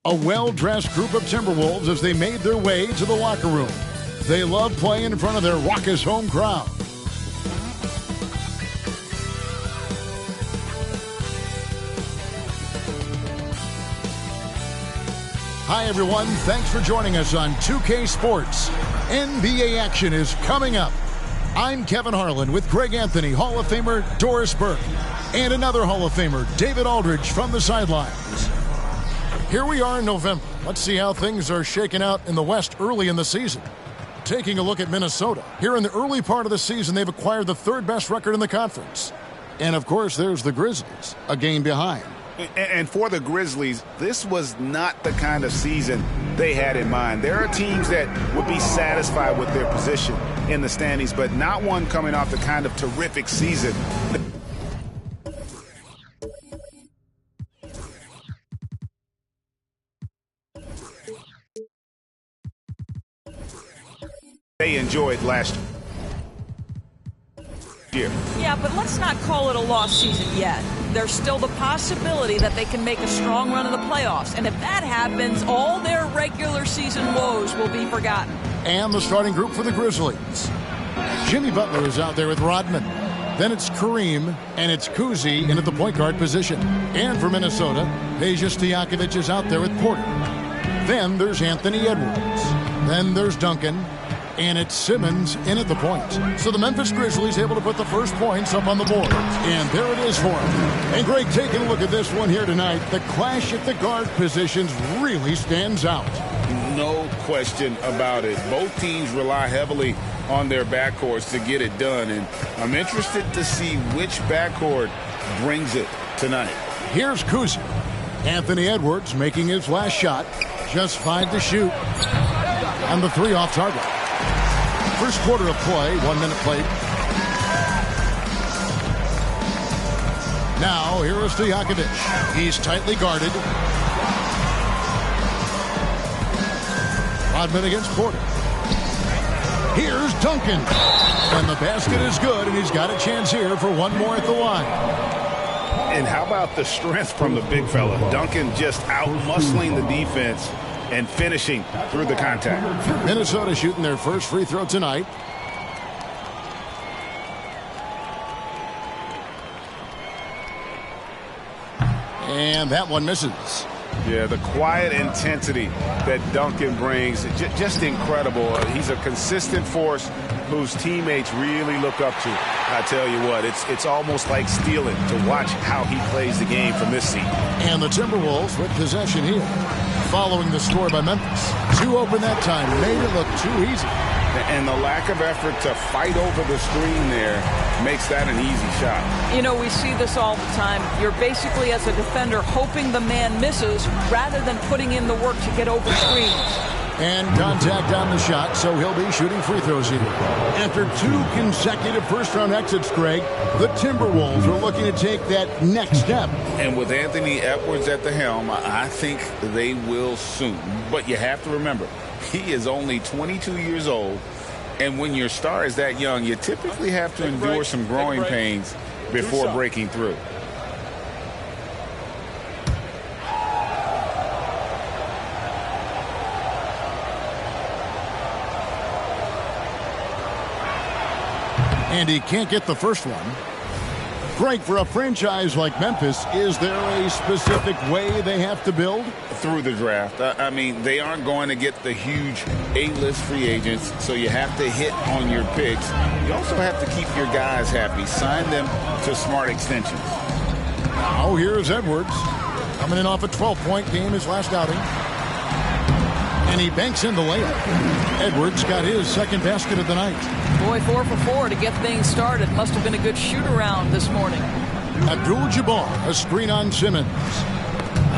A well-dressed group of Timberwolves as they made their way to the locker room. They love playing in front of their raucous home crowd. Hi, everyone. Thanks for joining us on 2K Sports. NBA action is coming up. I'm Kevin Harlan with Greg Anthony, Hall of Famer Doris Burke, and another Hall of Famer, David Aldridge, from the sidelines. Here we are in November. Let's see how things are shaking out in the West early in the season. Taking a look at Minnesota. Here in the early part of the season, they've acquired the third best record in the conference. And, of course, there's the Grizzlies, a game behind. And for the Grizzlies, this was not the kind of season they had in mind. There are teams that would be satisfied with their position in the standings, but not one coming off the kind of terrific season they enjoyed last year. Yeah, but let's not call it a lost season yet. There's still the possibility that they can make a strong run in the playoffs. And if that happens, all their regular season woes will be forgotten. And the starting group for the Grizzlies. Jimmy Butler is out there with Rodman. Then it's Kareem, and it's Cousy in at the point guard position. And for Minnesota, Peja Stojakovic is out there with Porter. Then there's Anthony Edwards. Then there's Duncan. And it's Simmons in at the point. So the Memphis Grizzlies able to put the first points up on the board. And there it is for them. And Greg, taking a look at this one here tonight, the clash at the guard positions really stands out. No question about it. Both teams rely heavily on their backcourts to get it done. And I'm interested to see which backcourt brings it tonight. Here's Cousy. Anthony Edwards making his last shot. Just 5 to shoot. And the 3 off target. First quarter of play, 1 minute played. Now, here is Stojakovic. He's tightly guarded. Rodman against Porter. Here's Duncan. And the basket is good, and he's got a chance here for one more at the line. And how about the strength from the big fella? Duncan just out-muscling the defense and finishing through the contact. Minnesota shooting their first free throw tonight. And that one misses. Yeah, the quiet intensity that Duncan brings, just incredible. He's a consistent force whose teammates really look up to. I tell you what, it's almost like stealing to watch how he plays the game from this seat. And the Timberwolves with possession here. Following the score by Memphis. 2 open that time. Made it look too easy. And the lack of effort to fight over the screen there makes that an easy shot. You know, we see this all the time. You're basically, as a defender, hoping the man misses rather than putting in the work to get over screens. And contact on the shot, so he'll be shooting free throws here. After 2 consecutive first-round exits, Greg, the Timberwolves are looking to take that next step. And with Anthony Edwards at the helm, I think they will soon. But you have to remember, he is only 22 years old, and when your star is that young, you typically have to endure some growing pains before breaking through. And he can't get the first one. Greg, for a franchise like Memphis, is there a specific way they have to build? Through the draft. I mean, they aren't going to get the huge A-list free agents, so you have to hit on your picks. You also have to keep your guys happy. Sign them to smart extensions. Now here's Edwards. Coming in off a 12-point game his last outing. And he banks in the layup. Edwards got his second basket of the night. Boy, 4 for 4 to get things started. Must have been a good shoot-around this morning. Abdul-Jabbar, a screen on Simmons.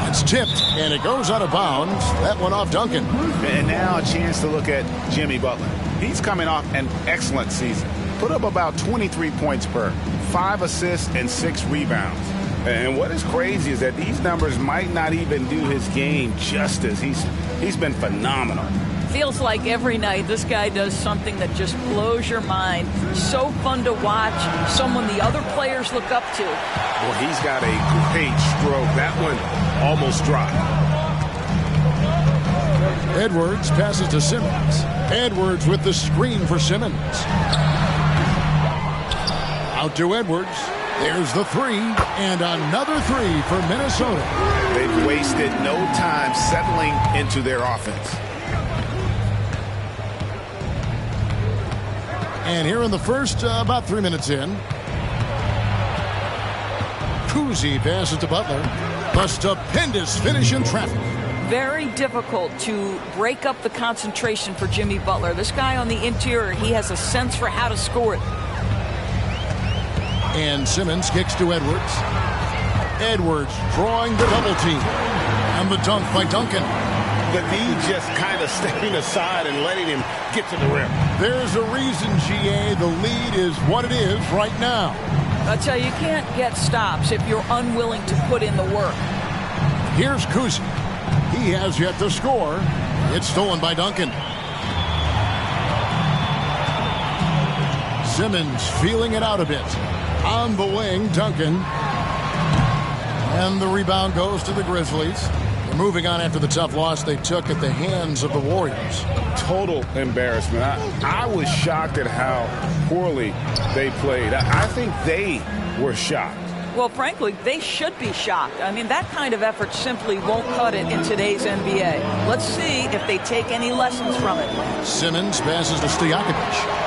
It's tipped, and it goes out of bounds. That one off Duncan. And now a chance to look at Jimmy Butler. He's coming off an excellent season. Put up about 23 points per, 5 assists, and 6 rebounds. And what is crazy is that these numbers might not even do his game justice. He's been phenomenal. Feels like every night this guy does something that just blows your mind. So fun to watch. Someone the other players look up to. Well, he's got a great stroke. That one almost dropped. Edwards passes to Simmons. Edwards with the screen for Simmons. Out to Edwards. There's the three, and another three for Minnesota. They've wasted no time settling into their offense. And here in the first, about 3 minutes in, Cousy passes to Butler. A stupendous finish in traffic. Very difficult to break up the concentration for Jimmy Butler. This guy on the interior, he has a sense for how to score it. And Simmons kicks to Edwards. Edwards drawing the double team. And the dunk by Duncan. The knee just kind of stepping aside and letting him get to the rim. There's a reason, GA, the lead is what it is right now. I tell you, you can't get stops if you're unwilling to put in the work. Here's Cousy. He has yet to score. It's stolen by Duncan. Simmons feeling it out a bit. On the wing, Duncan. And the rebound goes to the Grizzlies. They're moving on after the tough loss they took at the hands of the Warriors. Total embarrassment. I was shocked at how poorly they played. I think they were shocked. Well, frankly, they should be shocked. I mean, that kind of effort simply won't cut it in today's NBA. Let's see if they take any lessons from it. Simmons passes to Stojakovic.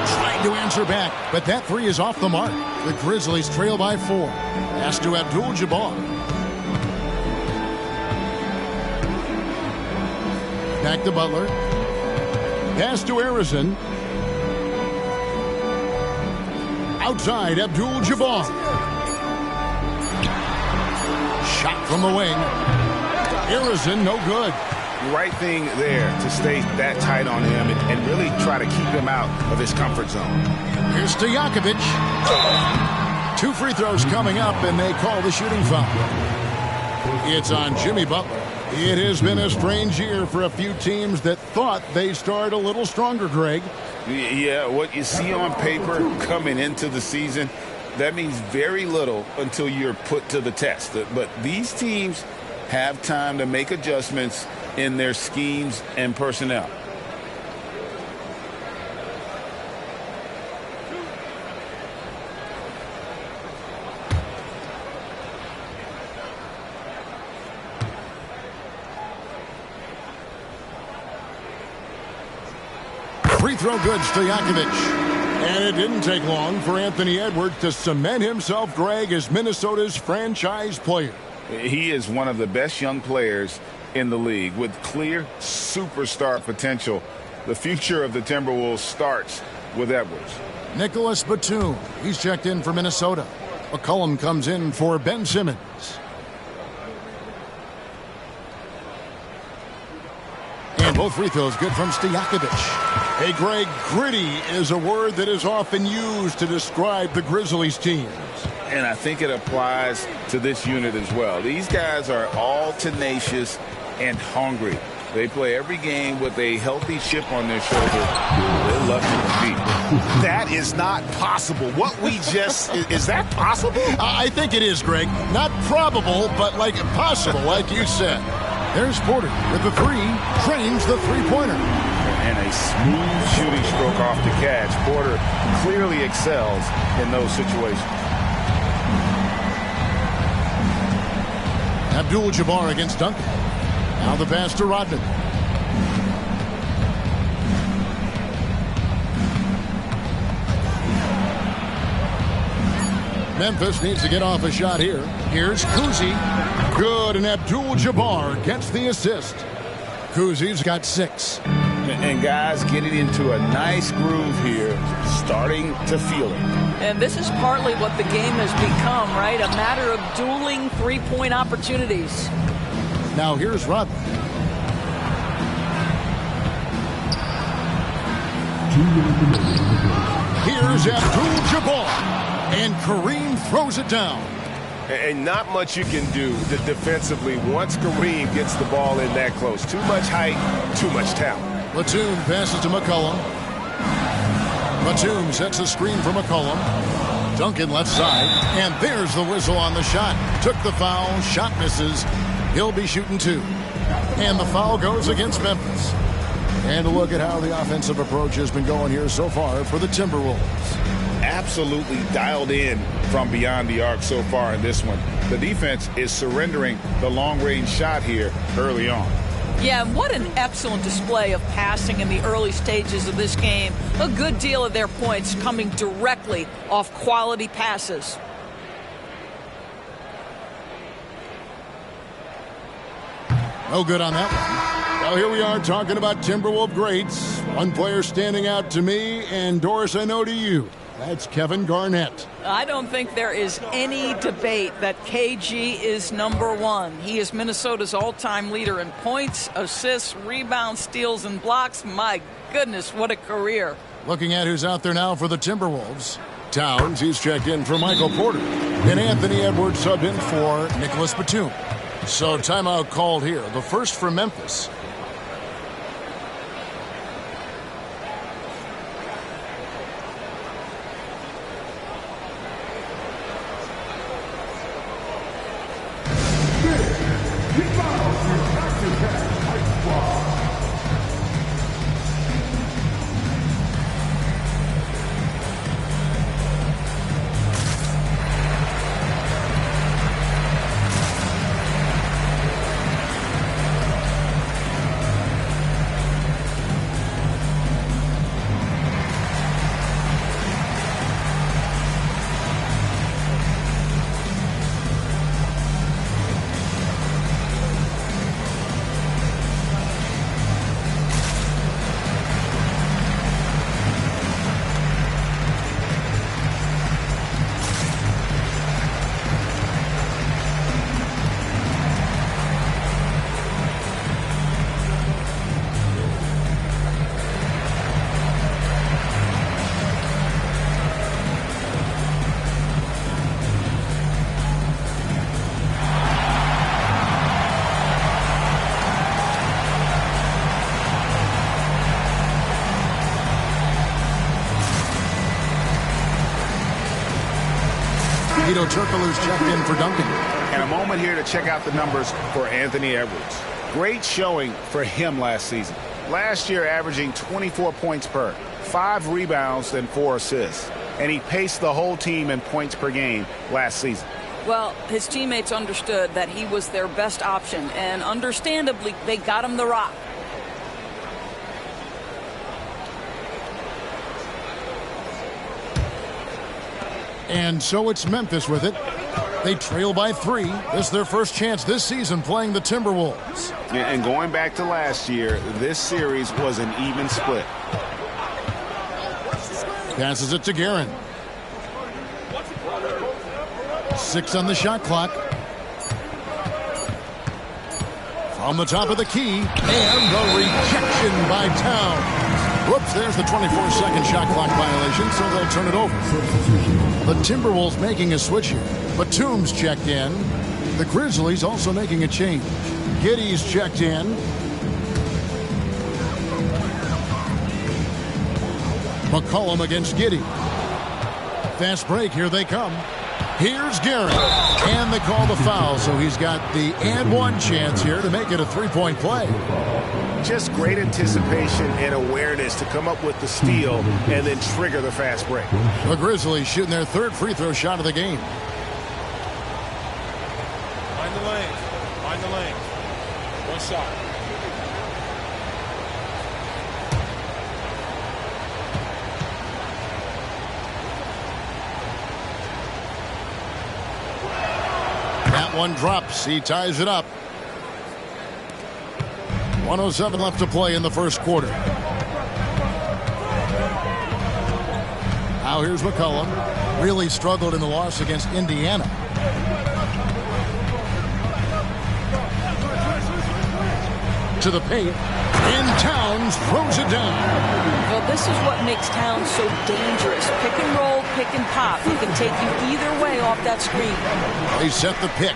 Trying to answer back, but that three is off the mark. The Grizzlies trail by 4. Pass to Abdul-Jabbar. Back to Butler. Pass to Arizon. Outside, Abdul-Jabbar. Shot from the wing. Arizon, no good. Right thing there to stay that tight on him and really try to keep him out of his comfort zone. Here's Stojakovic. 2 free throws coming up, and they call the shooting foul. It's on Jimmy Butler. It has been a strange year for a few teams that thought they started a little stronger, Greg. Yeah, what you see on paper coming into the season, that means very little until you're put to the test. But these teams have time to make adjustments in their schemes and personnel. Free throw good, Stojakovic. And it didn't take long for Anthony Edwards to cement himself, Greg, as Minnesota's franchise player. He is one of the best young players in the league with clear superstar potential. The future of the Timberwolves starts with Edwards. Nicholas Batum, he's checked in for Minnesota. McCollum comes in for Ben Simmons. And both free throws good from Stojakovic. Hey, Greg, gritty is a word that is often used to describe the Grizzlies teams. And I think it applies to this unit as well. These guys are all tenacious and hungry. They play every game with a healthy chip on their shoulder. They love to compete. That is not possible. What we just... is that possible? I think it is, Greg. Not probable, but like possible, like you said. There's Porter with the three. Drains the three-pointer. And a smooth shooting stroke off the catch. Porter clearly excels in those situations. Abdul-Jabbar against Duncan. Now the pass to Rodman. Memphis needs to get off a shot here. Here's Cousy. Good, and Abdul-Jabbar gets the assist. Cousy's got 6. And guys getting into a nice groove here, starting to feel it. And this is partly what the game has become, right? A matter of dueling three-point opportunities. Now here's Rodman. Here's Abdul-Jabbar. And Kareem throws it down. And not much you can do defensively once Kareem gets the ball in that close. Too much height, too much talent. Batum passes to McCollum. Batum sets a screen for McCollum. Duncan left side. And there's the whistle on the shot. Took the foul. Shot misses. He'll be shooting 2. And the foul goes against Memphis. And a look at how the offensive approach has been going here so far for the Timberwolves. Absolutely dialed in from beyond the arc so far in this one. The defense is surrendering the long-range shot here early on. Yeah, what an excellent display of passing in the early stages of this game. A good deal of their points coming directly off quality passes. No good on that one. Well, here we are talking about Timberwolves greats. One player standing out to me, and Doris, I know to you. That's Kevin Garnett. I don't think there is any debate that KG is number 1. He is Minnesota's all-time leader in points, assists, rebounds, steals, and blocks. My goodness, what a career. Looking at who's out there now for the Timberwolves. Towns, he's checked in for Michael Porter. And Anthony Edwards subbed in for Nicholas Batum. So timeout called here. The first for Memphis. Hedo Turkoglu's checked in for Duncan. And a moment here to check out the numbers for Anthony Edwards. Great showing for him last season. Last year averaging 24 points per, 5 rebounds and 4 assists. And he paced the whole team in points per game last season. Well, his teammates understood that he was their best option, and understandably, they got him the rock. And so it's Memphis with it. They trail by 3. This is their first chance this season playing the Timberwolves. And going back to last year, this series was an even split. Passes it to Guerin. 6 on the shot clock. From the top of the key, and the rejection by Towns. Whoops, there's the 24-second shot clock violation, so they'll turn it over. The Timberwolves making a switch here. Batum's checked in. The Grizzlies also making a change. Giddey's checked in. McCollum against Giddey. Fast break, here they come. Here's Guerin. And they call the foul, so he's got the and one chance here to make it a three-point play. Just great anticipation and awareness to come up with the steal and then trigger the fast break. The Grizzlies shooting their third free throw shot of the game. Find the lane. That one drops. He ties it up. 1:07 left to play in the first quarter. Now here's McCollum. Really struggled in the loss against Indiana. To the paint. And Towns throws it down. Well, this is what makes Towns so dangerous. Pick and roll, pick and pop. He can take you either way off that screen. They set the pick.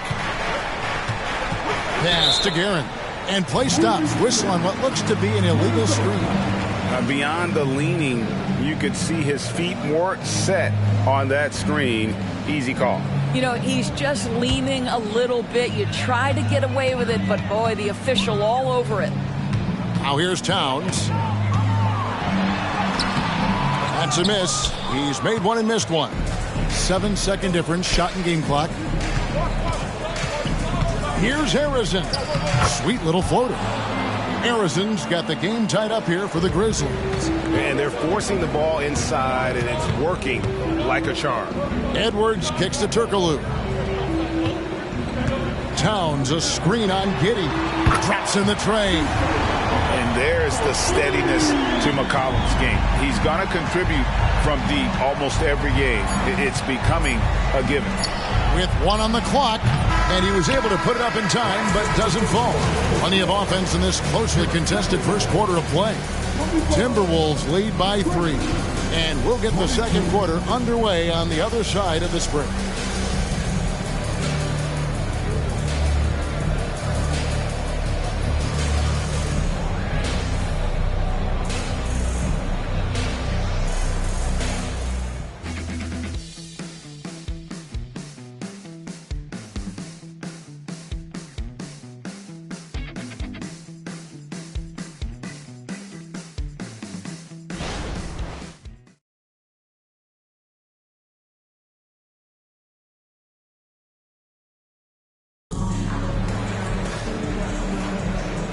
Pass to Guerin. And play stops. Whistle on what looks to be an illegal screen. Beyond the leaning, you could see his feet more set on that screen. Easy call. You know, he's just leaning a little bit. You try to get away with it, but boy, the official all over it. Now here's Towns. That's a miss. He's made one and missed one. 7-second difference, shot and game clock. Here's Harrison. Sweet little floater. Harrison's got the game tied up here for the Grizzlies. And they're forcing the ball inside, and it's working like a charm. Edwards kicks to Turkoglu. Towns, a screen on Giddey. Drops in the tray. And there's the steadiness to McCollum's game. He's going to contribute from deep almost every game. It's becoming a given. With one on the clock, and he was able to put it up in time, but doesn't fall. Plenty of offense in this closely contested first quarter of play. Timberwolves lead by 3, and we'll get the second quarter underway on the other side of this break.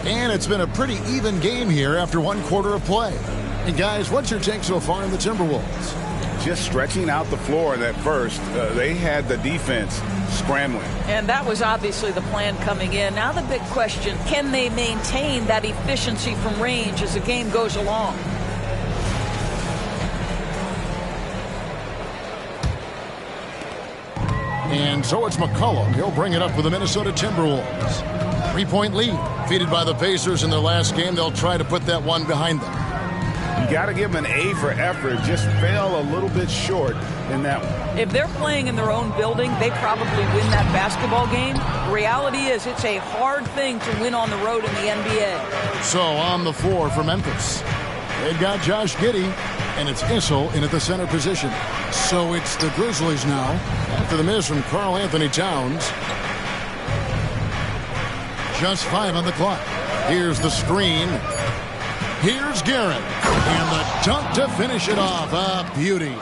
And it's been a pretty even game here after one quarter of play. And guys, what's your take so far in the Timberwolves? Just stretching out the floor in that first. They had the defense scrambling. And that was obviously the plan coming in. Now the big question, can they maintain that efficiency from range as the game goes along? And so it's McCollum. He'll bring it up for the Minnesota Timberwolves. 3-point lead. Defeated by the Pacers in their last game. They'll try to put that one behind them. You got to give them an A for effort. Just fell a little bit short in that one. If they're playing in their own building, they probably win that basketball game. The reality is it's a hard thing to win on the road in the NBA. So on the floor for Memphis, they've got Josh Giddey, and it's Issel in at the center position. So it's the Grizzlies now after the miss from Karl Anthony Towns. Just 5 on the clock. Here's the screen. Here's Guerin. And the dunk to finish it off. A beauty.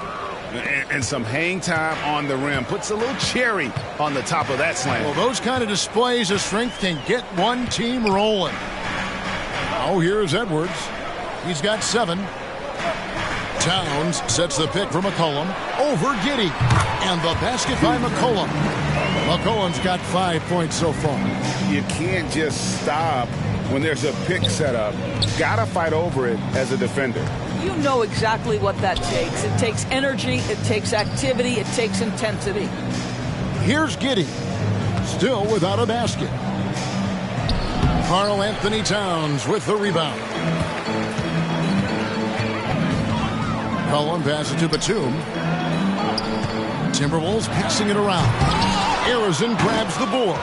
And some hang time on the rim. Puts a little cherry on the top of that slam. Well, those kind of displays of strength can get one team rolling. Oh, here's Edwards. He's got 7. Towns sets the pick for McCollum over Giddey. And the basket by McCollum. McCollum's got 5 points so far. You can't just stop when there's a pick set up. Gotta fight over it as a defender. You know exactly what that takes. It takes energy, it takes activity, it takes intensity. Here's Giddey. Still without a basket. Karl Anthony Towns with the rebound. Cullen passes to Batum. Timberwolves passing it around. Harrison grabs the board.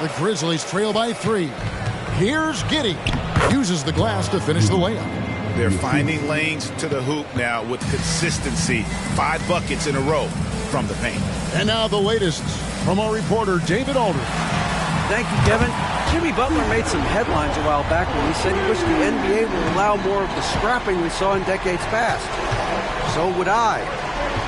The Grizzlies trail by 3. Here's Giddey. Uses the glass to finish the layup. They're finding lanes to the hoop now with consistency. 5 buckets in a row from the paint. And now the latest from our reporter, David Aldridge. Thank you, Kevin. Jimmy Butler made some headlines a while back when he said he wished the NBA would allow more of the scrapping we saw in decades past. So would I.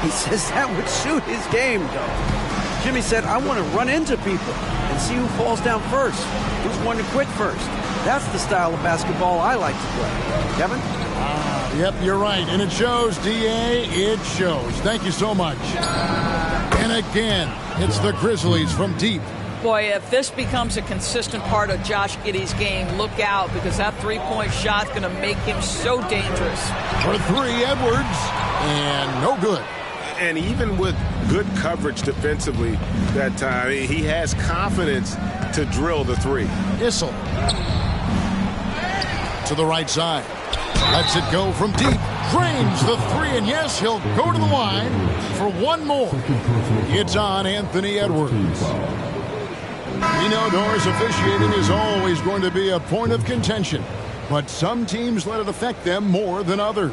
He says that would suit his game, though. Jimmy said, I want to run into people and see who falls down first, who's going to quit first. That's the style of basketball I like to play. Kevin? Yep, you're right. And it shows, D.A. It shows. Thank you so much. And again, it's the Grizzlies from deep. Boy, if this becomes a consistent part of Josh Giddey's game, look out, because that three-point shot's going to make him so dangerous. For three, Edwards. And no good. And even with good coverage defensively that time, he has confidence to drill the three. Issel. To the right side. Lets it go from deep. Drains the three, and yes, he'll go to the line for one more. It's on Anthony Edwards. We know Doris officiating is always going to be a point of contention, but some teams let it affect them more than others.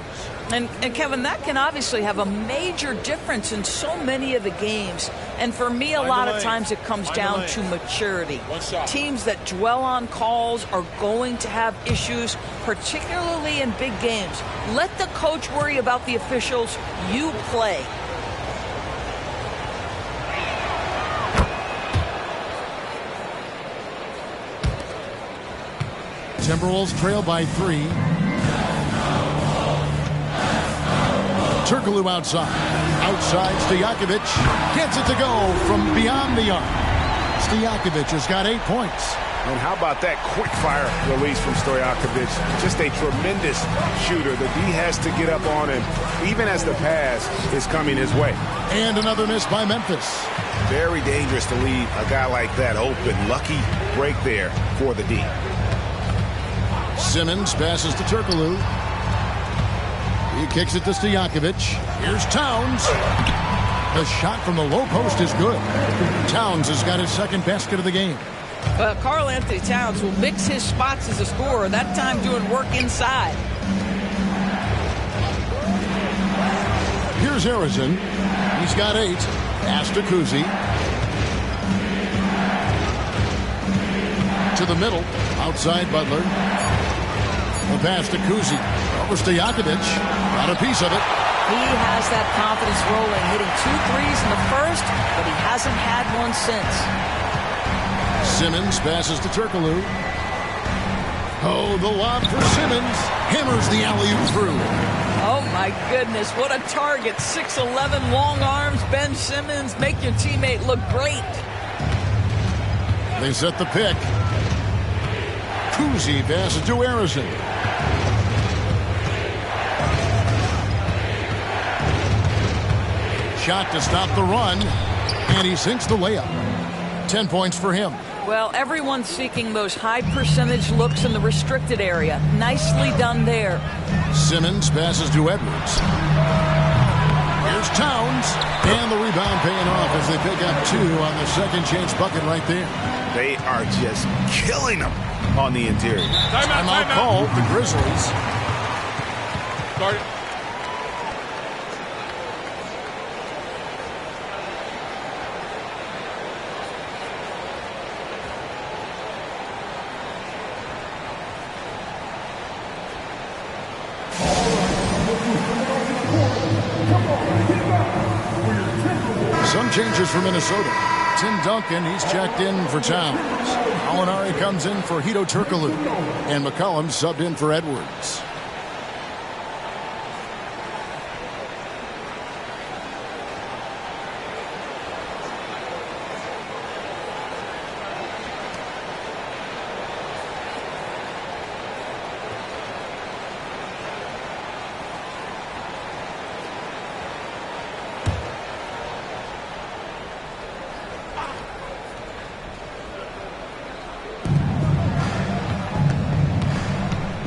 And Kevin, that can obviously have a major difference in so many of the games. And for me, a lot of times it comes down to maturity. Teams that dwell on calls are going to have issues, particularly in big games. Let the coach worry about the officials. You play. Timberwolves trail by 3. Turkoglu outside. Outside, Stojakovic gets it to go from beyond the arc. Stojakovic has got 8 points. And how about that quick fire release from Stojakovic? Just a tremendous shooter. The D has to get up on him, even as the pass is coming his way. And another miss by Memphis. Very dangerous to leave a guy like that open. Lucky break there for the D. Simmons passes to Turkoglu. He kicks it to Stojakovic. Here's Towns. The shot from the low post is good. Towns has got his second basket of the game. Well, Karl Anthony Towns will mix his spots as a scorer, that time doing work inside. Here's Harrison. He's got 8. Pass to Kuzi. To the middle. Outside Butler. The pass to Kuzi. Over Stojakovic. Got a piece of it. He has that confidence rolling, hitting 2 threes in the first, but he hasn't had one since. Simmons passes to Turkoglu. Oh, the lob for Simmons. Hammers the alley-oop through. Oh, my goodness. What a target. 6'11", long arms. Ben Simmons, make your teammate look great. They set the pick. Kuzi passes to Harrison. Shot to stop the run, and he sinks the layup. 10 points for him. Well, everyone's seeking those high percentage looks in the restricted area. Nicely done there. Simmons passes to Edwards. Here's Towns, and the rebound paying off as they pick up 2 on the second chance bucket right there. They are just killing them on the interior. Timeout called the Grizzlies. Start it. Some changes for Minnesota. Tim Duncan, he's checked in for Towns. Alinari comes in for Hedo Turkoglu. And McCollum subbed in for Edwards.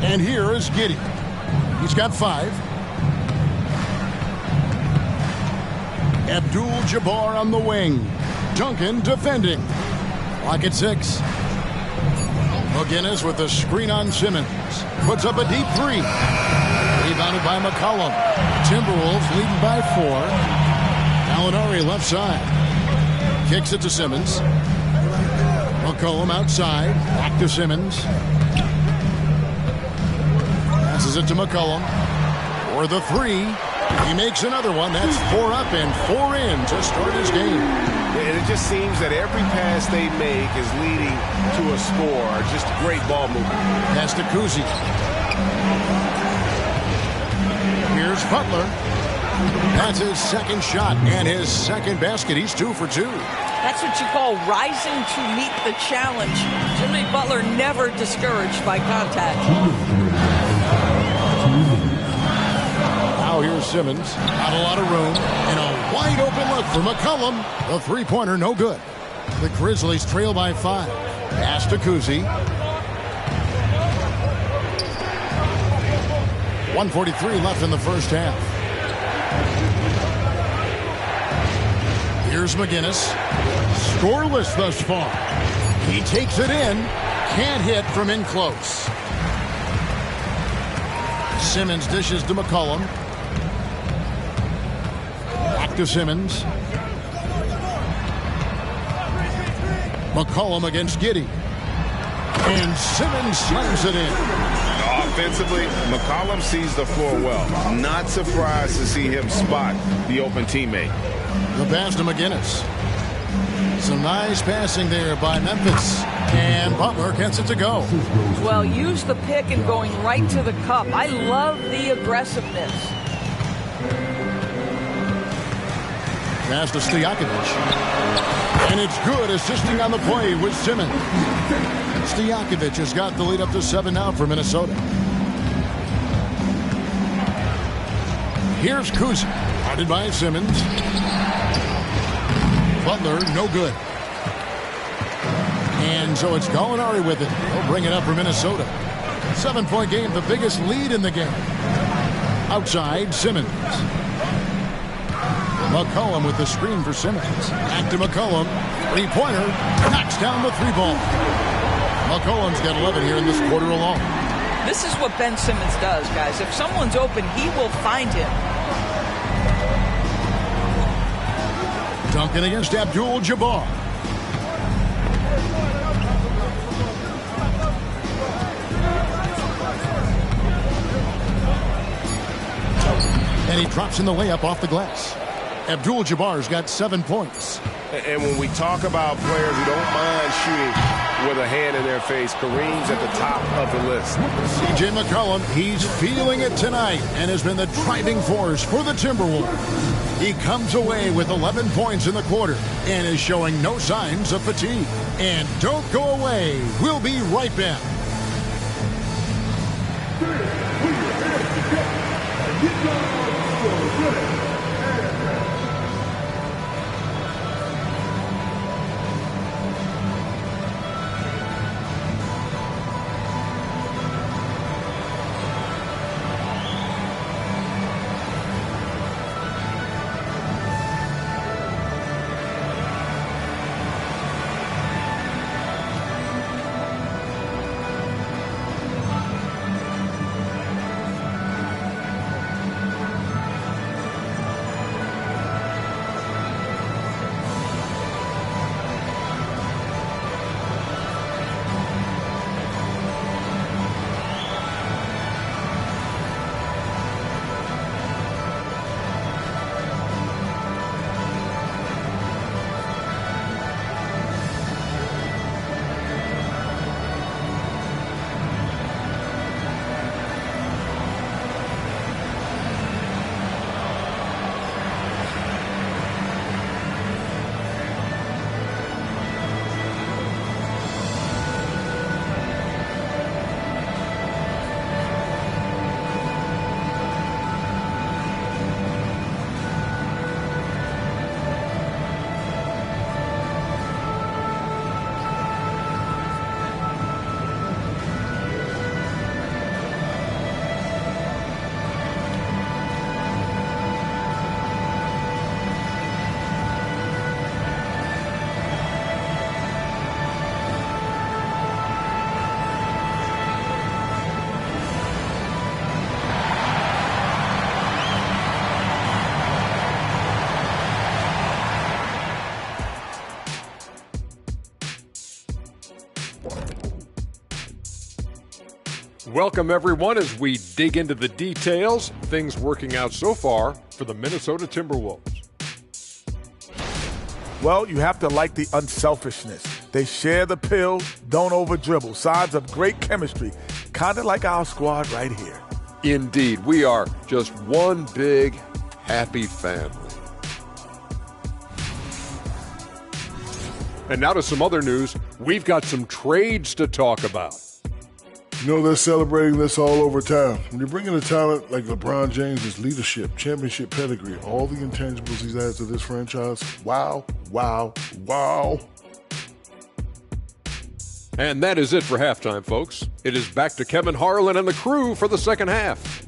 And here is Giddey. He's got 5. Abdul-Jabbar on the wing. Duncan defending. Clock at 6. McGinnis with the screen on Simmons. Puts up a deep 3. Rebounded by McCollum. Timberwolves leading by 4. Alinari left side. Kicks it to Simmons. McCollum outside. Back to Simmons. Passes it to McCollum for the 3. He makes another one. That's 4 up and 4 in to start his game. And it just seems that every pass they make is leading to a score. Just great ball movement. Pass to Kuzi. Here's Butler. That's his second shot and his second basket. He's 2 for 2. That's what you call rising to meet the challenge. Jimmy Butler never discouraged by contact. Now here's Simmons. Not a lot of room. And a wide open look for McCollum. The three-pointer no good. The Grizzlies trail by 5. Pass to Kuzi. 1:43 left in the first half. Here's McGinnis. Scoreless thus far. He takes it in. Can't hit from in close. Simmons dishes to McCollum. Back to Simmons. McCollum against Giddey. And Simmons slams it in. Offensively, McCollum sees the floor well. Not surprised to see him spot the open teammate. The pass to McGinnis. Some nice passing there by Memphis. And Butler gets it to go. Well, use the pick and going right to the cup. I love the aggressiveness. Pass to Stojakovic. And it's good, assisting on the play with Simmons. Stojakovic has got the lead up to 7 now for Minnesota. Here's Kuzi. Guarded by Simmons. Butler, no good. And so it's Gallinari with it. He'll bring it up for Minnesota. 7-point game, the biggest lead in the game. Outside, Simmons. McCollum with the screen for Simmons. Back to McCollum. Three-pointer. Knocks down the 3-ball. McCollum's got 11 here in this quarter alone. This is what Ben Simmons does, guys. If someone's open, he will find him. Duncan against Abdul-Jabbar. And he drops in the layup off the glass. Abdul-Jabbar's got 7 points. And when we talk about players who don't mind shooting with a hand in their face, Kareem's at the top of the list. C.J. McCollum, he's feeling it tonight and has been the driving force for the Timberwolves. He comes away with 11 points in the quarter and is showing no signs of fatigue. And don't go away. We'll be right back. Welcome, everyone, as we dig into the details. Things working out so far for the Minnesota Timberwolves. Well, you have to like the unselfishness. They share the pill, don't over-dribble. Signs of great chemistry, kind of like our squad right here. Indeed, we are just one big, happy family. And now to some other news. We've got some trades to talk about. You know, they're celebrating this all over town. When you bring in a talent like LeBron James, his leadership, championship pedigree, all the intangibles he's added to this franchise, wow, wow, wow. And that is it for halftime, folks. It is back to Kevin Harlan and the crew for the second half.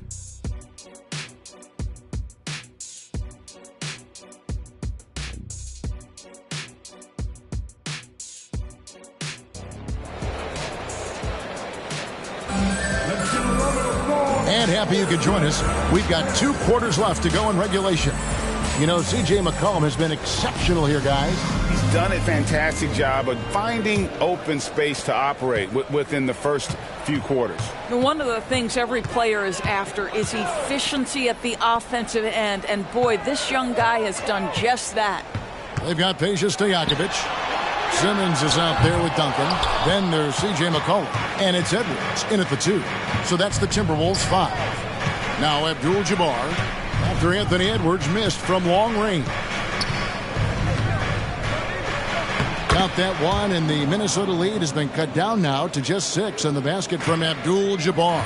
And happy you could join us. We've got 2 quarters left to go in regulation. You know, C.J. McCollum has been exceptional here, guys. He's done a fantastic job of finding open space to operate within the first few quarters. One of the things every player is after is efficiency at the offensive end. And boy, this young guy has done just that. They've got Peja Stojakovic. Simmons is out there with Duncan. Then there's C.J. McCollum. And it's Edwards in at the 2. So that's the Timberwolves 5. Now Abdul-Jabbar after Anthony Edwards missed from long range. Count that one, and the Minnesota lead has been cut down now to just 6 on the basket from Abdul-Jabbar.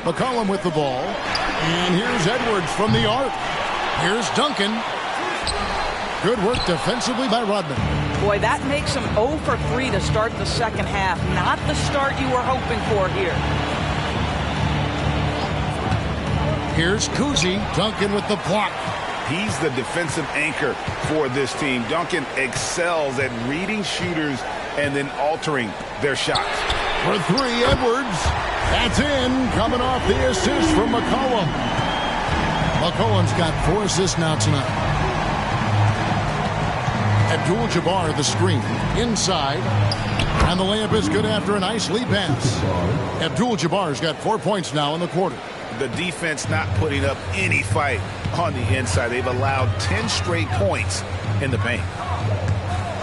McCollum with the ball. And here's Edwards from the arc. Here's Duncan. Good work defensively by Rodman. Boy, that makes him 0 for 3 to start the second half. Not the start you were hoping for here. Here's Cousy. Duncan with the block. He's the defensive anchor for this team. Duncan excels at reading shooters and then altering their shots. For 3, Edwards. That's in. Coming off the assist from McCollum. McCollum's got 4 assists now tonight. Abdul-Jabbar the screen. Inside. And the layup is good after a nice lead pass. Abdul-Jabbar's got 4 points now in the quarter. The defense not putting up any fight on the inside. They've allowed 10 straight points in the paint.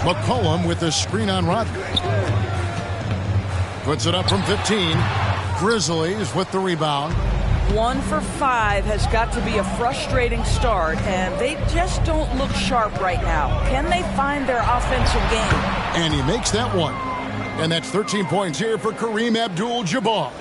McCollum with the screen on Rodman. Puts it up from 15. Grizzlies with the rebound. 1 for 5 has got to be a frustrating start, and they just don't look sharp right now. Can they find their offensive game? And he makes that one. And that's 13 points here for Kareem Abdul-Jabbar.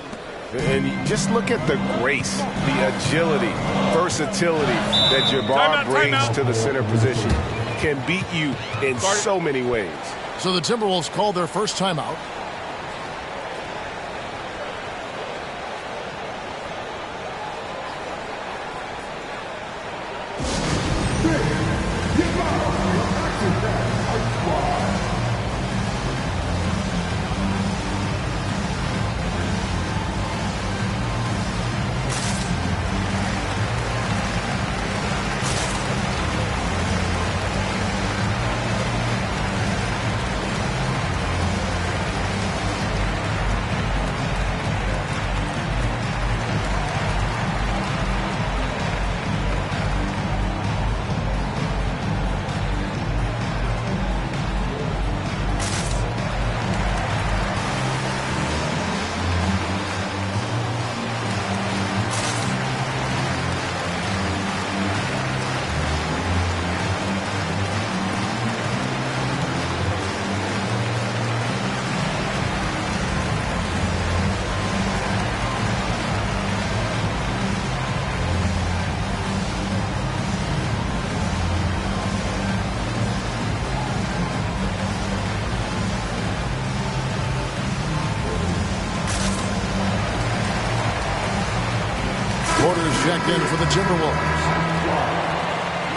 And just look at the grace, the agility, versatility that Jabbar brings to the center position. Can beat you in so many ways. So the Timberwolves called their first timeout. Checked in for the Timberwolves.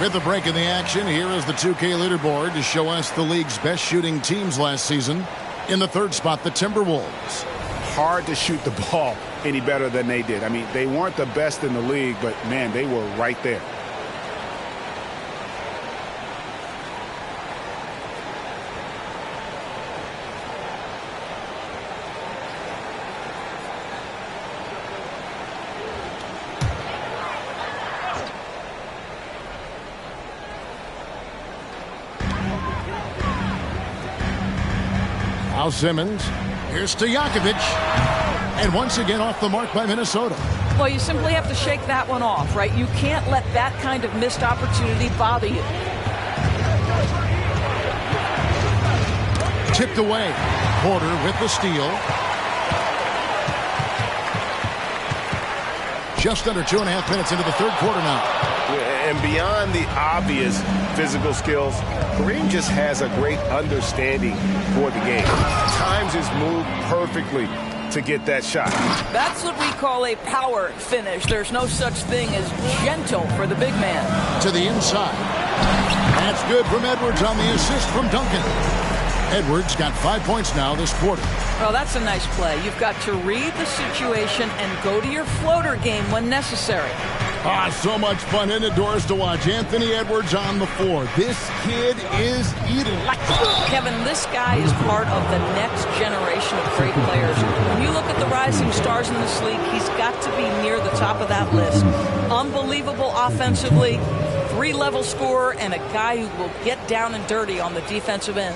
With the break in the action, here is the 2K leaderboard to show us the league's best shooting teams last season. In the 3rd spot, the Timberwolves. Hard to shoot the ball any better than they did. I mean, they weren't the best in the league, but, man, they were right there. Now Simmons. Here's Stojakovic. And once again off the mark by Minnesota. Well, you simply have to shake that one off, right? You can't let that kind of missed opportunity bother you. Tipped away. Porter with the steal. Just under 2.5 minutes into the third quarter now. And beyond the obvious physical skills, Kareem just has a great understanding for the game. Times his move perfectly to get that shot. That's what we call a power finish. There's no such thing as gentle for the big man. To the inside. That's good from Edwards on the assist from Duncan. Edwards got 5 points now this quarter. Well, that's a nice play. You've got to read the situation and go to your floater game when necessary. So much fun indoors to watch. Anthony Edwards on the floor. This kid is electric. Kevin, this guy is part of the next generation of great players. When you look at the rising stars in this league, he's got to be near the top of that list. Unbelievable offensively, 3-level scorer, and a guy who will get down and dirty on the defensive end.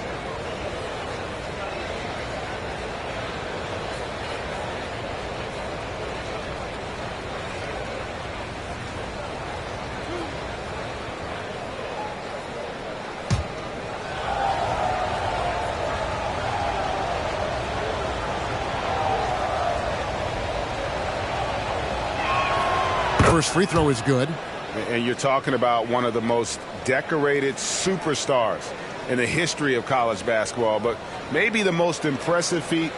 First free throw is good. And you're talking about one of the most decorated superstars in the history of college basketball, but maybe the most impressive feat.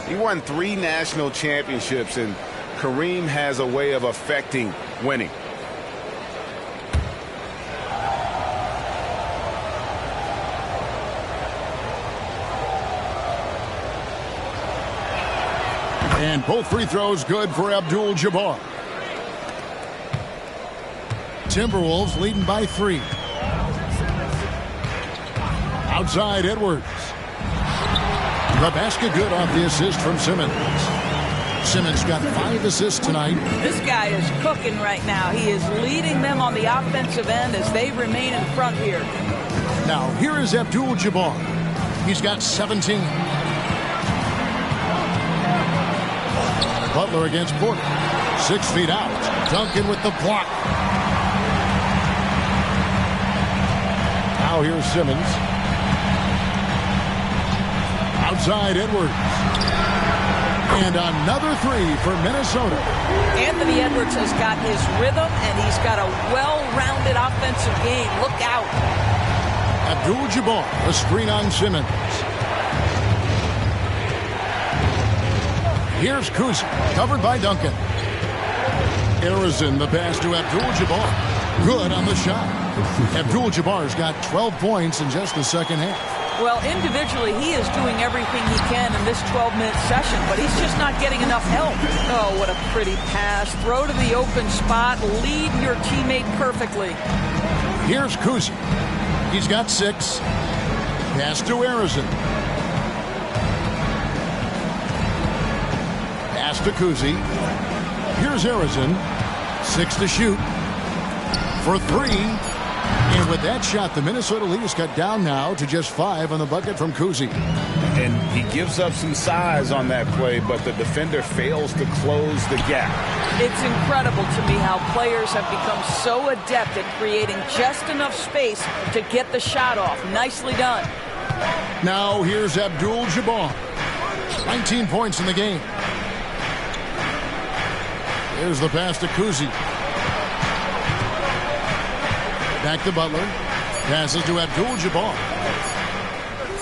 He won 3 national championships, and Kareem has a way of affecting winning. And both free throws good for Abdul-Jabbar. Timberwolves leading by 3. Outside Edwards. The basket good off the assist from Simmons. Simmons got 5 assists tonight. This guy is cooking right now. He is leading them on the offensive end as they remain in front here. Now here is Abdul-Jabbar. He's got 17. Butler against Porter. 6 feet out. Duncan with the block. Now here's Simmons. Outside Edwards. And another 3 for Minnesota. Anthony Edwards has got his rhythm, and he's got a well-rounded offensive game. Look out. Abdul-Jabbar, a screen on Simmons. Here's Kuzi, covered by Duncan. Arizin, the pass to Abdul-Jabbar. Good on the shot. Abdul-Jabbar's got 12 points in just the second half. Well, individually, he is doing everything he can in this 12-minute session, but he's just not getting enough help. Oh, what a pretty pass. Throw to the open spot. Lead your teammate perfectly. Here's Kuzi. He's got 6. Pass to Arizin. Pass to Kuzi. Here's Arizin. 6 to shoot. For 3. And with that shot, the Minnesota lead is cut down now to just 5 on the bucket from Kuzi. And he gives up some size on that play, but the defender fails to close the gap. It's incredible to me how players have become so adept at creating just enough space to get the shot off. Nicely done. Now here's Abdul-Jabbar. 19 points in the game. Here's the pass to Kuzi. Back to Butler. Passes to Abdul-Jabbar.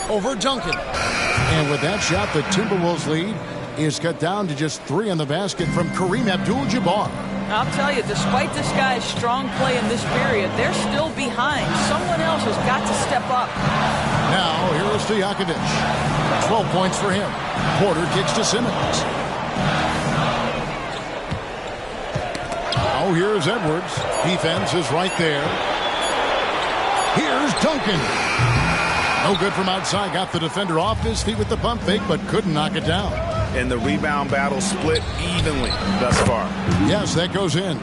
Over Duncan. And with that shot, the Timberwolves lead is cut down to just 3 on the basket from Kareem Abdul-Jabbar. I'll tell you, despite this guy's strong play in this period, they're still behind. Someone else has got to step up. Now, here is Stojakovic. 12 points for him. Porter kicks to Simmons. Now, here's Edwards. Defense is right there. Here's Duncan. No good from outside. Got the defender off his feet with the pump fake, but couldn't knock it down. And the rebound battle split evenly thus far. Yes, that goes in.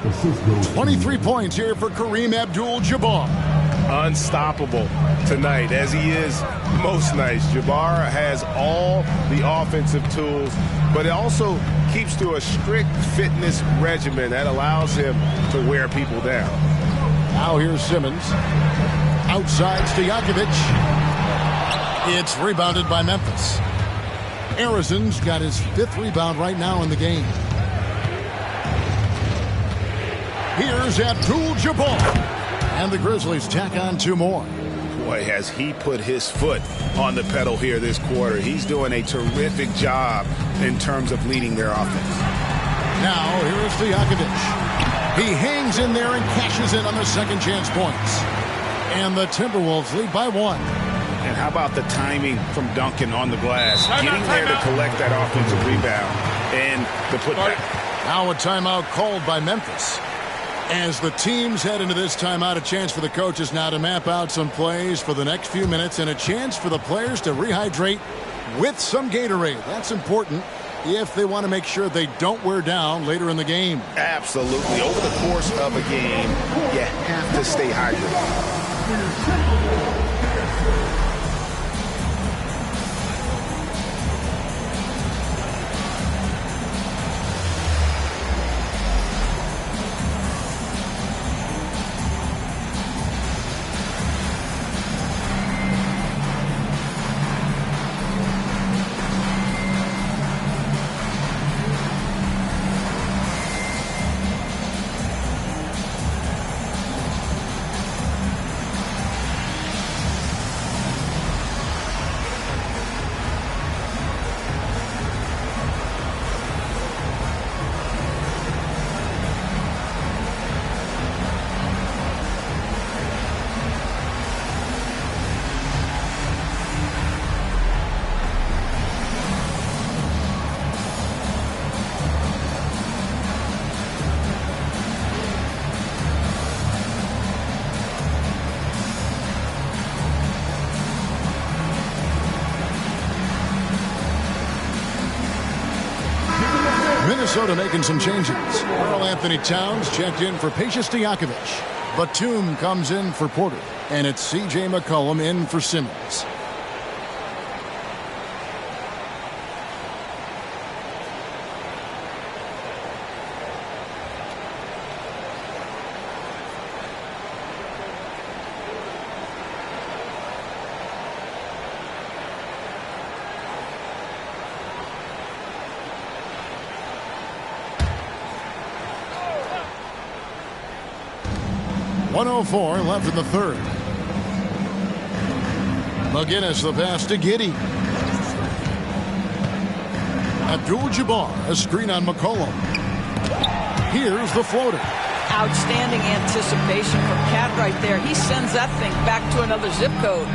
23 points here for Kareem Abdul-Jabbar. unstoppable tonight, as he is most nights. Jabbar has all the offensive tools, but it also keeps to a strict fitness regimen that allows him to wear people down. Now here's Simmons. Outside Stojakovic. It's rebounded by Memphis. Arizon's got his 5th rebound right now in the game. Here's Abdul-Jabbar. And the Grizzlies tack on 2 more. Boy, has he put his foot on the pedal here this quarter. He's doing a terrific job in terms of leading their offense. Now, here's Stojakovic. He hangs in there and cashes in on the second chance points. And the Timberwolves lead by 1. And how about the timing from Duncan on the glass? Getting there to collect that offensive rebound and the putback. Now a timeout called by Memphis. As the teams head into this timeout, a chance for the coaches now to map out some plays for the next few minutes and a chance for the players to rehydrate with some Gatorade. That's important if they want to make sure they don't wear down later in the game. Absolutely. Over the course of a game, you have to stay hydrated. Minnesota making some changes. Karl-Anthony Towns checked in for Peja Stojakovic. Batum comes in for Porter. And it's C.J. McCollum in for Simmons. .104 left in the third. McGinnis the pass to Giddey. Abdul-Jabbar, a screen on McCollum. Here's the floater. Outstanding anticipation from Cat right there. He sends that thing back to another zip code.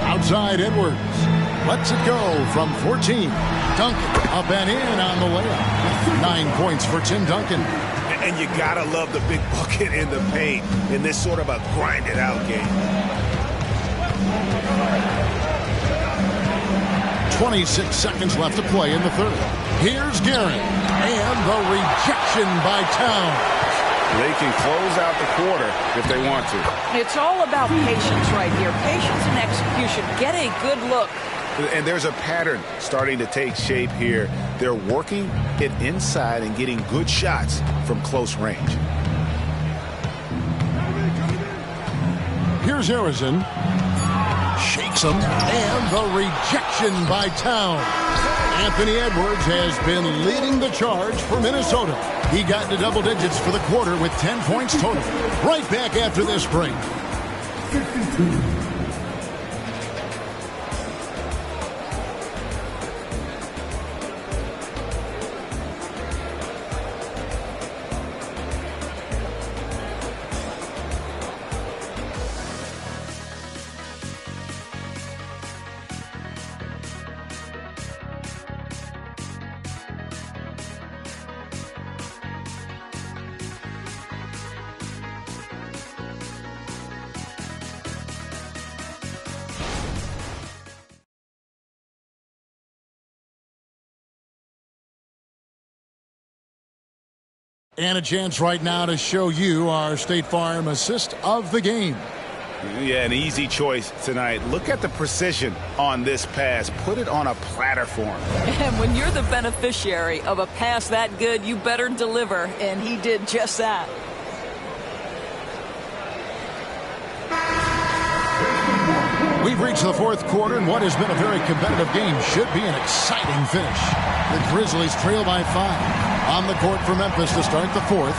Outside Edwards. Lets it go from 14. Duncan up and in on the layup. 9 points for Tim Duncan. And you gotta love the big bucket in the paint in this sort of a grinded out game. 26 seconds left to play in the third. Here's Guerin. And the rejection by Towns. They can close out the quarter if they want to. It's all about patience right here. Patience and execution. Get a good look. And there's a pattern starting to take shape here. They're working it inside and getting good shots from close range. Here's Arizon. Shakes him. And the rejection by Towns. Anthony Edwards has been leading the charge for Minnesota. He got into double digits for the quarter with 10 points total. Right back after this break. And a chance right now to show you our State Farm assist of the game. Yeah, an easy choice tonight. Look at the precision on this pass. Put it on a platter for him. And when you're the beneficiary of a pass that good, you better deliver, and he did just that. We've reached the fourth quarter, and what has been a very competitive game should be an exciting finish. The Grizzlies trail by 5. On the court for Memphis to start the fourth.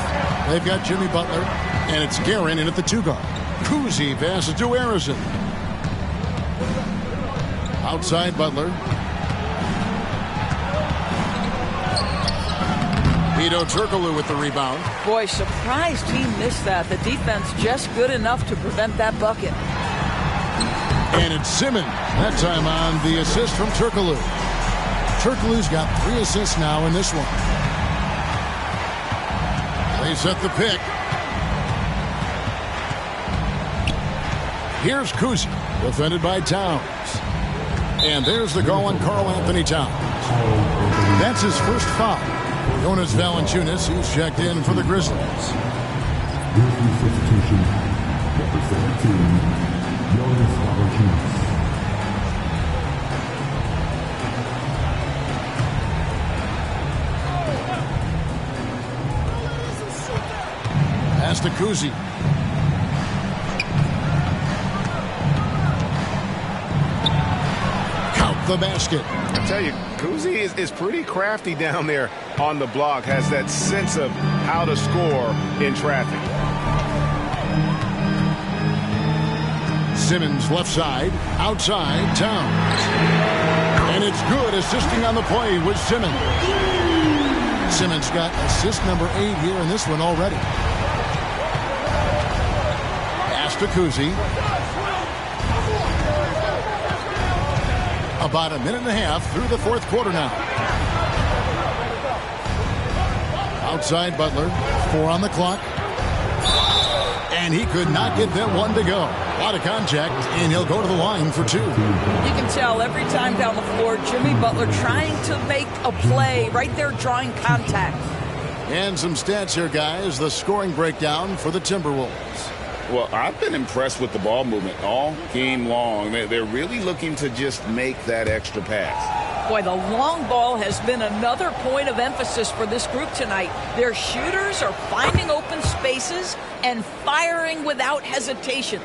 They've got Jimmy Butler, and it's Guerin in at the 2-guard. Cousy passes to Harrison. Outside Butler. Hedo Turkoglu with the rebound. Boy, surprised he missed that. The defense just good enough to prevent that bucket. And it's Simmons, that time on the assist from Turkoglu. Turkoglu's got 3 assists now in this one. They set the pick. Here's Cousy, defended by Towns. And there's the goal on Karl Anthony Towns. That's his first foul. Jonas Valanciunas, who's checked in for the Grizzlies. Grizzlies substitution, number 17, Jonas Valanciunas. Pass to Cousy. Count the basket. I tell you, Cousy is pretty crafty down there on the block. Has that sense of how to score in traffic. Simmons left side, outside Towns. And it's good. Assisting on the play was Simmons. Simmons got assist number 8 here in this one already. To Cousy. About a minute and a half through the fourth quarter now. Outside Butler, 4 on the clock. And he could not get that one to go. A lot of contact, and he'll go to the line for 2. You can tell every time down the floor, Jimmy Butler trying to make a play right there, drawing contact. And some stats here, guys. The scoring breakdown for the Timberwolves. Well, I've been impressed with the ball movement all game long. They're really looking to just make that extra pass. Boy, the long ball has been another point of emphasis for this group tonight. Their shooters are finding open spaces and firing without hesitation.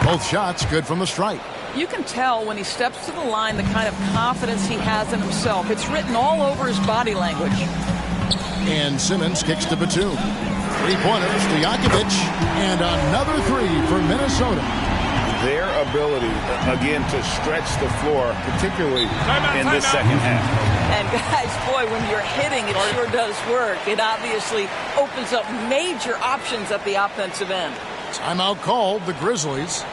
Both shots good from the stripe. You can tell when he steps to the line the kind of confidence he has in himself. It's written all over his body language. And Simmons kicks to Batum. 3-pointers to Jakovic. And another 3 for Minnesota. Their ability, again, to stretch the floor, particularly in this second half. And guys, boy, when you're hitting, it sure does work. It obviously opens up major options at the offensive end. Timeout called, the Grizzlies.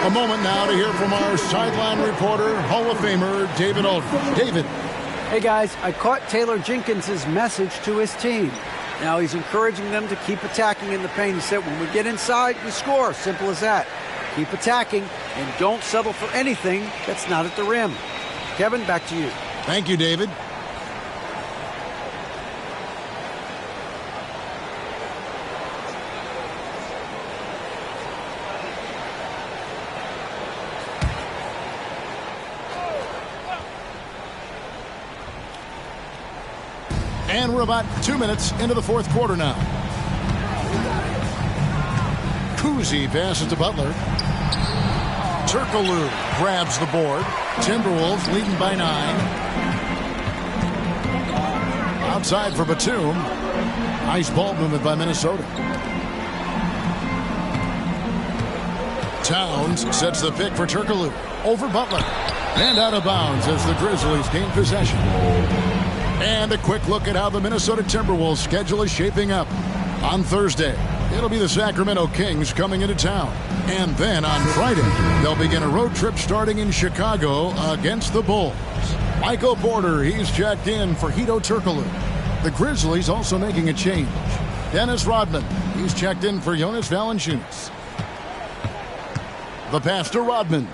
A moment now to hear from our sideline reporter, Hall of Famer David Aldridge. David. Hey guys, I caught Taylor Jenkins' message to his team. Now he's encouraging them to keep attacking in the paint. He said, when we get inside, we score. Simple as that. Keep attacking and don't settle for anything that's not at the rim. Kevin, back to you. Thank you, David. And we're about 2 minutes into the fourth quarter now. Cousy passes to Butler. Turkoglu grabs the board. Timberwolves leading by 9. Outside for Batum. Nice ball movement by Minnesota. Towns sets the pick for Turkoglu. Over Butler. And out of bounds as the Grizzlies gain possession. And a quick look at how the Minnesota Timberwolves schedule is shaping up. On Thursday, it'll be the Sacramento Kings coming into town. And then on Friday, they'll begin a road trip starting in Chicago against the Bulls. Michael Porter, he's checked in for Hedo Turkoglu. The Grizzlies also making a change. Dennis Rodman, he's checked in for Jonas Valanciunas. The pass to Rodman.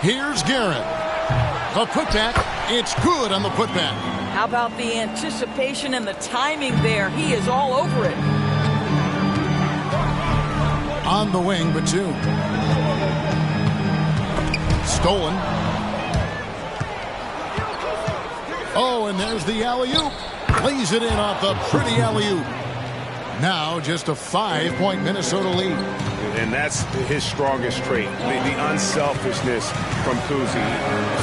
Here's Garrett. The putback, it's good on the putback. How about the anticipation and the timing there? He is all over it. On the wing, Batum. Stolen. Oh, and there's the alley-oop. Lays it in off the pretty alley-oop. Now just a 5-point Minnesota lead. And that's his strongest trait, the unselfishness from Cousy.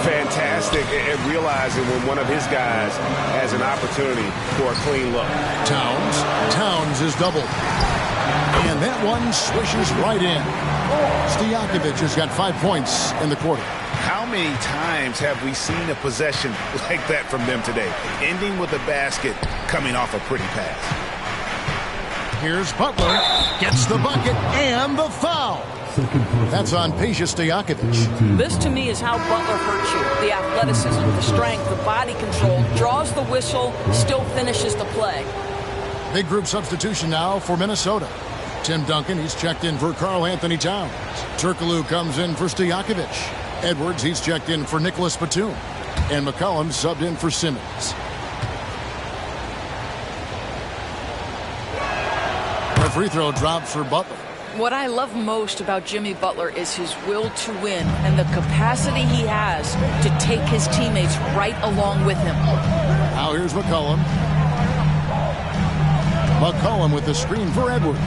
Fantastic at realizing when one of his guys has an opportunity for a clean look. Towns is doubled. And that one swishes right in. Stojakovic has got 5 points in the quarter. How many times have we seen a possession like that from them today? Ending with a basket coming off a pretty pass. Here's Butler. Gets the bucket and the foul. That's on Peja Stojakovic. This to me is how Butler hurts you. The athleticism, the strength, the body control, draws the whistle, still finishes the play. Big group substitution now for Minnesota. Tim Duncan, he's checked in for Karl Anthony Towns. Turkoglu comes in for Stojakovic. Edwards, he's checked in for Nicholas Batum. And McCollum subbed in for Simmons. The free throw drops for Butler. What I love most about Jimmy Butler is his will to win and the capacity he has to take his teammates right along with him. Now here's McCollum. McCollum with the screen for Edwards.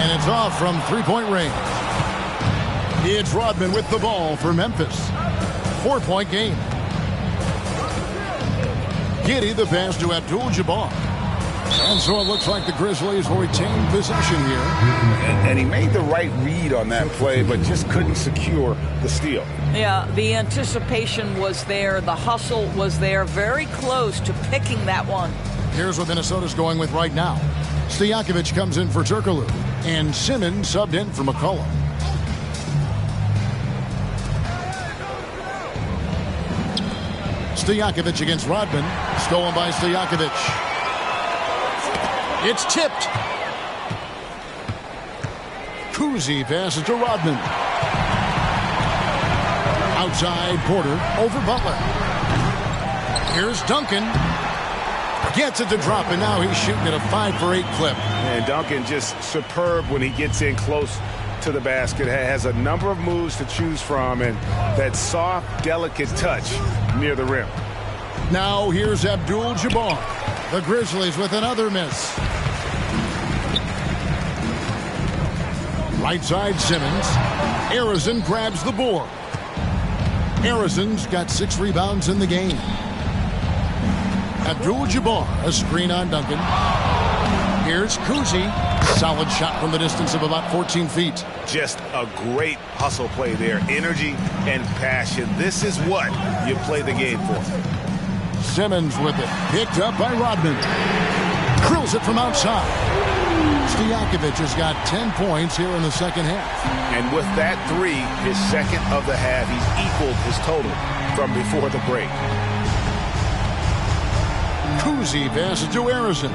And it's off from three-point range. It's Rodman with the ball for Memphis. 4-point game. Giddey the pass to Abdul-Jabbar. And so it looks like the Grizzlies will retain possession here. And he made the right read on that play, but just couldn't secure the steal. Yeah, the anticipation was there. The hustle was there. Very close to picking that one. Here's what Minnesota's going with right now. Stojakovic comes in for Turkoglu. And Simmons subbed in for McCollum. Stojakovic against Rodman. Stolen by Stojakovic. It's tipped. Cousy passes to Rodman. Outside Porter over Butler. Here's Duncan. Gets it to drop, and now he's shooting at a 5-for-8 clip. And Duncan just superb when he gets in close to the basket. Has a number of moves to choose from, and that soft, delicate touch near the rim. Now here's Abdul-Jabbar. The Grizzlies with another miss. Right side Simmons. Arizon grabs the board. Arizon's got 6 rebounds in the game. Abdul-Jabbar, a screen on Duncan. Here's Cousy. Solid shot from the distance of about 14 feet. Just a great hustle play there. Energy and passion. This is what you play the game for. Simmons with it. Picked up by Rodman. Drills it from outside. Stojakovic has got 10 points here in the second half. And with that 3, his second of the half, he's equaled his total from before the break. Cousy passes to Harrison.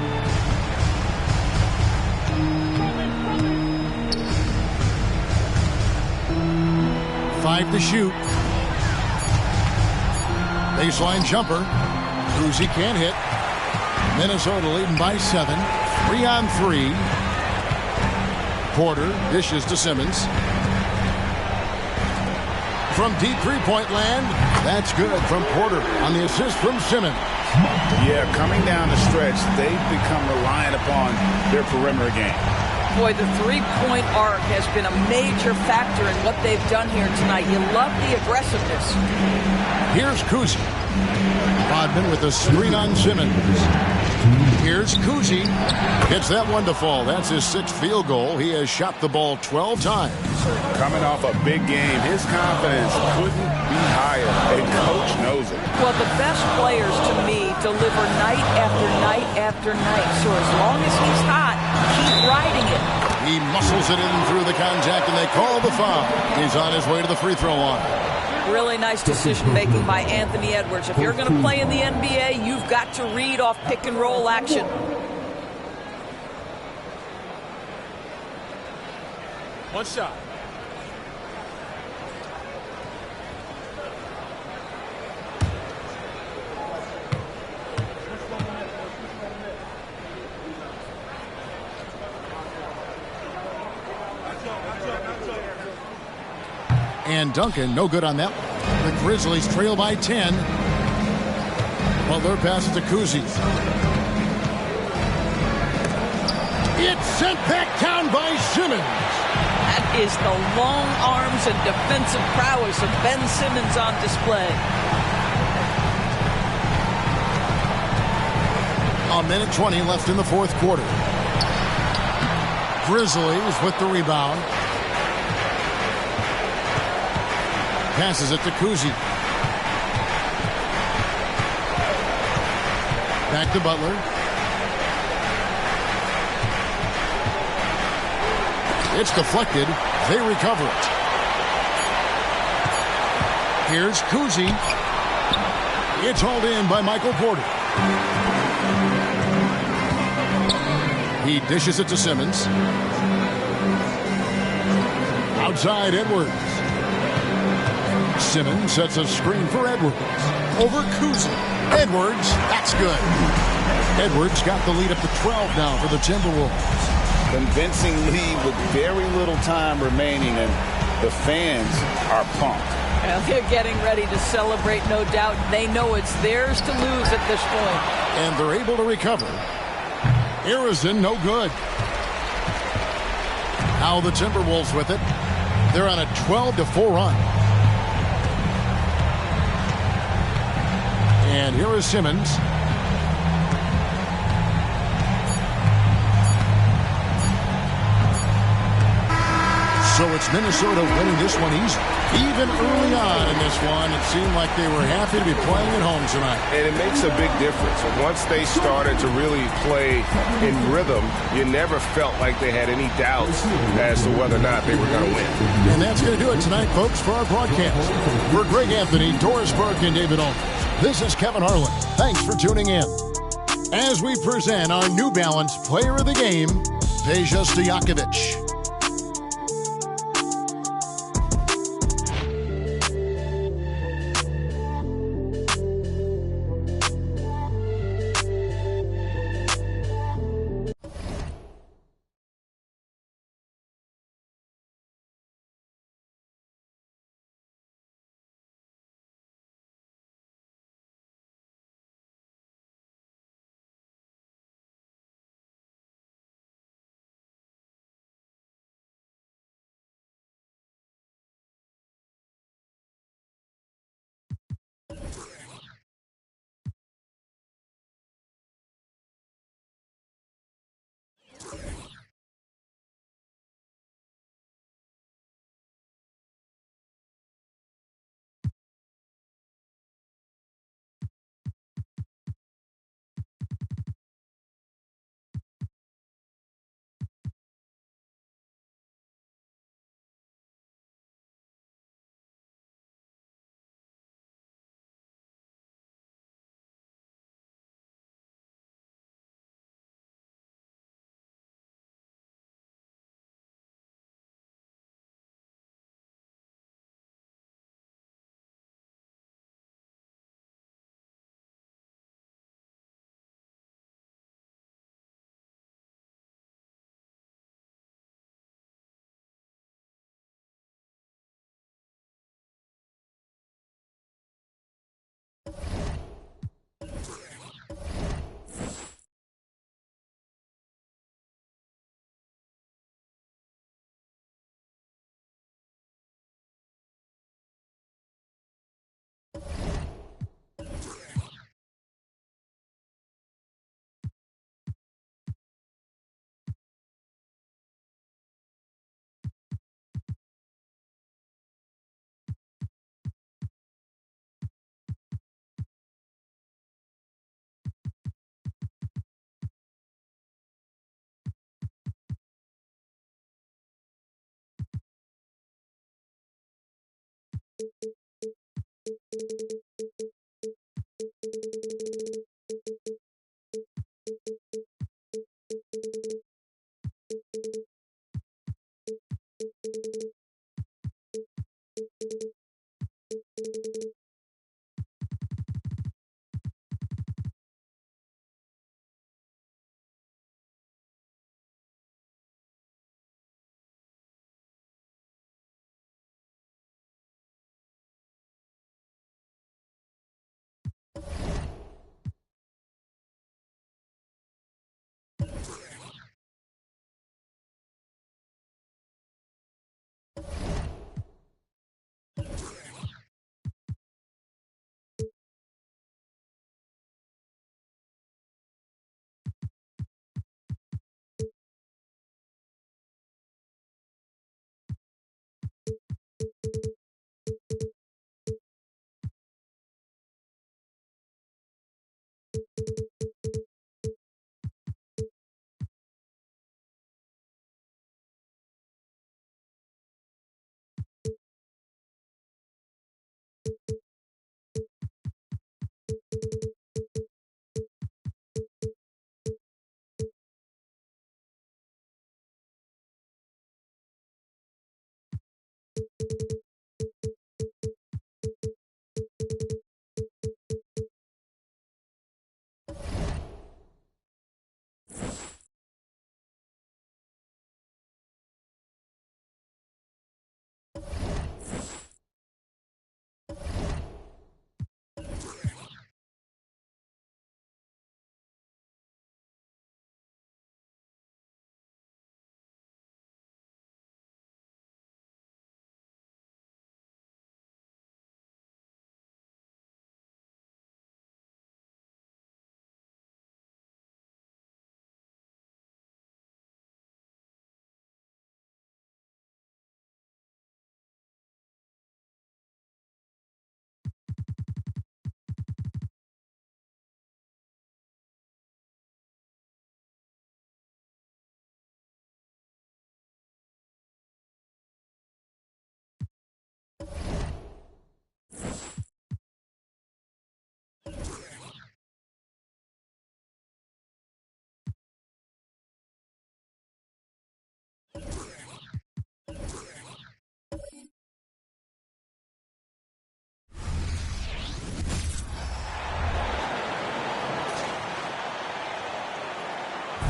Five to shoot. Baseline jumper. Cousy can't hit. Minnesota leading by 7. 3-on-3. Porter dishes to Simmons. From deep three-point land, that's good from Porter on the assist from Simmons. Yeah, coming down the stretch, they've become reliant upon their perimeter game. Boy, the three-point arc has been a major factor in what they've done here tonight. You love the aggressiveness. Here's Cousy. Rodman with a screen on Simmons. Here's Cousy. Gets that one to fall. That's his 6th field goal. He has shot the ball 12 times. Coming off a big game, his confidence couldn't be higher, and coach knows it. Well, the best players, to me, deliver night after night after night. So as long as he's hot, keep riding it. He muscles it in through the contact, and they call the foul. He's on his way to the free throw line. Really nice decision-making by Anthony Edwards. If you're going to play in the NBA, you've got to read off pick-and-roll action. One shot. And Duncan, no good on that one. The Grizzlies trail by 10. Butler passes to Cousy. It's sent back down by Simmons. That is the long arms and defensive prowess of Ben Simmons on display. A minute 20 left in the 4th quarter. Grizzlies with the rebound. Passes it to Cousy. Back to Butler. It's deflected. They recover it. Here's Cousy. It's hauled in by Michael Porter. He dishes it to Simmons. Outside Edwards. Simmons sets a screen for Edwards. Over Cousy. Edwards, that's good. Edwards got the lead up to 12 now for the Timberwolves. Convincing lead with very little time remaining, and the fans are pumped. Well, they're getting ready to celebrate, no doubt. They know it's theirs to lose at this point. And they're able to recover. Harrison, no good. Now the Timberwolves with it. They're on a 12-4 run. And here is Simmons. So it's Minnesota winning this one easy. Even early on in this one, it seemed like they were happy to be playing at home tonight. And it makes a big difference. Once they started to really play in rhythm, you never felt like they had any doubts as to whether or not they were going to win. And that's going to do it tonight, folks, for our broadcast. For Greg Anthony, Doris Burke, and David Olds, this is Kevin Harlan. Thanks for tuning in. As we present our New Balance Player of the Game, Peja Stojakovic.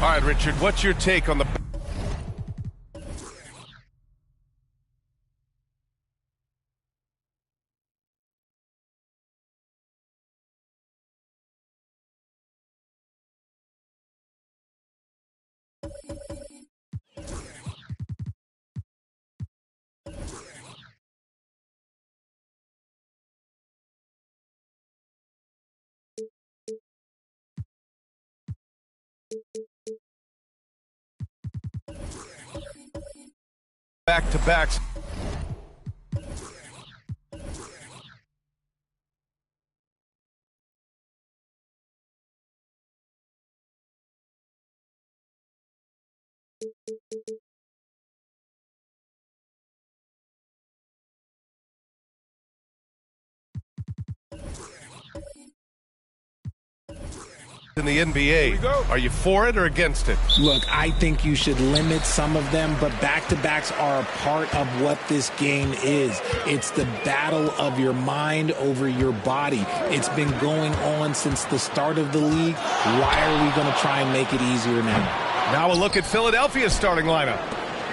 All right, Richard, what's your take on the... back-to-backs? In the NBA, are you for it or against it? Look, I think you should limit some of them, but back-to-backs are a part of what this game is. It's the battle of your mind over your body. It's been going on since the start of the league. Why are we going to try and make it easier now? Now a look at Philadelphia's starting lineup.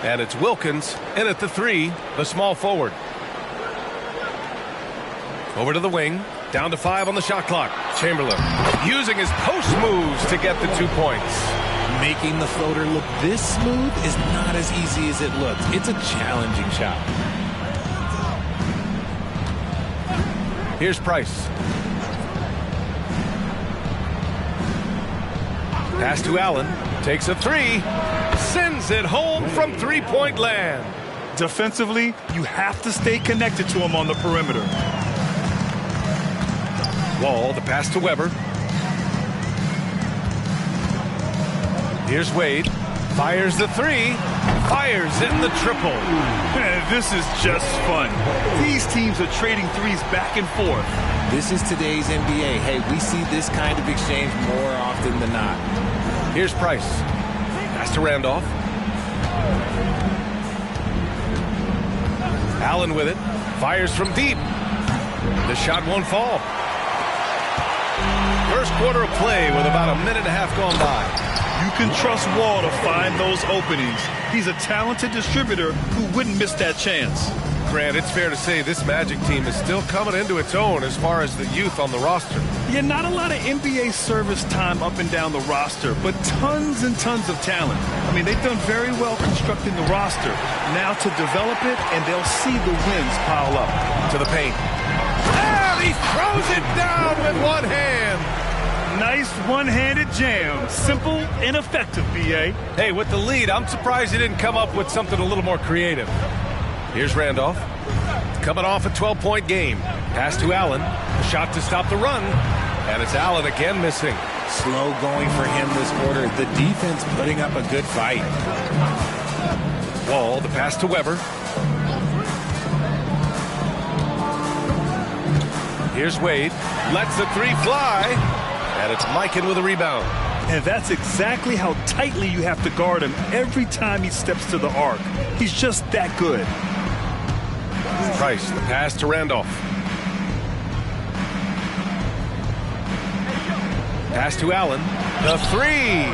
And it's Wilkins in at the 3, the small forward. Over to the wing. Down to 5 on the shot clock. Chamberlain using his post moves to get the 2 points. Making the floater look this smooth is not as easy as it looks. It's a challenging shot. Here's Price. Pass to Allen. Takes a 3. Sends it home from three-point land. Defensively, you have to stay connected to him on the perimeter. Wall, the pass to Weber. Here's Wade. Fires the three. Fires in the triple. Man, this is just fun. These teams are trading threes back and forth. This is today's NBA. Hey, we see this kind of exchange more often than not. Here's Price. Pass to Randolph. Allen with it. Fires from deep. The shot won't fall. First quarter of play with about a minute and a half gone by. You can trust Wall to find those openings. He's a talented distributor who wouldn't miss that chance. Grant, it's fair to say this Magic team is still coming into its own as far as the youth on the roster. Yeah, not a lot of NBA service time up and down the roster, but tons and tons of talent. I mean, they've done very well constructing the roster. Now to develop it, and they'll see the wins pile up. To the paint. And he throws it down with one hand. Nice one-handed jam. Simple and effective, B.A. Hey, with the lead, I'm surprised he didn't come up with something a little more creative. Here's Randolph. Coming off a 12-point game. Pass to Allen. A shot to stop the run. And it's Allen again missing. Slow going for him this quarter. The defense putting up a good fight. Wall, the pass to Weber. Here's Wade. Lets the three fly. And it's Mikan with a rebound. And that's exactly how tightly you have to guard him every time he steps to the arc. He's just that good. Price, the pass to Randolph. Pass to Allen. The three.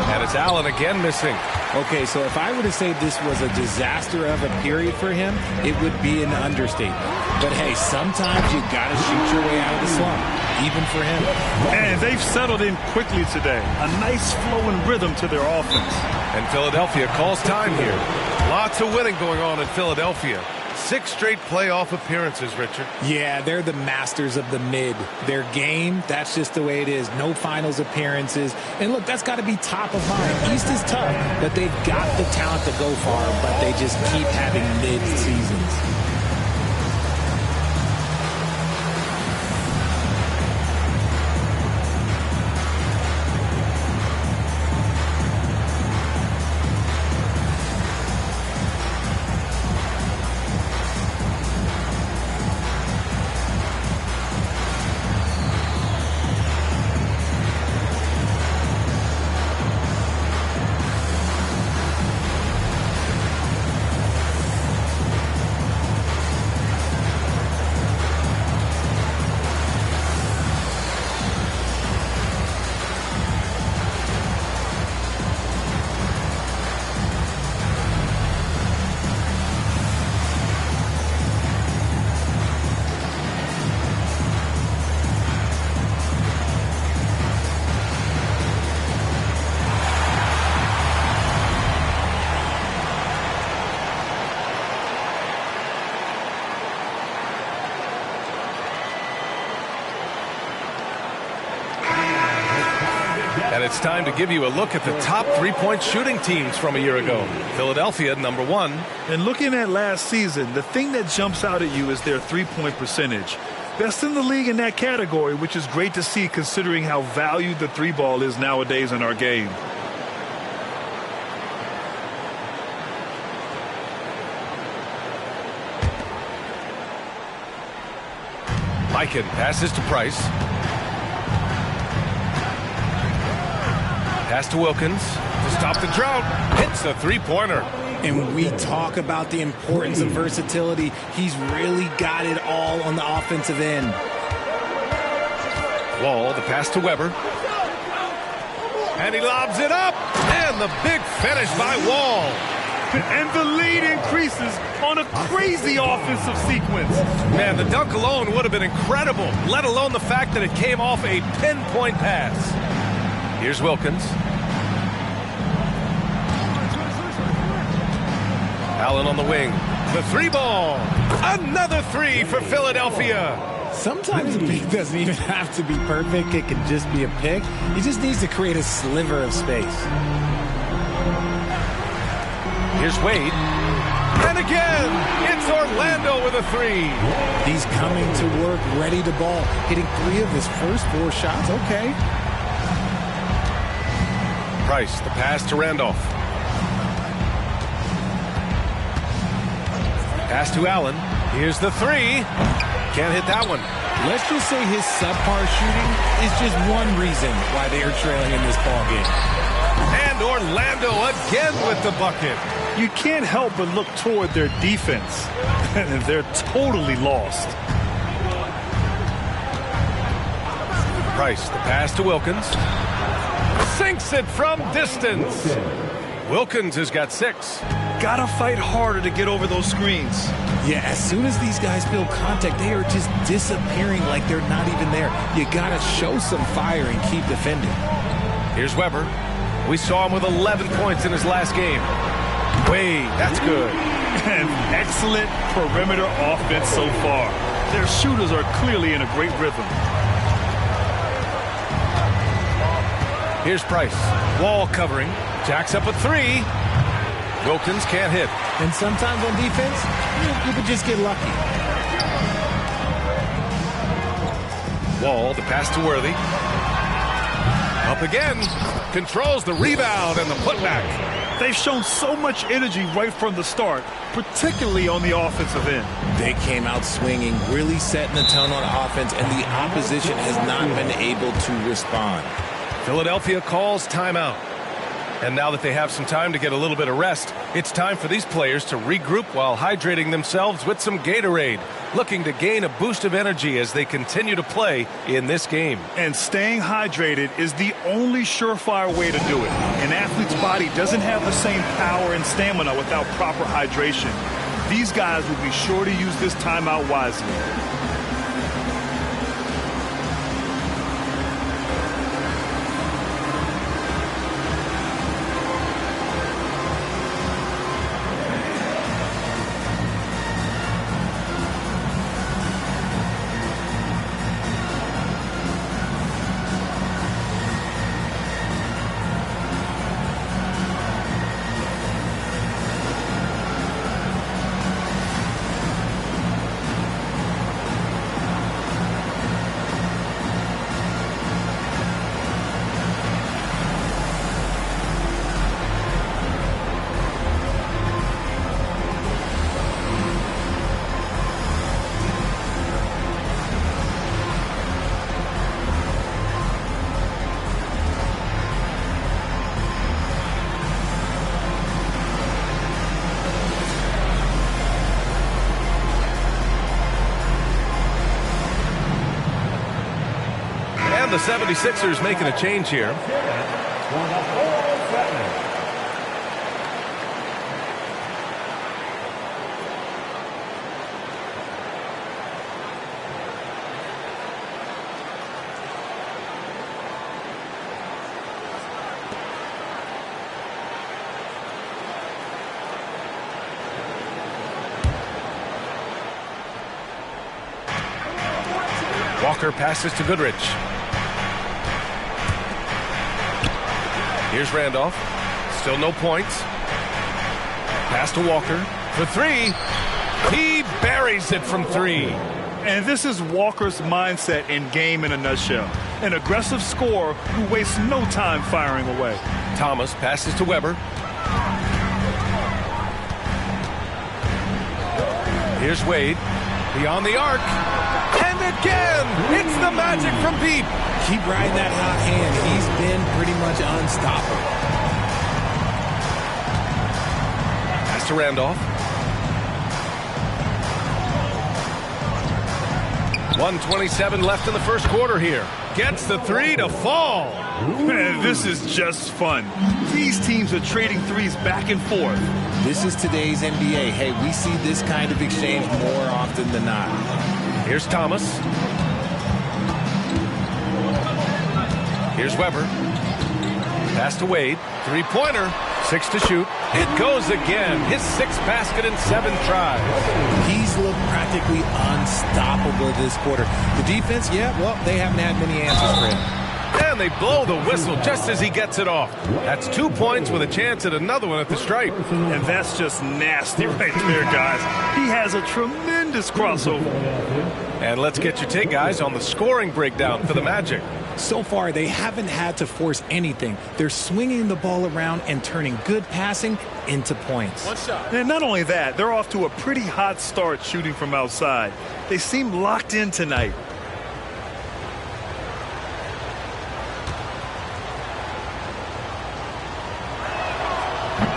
And it's Allen again missing. Okay, so if I were to say this was a disaster of a period for him, it would be an understatement. But hey, sometimes you got to shoot your way out of the slump, even for him. And they've settled in quickly today. A nice flowing rhythm to their offense. And Philadelphia calls time here. Lots of winning going on in Philadelphia. 6 straight playoff appearances, Richard. Yeah, they're the masters of the mid. Their game, that's just the way it is. No finals appearances. And look, that's got to be top of mind. East is tough, but they've got the talent to go far, but they just keep having mid seasons. And it's time to give you a look at the top three-point shooting teams from a year ago. Philadelphia, number 1. And looking at last season, the thing that jumps out at you is their three-point percentage. Best in the league in that category, which is great to see considering how valued the three ball is nowadays in our game. Mikan passes to Price. Pass to Wilkins to stop the drought. Hits a three-pointer. And we talk about the importance of versatility. He's really got it all on the offensive end. Wall, the pass to Weber. And he lobs it up. And the big finish by Wall. And the lead increases on a crazy offensive sequence. Man, the dunk alone would have been incredible, let alone the fact that it came off a pinpoint pass. Here's Wilkins. Allen on the wing. The three ball. Another three for Philadelphia. Sometimes a pick doesn't even have to be perfect. It can just be a pick. He just needs to create a sliver of space. Here's Wade. And again, it's Orlando with a three. He's coming to work, ready to ball. Hitting 3 of his first 4 shots. Okay. Price, the pass to Randolph. Pass to Allen. Here's the three. Can't hit that one. Let's just say his subpar shooting is just one reason why they are trailing in this ball game. And Orlando again with the bucket. You can't help but look toward their defense. They're totally lost. Price, the pass to Wilkins. Sinks it from distance. Wilkins has got 6. Gotta fight harder to get over those screens. Yeah, as soon as these guys feel contact, they are just disappearing like they're not even there. You gotta show some fire and keep defending. Here's Weber. We saw him with 11 points in his last game. Wade, that's good. An excellent perimeter offense so far. Their shooters are clearly in a great rhythm. Here's Price. Wall covering. Jacks up a 3. Wilkins can't hit. And sometimes on defense, you could just get lucky. Wall, the pass to Worthy. Up again. Controls the rebound and the putback. They've shown so much energy right from the start, particularly on the offensive end. They came out swinging, really setting the tone on offense, and the opposition has not been able to respond. Philadelphia calls timeout. And now that they have some time to get a little bit of rest, it's time for these players to regroup while hydrating themselves with some Gatorade, looking to gain a boost of energy as they continue to play in this game. And staying hydrated is the only surefire way to do it. An athlete's body doesn't have the same power and stamina without proper hydration. These guys will be sure to use this timeout wisely. The 76ers making a change here. Walker passes to Goodrich. Here's Randolph. Still no points. Pass to Walker for 3. He buries it from 3. And this is Walker's mindset in game in a nutshell. An aggressive scorer who wastes no time firing away. Thomas passes to Weber. Here's Wade. Beyond the arc. And again, it's the magic from Pete. Keep riding that hot hand. He's been pretty much unstoppable. Pass to Randolph. 1:27 left in the first quarter here. Gets the 3 to fall. Man, this is just fun. These teams are trading threes back and forth. This is today's NBA. Hey, we see this kind of exchange more often than not. Here's Thomas. Here's Weber. Pass to Wade. 3-pointer. 6 to shoot. It goes again. His 6th basket in 7 tries. He's looked practically unstoppable this quarter. The defense, yeah, well, they haven't had many answers for him. And they blow the whistle just as he gets it off. That's 2 points with a chance at another one at the stripe. And that's just nasty right there, guys. He has a tremendous crossover. And let's get your take, guys, on the scoring breakdown for the Magic. So far, they haven't had to force anything. They're swinging the ball around and turning good passing into points. One shot. And not only that, they're off to a pretty hot start shooting from outside. They seem locked in tonight.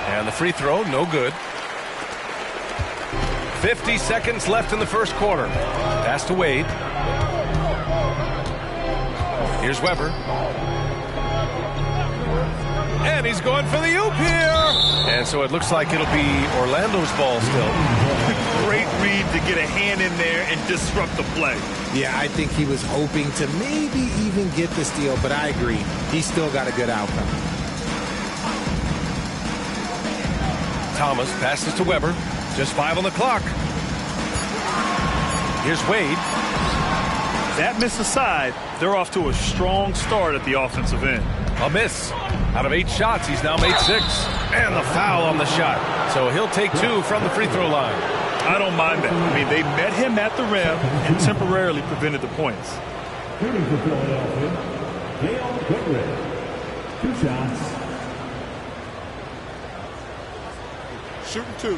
And the free throw, no good. 50 seconds left in the first quarter. Pass to Wade. Here's Weber. And he's going for the oop here. And so it looks like it'll be Orlando's ball still. Great read to get a hand in there and disrupt the play. Yeah, I think he was hoping to maybe even get the steal, but I agree. He still got a good outcome. Thomas passes to Weber. Just 5 on the clock. Here's Wade. That miss aside, they're off to a strong start at the offensive end. A miss. Out of 8 shots, he's now made 6. And the foul on the shot. So he'll take 2 from the free throw line. I don't mind that. I mean, they met him at the rim and temporarily prevented the points. Shooting for Philadelphia, Dale Goodrich. 2 shots. Shooting 2.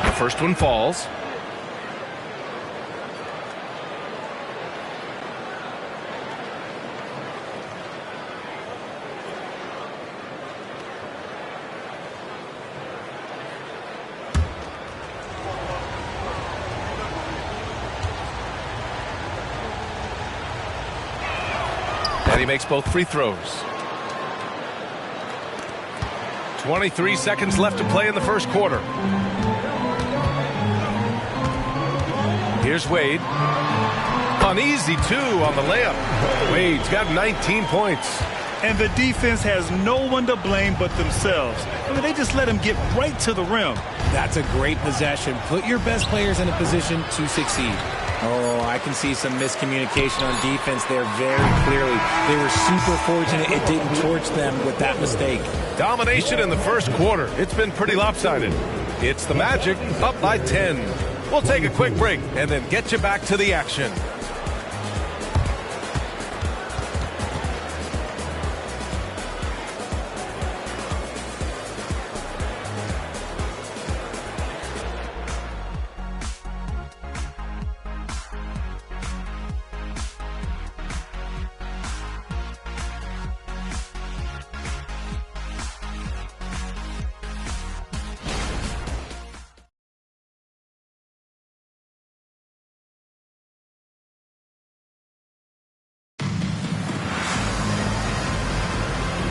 The first one falls. And he makes both free throws. 23 seconds left to play in the first quarter. Here's Wade. An easy 2 on the layup. Wade's got 19 points. And the defense has no one to blame but themselves. I mean, they just let him get right to the rim. That's a great possession. Put your best players in a position to succeed. Oh, I can see some miscommunication on defense there very clearly. They were super fortunate it didn't torch them with that mistake. Domination in the first quarter. It's been pretty lopsided. It's the Magic up by 10. We'll take a quick break and then get you back to the action.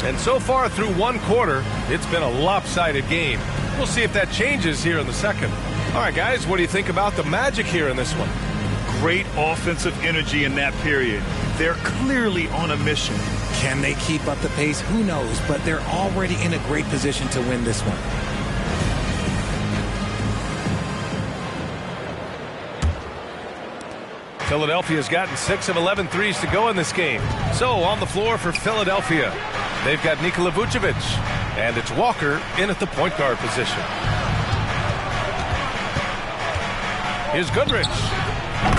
And so far through one quarter, it's been a lopsided game. We'll see if that changes here in the second. All right, guys, what do you think about the Magic here in this one? Great offensive energy in that period. They're clearly on a mission. Can they keep up the pace? Who knows? But they're already in a great position to win this one. Philadelphia's gotten 6 of 11 threes to go in this game. So on the floor for Philadelphia, they've got Nikola Vucevic, and it's Walker in at the point guard position. Here's Goodrich.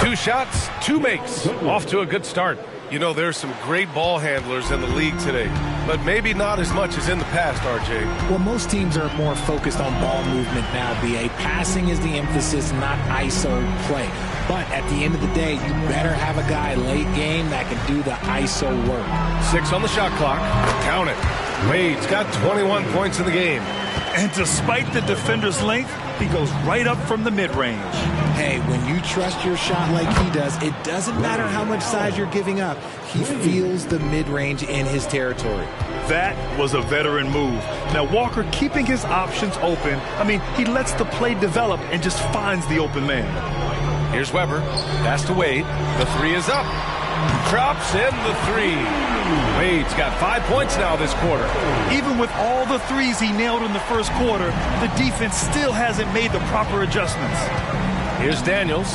2 shots, 2 makes. Off to a good start. You know, there's some great ball handlers in the league today, but maybe not as much as in the past, RJ. Well, most teams are more focused on ball movement now, B.A. Passing is the emphasis, not ISO play. But at the end of the day, you better have a guy late game that can do the ISO work. 6 on the shot clock. Count it. Wade's got 21 points in the game. And despite the defender's length, he goes right up from the mid-range. Hey, when you trust your shot like he does, it doesn't matter how much size you're giving up. He feels the mid-range in his territory. That was a veteran move. Now, Walker keeping his options open. I mean, he lets the play develop and just finds the open man. Here's Weber. Pass to Wade. The 3 is up. Drops in the 3. Wade's got 5 points now this quarter. Even with all the threes he nailed in the first quarter, the defense still hasn't made the proper adjustments. Here's Daniels.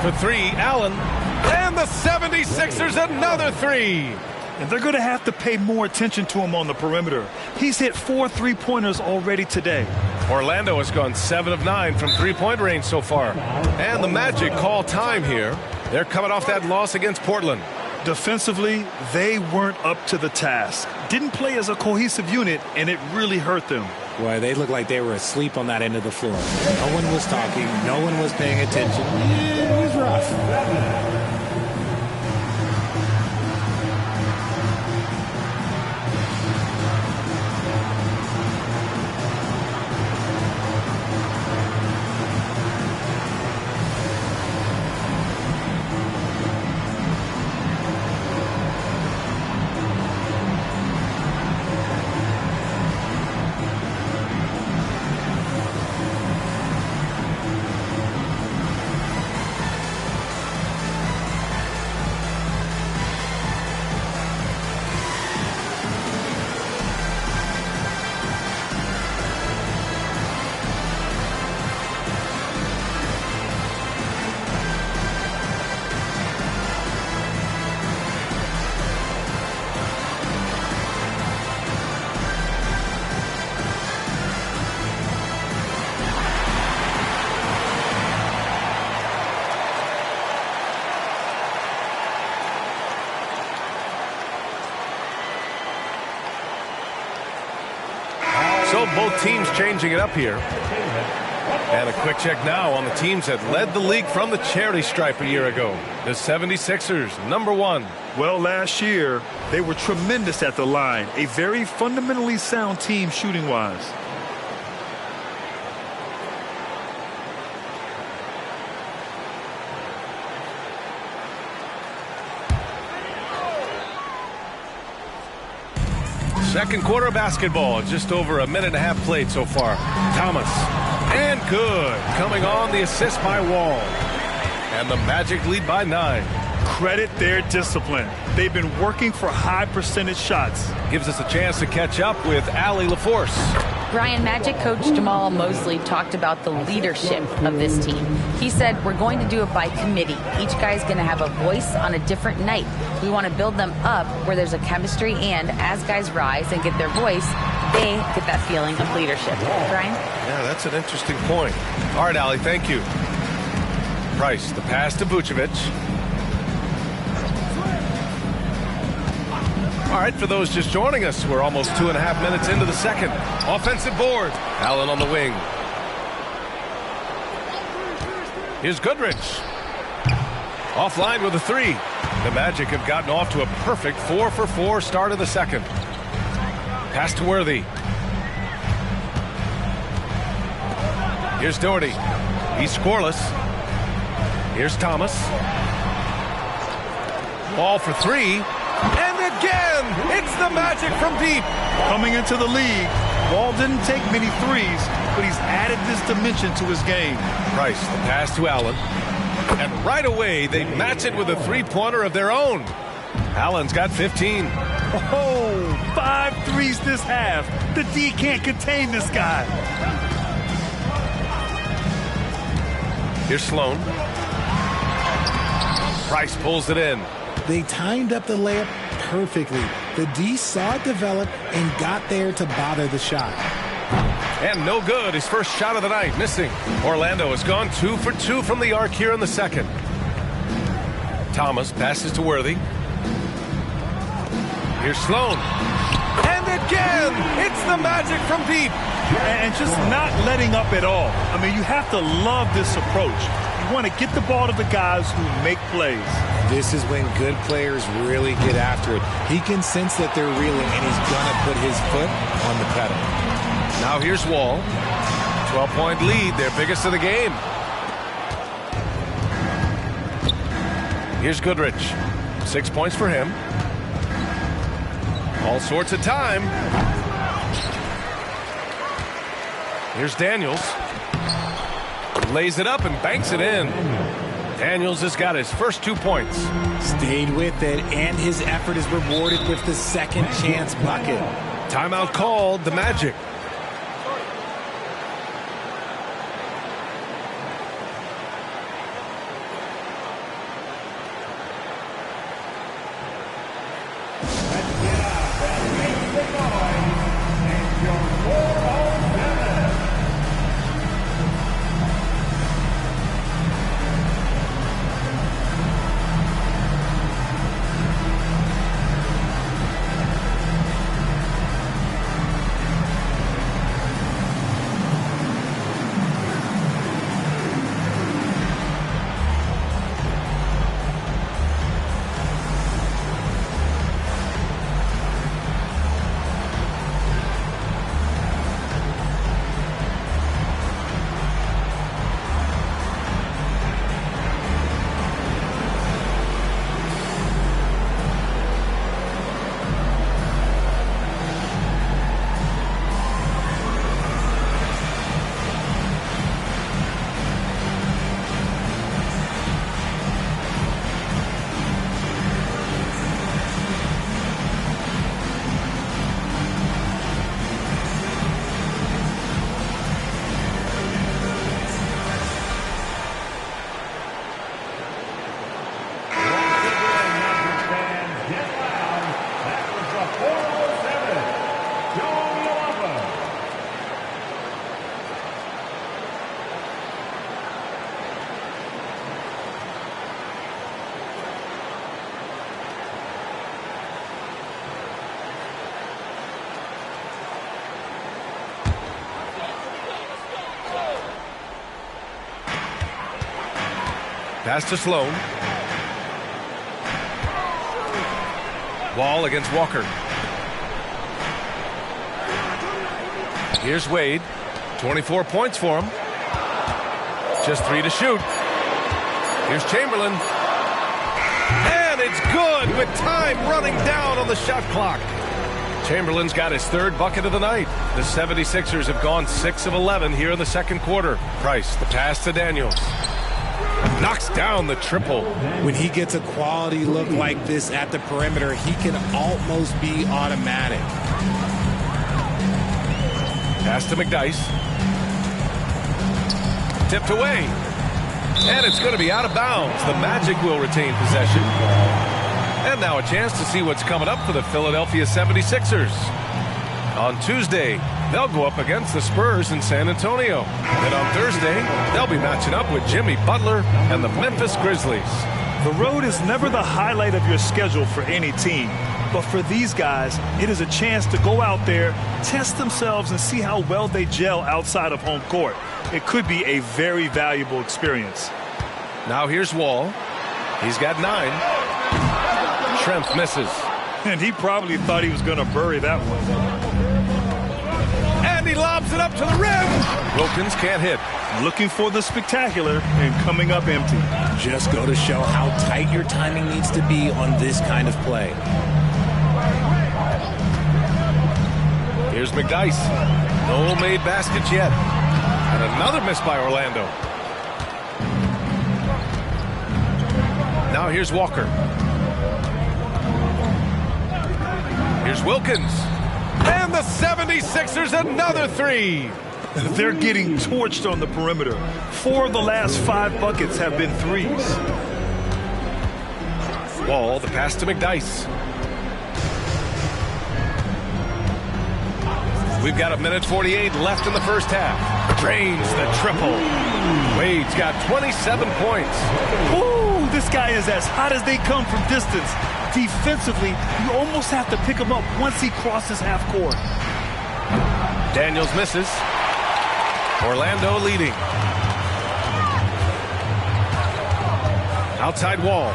For 3, Allen. And the 76ers another 3. And they're going to have to pay more attention to him on the perimeter. He's hit 4 3-pointers already today. Orlando has gone 7 of 9 from three-point range so far. And the Magic call time here. They're coming off that loss against Portland. Defensively, they weren't up to the task. Didn't play as a cohesive unit, and it really hurt them. Boy, they looked like they were asleep on that end of the floor. No one was talking. No one was paying attention. It was rough. So both teams changing it up here. And a quick check now on the teams that led the league from the charity stripe a year ago. The 76ers, #1. Well, last year, they were tremendous at the line. A very fundamentally sound team shooting-wise. Second quarter of basketball, just over a minute and a half played so far. Thomas, and good. Coming on the assist by Wall. And the Magic lead by 9. Credit their discipline. They've been working for high percentage shots. Gives us a chance to catch up with Allie LaForce. Brian, Magic coach Jamal Mosley talked about the leadership of this team. He said, we're going to do it by committee. Each guy's going to have a voice on a different night. We want to build them up where there's a chemistry, and as guys rise and get their voice, they get that feeling of leadership. Brian? Yeah, that's an interesting point. All right, Allie, thank you. Price, the pass to Vucevic. All right, for those just joining us, we're almost 2.5 minutes into the second. Offensive board. Allen on the wing. Here's Goodrich. Offline with a 3. The Magic have gotten off to a perfect 4-for-4 start of the second. Pass to Worthy. Here's Doherty. He's scoreless. Here's Thomas. Ball for 3. And again, it's the Magic from deep. Coming into the league, Wall didn't take many threes, but he's added this dimension to his game. Price, the pass to Allen. And right away, they match it with a three-pointer of their own. Allen's got 15. Oh, 5 threes this half. The D can't contain this guy. Here's Sloan. Price pulls it in. They timed up the layup perfectly. The D saw it develop and got there to bother the shot. And no good. His first shot of the night, missing. Orlando has gone 2 for 2 from the arc here in the second. Thomas passes to Worthy. Here's Sloan. And again, it's the Magic from deep. And just not letting up at all. I mean, you have to love this approach. You want to get the ball to the guys who make plays. This is when good players really get after it. He can sense that they're reeling, and he's going to put his foot on the pedal. Now here's Wall. 12-point lead, their biggest of the game. Here's Goodrich. 6 points for him. All sorts of time. Here's Daniels. Lays it up and banks it in. Daniels has got his first 2 points. Stayed with it, and his effort is rewarded with the second chance bucket. Timeout called, the Magic. Pass to Sloan. Wall against Walker. Here's Wade. 24 points for him. Just 3 to shoot. Here's Chamberlain. And it's good with time running down on the shot clock. Chamberlain's got his 3rd bucket of the night. The 76ers have gone 6 of 11 here in the second quarter. Price, the pass to Daniels. Knocks down the triple. When he gets a quality look like this at the perimeter, he can almost be automatic. Pass to McDyess. Tipped away. And it's going to be out of bounds. The Magic will retain possession. And now a chance to see what's coming up for the Philadelphia 76ers. On Tuesday, they'll go up against the Spurs in San Antonio. Then on Thursday, they'll be matching up with Jimmy Butler and the Memphis Grizzlies. The road is never the highlight of your schedule for any team. But for these guys, it is a chance to go out there, test themselves, and see how well they gel outside of home court. It could be a very valuable experience. Now here's Wall. He's got 9. Schrempf misses. And he probably thought he was going to bury that one. And he lobs it up to the rim. Wilkins can't hit. Looking for the spectacular and coming up empty. Just go to show how tight your timing needs to be on this kind of play. Here's McDyess. No made baskets yet. And another miss by Orlando. Now here's Walker. Here's Wilkins. And the 76ers another 3. They're getting torched on the perimeter. 4 of the last 5 buckets have been 3s. Wall, the pass to McDyess. We've got 1:48 left in the first half. Drains the triple. Wade's got 27 points. Ooh, this guy is as hot as they come from distance. Defensively, you almost have to pick him up once he crosses half court. Daniels misses. Orlando leading. Outside Wall.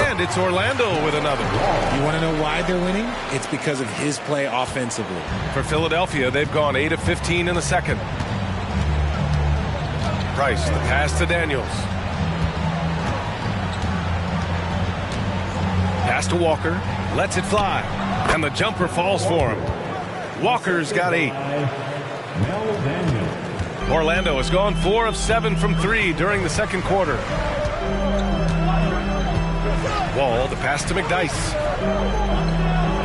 And it's Orlando with another. You want to know why they're winning? It's because of his play offensively. For Philadelphia, they've gone 8 of 15 in the second. Price, the pass to Daniels. Pass to Walker. Lets it fly. And the jumper falls for him. Walker's got 8. Orlando has gone 4 of 7 from 3 during the second quarter. Wall, the pass to McDyess.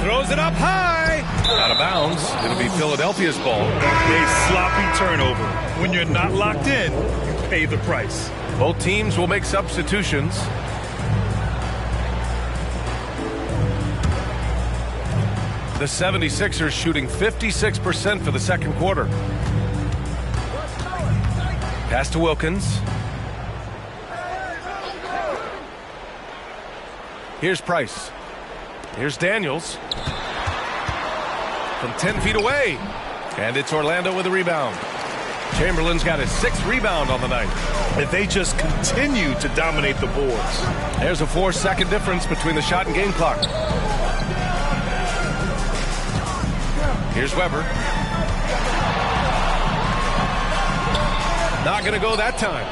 Throws it up high. Out of bounds. It'll be Philadelphia's ball. A sloppy turnover. When you're not locked in, you pay the price. Both teams will make substitutions. The 76ers shooting 56% for the second quarter. Pass to Wilkins. Here's Price. Here's Daniels. From 10 feet away. And it's Orlando with a rebound. Chamberlain's got his 6th rebound on the night. And they just continue to dominate the boards. There's a 4-second difference between the shot and game clock. Here's Weber. Not going to go that time.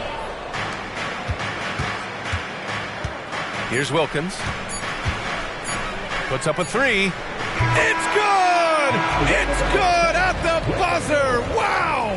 Here's Wilkins. Puts up a 3. It's good! It's good at the buzzer! Wow!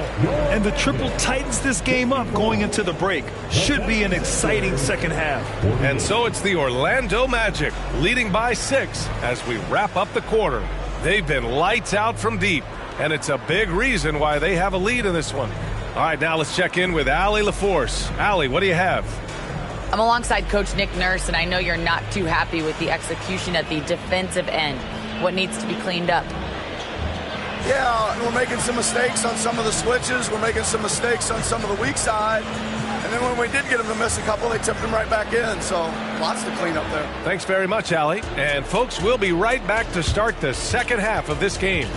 And the triple tightens this game up going into the break. Should be an exciting second half. And so it's the Orlando Magic leading by 6 as we wrap up the quarter. They've been lights out from deep, and it's a big reason why they have a lead in this one. All right, now let's check in with Allie LaForce. Allie, what do you have? I'm alongside Coach Nick Nurse, and I know you're not too happy with the execution at the defensive end. What needs to be cleaned up? Yeah, we're making some mistakes on some of the switches. We're making some mistakes on some of the weak side. And then when we did get them to miss a couple, they tipped them right back in. So lots to clean up there. Thanks very much, Allie. And folks, we'll be right back to start the second half of this game.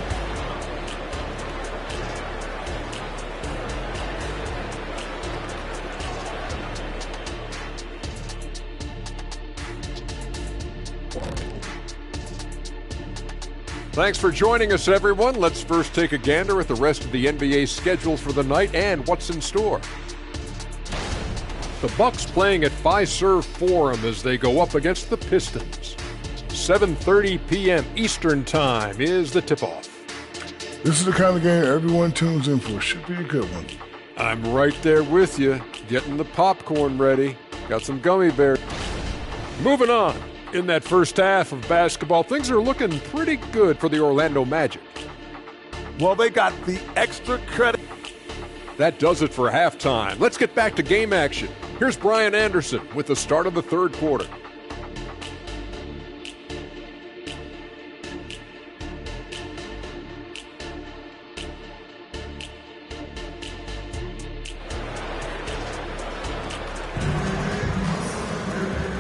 Thanks for joining us, everyone. Let's first take a gander at the rest of the NBA schedule for the night and what's in store. The Bucks playing at Fiserv Forum as they go up against the Pistons. 7:30 p.m. Eastern Time is the tip-off. This is the kind of game everyone tunes in for. Should be a good one. I'm right there with you, getting the popcorn ready. Got some gummy bears. Moving on. In that first half of basketball, things are looking pretty good for the Orlando Magic. Well, they got the extra credit. That does it for halftime. Let's get back to game action. Here's Brian Anderson with the start of the third quarter.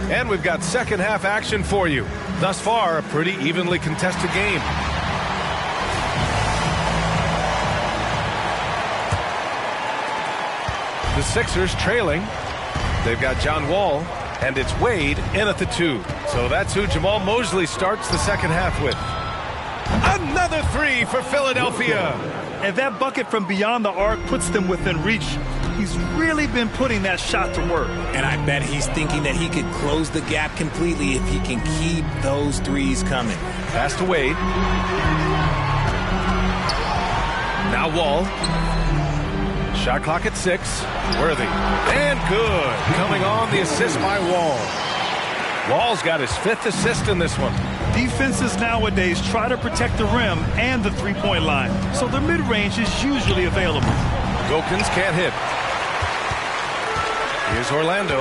And we've got second half action for you. Thus far, a pretty evenly contested game. The Sixers trailing. They've got John Wall, and it's Wade in at the 2. So that's who Jamal Mosley starts the second half with. Another 3 for Philadelphia. And that bucket from beyond the arc puts them within reach. He's really been putting that shot to work. And I bet he's thinking that he could close the gap completely if he can keep those threes coming. Pass to Wade. Now Wall. Shot clock at 6. Worthy. And good. Coming on the assist by Wall. Wall's got his 5th assist in this one. Defenses nowadays try to protect the rim and the three-point line, so their mid-range is usually available. Wilkins can't hit. Here's Orlando.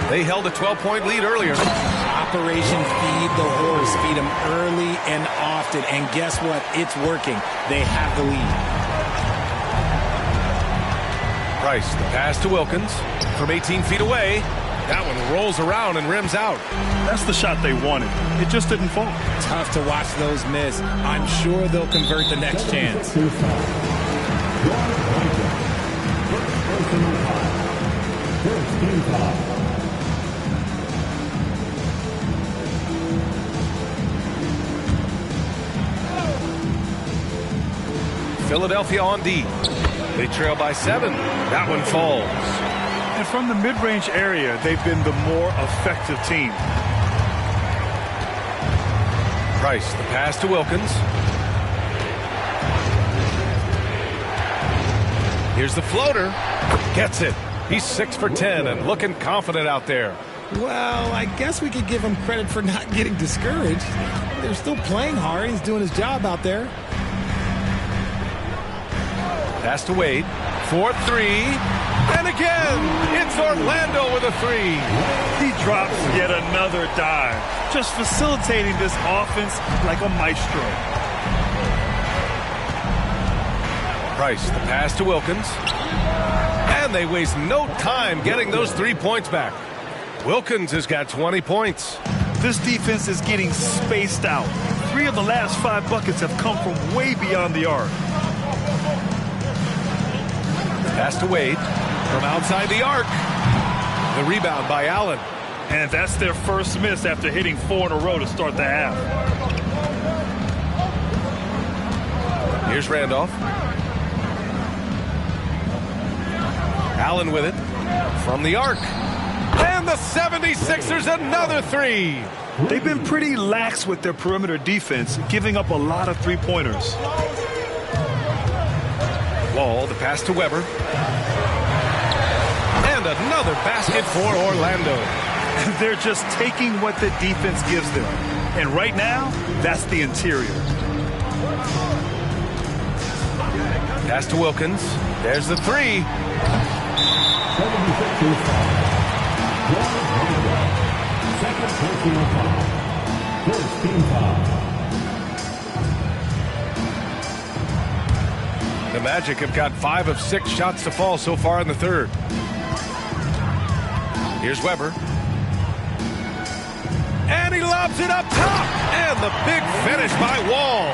They held a 12-point lead earlier. Operation Feed the Horse. Feed them early and often. And guess what? It's working. They have the lead. Price, the pass to Wilkins from 18 feet away. That one rolls around and rims out. That's the shot they wanted. It just didn't fall. Tough to watch those miss. I'm sure they'll convert the next chance. Philadelphia on D. They trail by 7. That one falls. And from the mid-range area, they've been the more effective team. Price, the pass to Wilkins. Here's the floater. Gets it. He's 6 for 10 and looking confident out there. Well, I guess we could give him credit for not getting discouraged. They're still playing hard. He's doing his job out there. Pass to Wade. 4-3. And again, it's Orlando with a 3. He drops yet another dive, just facilitating this offense like a maestro. Price, the pass to Wilkins. And they waste no time getting those 3 points back. Wilkins has got 20 points. This defense is getting spaced out. 3 of the last 5 buckets have come from way beyond the arc. Pass to Wade from outside the arc. The rebound by Allen. And that's their first miss after hitting 4 in a row to start the half. Here's Randolph. Allen with it from the arc. And the 76ers another 3. They've been pretty lax with their perimeter defense, giving up a lot of three-pointers. Wall, the pass to Weber. And another basket for Orlando. They're just taking what the defense gives them. And right now, that's the interior. Pass to Wilkins. There's the 3. Second personal foul. First team foul. The Magic have got 5 of 6 shots to fall so far in the third. Here's Weber. And he lobs it up top. And the big finish by Wall.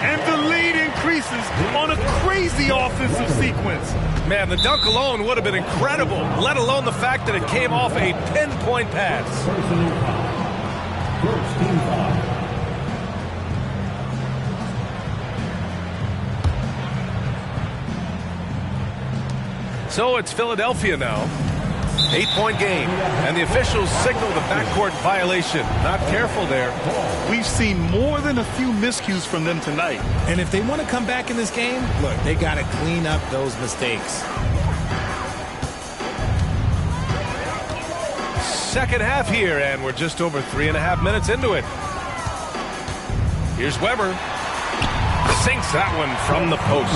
And the lead increases on a crazy offensive sequence. Man, the dunk alone would have been incredible, let alone the fact that it came off a pinpoint pass. First team foul. So it's Philadelphia now. 8-point game. And the officials signal the backcourt violation. Not careful there. We've seen more than a few miscues from them tonight. And if they want to come back in this game, look, they got to clean up those mistakes. Second half here, and we're just over 3.5 minutes into it. Here's Weber. Sinks that one from the post.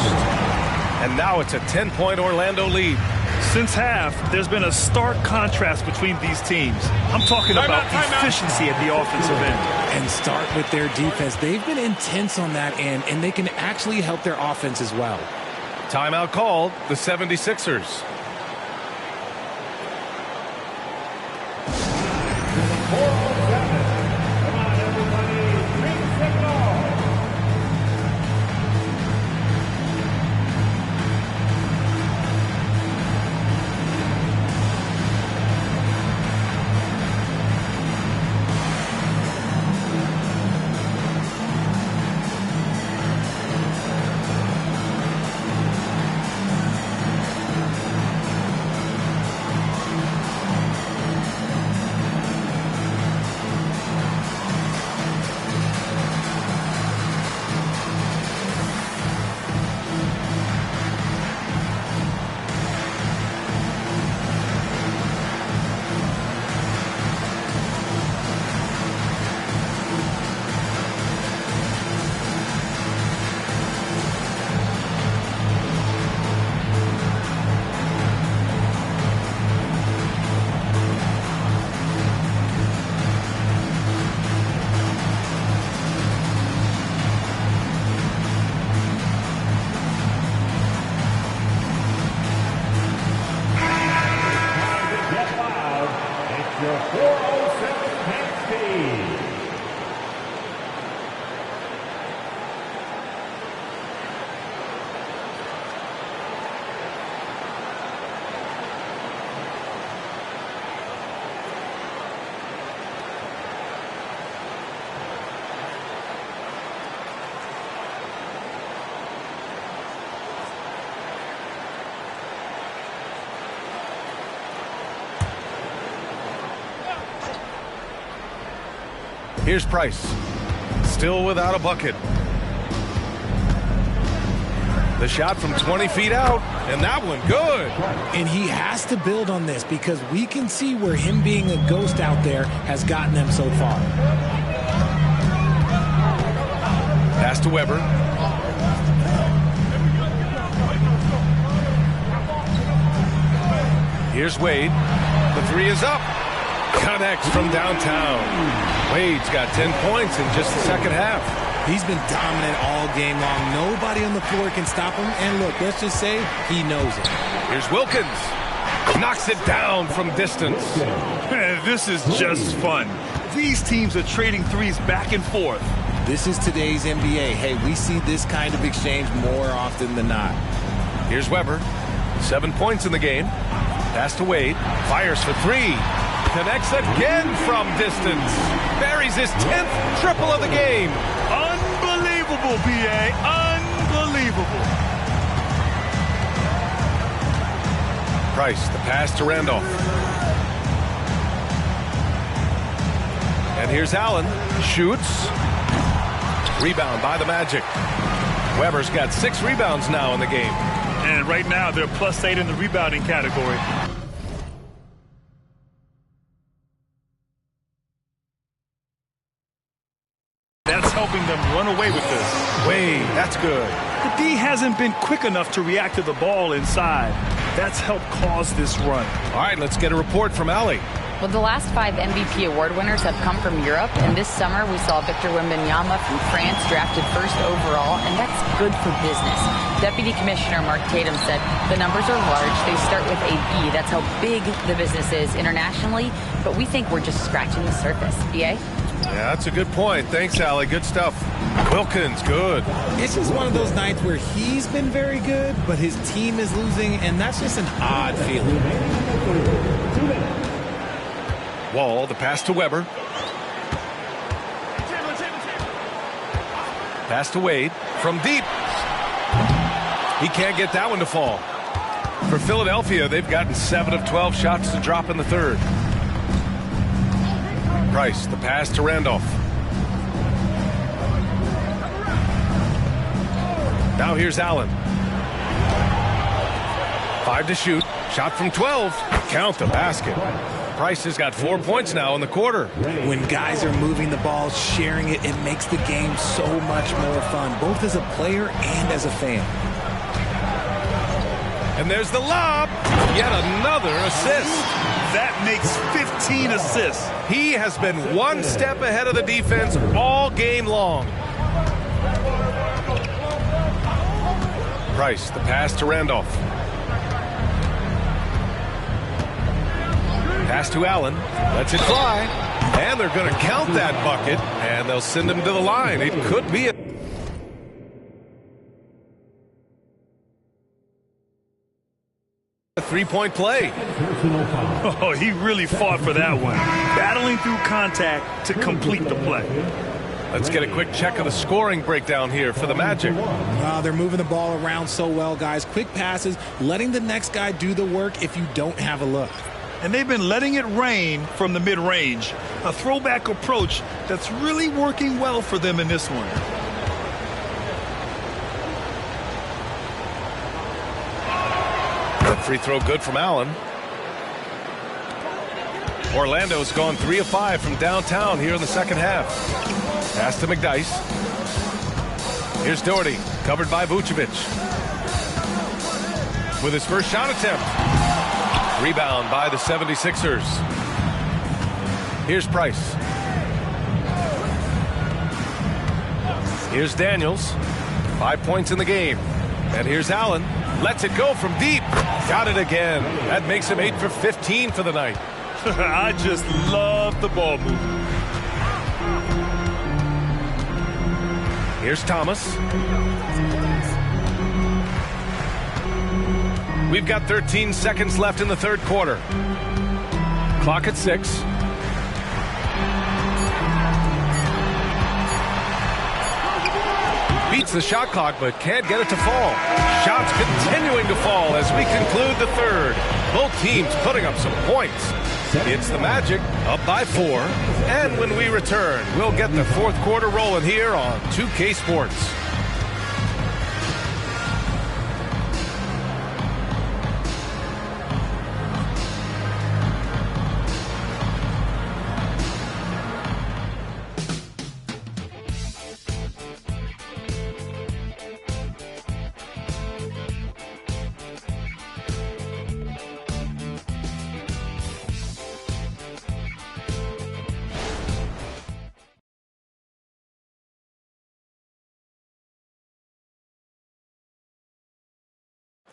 And now it's a 10-point Orlando lead. Since half, there's been a stark contrast between these teams. I'm talking about efficiency at the offensive end. And start with their defense. They've been intense on that end, and they can actually help their offense as well. Timeout called, the 76ers. Here's Price. Still without a bucket. The shot from 20 feet out, and that one good. And he has to build on this because we can see where him being a ghost out there has gotten them so far. Pass to Weber. Here's Wade. The three is up. Connects from downtown. Wade's got 10 points in just the second half. He's been dominant all game long. Nobody on the floor can stop him. And look, let's just say he knows it. Here's Wilkins. Knocks it down from distance. Man, this is just fun. These teams are trading threes back and forth. This is today's NBA. Hey, we see this kind of exchange more often than not. Here's Weber. 7 points in the game. Pass to Wade. Fires for three. Connects again from distance. Buries his 10th triple of the game. Unbelievable, B.A. Unbelievable. Price, the pass to Randolph. And here's Allen. Shoots. Rebound by the Magic. Weber's got 6 rebounds now in the game. And right now, they're +8 in the rebounding category. That's helping them run away with this. Wade, that's good. The D hasn't been quick enough to react to the ball inside. That's helped cause this run. All right, let's get a report from Ali. Well, the last 5 MVP award winners have come from Europe, and this summer we saw Victor Wembanyama from France drafted first overall, and that's good for business. Deputy Commissioner Mark Tatum said the numbers are large. They start with a B. That's how big the business is internationally, but we think we're just scratching the surface. B.A.? Yeah, that's a good point. Thanks, Allie. Good stuff. Wilkins, good. It's just one of those nights where he's been very good, but his team is losing, and that's just an odd feeling. Wall, the pass to Weber. Pass to Wade from deep. He can't get that one to fall. For Philadelphia, they've gotten 7 of 12 shots to drop in the third. Price, the pass to Randolph. Now here's Allen. 5 to shoot. Shot from 12. Count the basket. Price has got 4 points now in the quarter. When guys are moving the ball, sharing it, it makes the game so much more fun, both as a player and as a fan. And there's the lob. Yet another assist. That makes 15 assists. He has been one step ahead of the defense all game long. Price, the pass to Randolph. Pass to Allen. Lets it fly. And they're going to count that bucket. And they'll send him to the line. It could be a three-point play. Oh, he really fought for that one. Battling through contact to complete the play. Let's get a quick check of the scoring breakdown here for the Magic. They're moving the ball around so well, guys. Quick passes, letting the next guy do the work if you don't have a look. And they've been letting it rain from the mid-range. A throwback approach that's really working well for them in this one. That free throw good from Allen. Orlando's gone 3 of 5 from downtown here in the second half. Pass to McDyess. Here's Doherty, covered by Vucevic. With his first shot attempt. Rebound by the 76ers. Here's Price. Here's Daniels. 5 points in the game. And here's Allen. Lets it go from deep. Got it again. That makes him 8 for 15 for the night. I just love the ball movement. Here's Thomas. We've got 13 seconds left in the third quarter. Clock at 6. Beats the shot clock, but can't get it to fall. Shots continuing to fall as we conclude the third. Both teams putting up some points. It's the Magic up by 4. And when we return, we'll get the fourth quarter rolling here on 2K Sports.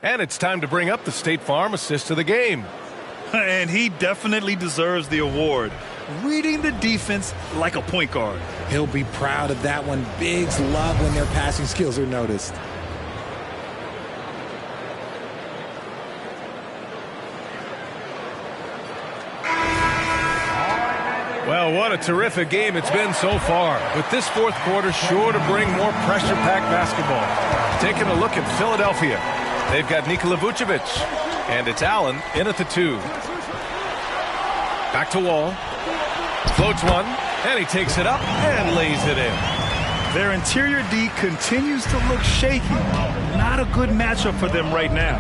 And it's time to bring up the State Farm assist of the game. And he definitely deserves the award. Reading the defense like a point guard. He'll be proud of that one. Bigs love when their passing skills are noticed. Well, what a terrific game it's been so far. With this fourth quarter sure to bring more pressure-packed basketball. Taking a look at Philadelphia. They've got Nikola Vucevic, and it's Allen in at the 2. Back to Wall. Floats one, and he takes it up and lays it in. Their interior D continues to look shaky. Not a good matchup for them right now.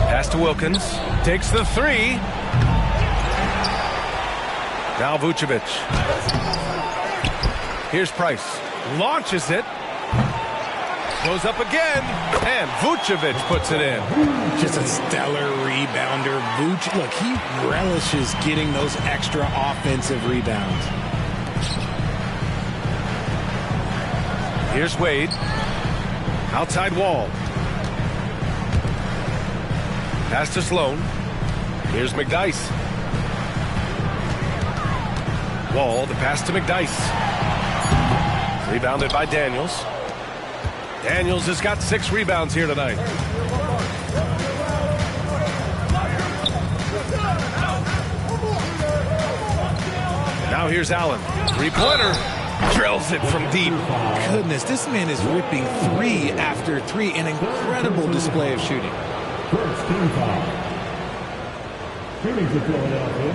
Pass to Wilkins. Takes the 3. Now Vucevic. Here's Price. Launches it. Goes up again, and Vucevic puts it in. Just a stellar rebounder. Vucevic, look, he relishes getting those extra offensive rebounds. Here's Wade. Outside Wall. Pass to Sloan. Here's McDyess. Wall, the pass to McDyess. Rebounded by Daniels. Daniels has got 6 rebounds here tonight. Now here's Allen. 3-pointer. Drills it from deep. Goodness, this man is ripping 3 after 3. An incredible display of shooting. First team foul. Streaming to Philadelphia,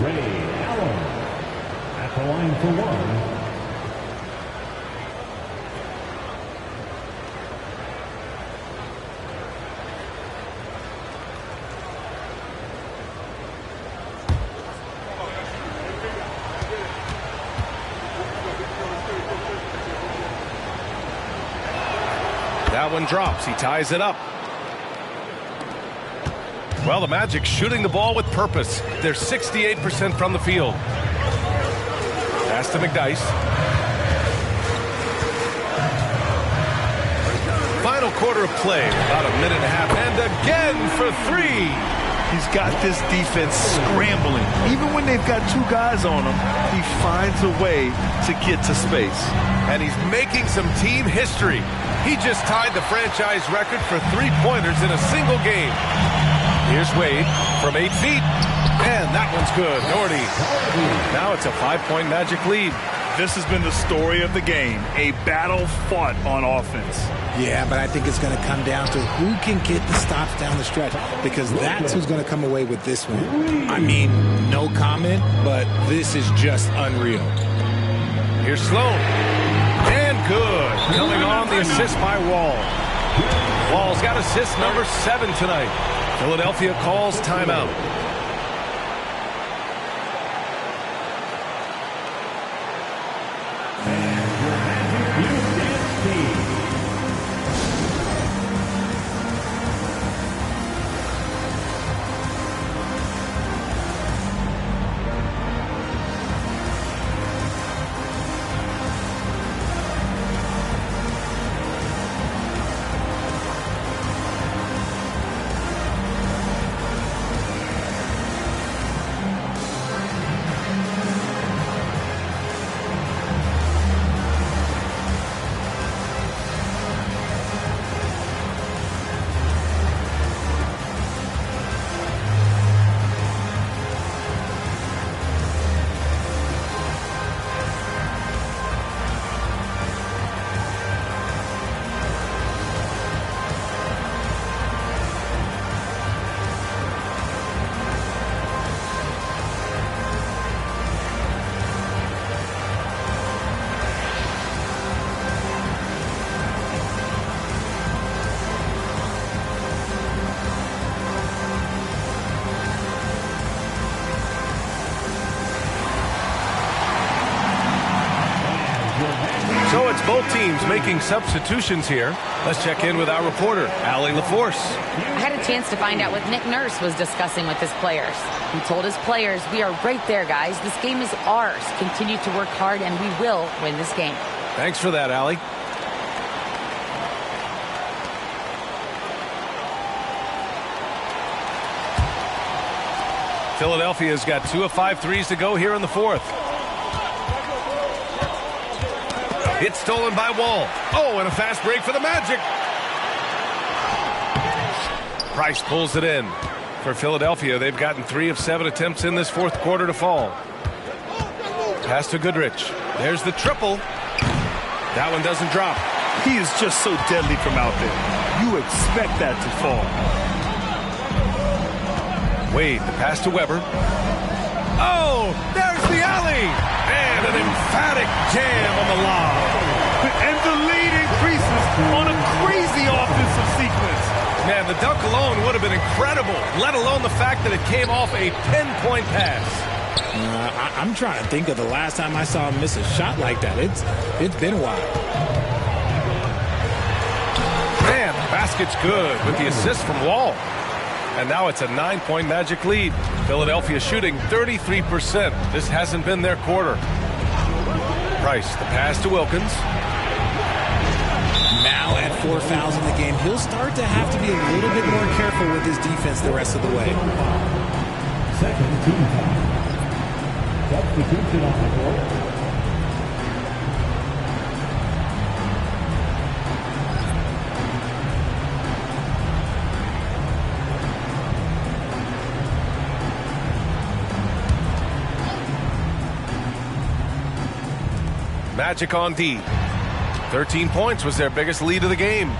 Ray Allen at the line for one. That one drops. He ties it up. Well, the Magic shooting the ball with purpose. They're 68% from the field. Pass to McDyess. Final quarter of play. About a minute and a half. And again for three. He's got this defense scrambling. Even when they've got two guys on him, he finds a way to get to space. And he's making some team history. He just tied the franchise record for three-pointers in a single game. Here's Wade from 8 feet. And that one's good. Doherty. Now it's a 5-point Magic lead. This has been the story of the game. A battle fought on offense. Yeah, but I think it's going to come down to who can get the stops down the stretch, because that's who's going to come away with this one. I mean, no comment, but this is just unreal. Here's Sloan. And good. Coming on the assist by Wall. Wall's got assist number 7 tonight. Philadelphia calls timeout. So it's both teams making substitutions here. Let's check in with our reporter, Allie LaForce. I had a chance to find out what Nick Nurse was discussing with his players. He told his players, "We are right there, guys. This game is ours. Continue to work hard, and we will win this game." Thanks for that, Allie. Philadelphia's got 2 of 5 threes to go here in the fourth. It's stolen by Wall. Oh, and a fast break for the Magic. Price pulls it in. For Philadelphia, they've gotten 3 of 7 attempts in this fourth quarter to fall. Pass to Goodrich. There's the triple. That one doesn't drop. He is just so deadly from out there. You expect that to fall. Wade, the pass to Weber. Oh, there's the alley. And an emphatic jam on the lob. And the lead increases on a crazy offensive sequence. Man, the dunk alone would have been incredible, let alone the fact that it came off a 10-point pass. I'm trying to think of the last time I saw him miss a shot like that. It's been a while. Man, the basket's good with the assist from Wall. And now it's a 9-point Magic lead. Philadelphia shooting 33%. This hasn't been their quarter. Price, the pass to Wilkins. Now at 4 fouls in the game, he'll start to have to be a little bit more careful with his defense the rest of the way. Second team foul. Substitution on the court. Magic on D. 13 points was their biggest lead of the game.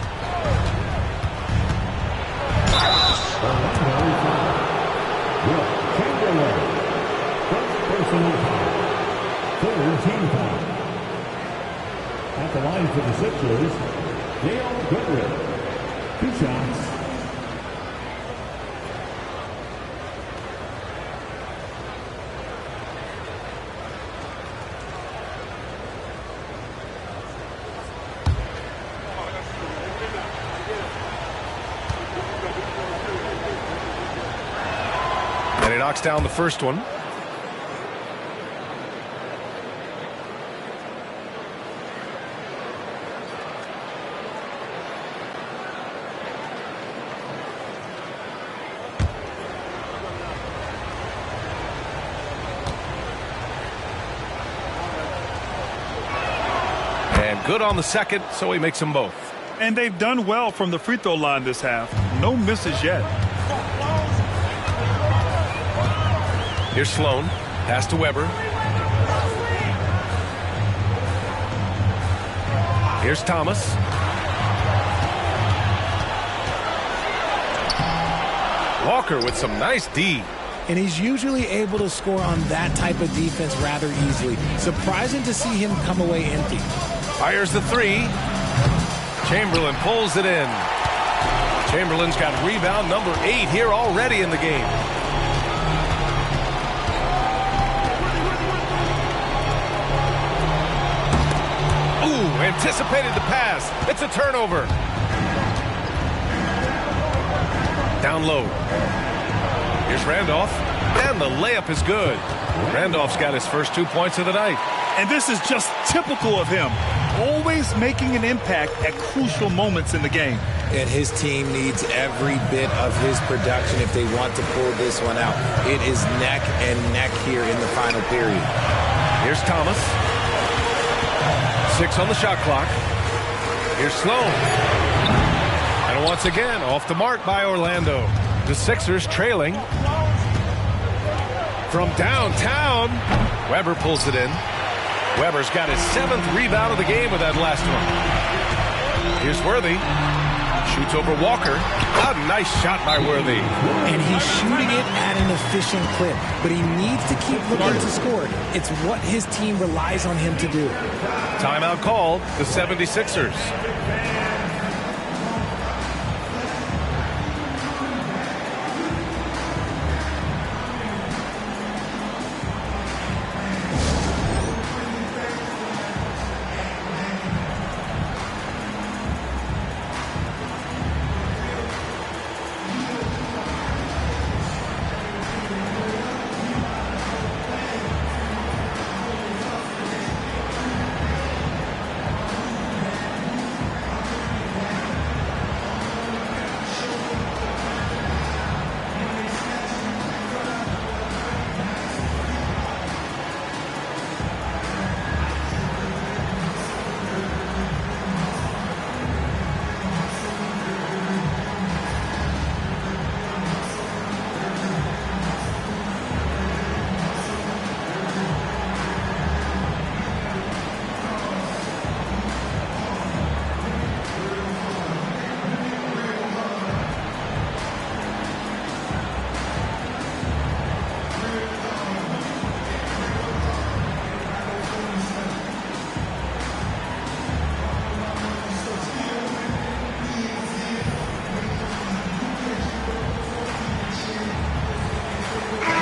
Third team foul. At the line for the Sixers, Dale Goodrich. 2 shots. And he knocks down the first one. And good on the second, so he makes them both. And they've done well from the free throw line this half. No misses yet. Here's Sloan. Pass to Weber. Here's Thomas. Walker with some nice D. And he's usually able to score on that type of defense rather easily. Surprising to see him come away empty. Fires the three. Chamberlain pulls it in. Chamberlain's got rebound number 8 here already in the game. Anticipated the pass. It's a turnover. Down low. Here's Randolph. And the layup is good. Randolph's got his first 2 points of the night. And this is just typical of him. Always making an impact at crucial moments in the game. And his team needs every bit of his production if they want to pull this one out. It is neck and neck here in the final period. Here's Thomas. 6 on the shot clock. Here's Sloan. And once again, off the mark by Orlando. The Sixers trailing. From downtown, Weber pulls it in. Weber's got his 7th rebound of the game with that last one. Here's Worthy. Shoots over Walker. A nice shot by Worthy. And he's shooting it at an efficient clip, but he needs to keep looking to score. It's what his team relies on him to do. Timeout called, the 76ers.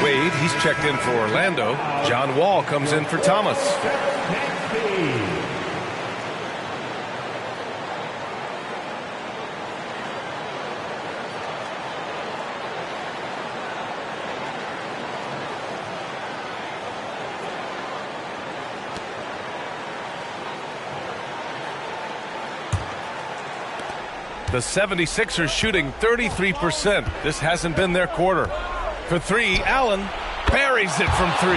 Wade, he's checked in for Orlando. John Wall comes in for Thomas. The 76ers shooting 33%. This hasn't been their quarter. For 3, Allen buries it from 3.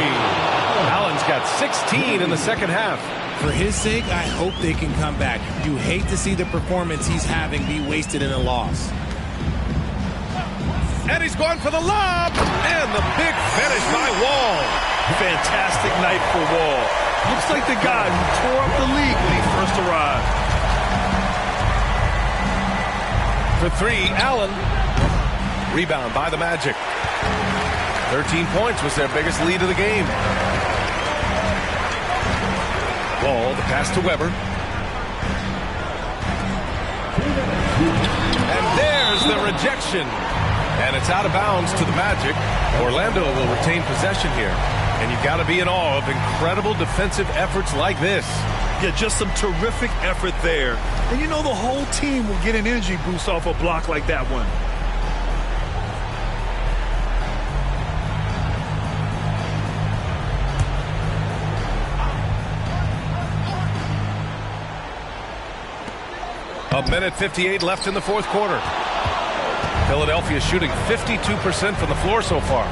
Allen's got 16 in the second half. For his sake, I hope they can come back. You hate to see the performance he's having be wasted in a loss. And he's going for the lob. And the big finish by Wall. Fantastic night for Wall. Looks like the guy who tore up the league when he first arrived. For 3, Allen. Rebound by the Magic. 13 points was their biggest lead of the game. Ball, the pass to Weber. And there's the rejection. And it's out of bounds to the Magic. Orlando will retain possession here. And you've got to be in awe of incredible defensive efforts like this. Yeah, just some terrific effort there. And you know the whole team will get an energy boost off a block like that one. A minute 58 left in the fourth quarter. Philadelphia shooting 52% from the floor so far.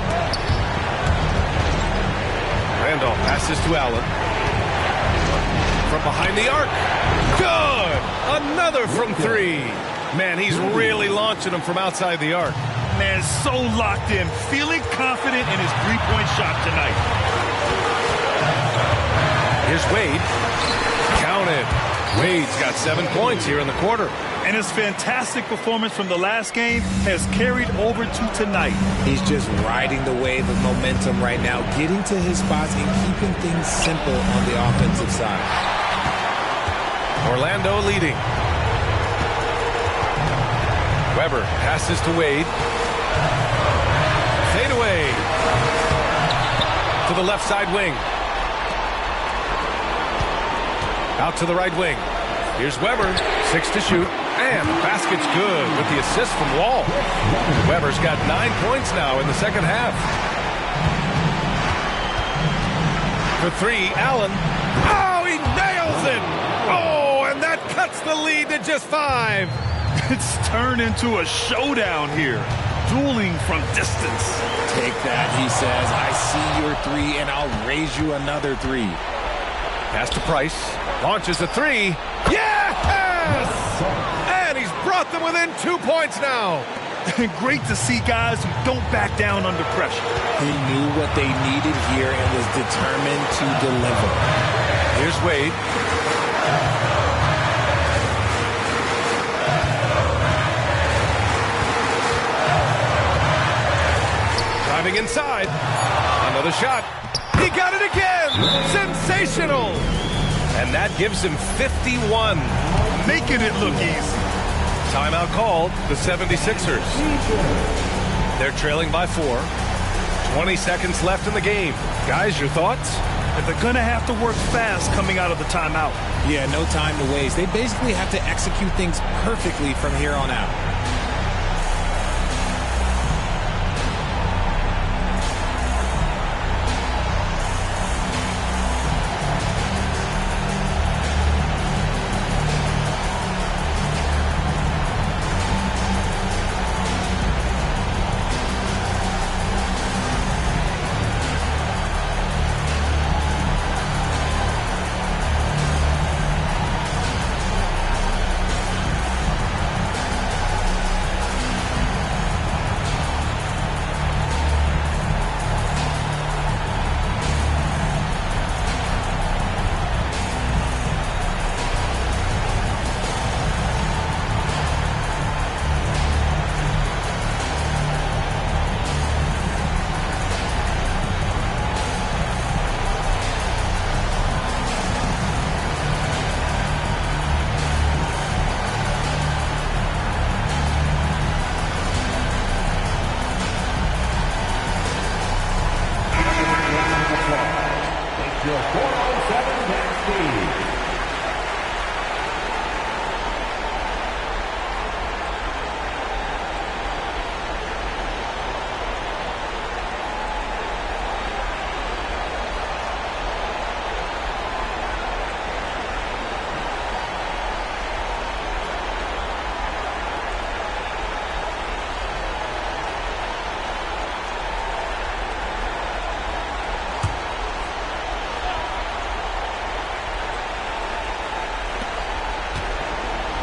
Randolph passes to Allen. From behind the arc. Good! Another from three. Man, he's really launching them from outside the arc. Man, so locked in, feeling confident in his three-point shot tonight. Here's Wade. Counted. Wade's got 7 points here in the quarter. And his fantastic performance from the last game has carried over to tonight. He's just riding the wave of momentum right now, getting to his spots and keeping things simple on the offensive side. Orlando leading. Weber passes to Wade. Fade away. To the left side wing. Out to the right wing. Here's Weber. 6 to shoot. And the basket's good with the assist from Wall. Weber's got 9 points now in the second half. For three, Allen. Oh, he nails it! Oh, and that cuts the lead to just 5. It's turned into a showdown here. Dueling from distance. Take that, he says. I see your 3, and I'll raise you another 3. Pass to Price. Launches a 3. Yes! And he's brought them within 2 points now. Great to see guys who don't back down under pressure. He knew what they needed here and was determined to deliver. Here's Wade. Driving inside. Another shot. He got it again. Sensational. And that gives him 51. Making it look easy. Timeout called, the 76ers. They're trailing by 4. 20 seconds left in the game. Guys, your thoughts? And they're going to have to work fast coming out of the timeout. Yeah, no time to waste. They basically have to execute things perfectly from here on out.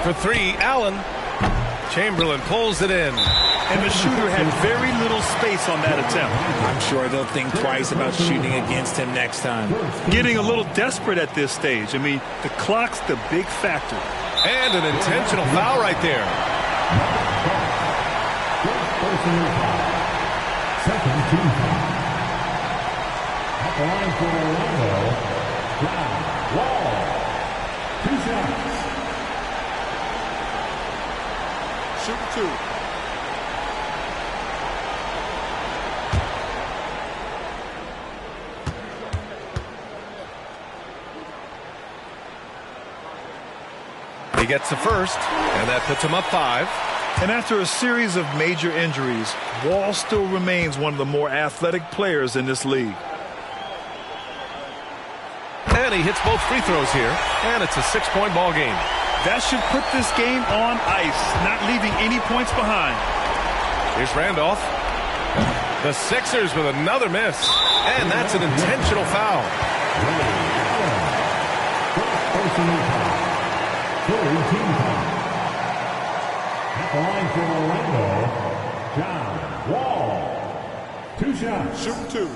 For three, Allen. Chamberlain pulls it in. And the shooter had very little space on that attempt. I'm sure they'll think twice about shooting against him next time. Getting a little desperate at this stage. I mean, the clock's the big factor. And an intentional foul right there. Second team foul. At the line for Orlando, Wall. 2 shots. Shooting 2. He gets the first, and that puts him up 5. And after a series of major injuries, Wall still remains one of the more athletic players in this league. And he hits both free throws here, and it's a 6-point ball game. That should put this game on ice, not leaving any points behind. Here's Randolph. The Sixers with another miss, and that's an intentional foul. Third team foul. At the line for Orlando, John Wall. 2 shots. Shooting 2.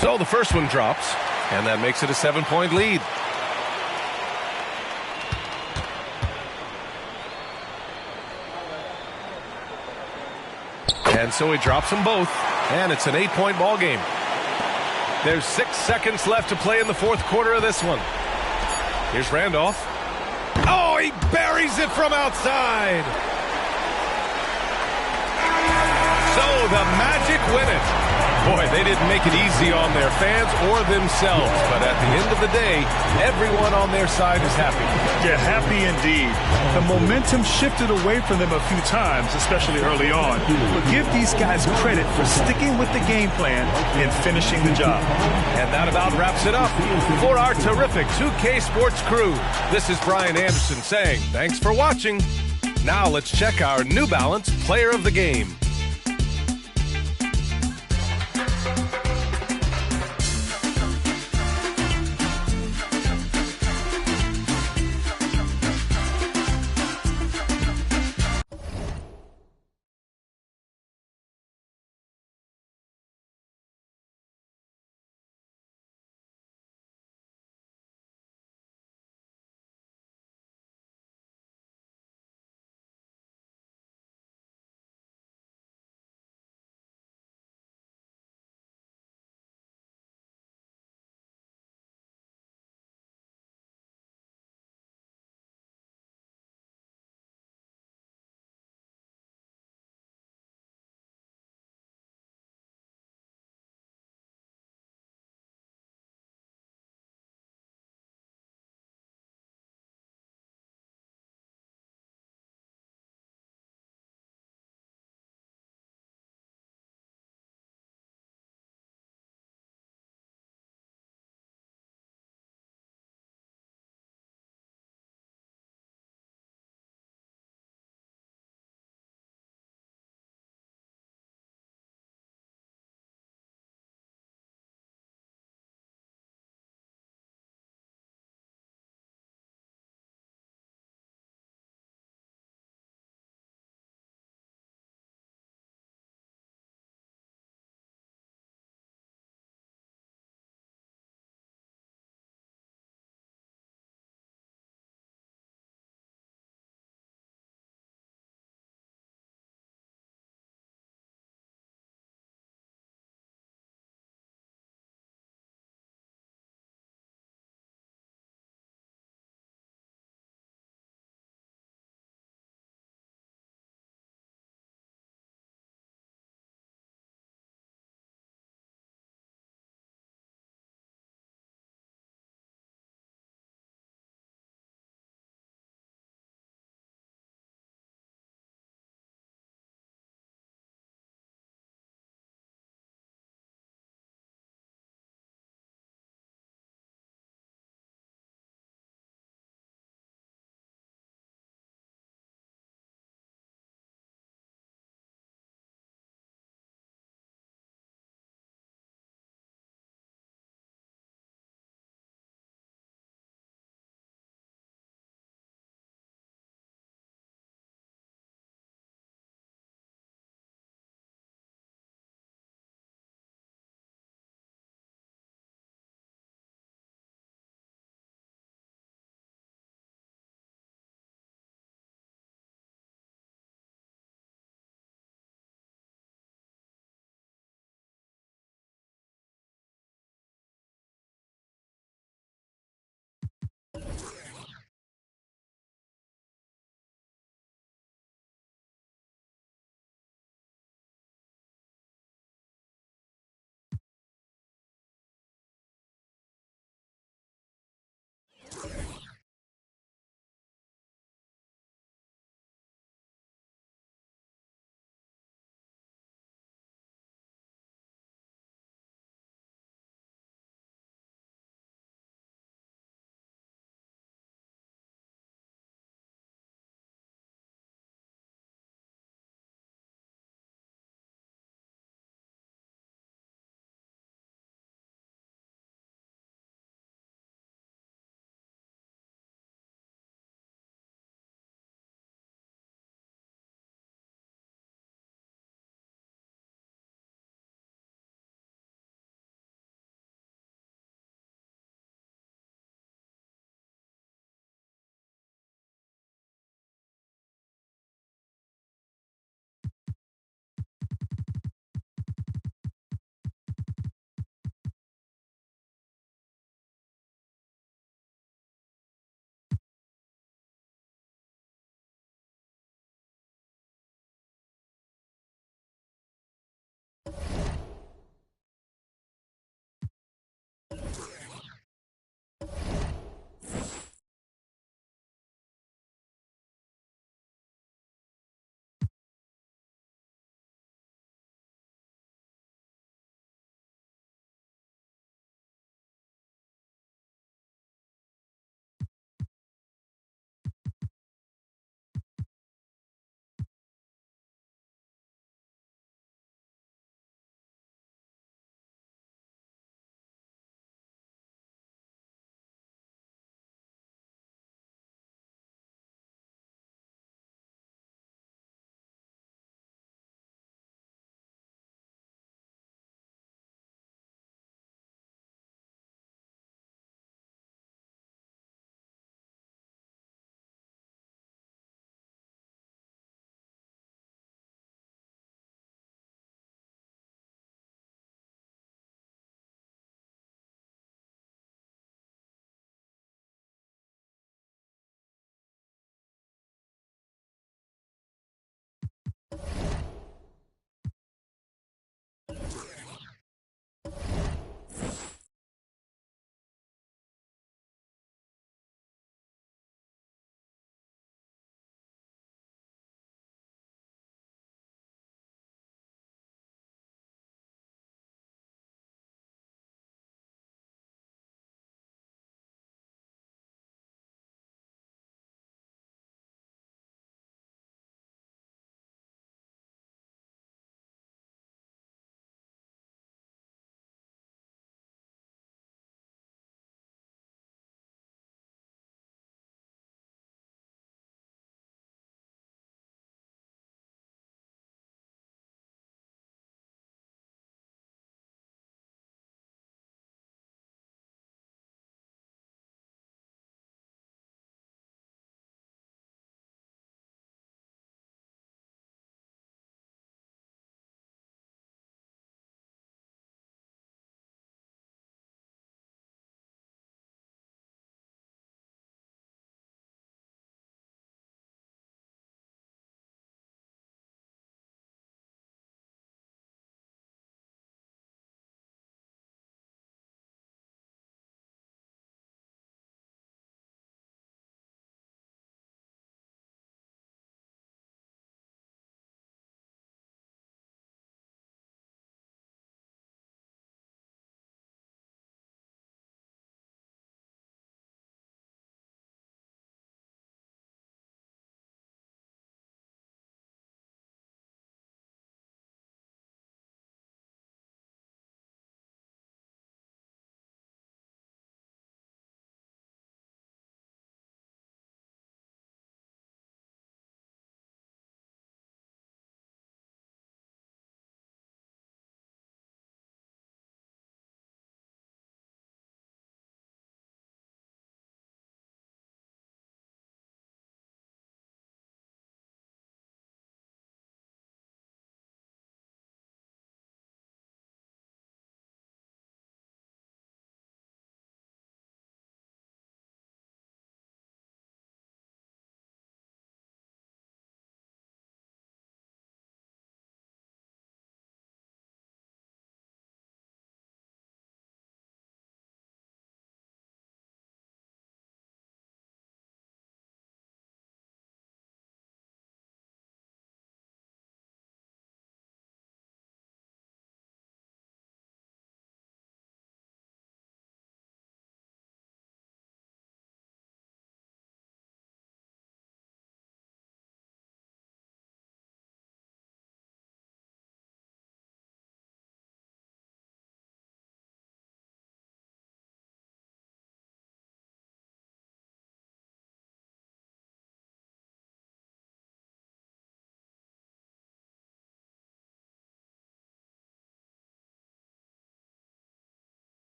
So the first one drops, and that makes it a 7-point lead. And so he drops them both, and it's an 8-point ball game. There's 6 seconds left to play in the fourth quarter of this one. Here's Randolph. Oh, he buries it from outside. So the Magic win it. Boy, they didn't make it easy on their fans or themselves, but at the end of the day, everyone on their side is happy. Yeah, happy indeed. The momentum shifted away from them a few times, especially early on. But give these guys credit for sticking with the game plan and finishing the job. And that about wraps it up for our terrific 2K Sports crew. This is Brian Anderson saying thanks for watching. Now let's check our New Balance Player of the Game.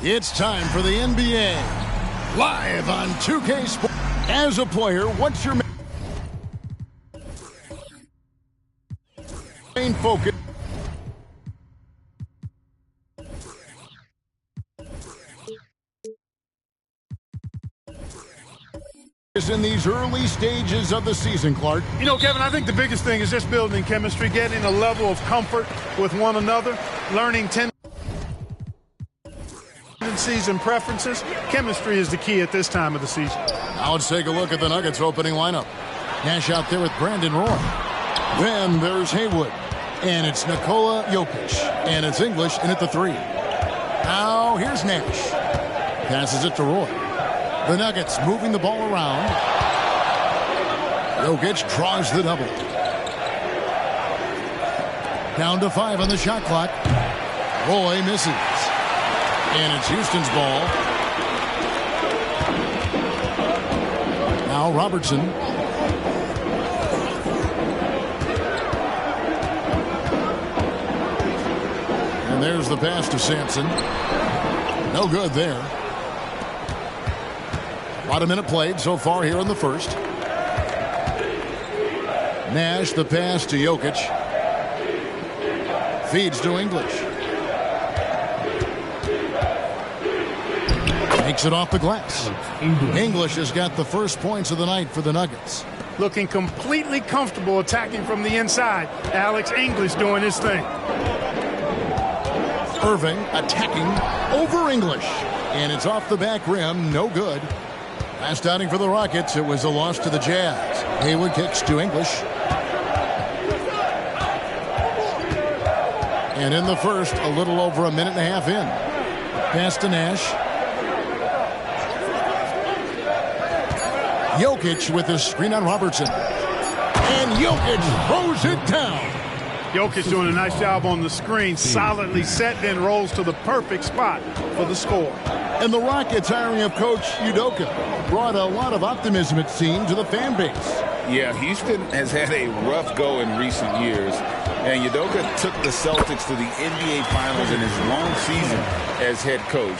It's time for the NBA. Live on 2K Sports. As a player, what's your main focus? In these early stages of the season, Clark. You know, Kevin, I think the biggest thing is just building chemistry, getting a level of comfort with one another, learning tendencies and preferences. Chemistry is the key at this time of the season. Now let's take a look at the Nuggets opening lineup. Nash out there with Brandon Roy. Then there's Haywood. And it's Nikola Jokic. And it's English in at the 3. Now here's Nash. Passes it to Roy. The Nuggets moving the ball around. Jokic draws the double. Down to 5 on the shot clock. Roy misses. And it's Houston's ball. Now Robertson. And there's the pass to Sampson. No good there. About a minute played so far here in the first. Nash, the pass to Jokic. Feeds to English. Makes it off the glass. English has got the first points of the night for the Nuggets. Looking completely comfortable attacking from the inside. Alex English doing his thing. Irving attacking over English. And it's off the back rim. No good. Last outing for the Rockets, it was a loss to the Jazz. Haywood kicks to English. And in the first, a little over a minute and a half in. Pass to Nash. Jokic with his screen on Robertson. And Jokic throws it down. Jokic doing a nice job on the screen. Solidly set, then rolls to the perfect spot for the score. And the Rockets hiring of Coach Udoka brought a lot of optimism, it seemed, to the fan base. Yeah, Houston has had a rough go in recent years. And Udoka took the Celtics to the NBA Finals in his long season as head coach.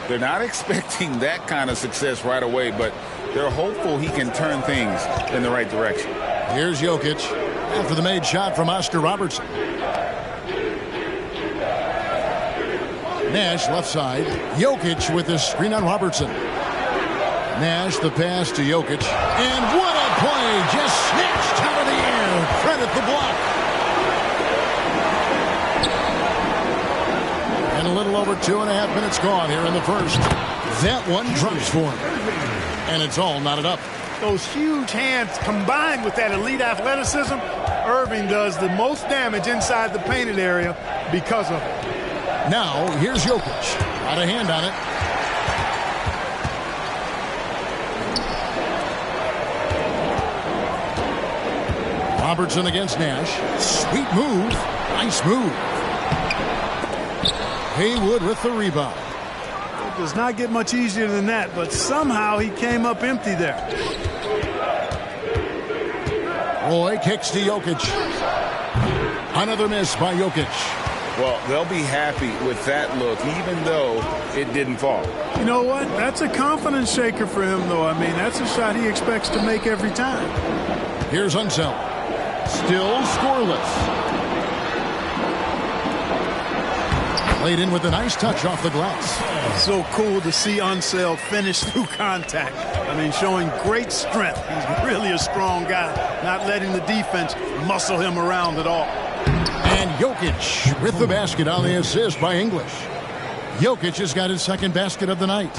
They're not expecting that kind of success right away, but they're hopeful he can turn things in the right direction. Here's Jokic after the made shot from Oscar Robertson. Nash left side. Jokic with his screen on Robertson. Nash the pass to Jokic. And what a play! Just snatched out of the air. Credit the block. And a little over 2.5 minutes gone here in the first. That one drops for him. And it's all knotted up. Those huge hands combined with that elite athleticism, Irving does the most damage inside the painted area because of it. Now, here's Jokic. Got a hand on it. Robertson against Nash. Sweet move. Nice move. Haywood with the rebound. It does not get much easier than that, but somehow he came up empty there. Roy kicks to Jokic. Another miss by Jokic. Well, they'll be happy with that look, even though it didn't fall. You know what? That's a confidence shaker for him, though. I mean, that's a shot he expects to make every time. Here's Unseld. Still scoreless. Played in with a nice touch off the glass. So cool to see Unseld finish through contact. I mean, showing great strength. He's really a strong guy, not letting the defense muscle him around at all. And Jokic with the basket on the assist by English. Jokic has got his second basket of the night.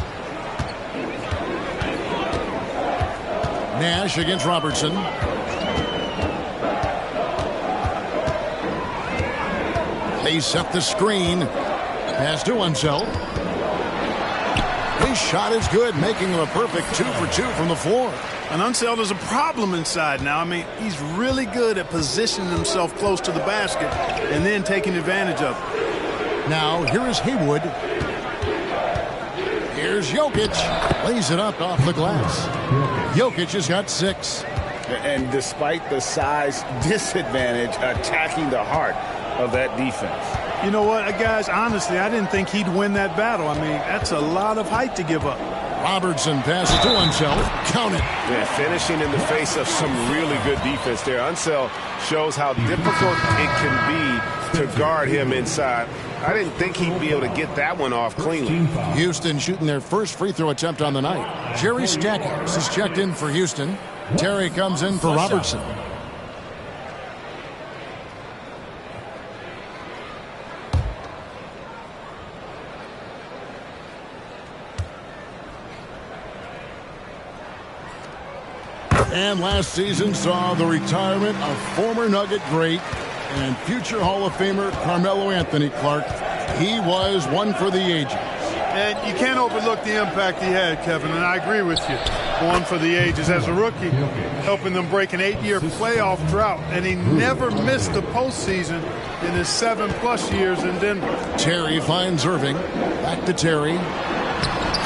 Nash against Robertson. They set the screen. Pass to Unseld. His shot is good, making him a perfect 2 for 2 from the floor. And Unseld is a problem inside now. I mean, he's really good at positioning himself close to the basket and then taking advantage of it. Now, here is Haywood. Here's Jokic. Lays it up off the glass. Jokic has got 6. And despite the size disadvantage, attacking the heart of that defense. You know what, guys, honestly, I didn't think he'd win that battle. I mean, that's a lot of height to give up. Robertson passes to Unseld. Count it. Yeah, finishing in the face of some really good defense there. Unseld shows how difficult it can be to guard him inside. I didn't think he'd be able to get that one off cleanly. Houston shooting their first free throw attempt on the night. Jerry Stackhouse is checked in for Houston. Terry comes in for Robertson. And last season saw the retirement of former Nugget great and future Hall of Famer Carmelo Anthony Clark. He was one for the ages. And you can't overlook the impact he had, Kevin, and I agree with you. One for the ages as a rookie, helping them break an 8-year playoff drought, and he never missed the postseason in his 7+ years in Denver. Terry finds Irving. Back to Terry.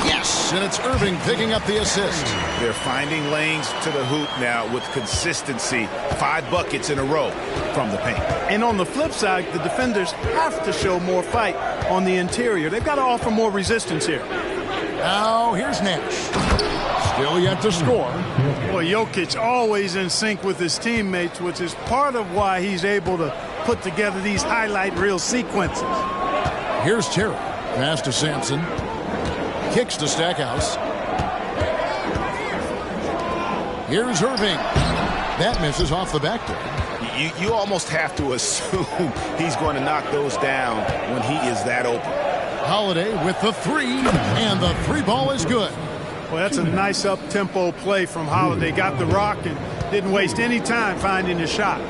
Yes, and it's Irving picking up the assist. They're finding lanes to the hoop now with consistency. 5 buckets in a row from the paint. And on the flip side, the defenders have to show more fight on the interior. They've got to offer more resistance here. Now here's Nash. Still yet to score. Boy, Jokic always in sync with his teammates, which is part of why he's able to put together these highlight reel sequences. Here's Terry. Pass to Sampson. Kicks to Stackhouse. Here's Irving. That misses off the backdoor. You almost have to assume he's going to knock those down when he is that open. Holiday with the 3, and the 3 ball is good. Well, that's a nice up-tempo play from Holiday. Got the rock and didn't waste any time finding a shot.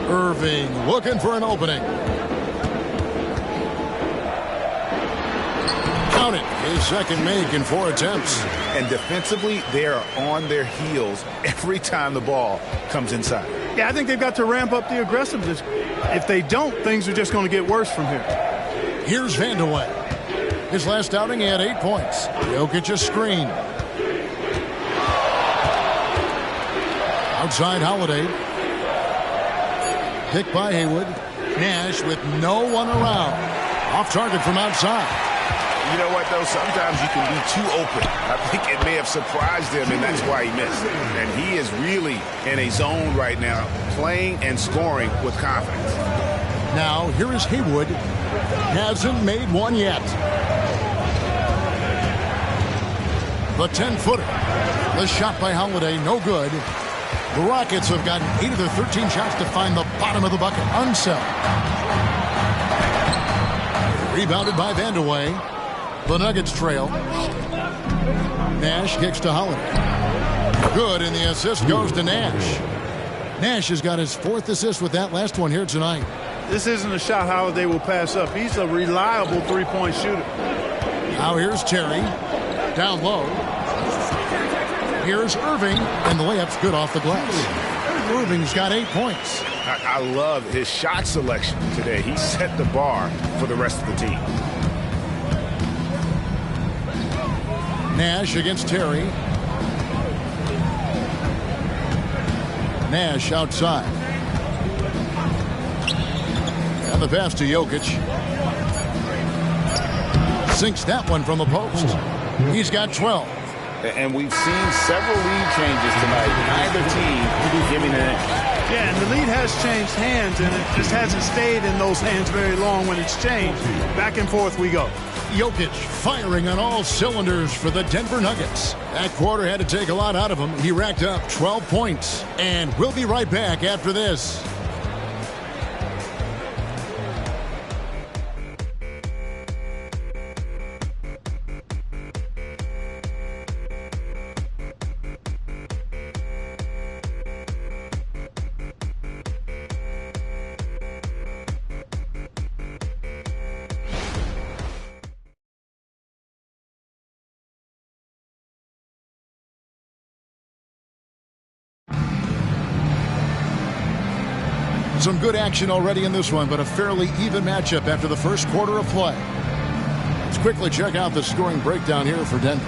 Irving looking for an opening. Count it. His second make in 4 attempts. And defensively, they are on their heels every time the ball comes inside. Yeah, I think they've got to ramp up the aggressiveness. If they don't, things are just going to get worse from here. Here's Vandeweghe. His last outing, he had 8 points. Jokic a screen. Outside Holiday. Picked by Haywood. Nash with no one around. Off target from outside. You know what, though? Sometimes you can be too open. I think it may have surprised him, and that's why he missed. And he is really in a zone right now, playing and scoring with confidence. Now, here is Haywood. Hasn't made one yet. The 10-footer. The shot by Holiday, no good. The Rockets have gotten 8 of their 13 shots to find the bottom of the bucket. Unseld. Rebounded by Vandeweghe. The Nuggets trail. Nash kicks to Holiday. Good, and the assist goes to Nash. Nash has got his 4th assist with that last one here tonight. This isn't a shot Holiday will pass up. He's a reliable three-point shooter. Now here's Terry. Down low. Here's Irving, and the layup's good off the glass. Irving's got 8 points. I love his shot selection today. He set the bar for the rest of the team. Nash against Terry. Nash outside. And the pass to Jokic. Sinks that one from the post. He's got 12. And we've seen several lead changes tonight. Neither team giving an inch. Yeah, and the lead has changed hands, and it just hasn't stayed in those hands very long when it's changed. Back and forth we go. Jokic firing on all cylinders for the Denver Nuggets. That quarter had to take a lot out of him. He racked up 12 points. And we'll be right back after this. Some good action already in this one, but a fairly even matchup after the first quarter of play. Let's quickly check out the scoring breakdown here for Denver.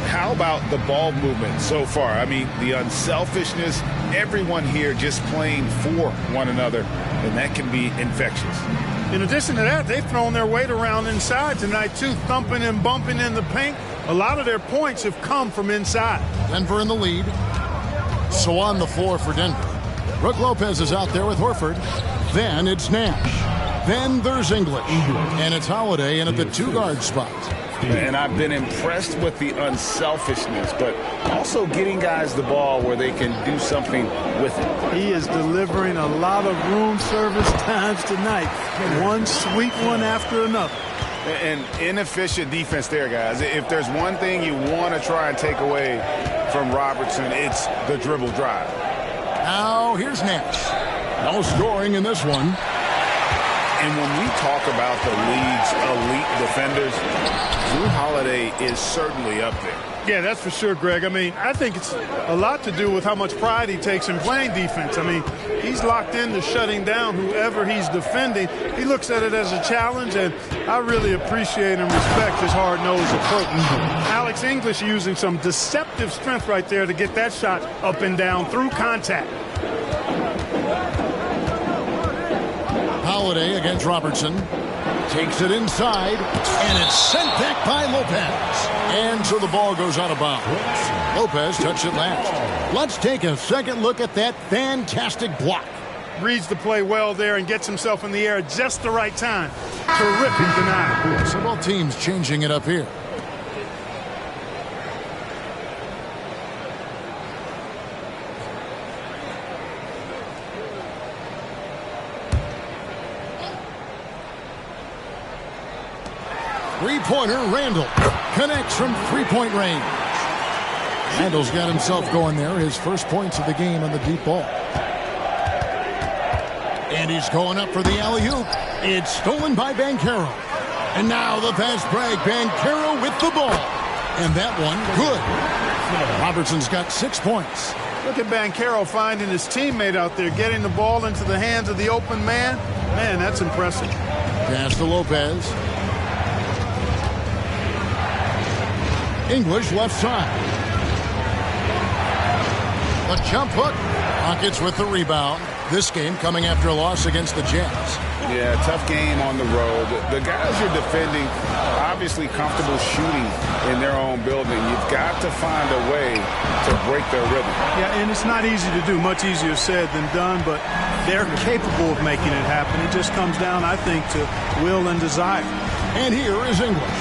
How about the ball movement so far? I mean, the unselfishness, everyone here just playing for one another, and that can be infectious. In addition to that, they've thrown their weight around inside tonight, too, thumping and bumping in the paint. A lot of their points have come from inside. Denver in the lead. So on the floor for Denver, Brook Lopez is out there with Horford. Then it's Nash. Then there's English. And it's Holiday in at the two-guard spot. And I've been impressed with the unselfishness, but also getting guys the ball where they can do something with it. He is delivering a lot of room service times tonight. One sweet one after another. And inefficient defense there, guys. If there's one thing you want to try and take away from Robertson, it's the dribble drive. Now here's Nash. No scoring in this one. And when we talk about the league's elite defenders, Jrue Holiday is certainly up there. Yeah, that's for sure, Greg. I mean, I think it's a lot to do with how much pride he takes in playing defense. I mean, he's locked into shutting down whoever he's defending. He looks at it as a challenge, and I really appreciate and respect his hard-nosed approach. Alex English using some deceptive strength right there to get that shot up and down through contact. Holiday against Robertson. Takes it inside, and it's sent back by Lopez. And so the ball goes out of bounds. Lopez touched it last. Let's take a second look at that fantastic block. Reads the play well there and gets himself in the air at just the right time. Terrific denial. So both teams changing it up here. Three-pointer, Randall connects from three-point range. Randall's got himself going there. His first points of the game on the deep ball. And he's going up for the alley-oop. It's stolen by Banchero. And now the fast break. Banchero with the ball. And that one, good. Robertson's got 6 points. Look at Banchero finding his teammate out there, getting the ball into the hands of the open man. Man, that's impressive. Pass to Lopez. English left side. A jump hook. Rockets with the rebound. This game coming after a loss against the Jazz. Yeah, tough game on the road. The guys you're defending, obviously comfortable shooting in their own building. You've got to find a way to break their rhythm. Yeah, and it's not easy to do. Much easier said than done, but they're capable of making it happen. It just comes down, I think, to will and desire. And here is English.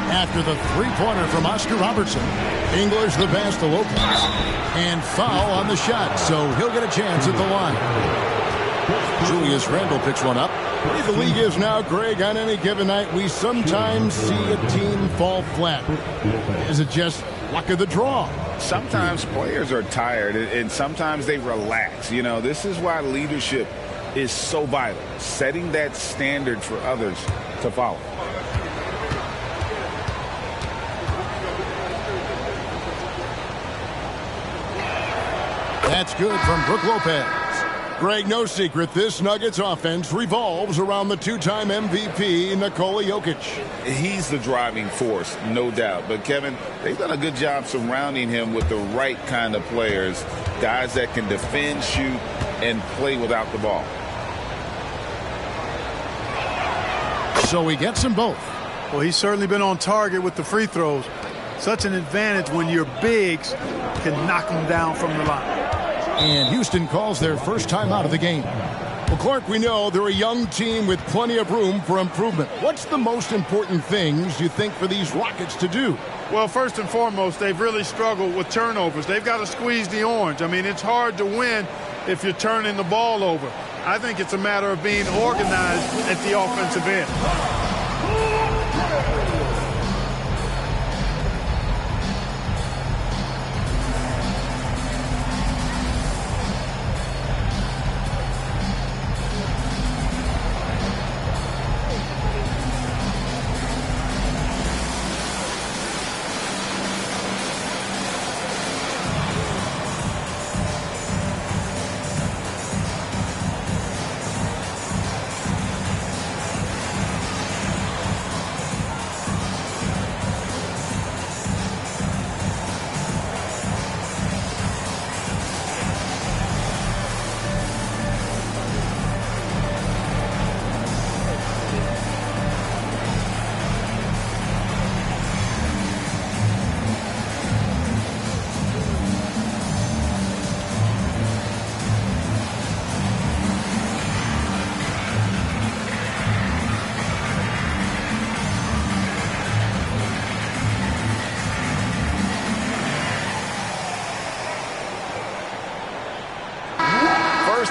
After the three-pointer from Oscar Robertson, English the pass to Lopez. And foul on the shot, so he'll get a chance at the line. Julius Randle picks one up. The league is now, Greg, on any given night, we sometimes see a team fall flat. Is it just luck of the draw? Sometimes players are tired, and sometimes they relax. You know, this is why leadership is so vital, setting that standard for others to follow. That's good from Brook Lopez. Greg, no secret, this Nuggets offense revolves around the two-time MVP, Nikola Jokic. He's the driving force, no doubt. But, Kevin, they've done a good job surrounding him with the right kind of players, guys that can defend, shoot, and play without the ball. So he gets them both. Well, he's certainly been on target with the free throws. Such an advantage when your bigs can knock them down from the line. And Houston calls their first time out of the game. Well, Clark, we know they're a young team with plenty of room for improvement. What's the most important things you think for these Rockets to do? Well, first and foremost, they've really struggled with turnovers. They've got to squeeze the orange. I mean, it's hard to win if you're turning the ball over. I think it's a matter of being organized at the offensive end.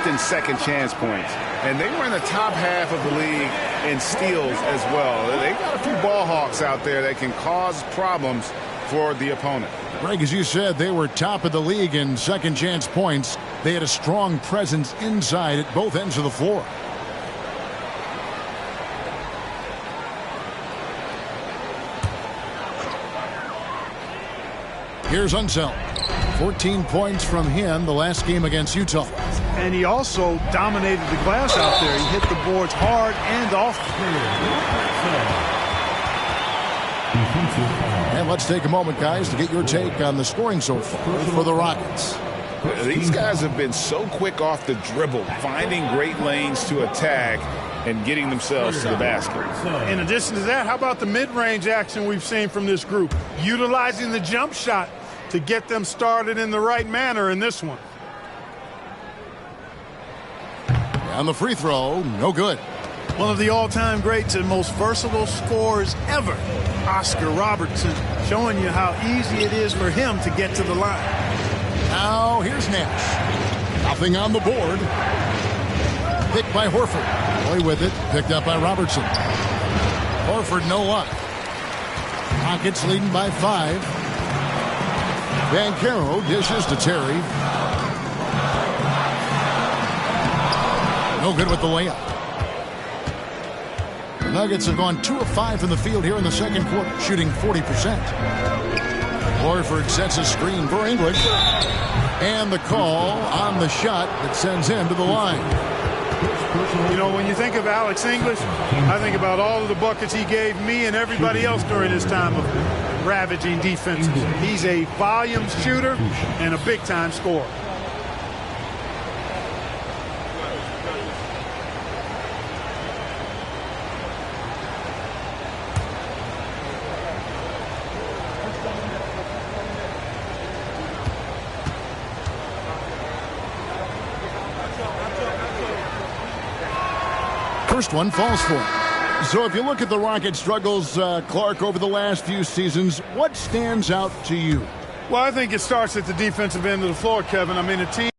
in second chance points. And they were in the top half of the league in steals as well. They got a few ball hawks out there that can cause problems for the opponent. Greg, as you said, they were top of the league in second chance points. They had a strong presence inside at both ends of the floor. Here's Unseld. 14 points from him the last game against Utah. And he also dominated the glass out there. He hit the boards hard and often. And let's take a moment, guys, to get your take on the scoring so far for the Rockets. These guys have been so quick off the dribble, finding great lanes to attack and getting themselves to the basket. In addition to that, how about the mid-range action we've seen from this group? Utilizing the jump shot to get them started in the right manner in this one. And the free throw, no good. One of the all-time greats and most versatile scorers ever, Oscar Robertson, showing you how easy it is for him to get to the line. Now here's Nash. Nothing on the board. Picked by Horford. Boy with it. Picked up by Robertson. Horford no luck. Rockets leading by 5. Banchero dishes to Terry. No good with the layup. The Nuggets have gone 2 of 5 from the field here in the second quarter, shooting 40%. Horford sets a screen for English. And the call on the shot that sends him to the line. You know, when you think of Alex English, I think about all of the buckets he gave me and everybody else during his time of ravaging defenses. He's a volume shooter and a big-time scorer. First one falls for him. So if you look at the Rockets' struggles, Clark, over the last few seasons, what stands out to you? Well, I think it starts at the defensive end of the floor, Kevin. I mean, a team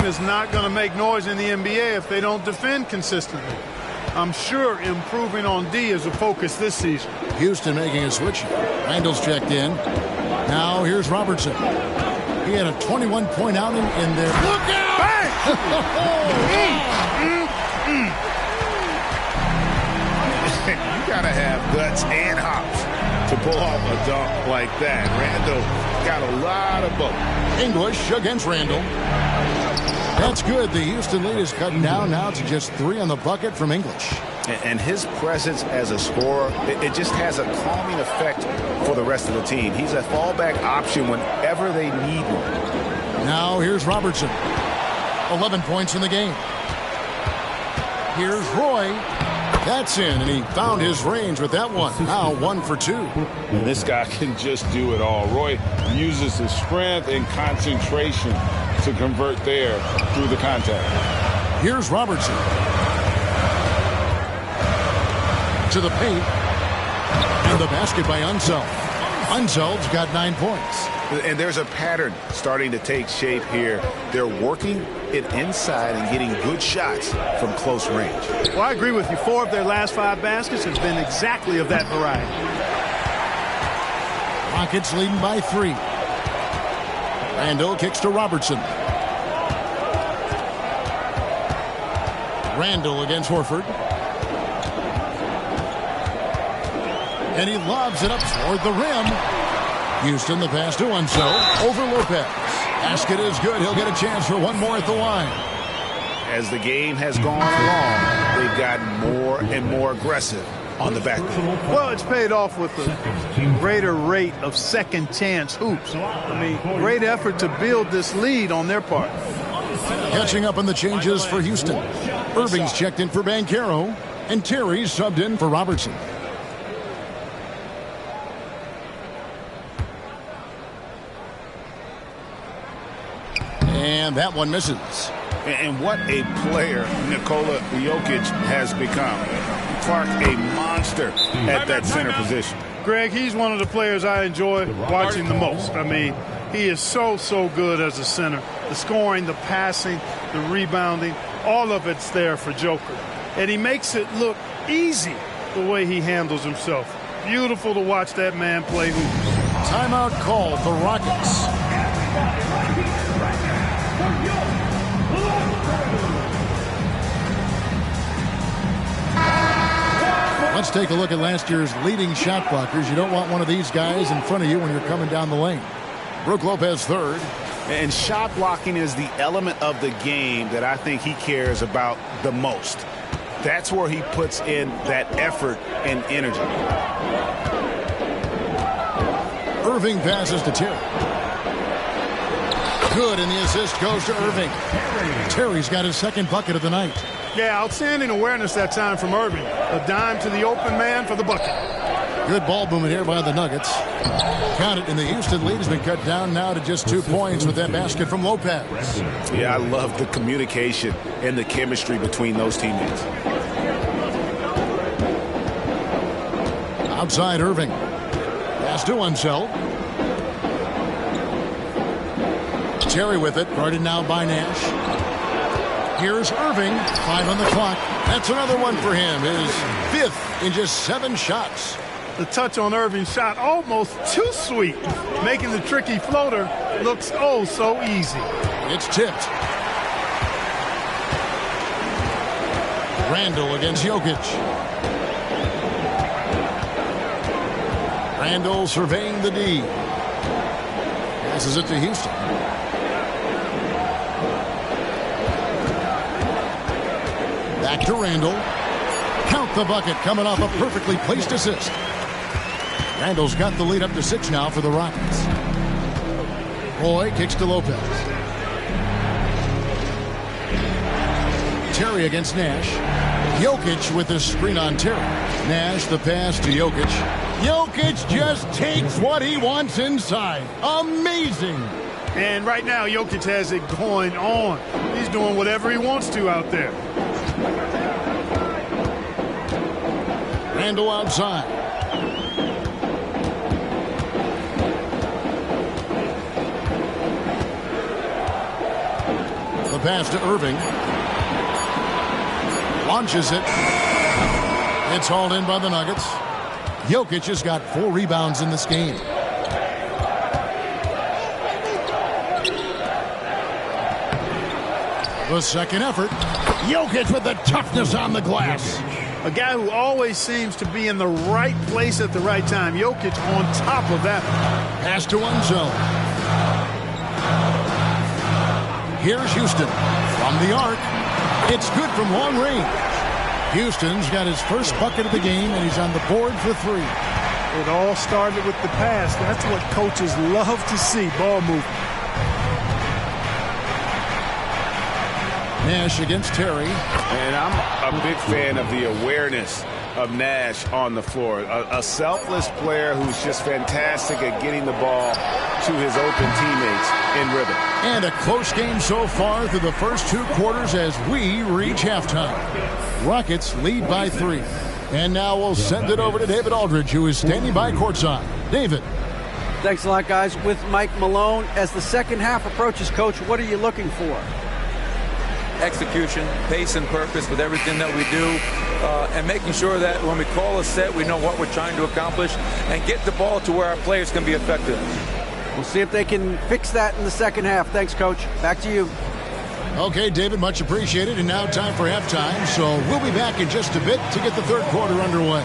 is not going to make noise in the NBA if they don't defend consistently. I'm sure improving on D is a focus this season. Houston making a switch. Randall's checked in. Now here's Robertson. He had a 21-point outing in there. Look out! You got to have guts and hops to pull off a dunk like that. Randall got a lot of both. English against Randall. That's good. The Houston lead is cut down now to just 3 on the bucket from English. And his presence as a scorer, it just has a calming effect for the rest of the team. He's a fallback option whenever they need one. Now here's Robertson. 11 points in the game. Here's Roy. That's in, and he found his range with that one. Now 1 for 2. And this guy can just do it all. Roy uses his strength and concentration to convert there through the contact. Here's Robertson. To the paint. And the basket by Unseld. Unseld's got 9 points. And there's a pattern starting to take shape here. They're working it inside and getting good shots from close range. Well, I agree with you. 4 of their last 5 baskets has been exactly of that variety. Rockets leading by 3. Randall kicks to Robertson. Randall against Horford. And he lobs it up toward the rim. Houston, the pass to Unseld. Over Lopez. Basket is good. He'll get a chance for one more at the line. As the game has gone along, they've gotten more and more aggressive on the back. Well, it's paid off with a greater rate of second chance hoops. I mean, great effort to build this lead on their part. Catching up on the changes for Houston. Irving's checked in for Banchero, and Terry's subbed in for Robertson. And that one misses. And what a player Nikola Jokic has become. Clark, a monster at that center position. Greg, he's one of the players I enjoy watching the most. I mean, he is so good as a center. The scoring, the passing, the rebounding, all of it's there for Joker. And he makes it look easy the way he handles himself. Beautiful to watch that man play hoops. Timeout called the Rockets. Let's take a look at last year's leading shot blockers. You don't want one of these guys in front of you when you're coming down the lane. Brook Lopez third. And shot blocking is the element of the game that I think he cares about the most. That's where he puts in that effort and energy. Irving passes to Terry. Good, and the assist goes to Irving. Terry's got his second bucket of the night. Yeah, outstanding awareness that time from Irving. A dime to the open man for the bucket. Good ball movement here by the Nuggets. Count it, and the Houston lead has been cut down now to just 2 points with that basket from Lopez. Yeah, I love the communication and the chemistry between those teammates. Outside Irving. Pass to Unseld. Terry with it, guarded now by Nash. Here's Irving, 5 on the clock. That's another one for him, his 5th in just 7 shots. The touch on Irving's shot almost too sweet, making the tricky floater looks oh so easy. It's tipped. Randall against Jokic. Randall surveying the D. Passes it to Houston. Back to Randall. Count the bucket, coming off a perfectly placed assist. Randall's got the lead up to 6 now for the Rockets. Roy kicks to Lopez. Terry against Nash. Jokic with the screen on Terry. Nash the pass to Jokic. Jokic just takes what he wants inside. Amazing. And right now, Jokic has it going on. He's doing whatever he wants to out there. Randall outside. The pass to Irving. Launches it. It's hauled in by the Nuggets. Jokic has got 4 rebounds in this game. The second effort. Jokic with the toughness on the glass. A guy who always seems to be in the right place at the right time. Jokic on top of that. Pass to Unseld. Here's Houston from the arc. It's good from long range. Houston's got his first bucket of the game, and he's on the board for 3. It all started with the pass. That's what coaches love to see, ball movement. Nash against Terry. And I'm a big fan of the awareness of Nash on the floor. A selfless player who's just fantastic at getting the ball to his open teammates in rhythm. And a close game so far through the first 2 quarters as we reach halftime. Rockets lead by 3. And now we'll send it over to David Aldridge, who is standing by courtside. David. Thanks a lot, guys. With Mike Malone, as the second half approaches, Coach, what are you looking for? Execution, pace and purpose with everything that we do, and making sure that when we call a set, we know what we're trying to accomplish and get the ball to where our players can be effective. We'll see if they can fix that in the second half. Thanks, Coach. Back to you. Okay, David, much appreciated. And now time for halftime. So we'll be back in just a bit to get the third quarter underway.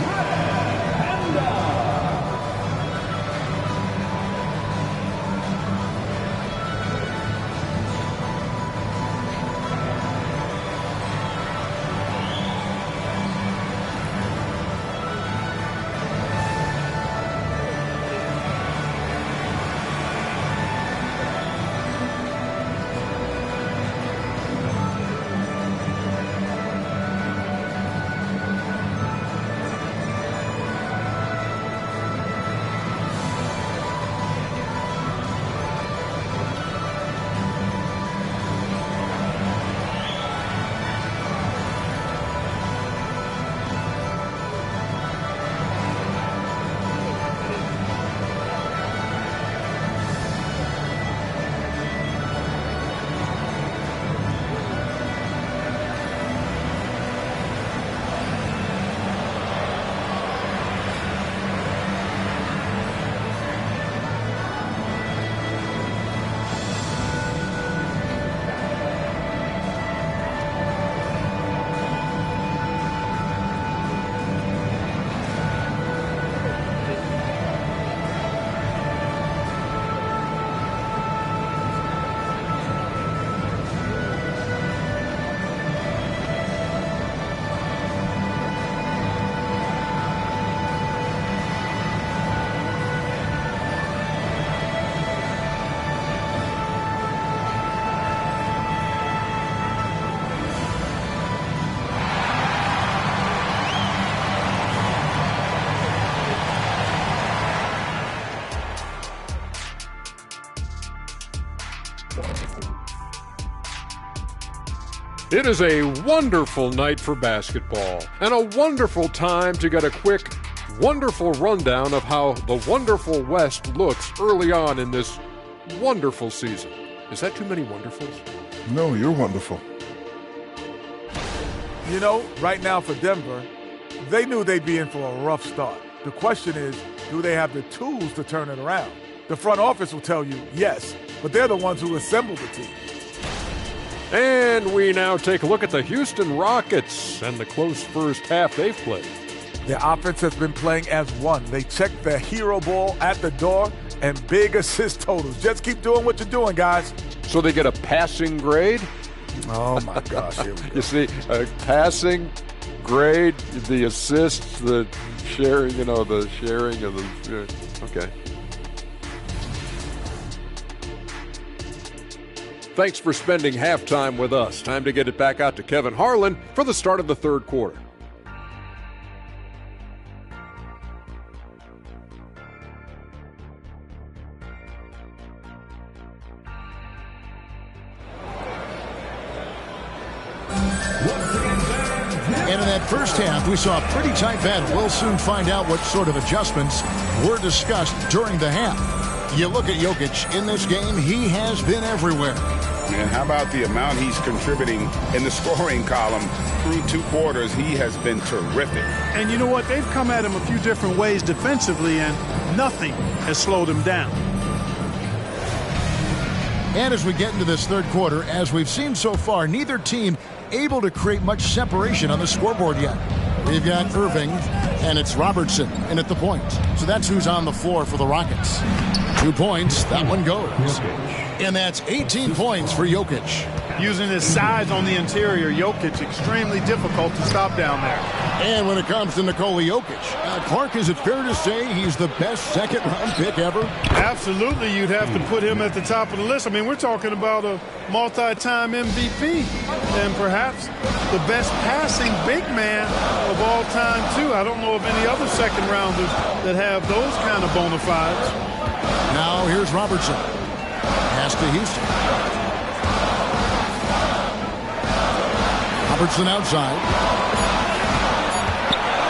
It is a wonderful night for basketball and a wonderful time to get a quick, wonderful rundown of how the wonderful West looks early on in this wonderful season. Is that too many wonderfuls? No, you're wonderful. You know, right now for Denver, they knew they'd be in for a rough start. The question is, do they have the tools to turn it around? The front office will tell you yes, but they're the ones who assembled the team. And we now take a look at the Houston Rockets and the close first half they've played. Their offense has been playing as one. They checked their hero ball at the door and big assist totals. Just keep doing what you're doing, guys. So they get a passing grade? Oh, my gosh. Here we go. You see, a passing grade, the assists, the sharing, the sharing of the... Okay. Thanks for spending halftime with us. Time to get it back out to Kevin Harlan for the start of the third quarter. And in that first half, we saw a pretty tight battle. We'll soon find out what sort of adjustments were discussed during the half. You look at Jokic in this game, he has been everywhere. And how about the amount he's contributing in the scoring column through 2 quarters? He has been terrific. And you know what? They've come at him a few different ways defensively, and nothing has slowed him down. And as we get into this third quarter, as we've seen so far, neither team able to create much separation on the scoreboard yet. We've got Irving, and it's Robertson in at the point. So that's who's on the floor for the Rockets. 2 points, that one goes. And that's 18 points for Jokic. Using his size on the interior, Jokic extremely difficult to stop down there. And when it comes to Nikola Jokic, Clark, is it fair to say he's the best second-round pick ever? Absolutely, you'd have to put him at the top of the list. I mean, we're talking about a multi-time MVP and perhaps the best passing big man of all time, too. I don't know of any other second-rounders that have those kind of bona fides. Now here's Robertson. Pass to Houston. Robertson outside.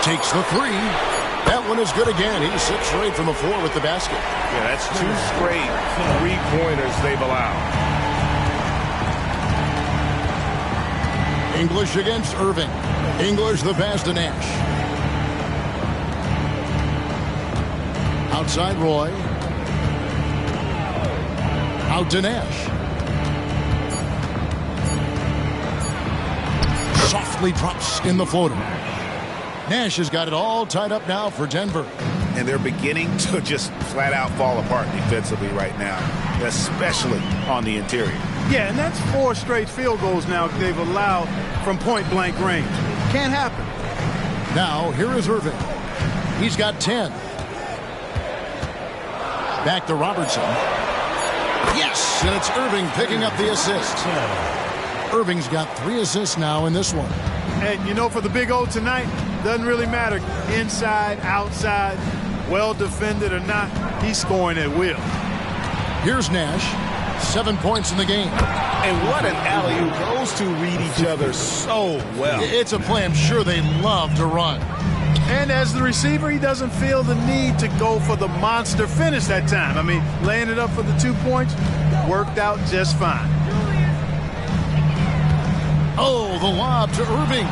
Takes the three. That one is good again. He's 6 straight from the floor with the basket. Yeah, that's 2 straight 3-pointers they've allowed. English against Irving. English the pass to Nash. Outside Roy. Out to Nash. Softly drops in the floater. Nash has got it all tied up now for Denver. And they're beginning to just flat out fall apart defensively right now, especially on the interior. Yeah, and that's 4 straight field goals now they've allowed from point-blank range. Can't happen. Now, here is Irving. He's got 10. Back to Robertson. Yes, and it's Irving picking up the assist. Irving's got 3 assists now in this one. And, you know, for the Big O tonight, doesn't really matter. Inside, outside, well defended or not, he's scoring at will. Here's Nash. 7 points in the game. And what an alley-oop. Those 2 read each other so well. It's a play I'm sure they love to run. And as the receiver, he doesn't feel the need to go for the monster finish that time. I mean, laying it up for the 2 points worked out just fine. Oh, the lob to Irving.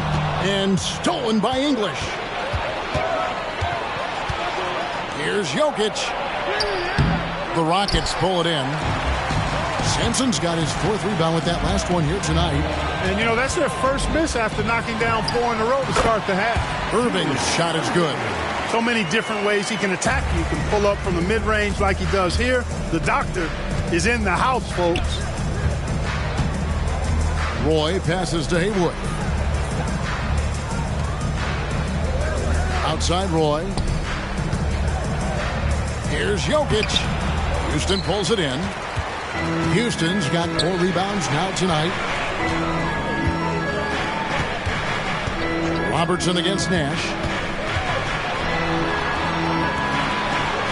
And stolen by English. Here's Jokic. The Rockets pull it in. Sampson's got his 4th rebound with that last one here tonight. And, you know, that's their first miss after knocking down 4 in a row to start the half. Irving's shot is good. So many different ways he can attack you. He can pull up from the mid-range like he does here. The doctor is in the house, folks. Roy passes to Haywood. Outside Roy. Here's Jokic. Houston pulls it in. Houston's got 4 rebounds now tonight. Robertson against Nash.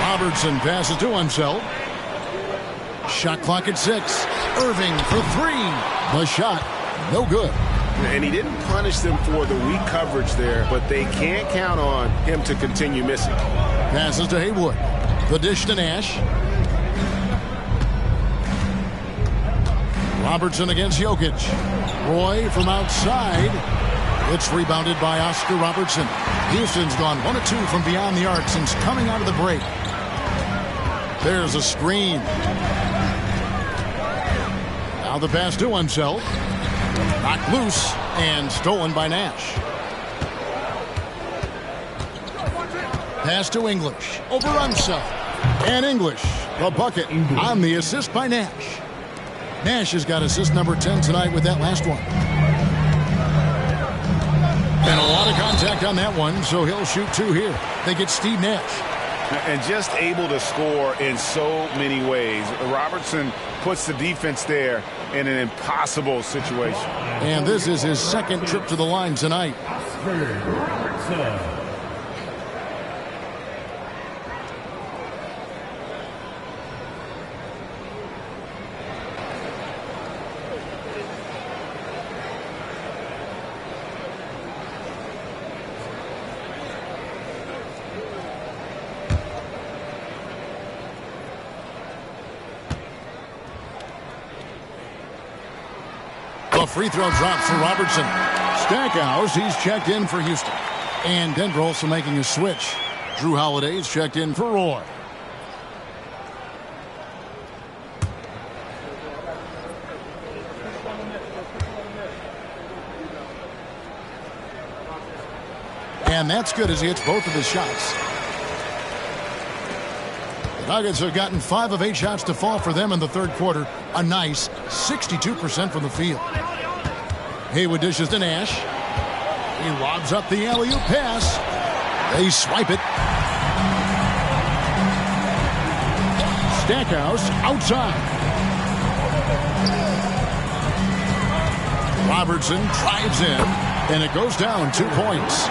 Robertson passes to himself. Shot clock at 6. Irving for 3. The shot, no good. And he didn't punish them for the weak coverage there, but they can't count on him to continue missing. Passes to Haywood. The dish to Nash. Robertson against Jokic. Roy from outside. It's rebounded by Oscar Robertson. Houston's gone 1 of 2 from beyond the arc since coming out of the break. There's a screen. Now the pass to himself. Knocked loose and stolen by Nash. Pass to English. Over himself. And English, the bucket on the assist by Nash. Nash has got assist number 10 tonight with that last one. And a lot of contact on that one, so he'll shoot 2 here. They get Steve Nash. And just able to score in so many ways. Robertson puts the defense there in an impossible situation. And this is his second trip to the line tonight. The free throw drops for Robertson. Stackhouse, he's checked in for Houston. And Denver also making a switch. Drew Holiday's checked in for Roy. And that's good as he hits both of his shots. The Nuggets have gotten 5 of 8 shots to fall for them in the third quarter. A nice 62% from the field. Haywood dishes to Nash. He lobs up the alley-oop pass. They swipe it. Stackhouse outside. Robertson drives in, and it goes down 2 points.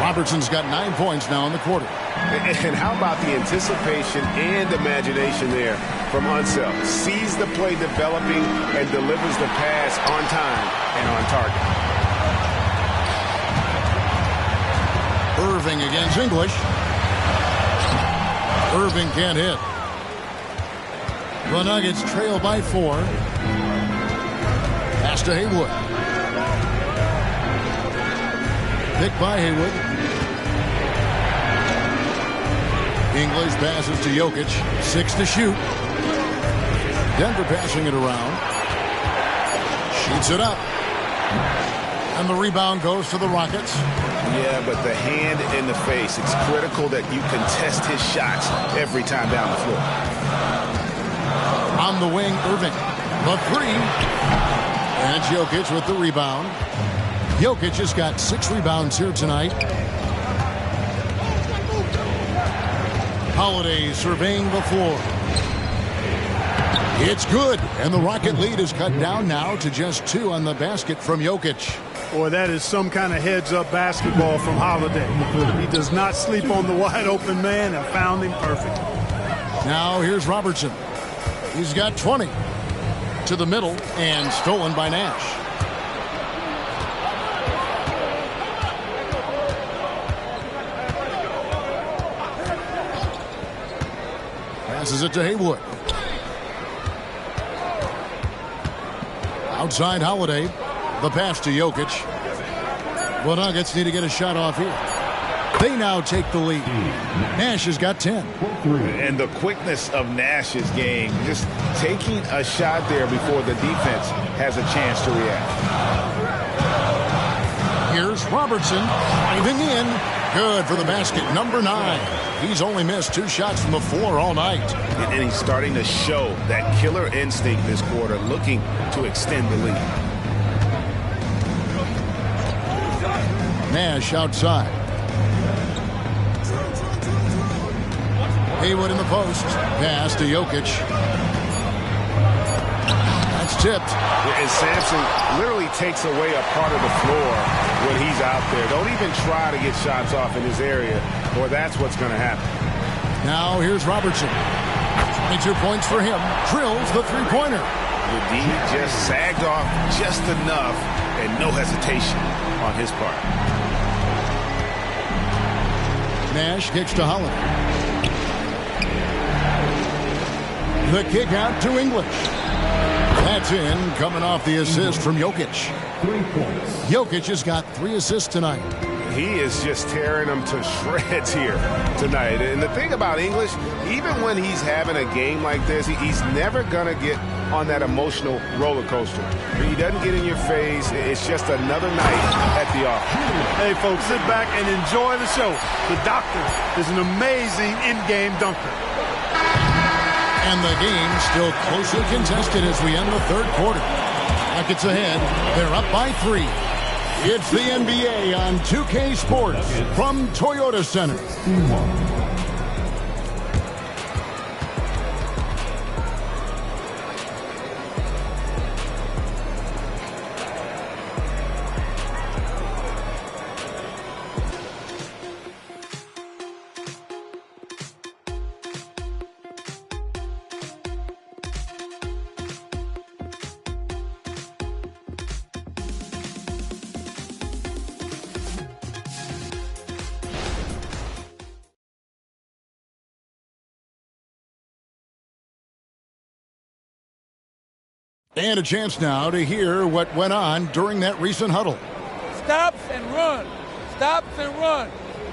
Robertson's got 9 points now in the quarter. And how about the anticipation and imagination there from Unseld? Sees the play developing and delivers the pass on time and on target. Irving against English. Irving can't hit. The Nuggets trail by 4. Pass to Haywood. Picked by Haywood. English passes to Jokic. 6 to shoot. Denver passing it around. Shoots it up. And the rebound goes to the Rockets. Yeah, but the hand in the face. It's critical that you contest his shots every time down the floor. On the wing, Irving. The 3. And Jokic with the rebound. Jokic has got 6 rebounds here tonight. Holiday surveying the floor. It's good, and the Rocket lead is cut down now to just 2 on the basket from Jokic. Boy, that is some kind of heads-up basketball from Holiday. He does not sleep on the wide-open man and found him perfect. Now here's Robertson. He's got 20 to the middle and stolen by Nash. Passes it to Haywood. Outside Holiday. The pass to Jokic. The Nuggets need to get a shot off here. They now take the lead. Nash has got 10. And the quickness of Nash's game, just taking a shot there before the defense has a chance to react. Here's Robertson driving in. Good for the basket, number 9. He's only missed 2 shots from the floor all night. And he's starting to show that killer instinct this quarter, looking to extend the lead. Nash outside. Haywood in the post. Pass to Jokic. That's tipped. And Sampson literally takes away a part of the floor when he's out there. Don't even try to get shots off in his area, or that's what's going to happen. Now here's Robertson. 22 points for him. Drills the 3-pointer. The D just sagged off just enough and no hesitation on his part. Nash kicks to Holiday. The kick out to English. That's in, coming off the assist from Jokic. 3 points. Jokic has got 3 assists tonight. He is just tearing them to shreds here tonight. And the thing about English, even when he's having a game like this, he's never going to get on that emotional roller coaster. He doesn't get in your face. It's just another night at the office. Hey, folks, sit back and enjoy the show. The doctor is an amazing in-game dunker. And the game still closely contested as we end the third quarter. Nuggets ahead. They're up by 3. It's the NBA on 2K Sports from Toyota Center. And a chance now to hear what went on during that recent huddle. Stops and run. Stops and run.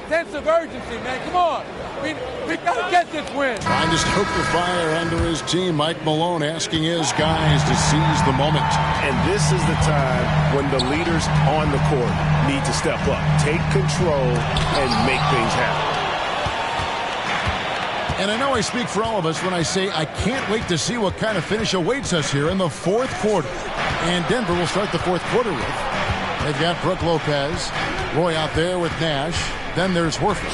Sense of urgency, man. Come on. We got to get this win. Trying to stoke the fire under his team. Mike Malone asking his guys to seize the moment. And this is the time when the leaders on the court need to step up, take control, and make things happen. And I know I speak for all of us when I say I can't wait to see what kind of finish awaits us here in the fourth quarter. And Denver will start the fourth quarter with. They've got Brook Lopez, Roy out there with Nash. Then there's Horford.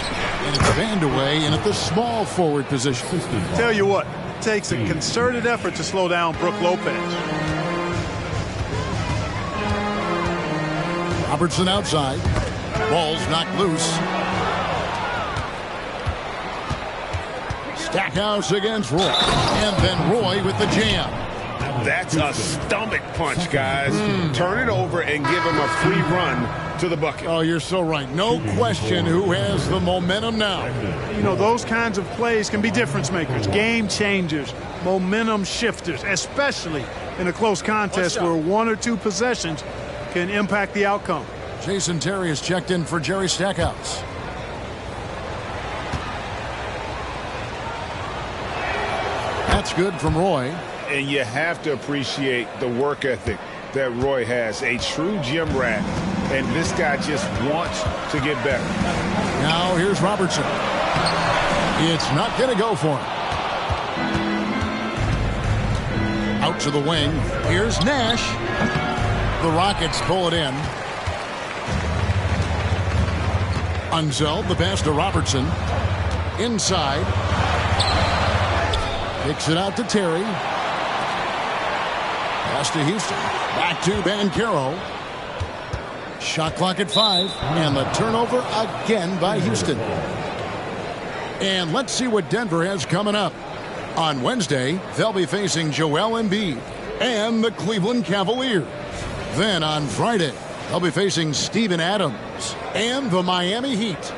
And it's Vandeweghe in at the small forward position. Tell you what, it takes a concerted effort to slow down Brook Lopez. Robertson outside. Ball's knocked loose. Stackhouse against Roy. And then Roy with the jam. That's a stomach punch, guys. Turn it over and give him a free run to the bucket. Oh, you're so right. No question who has the momentum now. You know, those kinds of plays can be difference makers, game changers, momentum shifters, especially in a close contest where 1 or 2 possessions can impact the outcome. Jason Terry has checked in for Jerry Stackhouse. That's good from Roy. And you have to appreciate the work ethic that Roy has. A true gym rat. And this guy just wants to get better. Now here's Robertson. It's not going to go for him. Out to the wing. Here's Nash. The Rockets pull it in. Unseld the pass to Robertson. Inside. Kicks it out to Terry. Pass to Houston. Back to Banchero. Shot clock at 5. And the turnover again by Houston. And let's see what Denver has coming up. On Wednesday, they'll be facing Joel Embiid and the Cleveland Cavaliers. Then on Friday, they'll be facing Steven Adams and the Miami Heat.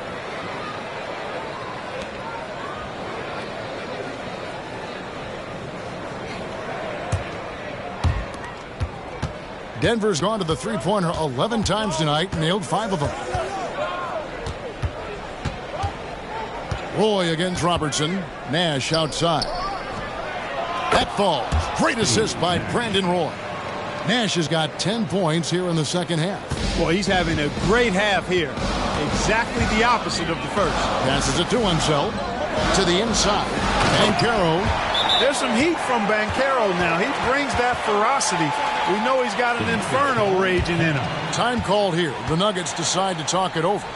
Denver's gone to the three-pointer 11 times tonight, nailed 5 of them. Roy against Robertson. Nash outside. That falls. Great assist by Brandon Roy. Nash has got 10 points here in the second half. Boy, he's having a great half here. Exactly the opposite of the first. Passes it to himself. To the inside. Banchero. There's some heat from Banchero now. He brings that ferocity. We know he's got an inferno raging in him. Time called here. The Nuggets decide to talk it over.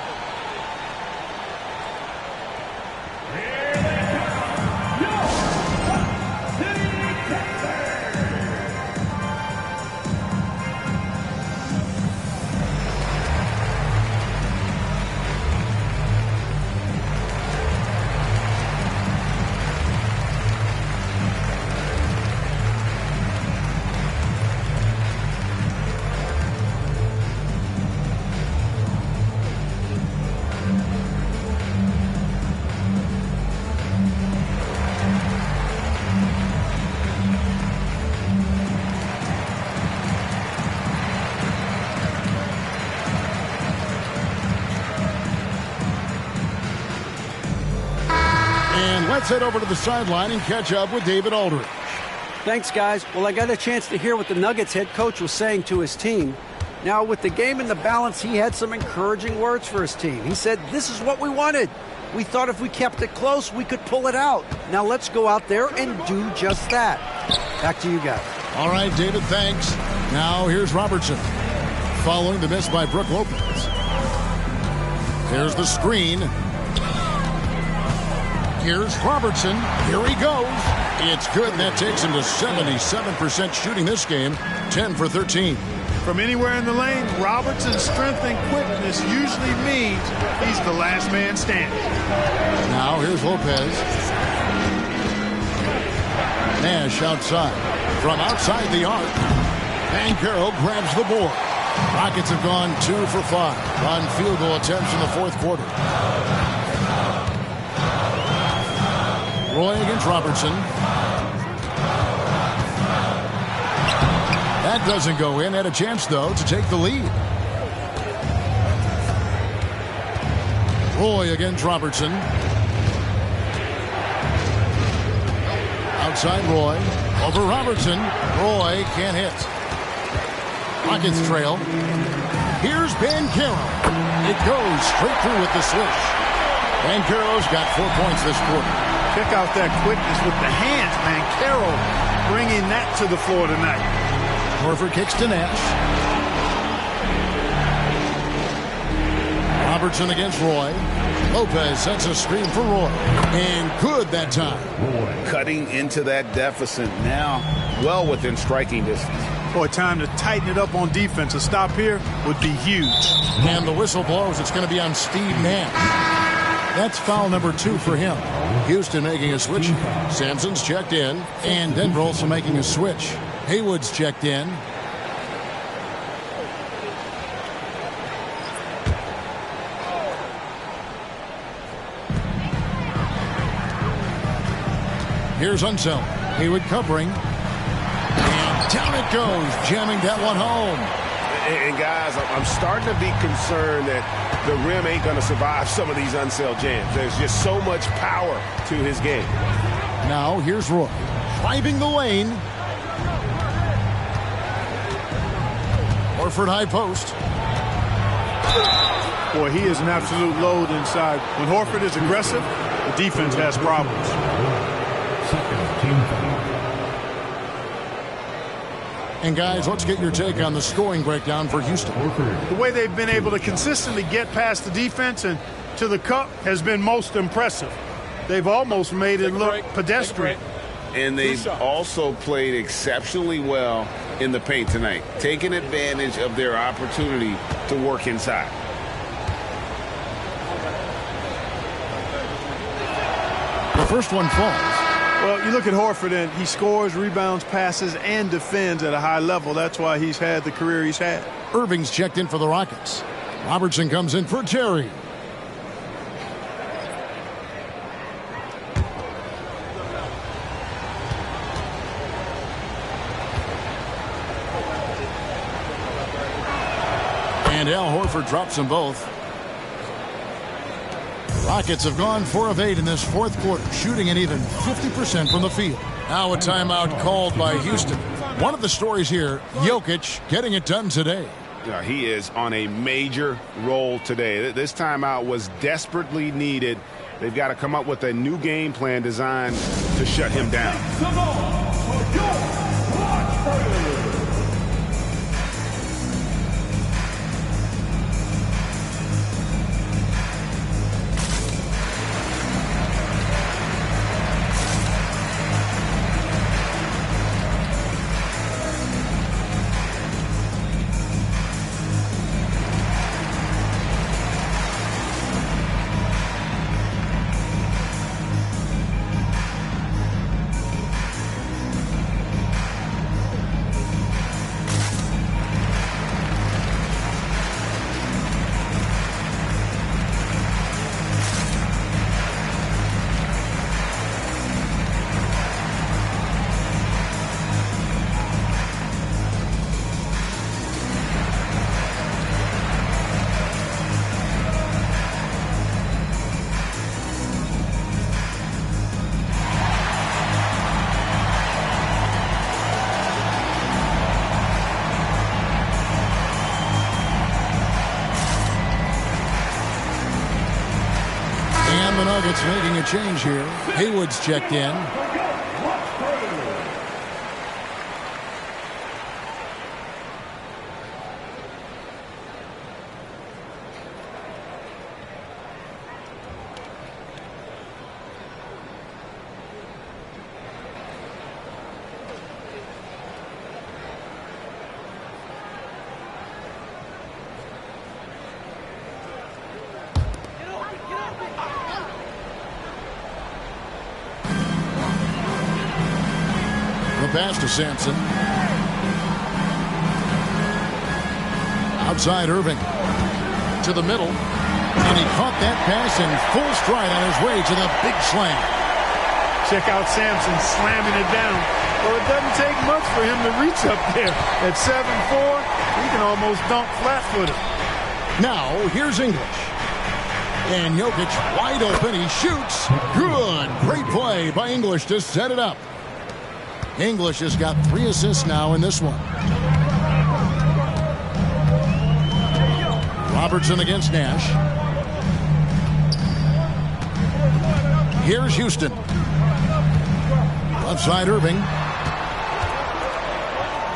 Let's head over to the sideline and catch up with David Aldridge. Thanks, guys. Well, I got a chance to hear what the Nuggets head coach was saying to his team. Now, with the game in the balance, he had some encouraging words for his team. He said, "This is what we wanted. We thought if we kept it close, we could pull it out. Now let's go out there and do just that." Back to you guys. All right, David, thanks. Now here's Robertson. Following the miss by Brook Lopez. Here's the screen. Here's Robertson. Here he goes. It's good, and that takes him to 77% shooting this game, 10 for 13. From anywhere in the lane, Robertson's strength and quickness usually means he's the last man standing. Now here's Lopez. Nash outside. From outside the arc. Banchero grabs the board. Rockets have gone 2 for 5 on field goal attempts in the fourth quarter. Roy against Robertson. That doesn't go in. Had a chance, though, to take the lead. Roy against Robertson. Outside Roy. Over Robertson. Roy can't hit. Rockets trail. Here's Banchero. It goes straight through with the swish. Banchero's got 4 points this quarter. Check out that quickness with the hands. Banchero bringing that to the floor tonight. Horford kicks to Nash. Robertson against Roy. Lopez sets a screen for Roy. And good that time. Cutting into that deficit now, well within striking distance. Boy, time to tighten it up on defense. A stop here would be huge. And the whistle blows. It's going to be on Steve Nash. That's foul number 2 for him. Houston making a switch. Sampson's checked in. And Denver also making a switch. Haywood's checked in. Here's Unseld. Haywood covering. And down it goes, jamming that one home. And guys, I'm starting to be concerned that the rim ain't going to survive some of these Unseld jams. There's just so much power to his game. Now here's Roy. Driving the lane. Horford high post. Boy, he is an absolute load inside. When Horford is aggressive, the defense has problems. And guys, let's get your take on the scoring breakdown for Houston. The way they've been able to consistently get past the defense and to the cup has been most impressive. They've almost made it look pedestrian. And they've also played exceptionally well in the paint tonight, taking advantage of their opportunity to work inside. The first one falls. Well, you look at Horford, and he scores, rebounds, passes, and defends at a high level. That's why he's had the career he's had. Irving's checked in for the Rockets. Robertson comes in for Terry. And Al Horford drops them both. Rockets have gone 4 of 8 in this fourth quarter, shooting an even 50% from the field. Now a timeout called by Houston. One of the stories here, Jokic getting it done today. Yeah, he is on a major roll today. This timeout was desperately needed. They've got to come up with a new game plan designed to shut him down. the Nuggets making a change here. Haywood's checked in. Pass to Sampson. Outside Irving. To the middle. And he caught that pass in full stride on his way to the big slam. Check out Sampson slamming it down. Well, it doesn't take much for him to reach up there. At 7'4", he can almost dunk flat-footed. Now, here's English. And Jokic wide open. He shoots. Good. Great play by English to set it up. English has got 3 assists now in this one. Robertson against Nash. Here's Houston. Left side Irving.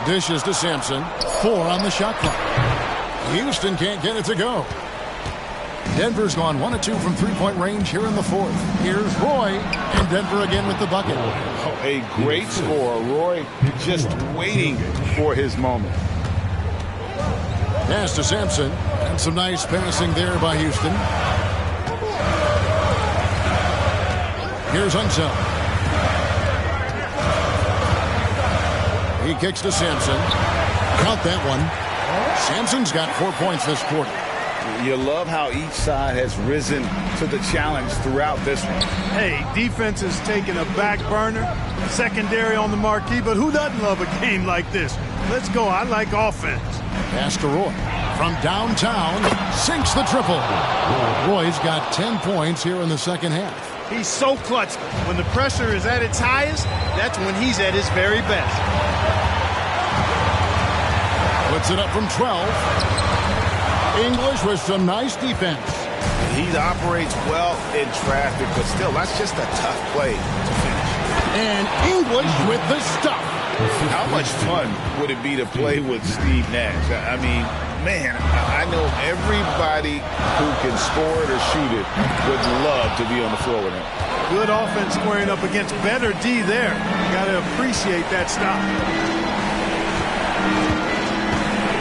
Dishes to Sampson. 4 on the shot clock. Houston can't get it to go. Denver's gone 1 of 2 from three-point range here in the fourth. Here's Roy, and Denver again with the bucket. Oh, a great score. Roy just waiting for his moment. Pass to Sampson, and some nice passing there by Houston. Here's Unseld. He kicks to Sampson. Count that one. Sampson's got 4 points this quarter. You love how each side has risen to the challenge throughout this one. Hey, defense is taking a back burner, secondary on the marquee, but who doesn't love a game like this? Let's go. I like offense. Pass to Roy. From downtown, sinks the triple. Roy's got 10 points here in the second half. He's so clutch. When the pressure is at its highest, that's when he's at his very best. Puts it up from 12. English with some nice defense. He operates well in traffic, but still, that's just a tough play to finish. And English with the stuff. How much fun would it be to play with Steve Nash? I mean, man, I know everybody who can score it or shoot it would love to be on the floor with him. Good offense squaring up against better D there. Got to appreciate that stop.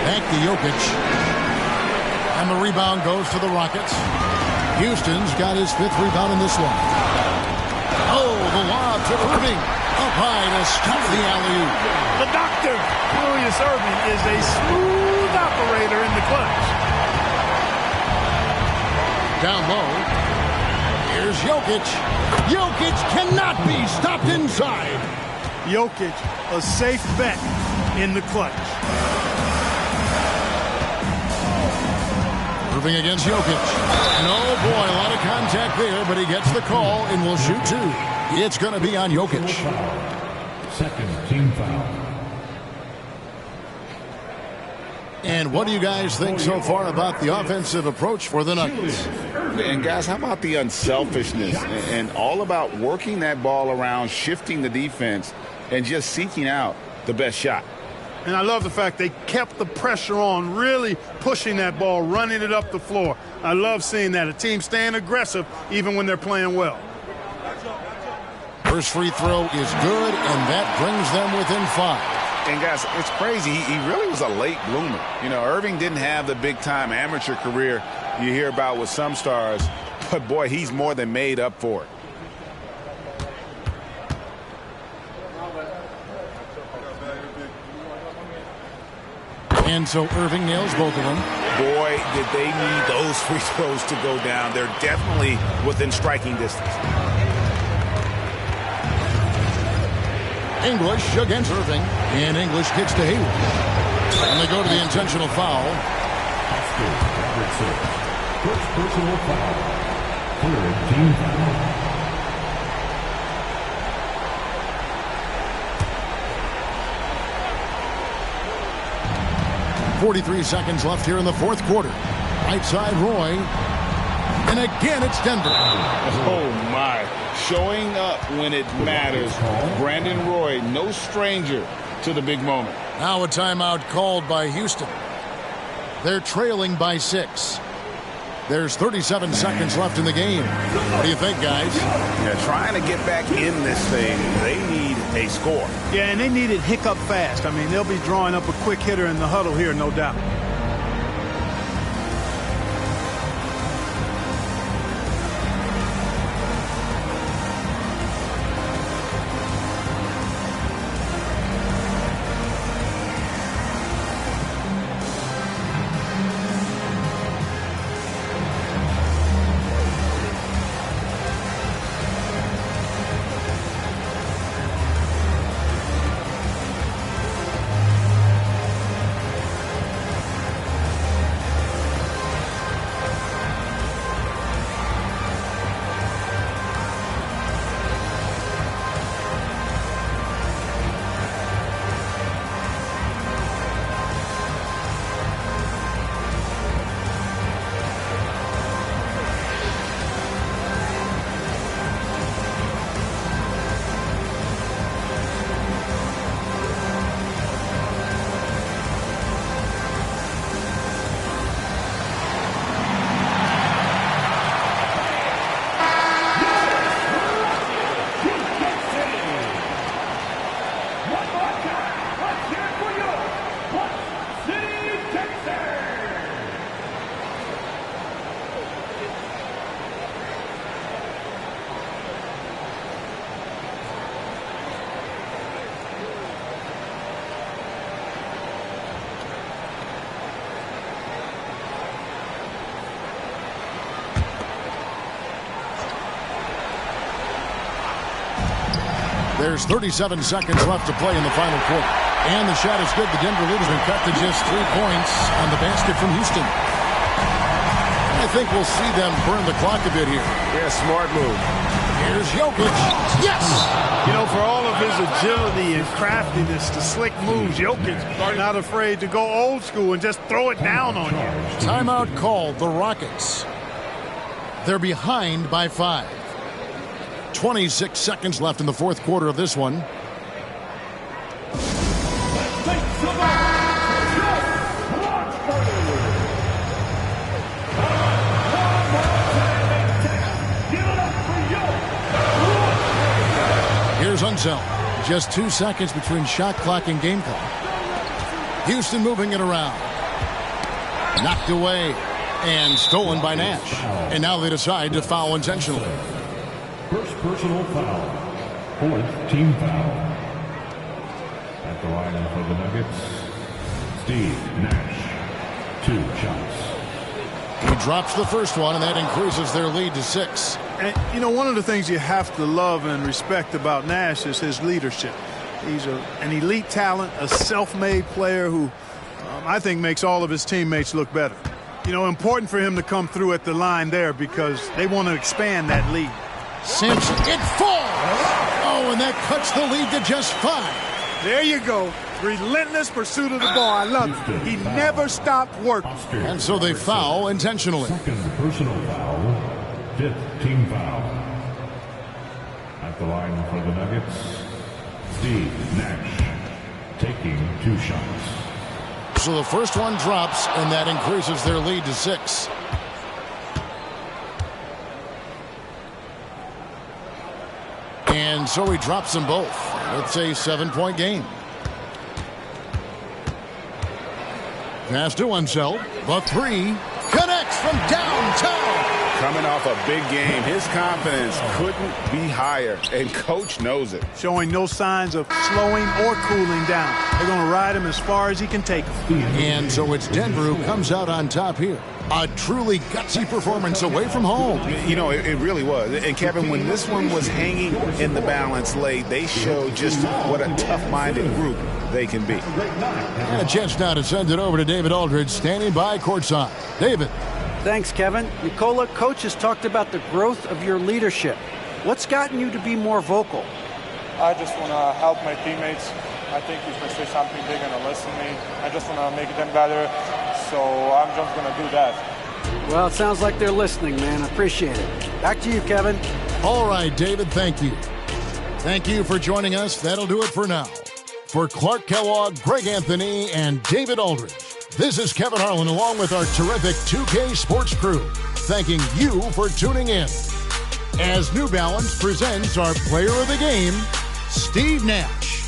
Back to Jokic. And the rebound goes to the Rockets. Houston's got his 5th rebound in this one. Oh, the lob to Irving. Up high to stop the alley-oop. The doctor, Julius Irving, is a smooth operator in the clutch. Down low. Here's Jokic. Jokic cannot be stopped inside. Jokic, a safe bet in the clutch. Irving against Jokic. And oh boy, a lot of contact there, but he gets the call and will shoot 2. It's going to be on Jokic. Second team foul. And what do you guys think so far about the offensive approach for the Nuggets? And guys, how about the unselfishness and all about working that ball around, shifting the defense, and just seeking out the best shot? And I love the fact they kept the pressure on, really pushing that ball, running it up the floor. I love seeing that. A team staying aggressive even when they're playing well. First free throw is good, and that brings them within 5. And guys, it's crazy. He really was a late bloomer. You know, Irving didn't have the big-time amateur career you hear about with some stars, but boy, he's more than made up for it. And so Irving nails both of them. Boy, did they need those free throws to go down. They're definitely within striking distance. English against Irving. And English kicks to Hayward. And they go to the intentional foul. First personal foul. 3rd team foul. 43 seconds left here in the 4th quarter. Right side, Roy. And again, it's Denver. Oh, my. Showing up when it matters. Brandon Roy, no stranger to the big moment. Now a timeout called by Houston. They're trailing by 6. There's 37 seconds left in the game. What do you think, guys? Yeah, trying to get back in this thing, they need a score. Yeah, and they need it hiccup fast. I mean, they'll be drawing up a quick hitter in the huddle here, no doubt. There's 37 seconds left to play in the final quarter. And the shot is good. The Denver lead has been cut to just 3 points on the basket from Houston. I think we'll see them burn the clock a bit here. Yeah, smart move. Here's Jokic. Yes! You know, for all of his agility and craftiness, the slick moves, Jokic not afraid to go old school and just throw it down on you. Timeout called, the Rockets. They're behind by 5. 26 seconds left in the fourth quarter of this one. Here's Unseld. Just 2 seconds between shot clock and game clock. Houston moving it around. Knocked away and stolen by Nash. And now they decide to foul intentionally. First personal foul. 4th team foul. At the line for the Nuggets, Steve Nash. 2 shots. He drops the first one, and that increases their lead to 6. And, you know, one of the things you have to love and respect about Nash is his leadership. He's an elite talent, a self-made player who I think makes all of his teammates look better. You know, important for him to come through at the line there because they want to expand that lead. Simpson, it falls! Oh, and that cuts the lead to just 5. There you go. Relentless pursuit of the ball. I love it. He never stopped working. And so they foul intentionally. Second personal foul. 5th team foul. At the line for the Nuggets, Steve Nash. Taking 2 shots. So the first one drops, and that increases their lead to 6. And so he drops them both. It's a 7-point game. Pass to Unseld. The 3 connects from downtown. Coming off a big game, his confidence couldn't be higher, and coach knows it. Showing no signs of slowing or cooling down. They're going to ride him as far as he can take him. And so it's Denver who comes out on top here. A truly gutsy performance away from home. You know, it really was. And Kevin, when this one was hanging in the balance late, they showed just what a tough-minded group they can be. And a chance now to send it over to David Aldridge, standing by courtside. David. Thanks, Kevin. Nikola, coach has talked about the growth of your leadership. What's gotten you to be more vocal? I just want to help my teammates. I think if I say something, they're going to listen to me. I just want to make them better, so I'm just going to do that. Well, it sounds like they're listening, man. I appreciate it. Back to you, Kevin. All right, David, thank you. Thank you for joining us. That'll do it for now. For Clark Kellogg, Greg Anthony, and David Aldridge, this is Kevin Harlan along with our terrific 2K Sports crew, thanking you for tuning in. As New Balance presents our player of the game, Steve Nash.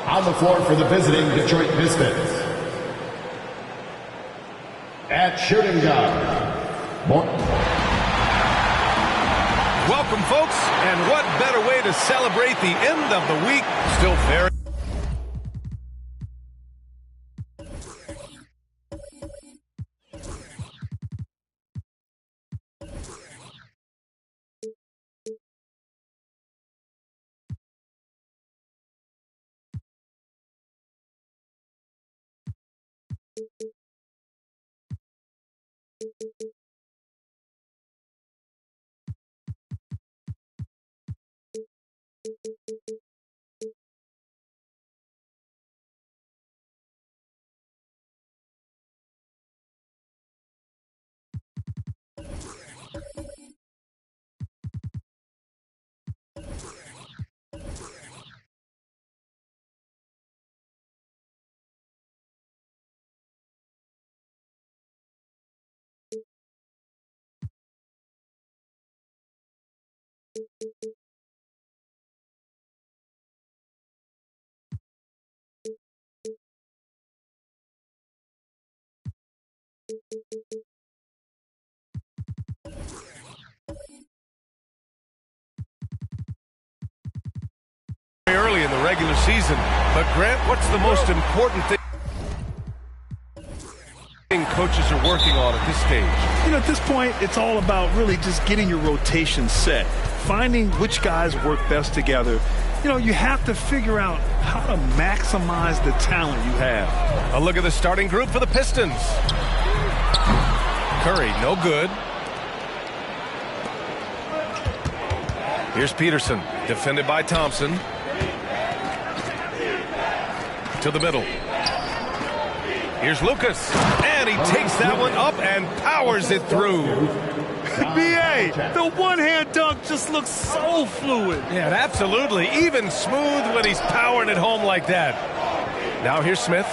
On the floor for the visiting Detroit Pistons. At shooting guard. Welcome, folks, and what better way to celebrate the end of the week? Still very Early in the regular season, but Grant, what's the most important thing coaches are working on at this stage? You know, at this point, it's all about really just getting your rotation set, finding which guys work best together. You know, you have to figure out how to maximize the talent you have. A look at the starting group for the Pistons. Curry, no good. Here's Peterson, defended by Thompson. To the middle. Here's Lucas, and he takes that one up and powers it through. B.A., the one-hand dunk just looks so fluid. Yeah, absolutely. Even smooth when he's powering it home like that. Now here's Smith.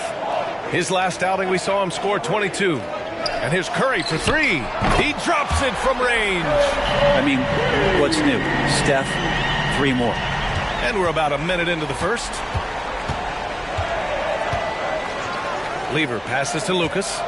His last outing, we saw him score 22. And here's Curry for three. He drops it from range. I mean, what's new? Steph, 3 more. And we're about a minute into the first. Lever passes to Lucas.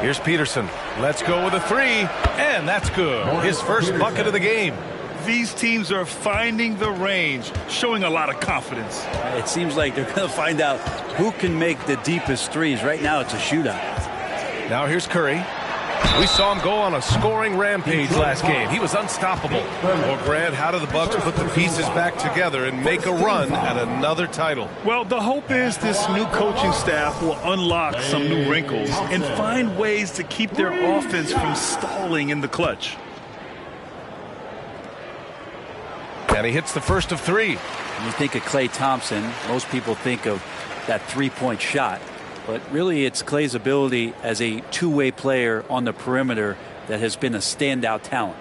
Here's Peterson. Let's go with a three. And that's good. His first bucket of the game. These teams are finding the range, showing a lot of confidence. It seems like they're going to find out who can make the deepest threes. Right now, it's a shootout. Now here's Curry. We saw him go on a scoring rampage last game. He was unstoppable. Well, Grant, how do the Bucks put the pieces back together and make a run at another title? Well, the hope is this new coaching staff will unlock some new wrinkles and find ways to keep their offense from stalling in the clutch. And he hits the first of 3. When you think of Klay Thompson, most people think of that three-point shot. But really, it's Klay's ability as a two-way player on the perimeter that has been a standout talent.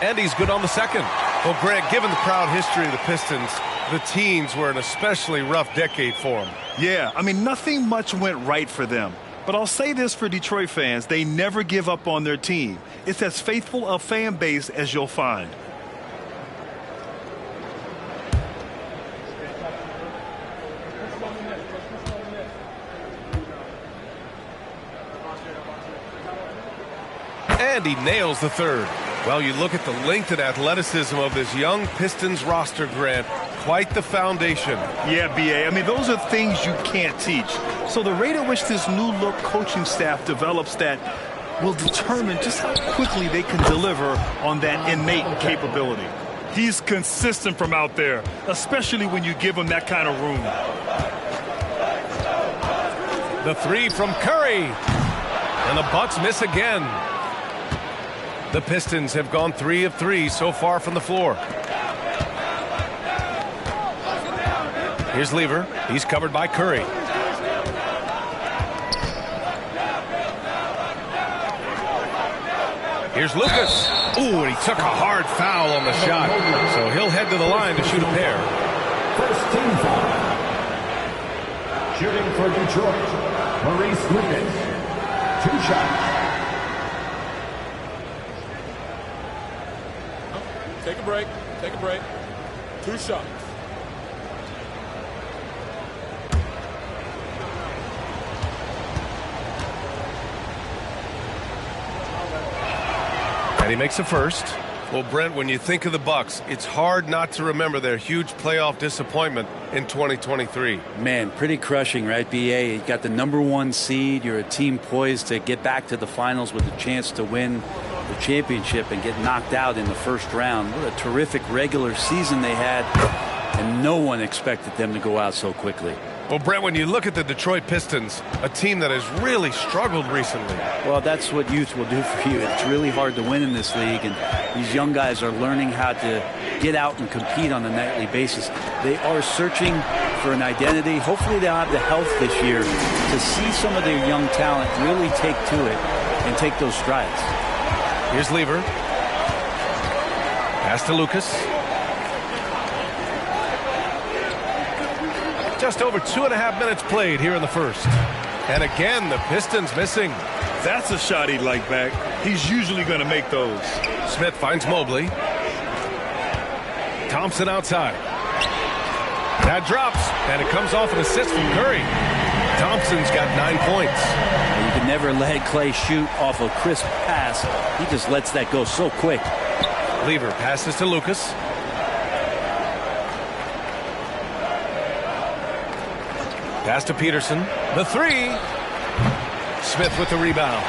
And he's good on the second. Well, Grant, given the proud history of the Pistons, the teens were an especially rough decade for them. Yeah, I mean, nothing much went right for them. But I'll say this for Detroit fans, they never give up on their team. It's as faithful a fan base as you'll find. And he nails the third. Well, you look at the length and athleticism of this young Pistons roster, Grant. Quite the foundation. Yeah, B.A. I mean, those are things you can't teach. So the rate at which this new-look coaching staff develops that will determine just how quickly they can deliver on that innate capability. He's consistent from out there, especially when you give him that kind of room. The three from Curry. And the Bucks miss again. The Pistons have gone 3 of 3 so far from the floor. Here's Lever. He's covered by Curry. Here's Lucas. Ooh, and he took a hard foul on the shot. So he'll head to the line to shoot a pair. First team foul. Shooting for Detroit, Maurice Lucas. 2 shots. Take a break. Take a break. 2 shots. And he makes a first. Well, Brent, when you think of the Bucks, it's hard not to remember their huge playoff disappointment in 2023. Man, pretty crushing, right, BA? You got the #1 seed. You're a team poised to get back to the finals with a chance to win the championship and get knocked out in the first round. What a terrific regular season they had, and no one expected them to go out so quickly. Well, Brent, when you look at the Detroit Pistons, a team that has really struggled recently. Well, that's what youth will do for you. It's really hard to win in this league, and these young guys are learning how to get out and compete on a nightly basis. They are searching for an identity. Hopefully they'll have the health this year to see some of their young talent really take to it and take those strides. Here's Lever. Pass to Lucas. Just over 2.5 minutes played here in the first. And again, the Pistons missing. That's a shot he'd like back. He's usually going to make those. Smith finds Mobley. Thompson outside. That drops, and it comes off an assist from Curry. Thompson's got 9 points. You can never let Clay shoot off a crisp pass. He just lets that go so quick. Lever passes to Lucas. Pass to Peterson. The three. Smith with the rebound.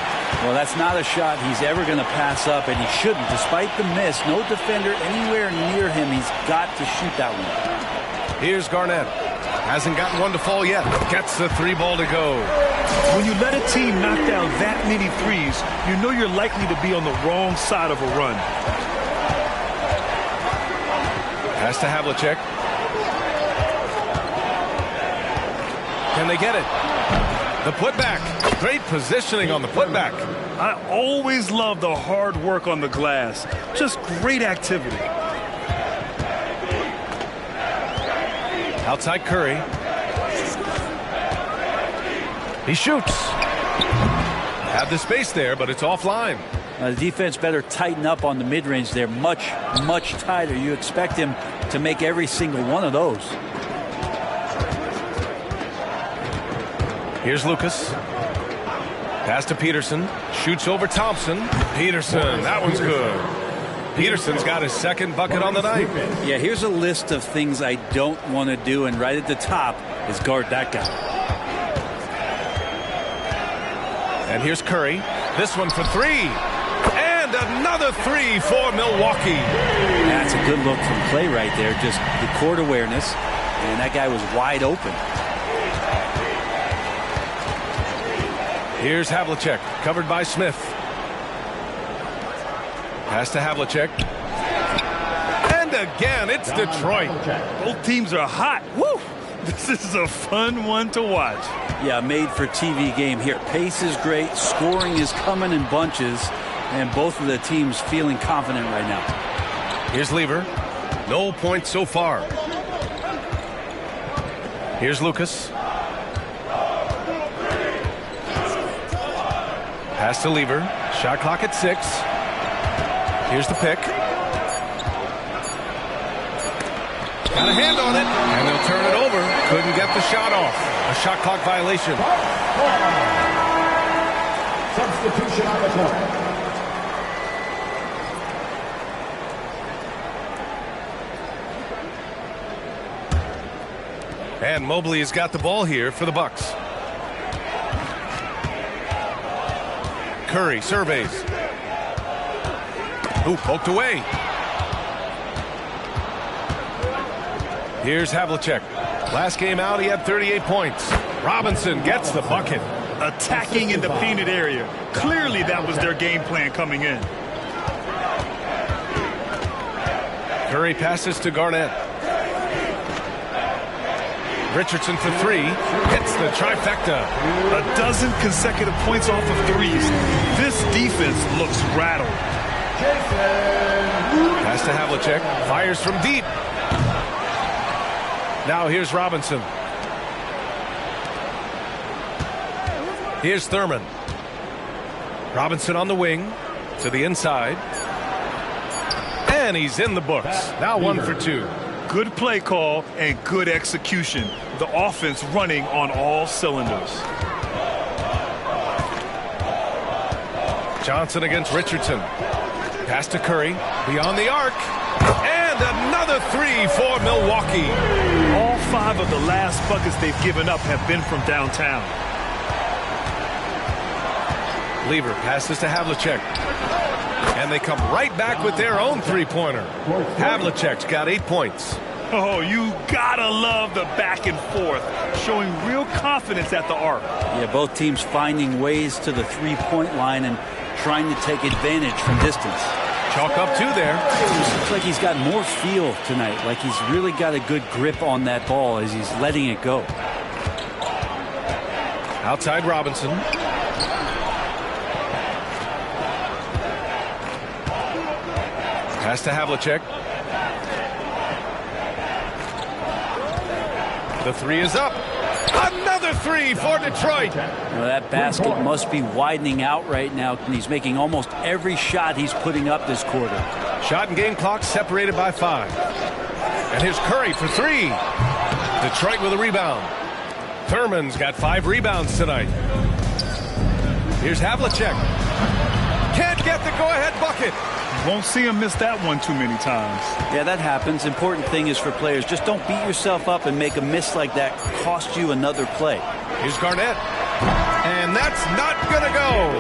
Well, that's not a shot he's ever going to pass up, and he shouldn't. Despite the miss, no defender anywhere near him. He's got to shoot that one. Here's Garnett. Hasn't gotten one to fall yet. Gets the 3 ball to go. When you let a team knock down that many threes, you know you're likely to be on the wrong side of a run. Pass to Havlicek. Can they get it? The putback. Great positioning on the putback. I always love the hard work on the glass. Just great activity. Outside Curry. He shoots. Have the space there, but it's offline. The defense better tighten up on the mid-range there. Much tighter. You expect him to make every single one of those. Here's Lucas. Pass to Peterson. Shoots over Thompson. Peterson. That one's good. Peterson's got his second bucket on the night. Yeah, here's a list of things I don't want to do, and right at the top is guard that guy. And here's Curry. This one for 3. And another 3 for Milwaukee. That's a good look from Clay right there. Just the court awareness, and that guy was wide open. Here's Havlicek, covered by Smith. Pass to Havlicek. And again, it's Detroit. Both teams are hot. Woo! This is a fun one to watch. Yeah, made for TV game here. Pace is great. Scoring is coming in bunches. And both of the teams feeling confident right now. Here's Lever. No points so far. Here's Lucas. Pass to Lever. Shot clock at 6. Here's the pick. Got a hand on it. And they'll turn it over. Couldn't get the shot off. A shot clock violation. Substitution on the court. And Mobley has got the ball here for the Bucks. Curry surveys. Ooh, poked away. Here's Havlicek. Last game out, he had 38 points. Robinson gets the bucket. Attacking in the painted area. Clearly that was their game plan coming in. Curry passes to Garnett. Richardson for 3. Hits the trifecta. A dozen consecutive points off of threes. This defense looks rattled. Pass to Havlicek. Fires from deep. Now here's Robinson. Here's Thurman. Robinson on the wing. To the inside. And he's in the books. Now 1 for 2. Good play call and good execution. The offense running on all cylinders. Johnson against Richardson. Pass to Curry. Beyond the arc. And another three for Milwaukee. All 5 of the last buckets they've given up have been from downtown. Lever passes to Havlicek. And they come right back with their own three-pointer. Havlicek's got 8 points. Oh, you gotta love the back and forth, showing real confidence at the arc. Yeah, both teams finding ways to the three-point line and trying to take advantage from distance. Chalk up 2 there. It looks like he's got more feel tonight, like he's really got a good grip on that ball as he's letting it go. Outside Robinson. Pass to Havlicek. The three is up. Another three for Detroit. Well, that basket must be widening out right now, and he's making almost every shot he's putting up this quarter. Shot and game clock separated by 5. And here's Curry for 3. Detroit with a rebound. Thurman's got 5 rebounds tonight. Here's Havlicek. Can't get the go-ahead bucket. Won't see him miss that one too many times. Yeah, that happens. Important thing is for players, just don't beat yourself up and make a miss like that cost you another play. Here's Garnett. And that's not going to go.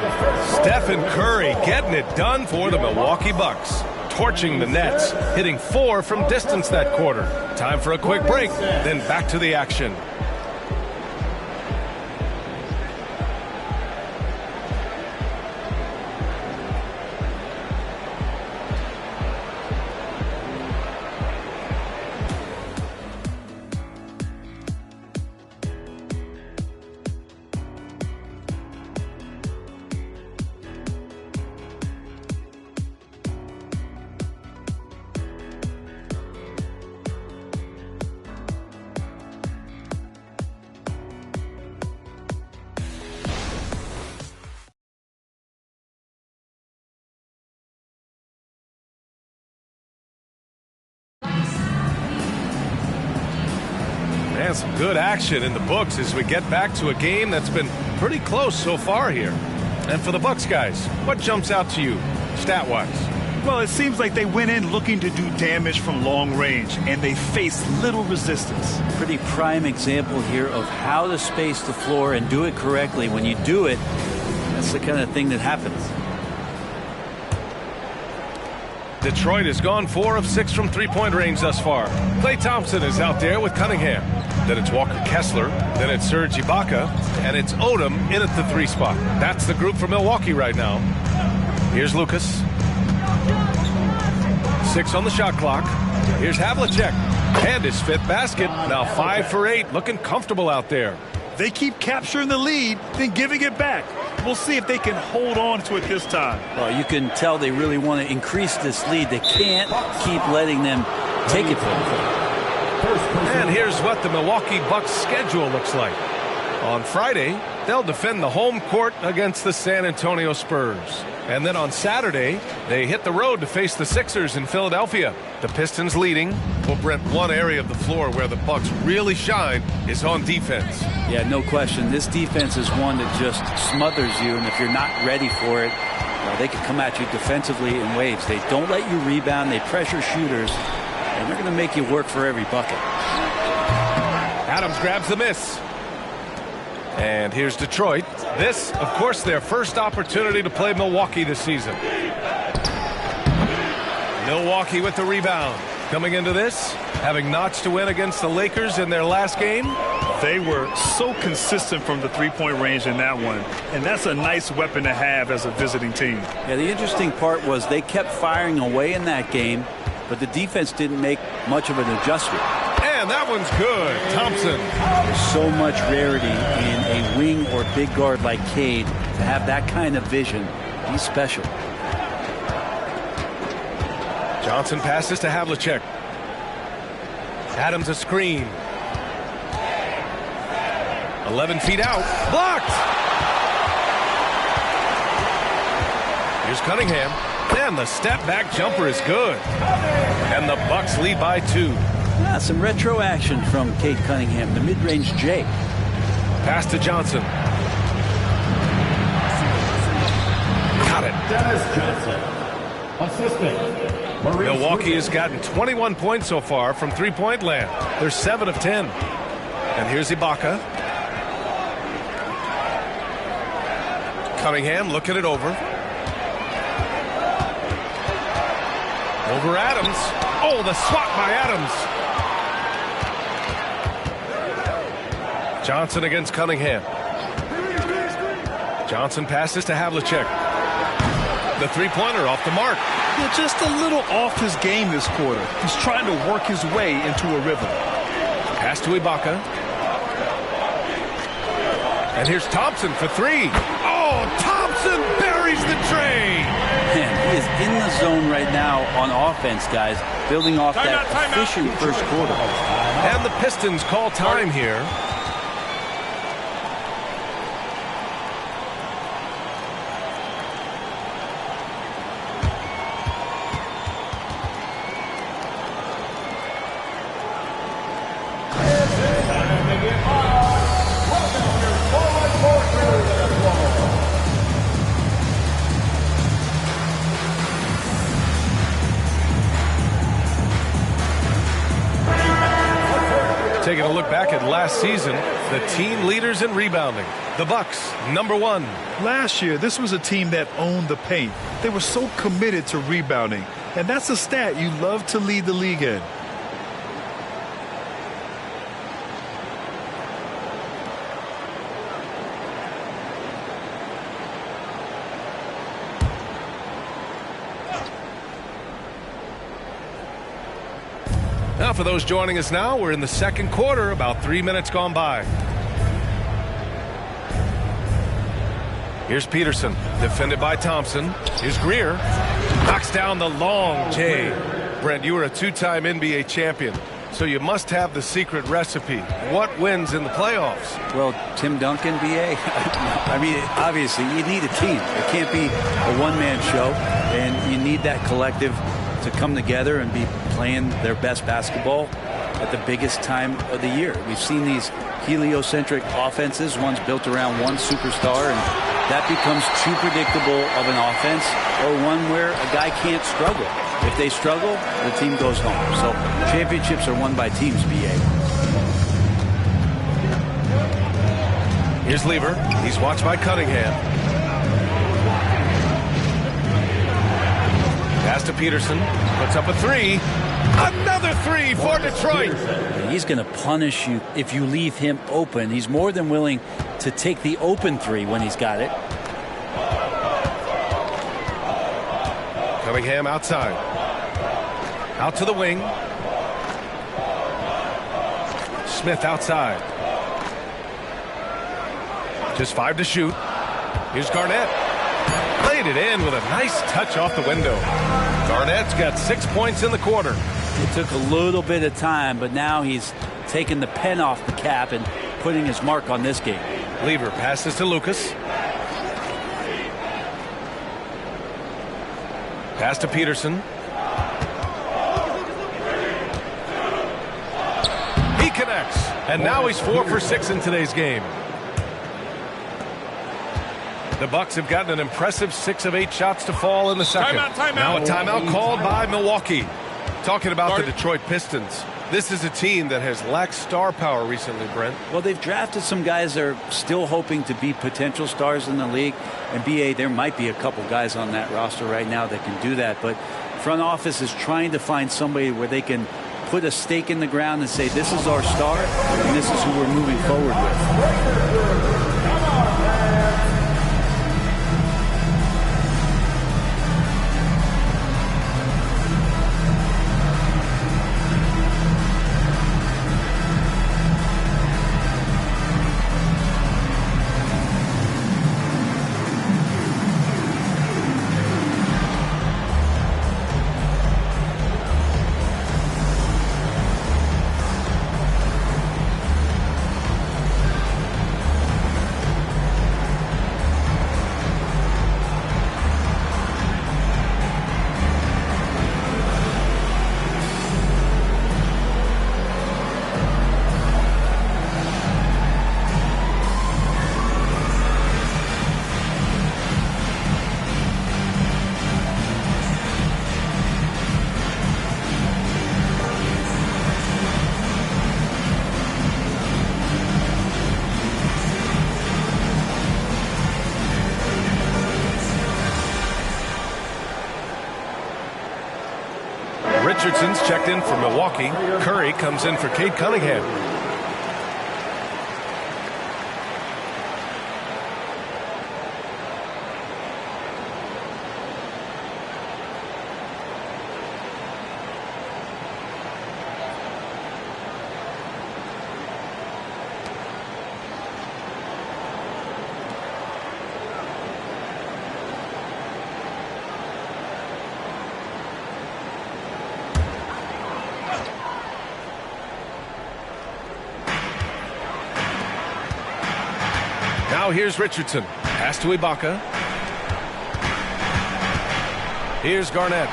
Stephen Curry getting it done for the Milwaukee Bucks. Torching the Nets, hitting 4 from distance that quarter. Time for a quick break, then back to the action. Man, some good action in the books as we get back to a game that's been pretty close so far here. And for the Bucks guys, what jumps out to you, stat-wise? Well, it seems like they went in looking to do damage from long range, and they faced little resistance. Pretty prime example here of how to space the floor and do it correctly. When you do it, that's the kind of thing that happens. Detroit has gone 4 of 6 from three-point range thus far. Klay Thompson is out there with Cunningham. Then it's Walker Kessler. Then it's Serge Ibaka. And it's Odom in at the 3 spot. That's the group for Milwaukee right now. Here's Lucas. 6 on the shot clock. Here's Havlicek. And his 5th basket. Now 5 for 8. Looking comfortable out there. They keep capturing the lead, then giving it back. We'll see if they can hold on to it this time. Well, you can tell they really want to increase this lead. They can't keep letting them take it from them. And here's what the Milwaukee Bucks schedule looks like. On Friday, they'll defend the home court against the San Antonio Spurs. And then on Saturday, they hit the road to face the Sixers in Philadelphia. The Pistons leading. Well, Brent, one area of the floor where the Bucks really shine is on defense. Yeah, no question. This defense is one that just smothers you, and if you're not ready for it, they can come at you defensively in waves. They don't let you rebound. They pressure shooters, and they're going to make you work for every bucket. Adams grabs the miss. And here's Detroit. This, of course, their first opportunity to play Milwaukee this season. Milwaukee with the rebound. Coming into this, having notched to win against the Lakers in their last game. They were so consistent from the three-point range in that one. And that's a nice weapon to have as a visiting team. Yeah, the interesting part was they kept firing away in that game, but the defense didn't make much of an adjustment. And that one's good. Thompson. There's so much rarity in a wing or big guard like Cade to have that kind of vision. He's special. Johnson passes to Havlicek. Adams a screen. 11 feet out. Blocked! Here's Cunningham. And the step-back jumper is good. And the Bucks lead by 2. Some retro action from Cade Cunningham, the mid-range J. Pass to Johnson. Got it. Dennis Johnson. Assistant. Milwaukee has gotten 21 points so far from three-point land. They're 7 of 10. And here's Ibaka. Cunningham looking it over. Over Adams. Oh, the swat by Adams. Johnson against Cunningham. Johnson passes to Havlicek. The three-pointer off the mark. Yeah, just a little off his game this quarter. He's trying to work his way into a rhythm. Pass to Ibaka. And here's Thompson for three. Oh, Thompson buries the tray. Man, he is in the zone right now on offense, guys, building off that efficient first quarter. And the Pistons call time here. Taking a look back at last season, the team leaders in rebounding. The Bucks, number 1. Last year, this was a team that owned the paint. They were so committed to rebounding. And that's a stat you love to lead the league in. Now, for those joining us now, we're in the second quarter, about 3 minutes gone by. Here's Peterson, defended by Thompson. Here's Greer, knocks down the long J. Brent, you were a two-time NBA champion, so you must have the secret recipe. What wins in the playoffs? Well, Tim Duncan, BA. I mean, obviously, you need a team. It can't be a one-man show, and you need that collective to come together and be playing their best basketball at the biggest time of the year. We've seen these heliocentric offenses, ones built around one superstar, and that becomes too predictable of an offense, or one where a guy can't struggle. If they struggle, the team goes home. So championships are won by teams, BA. Here's Lever. He's watched by Cunningham. Pass to Peterson. Puts up a three. Another three for Detroit. He's going to punish you if you leave him open. He's more than willing to take the open three when he's got it. Cunningham outside. Out to the wing. Smith outside. Just 5 to shoot. Here's Garnett. Played it in with a nice touch off the window. Garnett's got 6 points in the quarter. It took a little bit of time, but now he's taking the pen off the cap and putting his mark on this game. Lever passes to Lucas. Pass to Peterson. He connects. And now he's 4 for 6 in today's game. The Bucks have gotten an impressive 6 of 8 shots to fall in the second. Timeout. Now a timeout called by Milwaukee. Talking about the Detroit Pistons. This is a team that has lacked star power recently, Brent. Well, they've drafted some guys that are still hoping to be potential stars in the league. And BA, there might be a couple guys on that roster right now that can do that. But front office is trying to find somebody where they can put a stake in the ground and say, this is our star, and this is who we're moving forward with. Richardson's checked in for Milwaukee. Curry comes in for Cade Cunningham. Now here's Richardson. Pass to Ibaka. Here's Garnett.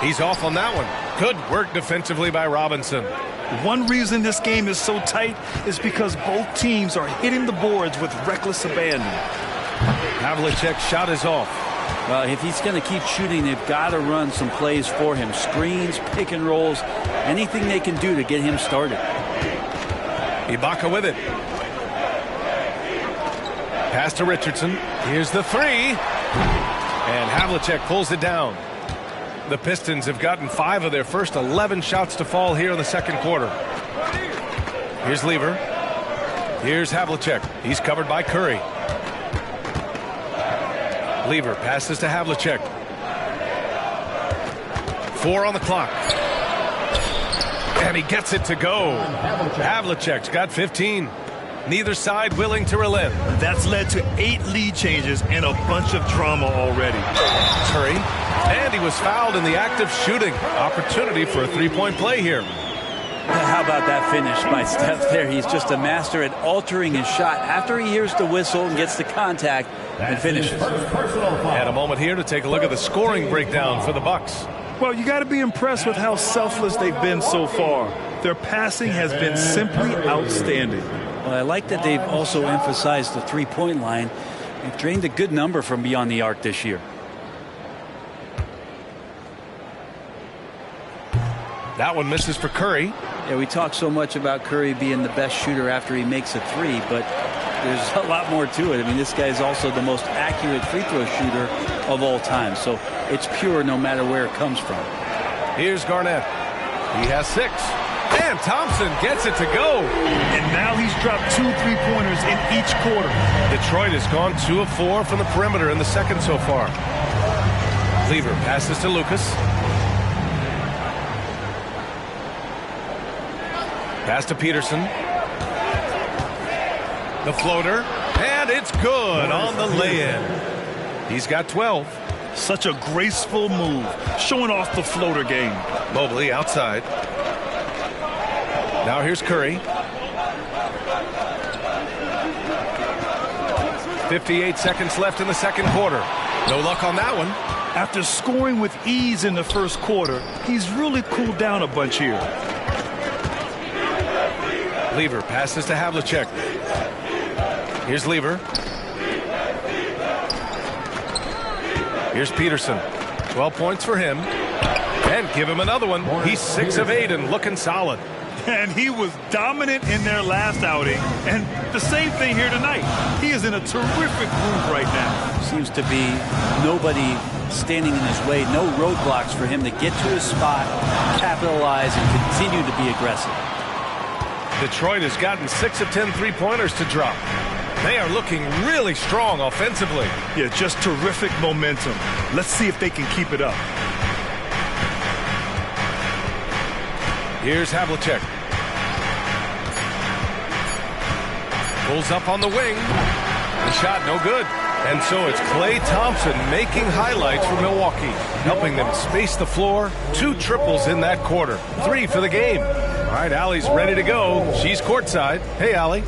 He's off on that one. Good work defensively by Robinson. One reason this game is so tight is because both teams are hitting the boards with reckless abandon. Havlicek's shot is off. Well, if he's going to keep shooting, they've got to run some plays for him. Screens, pick and rolls, anything they can do to get him started. Ibaka with it. Pass to Richardson. Here's the three. And Havlicek pulls it down. The Pistons have gotten 5 of their first 11 shots to fall here in the second quarter. Here's Lever. Here's Havlicek. He's covered by Curry. Lever passes to Havlicek. 4 on the clock. And he gets it to go. Havlicek's got 15. Neither side willing to relent. That's led to 8 lead changes and a bunch of drama already. Curry. And he was fouled in the act of shooting. Opportunity for a three-point play here. How about that finish by Steph there? He's just a master at altering his shot after he hears the whistle and gets the contact and finishes. And a moment here to take a look at the scoring breakdown for the Bucks. Well, you got to be impressed with how selfless they've been so far. Their passing has been simply outstanding. Well, I like that they've also emphasized the three-point line. They've drained a good number from beyond the arc this year. That one misses for Curry. Yeah, we talk so much about Curry being the best shooter after he makes a three, but there's a lot more to it. I mean, this guy is also the most accurate free throw shooter of all time, so it's pure no matter where it comes from. Here's Garnett. He has 6. And Thompson gets it to go. And now he's dropped 2 3-pointers in each quarter. Detroit has gone 2 of 4 from the perimeter in the second so far. Lever passes to Lucas. Pass to Peterson. The floater. And it's good on the lay-in. He's got 12. Such a graceful move, showing off the floater game. Mobley outside. Now here's Curry. 58 seconds left in the second quarter. No luck on that one. After scoring with ease in the first quarter, he's really cooled down a bunch here. Lever passes to Havlicek. Here's Lever. Here's Peterson. 12 points for him. And give him another one. He's 6 of 8 and looking solid. And he was dominant in their last outing. And the same thing here tonight. He is in a terrific groove right now. Seems to be nobody standing in his way. No roadblocks for him to get to his spot, capitalize, and continue to be aggressive. Detroit has gotten 6 of 10 three-pointers to drop. They are looking really strong offensively. Yeah, just terrific momentum. Let's see if they can keep it up. Here's Havlicek. Pulls up on the wing. The shot no good. And so it's Klay Thompson making highlights for Milwaukee, helping them space the floor. 2 triples in that quarter. 3 for the game. All right, Allie's ready to go. She's courtside. Hey, Allie.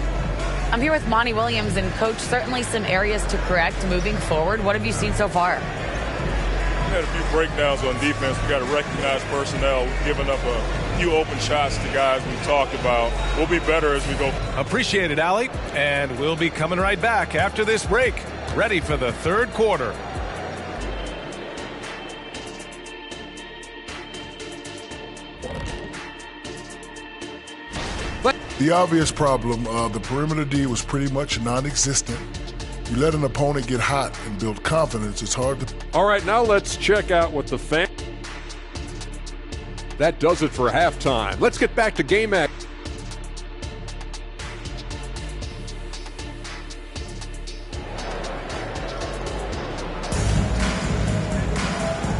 I'm here with Monty Williams, and Coach, certainly some areas to correct moving forward. What have you seen so far? We had a few breakdowns on defense. We got to recognize personnel, giving up a few open shots to guys we talked about. We'll be better as we go. Appreciate it, Allie. And we'll be coming right back after this break. Ready for the third quarter. The obvious problem, the perimeter D was pretty much non-existent. You let an opponent get hot and build confidence, it's hard to... All right, now let's check out what the fans... That does it for halftime. Let's get back to game action.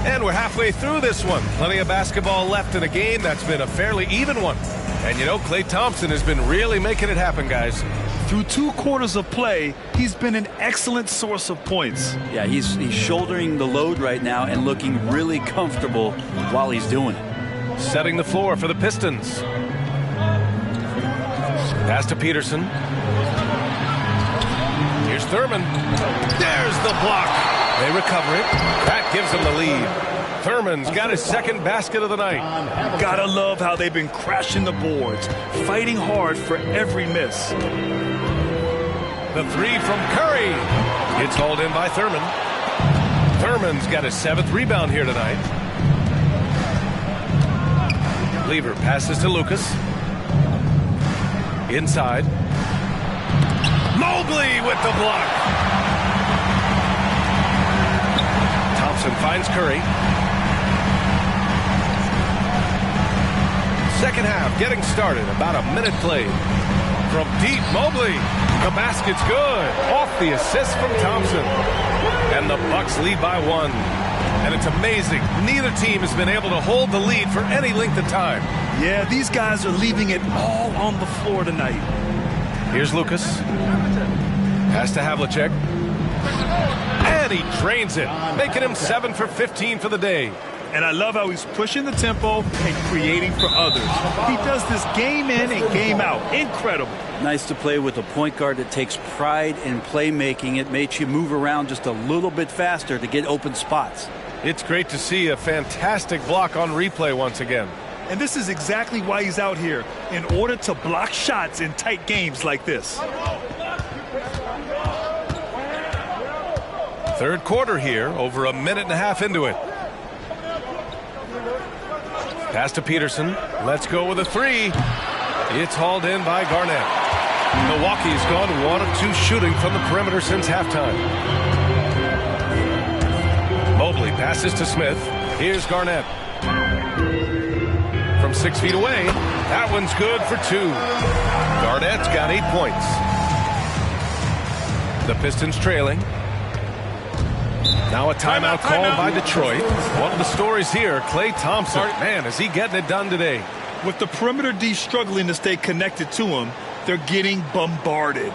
And we're halfway through this one. Plenty of basketball left in a game that's been a fairly even one. And you know, Klay Thompson has been really making it happen, guys. Through 2 quarters of play, he's been an excellent source of points. Yeah, he's shouldering the load right now and looking really comfortable while he's doing it. Setting the floor for the Pistons. Pass to Peterson. Here's Thurman. There's the block. They recover it. That gives them the lead. Thurman's got his second basket of the night. Gotta love how they've been crashing the boards, fighting hard for every miss. The 3 from Curry. It's hauled in by Thurman. Thurman's got his 7th rebound here tonight. Lever passes to Lucas. Inside. Mobley with the block. Thompson finds Curry. Second half getting started. About a minute played. From deep, Mobley. The basket's good. Off the assist from Thompson. And the Bucks lead by 1. And it's amazing. Neither team has been able to hold the lead for any length of time. Yeah, these guys are leaving it all on the floor tonight. Here's Lucas. Pass to Havlicek. And he drains it, making him 7 for 15 for the day. And I love how he's pushing the tempo and creating for others. He does this game in and game out. Incredible. Nice to play with a point guard that takes pride in playmaking. It makes you move around just a little bit faster to get open spots. It's great to see a fantastic block on replay once again. And this is exactly why he's out here, in order to block shots in tight games like this. Third quarter here, over a minute and a half into it. Pass to Peterson. Let's go with a 3. It's hauled in by Garnett. Milwaukee's gone 1 of 2 shooting from the perimeter since halftime. Mobley passes to Smith. Here's Garnett. From 6 feet away. That one's good for 2. Garnett's got 8 points. The Pistons trailing. Now a timeout called by Detroit. One of the stories here, Klay Thompson. Man, is he getting it done today. With the perimeter D struggling to stay connected to him, they're getting bombarded.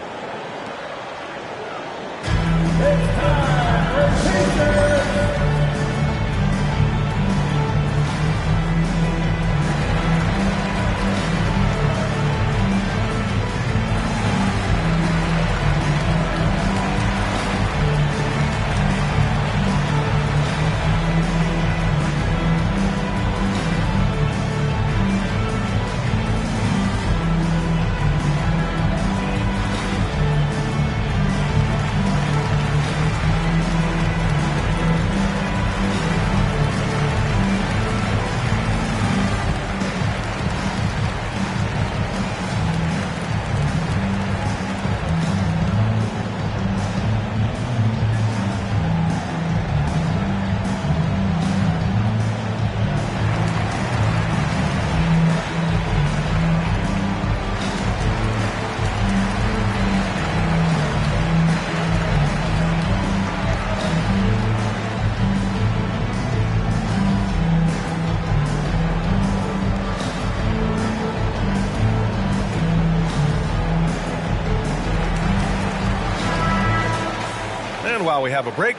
While we have a break,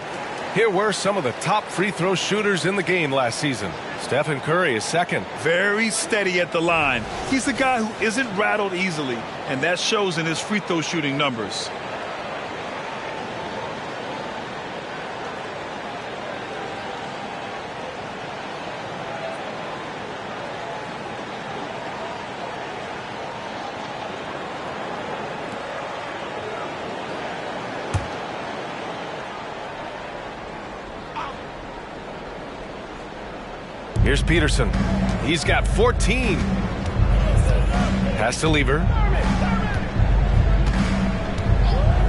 here were some of the top free throw shooters in the game last season. Stephen Curry is second. Very steady at the line. He's the guy who isn't rattled easily, and that shows in his free throw shooting numbers. Here's Peterson. He's got 14. Pass to Lever.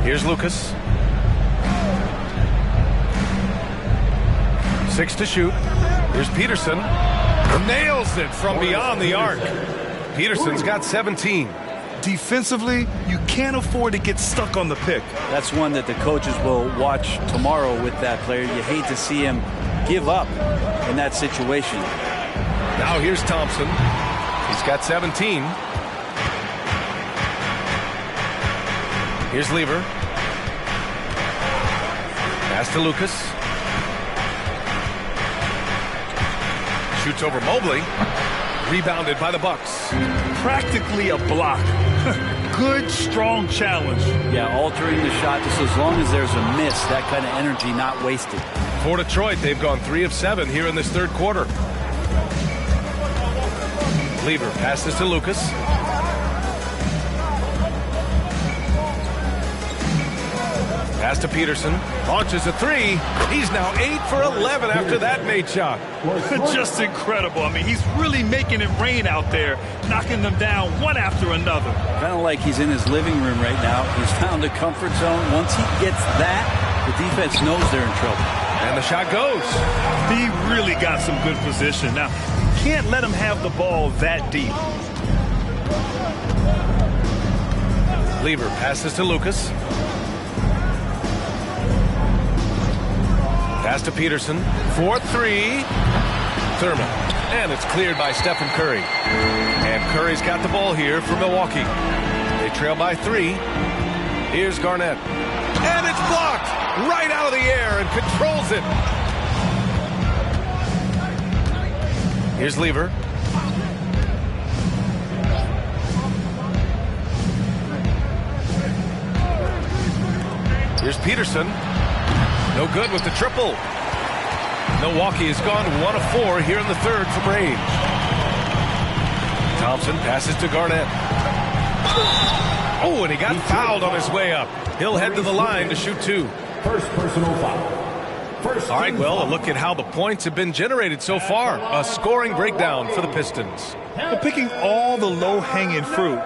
Here's Lucas. 6 to shoot. Here's Peterson. Nails it from beyond the arc. Peterson's got 17. Defensively, you can't afford to get stuck on the pick. That's one that the coaches will watch tomorrow with that player. You hate to see him give up in that situation. Now here's Thompson. He's got 17. Here's Lever. Pass to Lucas. Shoots over Mobley. Rebounded by the Bucks. Practically a block. Good, strong challenge. Yeah, altering the shot just as long as there's a miss, that kind of energy not wasted. For Detroit, they've gone 3 of 7 here in this third quarter. Lever passes to Lucas. Pass to Peterson. Launches a 3. He's now 8 for 11 after that made shot. Just incredible. I mean, he's really making it rain out there, knocking them down one after another. Kind of like he's in his living room right now. He's found a comfort zone. Once he gets that, the defense knows they're in trouble. And the shot goes. He really got some good position. Now, can't let him have the ball that deep. Lever passes to Lucas. Pass to Peterson. 4-3. Thurman. And it's cleared by Stephen Curry. And Curry's got the ball here for Milwaukee. They trail by 3. Here's Garnett. And it's blocked right out of the air and controls it. Here's Lever. Here's Peterson. No good with the triple. Milwaukee has gone 1 of 4 here in the third from range. Thompson passes to Garnett. Oh, and he got fouled on his way up. He'll head to the line to shoot 2. First personal foul. All right, well, a look at how the points have been generated so far. A scoring breakdown for the Pistons. Well, picking all the low-hanging fruit,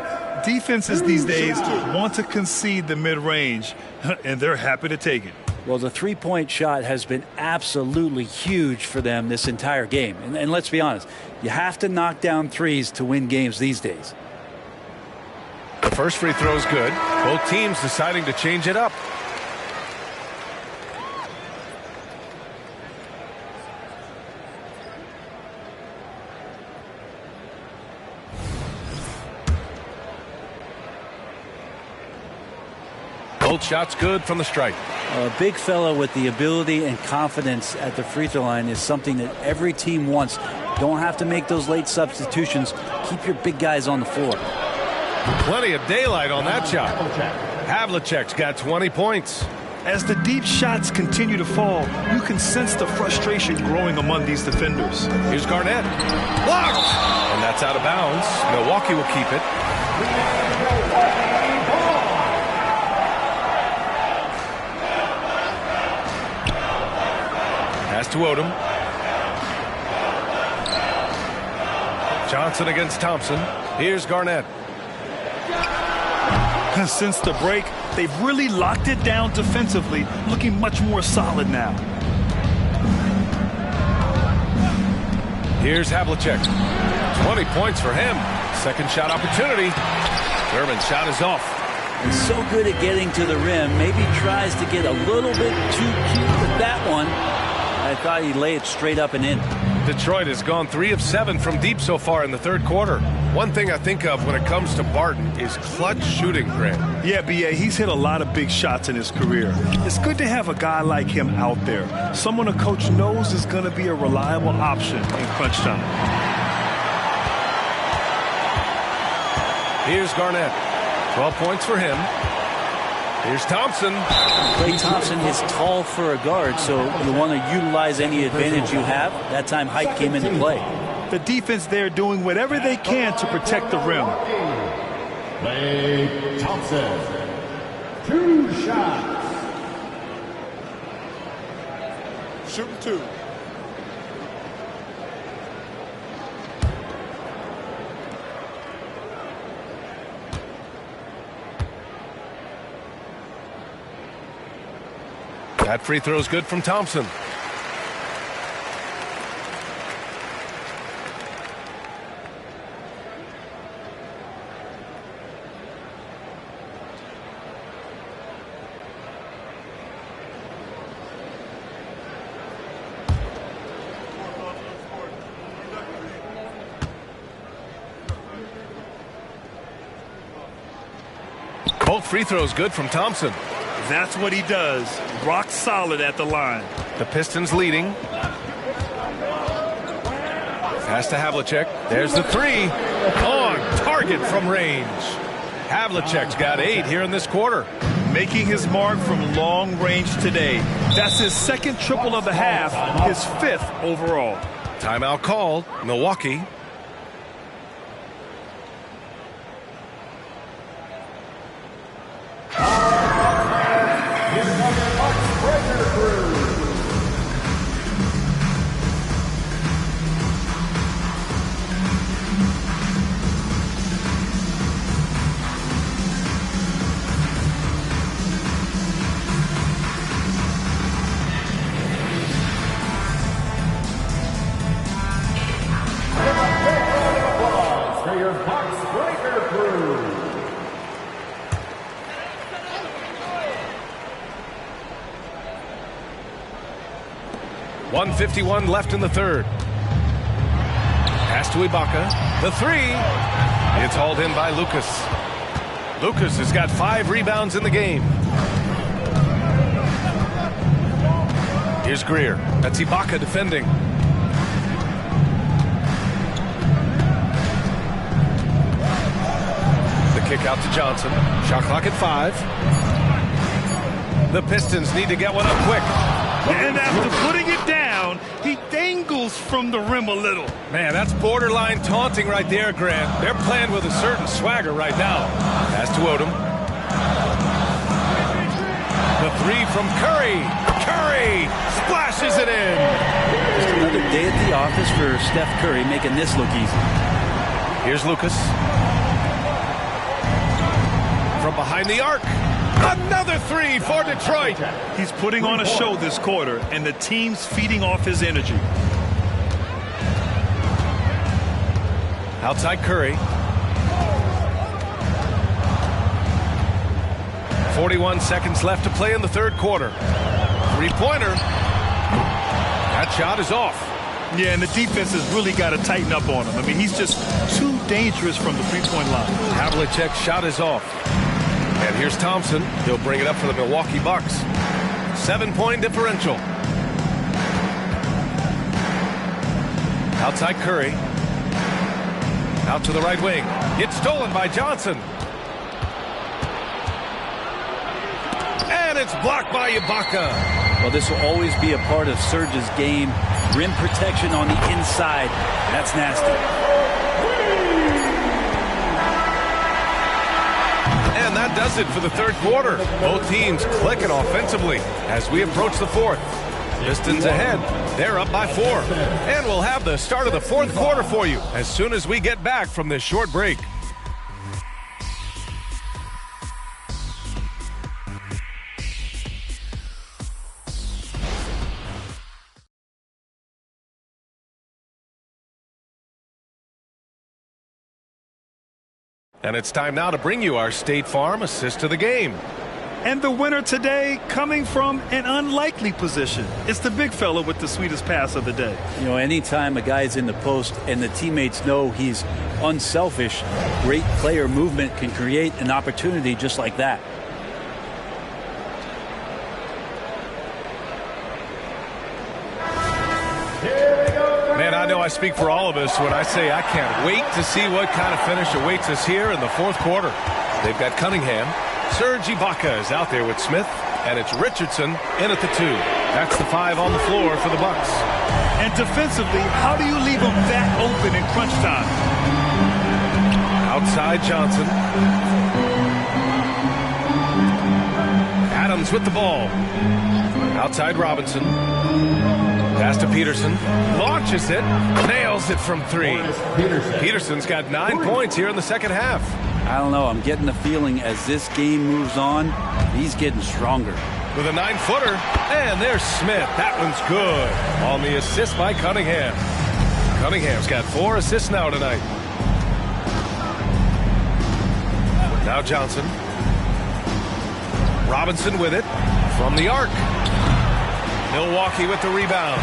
defenses these days want to concede the mid-range, and they're happy to take it. Well, the three-point shot has been absolutely huge for them this entire game. And let's be honest, you have to knock down threes to win games these days. The first free throw is good. Both teams deciding to change it up. Both shots good from the stripe. A big fella with the ability and confidence at the free throw line is something that every team wants. Don't have to make those late substitutions. Keep your big guys on the floor. Plenty of daylight on that shot. Havlicek's got 20 points. As the deep shots continue to fall, you can sense the frustration growing among these defenders. Here's Garnett. Blocked! And that's out of bounds. Milwaukee will keep it. Pass to Odom. Johnson against Thompson. Here's Garnett. Since the break, they've really locked it down defensively, looking much more solid now. Here's Havlicek. 20 points for him. Second shot opportunity. Thurman's shot is off. He's so good at getting to the rim. Maybe tries to get a little bit too cute with that one. I thought he'd lay it straight up and in. Detroit has gone 3 of 7 from deep so far in the third quarter. One thing I think of when it comes to Barton is clutch shooting, Grant. Yeah, B.A., he's hit a lot of big shots in his career. It's good to have a guy like him out there. Someone a coach knows is going to be a reliable option in crunch time. Here's Garnett. 12 points for him. Here's Thompson. Klay Thompson is tall for a guard, so you want to utilize any advantage you have. That time height came into play. The defense there doing whatever they can to protect the rim. Klay Thompson. 2 shots. Shooting 2. That free throw is good from Thompson. Both free throws good from Thompson. That's what he does. Rock solid at the line. The Pistons leading. Pass to Havlicek. There's the three. On target from range. Havlicek's got 8 here in this quarter. Making his mark from long range today. That's his second triple of the half, his 5th overall. Timeout called. Milwaukee. For your Bucks Breaker crew. .151 left in the third. Pass to Ibaka. The three. It's hauled in by Lucas. Lucas has got 5 rebounds in the game. Here's Greer. That's Ibaka defending. The kick out to Johnson. Shot clock at 5. The Pistons need to get one up quick. And after putting it down, he dangles from the rim a little. Man, that's borderline taunting right there, Grant. They're playing with a certain swagger right now. Pass to Odom. The three from Curry. Curry splashes it in. Just another day at the office for Steph Curry, making this look easy. Here's Lucas. From behind the arc. Another three for Detroit. He's putting on a show this quarter, and the team's feeding off his energy. Outside Curry. 41 seconds left to play in the third quarter. Three-pointer. That shot is off. Yeah, and the defense has really got to tighten up on him. I mean, he's just too dangerous from the three-point line. Havlicek's shot is off. And here's Thompson. He'll bring it up for the Milwaukee Bucks. 7-point differential. Outside Curry. Out to the right wing. It's stolen by Johnson. And it's blocked by Ibaka. Well, this will always be a part of Serge's game. Rim protection on the inside. That's nasty. And that does it for the third quarter. Both teams clicking offensively as we approach the fourth. Pistons ahead. They're up by 4. And we'll have the start of the fourth quarter for you as soon as we get back from this short break. And it's time now to bring you our State Farm assist of the game. And the winner today coming from an unlikely position. It's the big fella with the sweetest pass of the day. You know, anytime a guy's in the post and the teammates know he's unselfish, great player movement can create an opportunity just like that. Man, I know I speak for all of us when I say I can't wait to see what kind of finish awaits us here in the fourth quarter. They've got Cunningham. Serge Ibaka is out there with Smith, and it's Richardson in at the 2. That's the 5 on the floor for the Bucks. And defensively, how do you leave them that open in crunch time? Outside Johnson. Adams with the ball. Outside Robinson. Pass to Peterson. Launches it. Nails it from 3. Peterson's got 9 points here in the second half. I don't know. I'm getting the feeling as this game moves on, he's getting stronger. With a 9-footer. And there's Smith. That one's good. On the assist by Cunningham. Cunningham's got 4 assists now tonight. Now Johnson. Robinson with it. From the arc. Milwaukee with the rebound.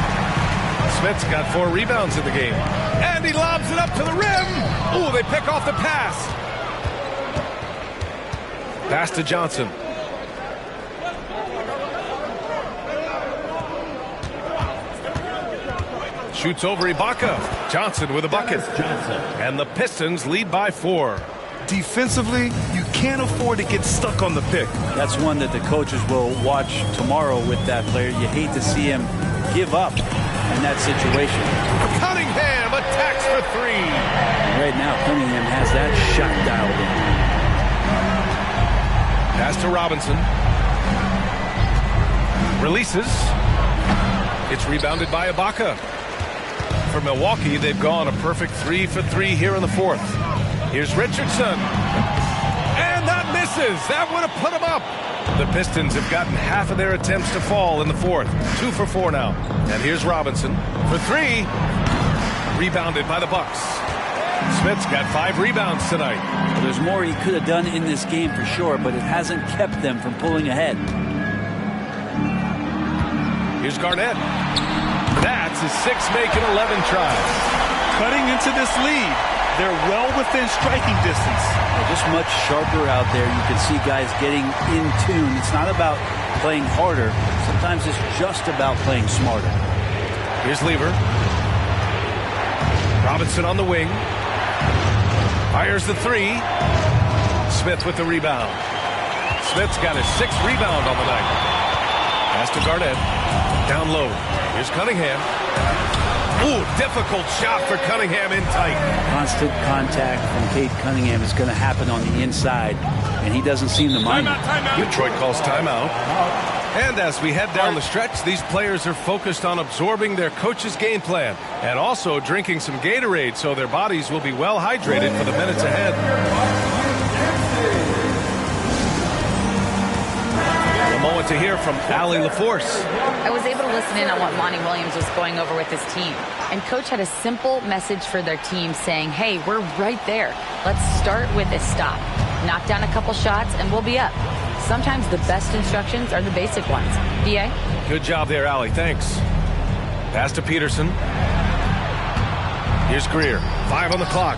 Smith's got 4 rebounds in the game. And he lobs it up to the rim. Ooh, they pick off the pass. Pass to Johnson. Shoots over Ibaka. Johnson with a bucket. And the Pistons lead by 4. Defensively, you can't afford to get stuck on the pick. That's one that the coaches will watch tomorrow with that player. You hate to see him give up in that situation. Cunningham attacks for 3. Right now, Cunningham has that shot dialed in. Pass to Robinson. Releases. It's rebounded by Ibaka. For Milwaukee, they've gone a perfect 3 for 3 here in the 4th. Here's Richardson. And that misses. That would have put him up. The Pistons have gotten half of their attempts to fall in the 4th. 2 for 4 now. And here's Robinson for 3. Rebounded by the Bucks. Smith's got 5 rebounds tonight. Well, there's more he could have done in this game for sure, but it hasn't kept them from pulling ahead. Here's Garnett. That's his 6th make in 11 tries. Cutting into this lead. They're well within striking distance. Just much sharper out there. You can see guys getting in tune. It's not about playing harder. Sometimes it's just about playing smarter. Here's Lever. Robinson on the wing. Fires the 3. Smith with the rebound. Smith's got his 6th rebound on the night. Pass to Garnett. Down low. Here's Cunningham. Ooh, difficult shot for Cunningham in tight. Constant contact from Cade Cunningham is going to happen on the inside, and he doesn't seem to mind. Detroit calls timeout. And as we head down the stretch, these players are focused on absorbing their coach's game plan and also drinking some Gatorade so their bodies will be well hydrated for the minutes ahead. A moment to hear from Allie LaForce. I was able to listen in on what Monty Williams was going over with his team. And Coach had a simple message for their team saying, hey, we're right there. Let's start with a stop. Knock down a couple shots and we'll be up. Sometimes the best instructions are the basic ones. B.A.? Good job there, Allie. Thanks. Pass to Peterson. Here's Greer. 5 on the clock.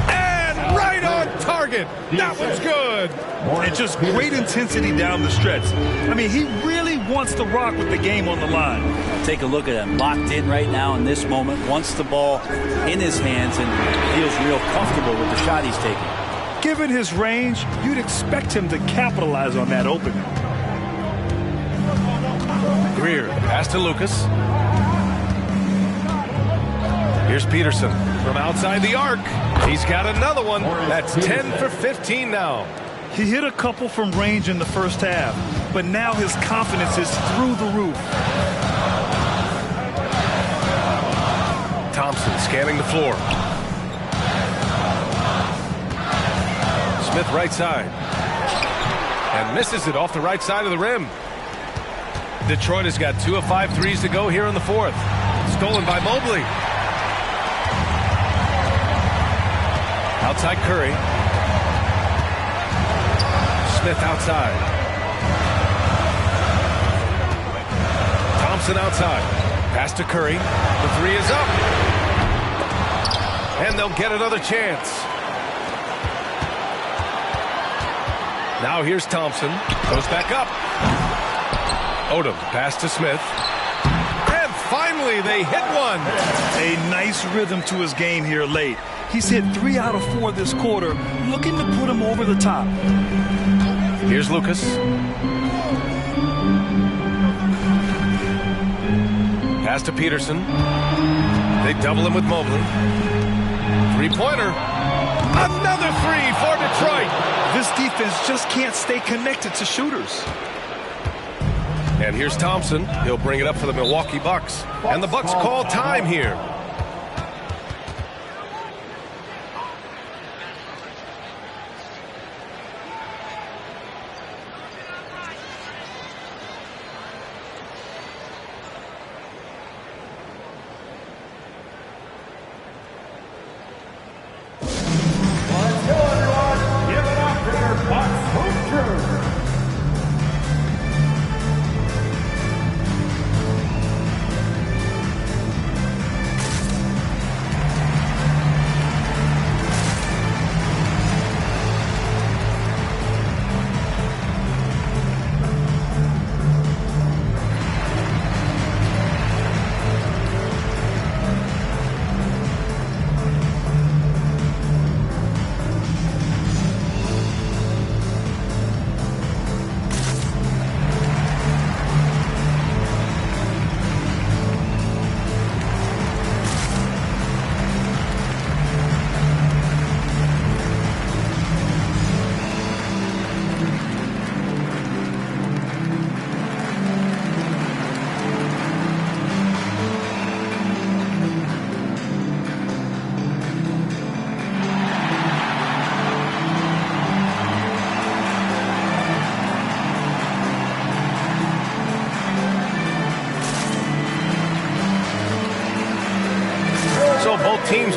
And right on target. That one's good. And just great intensity down the stretch. I mean, he really wants to rock with the game on the line. Take a look at him. Locked in right now in this moment. Wants the ball in his hands and feels real comfortable with the shot he's taking. Given his range, you'd expect him to capitalize on that opening. Greer, pass to Lucas. Here's Peterson from outside the arc. He's got another one. That's 10 for 15 now. He hit a couple from range in the first half, but now his confidence is through the roof. Thompson scanning the floor. Smith right side. And misses it off the right side of the rim. Detroit has got 2 of 5 threes to go here in the 4th. Stolen by Mobley. Outside Curry. Smith outside. Thompson outside. Pass to Curry. The 3 is up. And they'll get another chance. Now here's Thompson. Goes back up. Odom. Pass to Smith. And finally they hit one. A nice rhythm to his game here late. He's hit 3 out of 4 this quarter, looking to put him over the top. Here's Lucas. Pass to Peterson. They double him with Mobley. 3-pointer. Another 3 for Detroit. This defense just can't stay connected to shooters. And here's Thompson. He'll bring it up for the Milwaukee Bucks. And the Bucks call time here.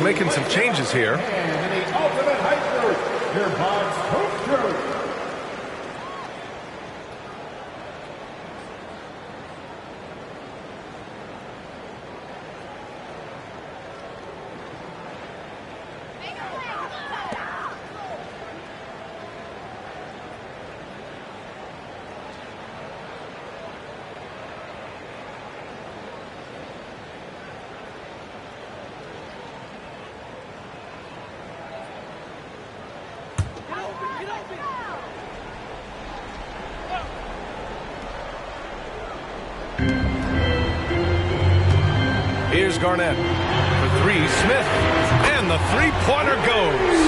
making some changes here. And in the Ultimate Hype Group, your Buds Coach Drew. Here's Garnett. For three, Smith. And the three-pointer goes.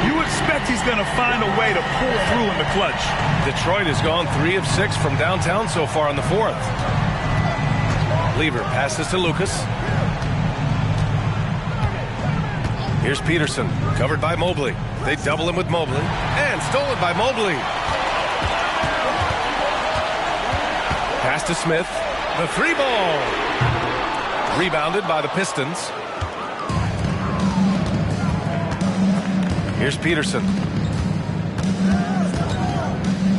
You expect he's going to find a way to pull through in the clutch. Detroit has gone 3 of 6 from downtown so far in the fourth. Lever passes to Lucas. Here's Peterson, covered by Mobley. They double him with Mobley. And stolen by Mobley. Pass to Smith. The three ball. Rebounded by the Pistons. Here's Peterson.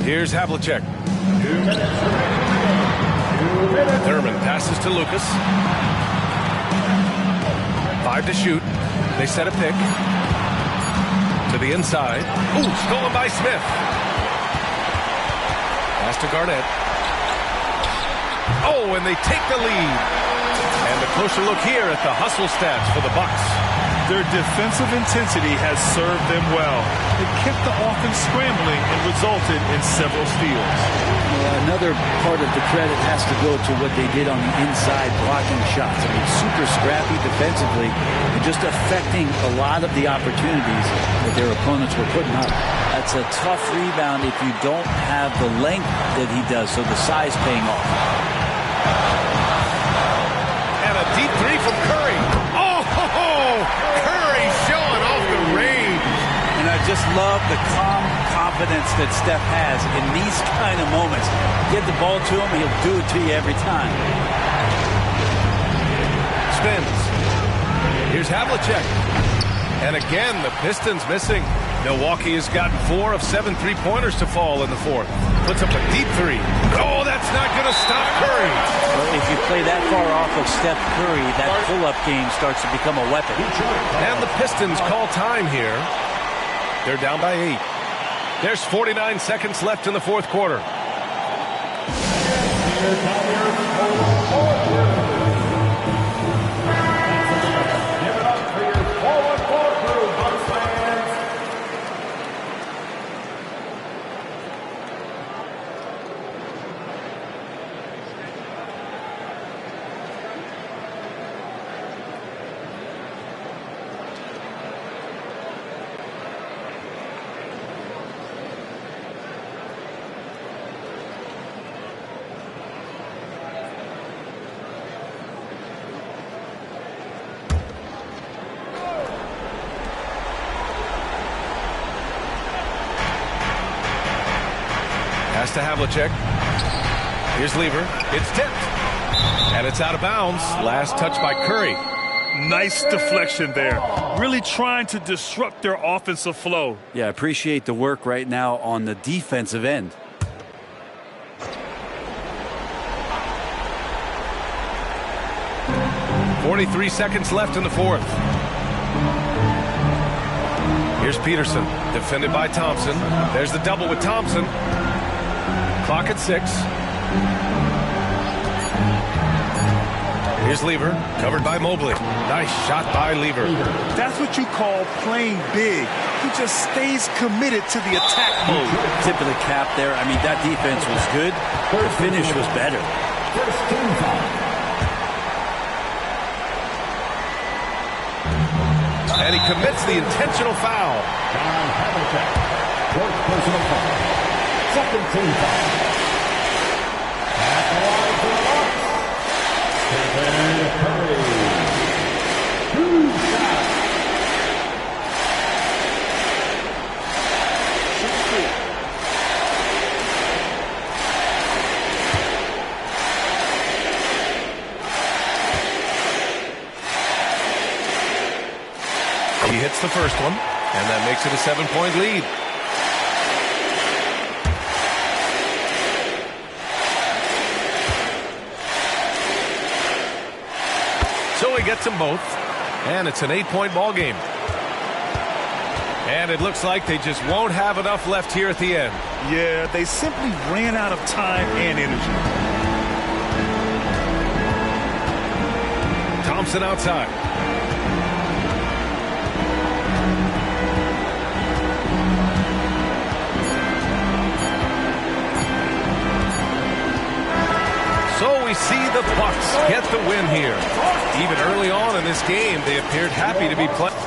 Here's Havlicek. Thurman passes to Lucas. 5 to shoot. They set a pick. To the inside. Ooh, stolen by Smith. Pass to Garnett. Oh, and they take the lead. And a closer look here at the hustle stats for the Bucks. Their defensive intensity has served them well. It kept the offense scrambling and resulted in several steals. Another part of the credit has to go to what they did on the inside blocking shots. I mean, super scrappy defensively and just affecting a lot of the opportunities that their opponents were putting up. That's a tough rebound if you don't have the length that he does, so the size paying off. A deep three from Curry. Oh, Curry showing off the range. And I just love the calm confidence that Steph has in these kind of moments. Get the ball to him, he'll do it to you every time. Spins. Here's Havlicek. And again, the Pistons missing. Milwaukee has gotten 4 of 7 3-pointers to fall in the fourth. Puts up a deep three. Oh, that's not going to stop Curry. Well, if you play that far off of Steph Curry, that pull-up game starts to become a weapon. And the Pistons call time here. They're down by 8. There's 49 seconds left in the fourth quarter. Pass to Havlicek. Here's Lever. It's tipped. And it's out of bounds. Last touch by Curry. Nice deflection there. Really trying to disrupt their offensive flow. Yeah, appreciate the work right now on the defensive end. .43 seconds left in the fourth. Here's Peterson, defended by Thompson. There's the double with Thompson. Clock at 6. Here's Lever, covered by Mobley. Nice shot by Lever. That's what you call playing big. He just stays committed to the attack mode. Tip of the cap there. I mean, that defense was good. The finish was better. And he commits the intentional foul. John Havlicek, fourth personal foul. Second team foul. At the line for the Bucks, Stephen Curry. 2 shots. And that makes it a 7-point lead. So he gets them both, and it's an 8-point ball game. And it looks like they just won't have enough left here at the end. Yeah, they simply ran out of time and energy. Thompson outside. So we see the Bucks get the win here. Even early on in this game, they appeared happy to be playing.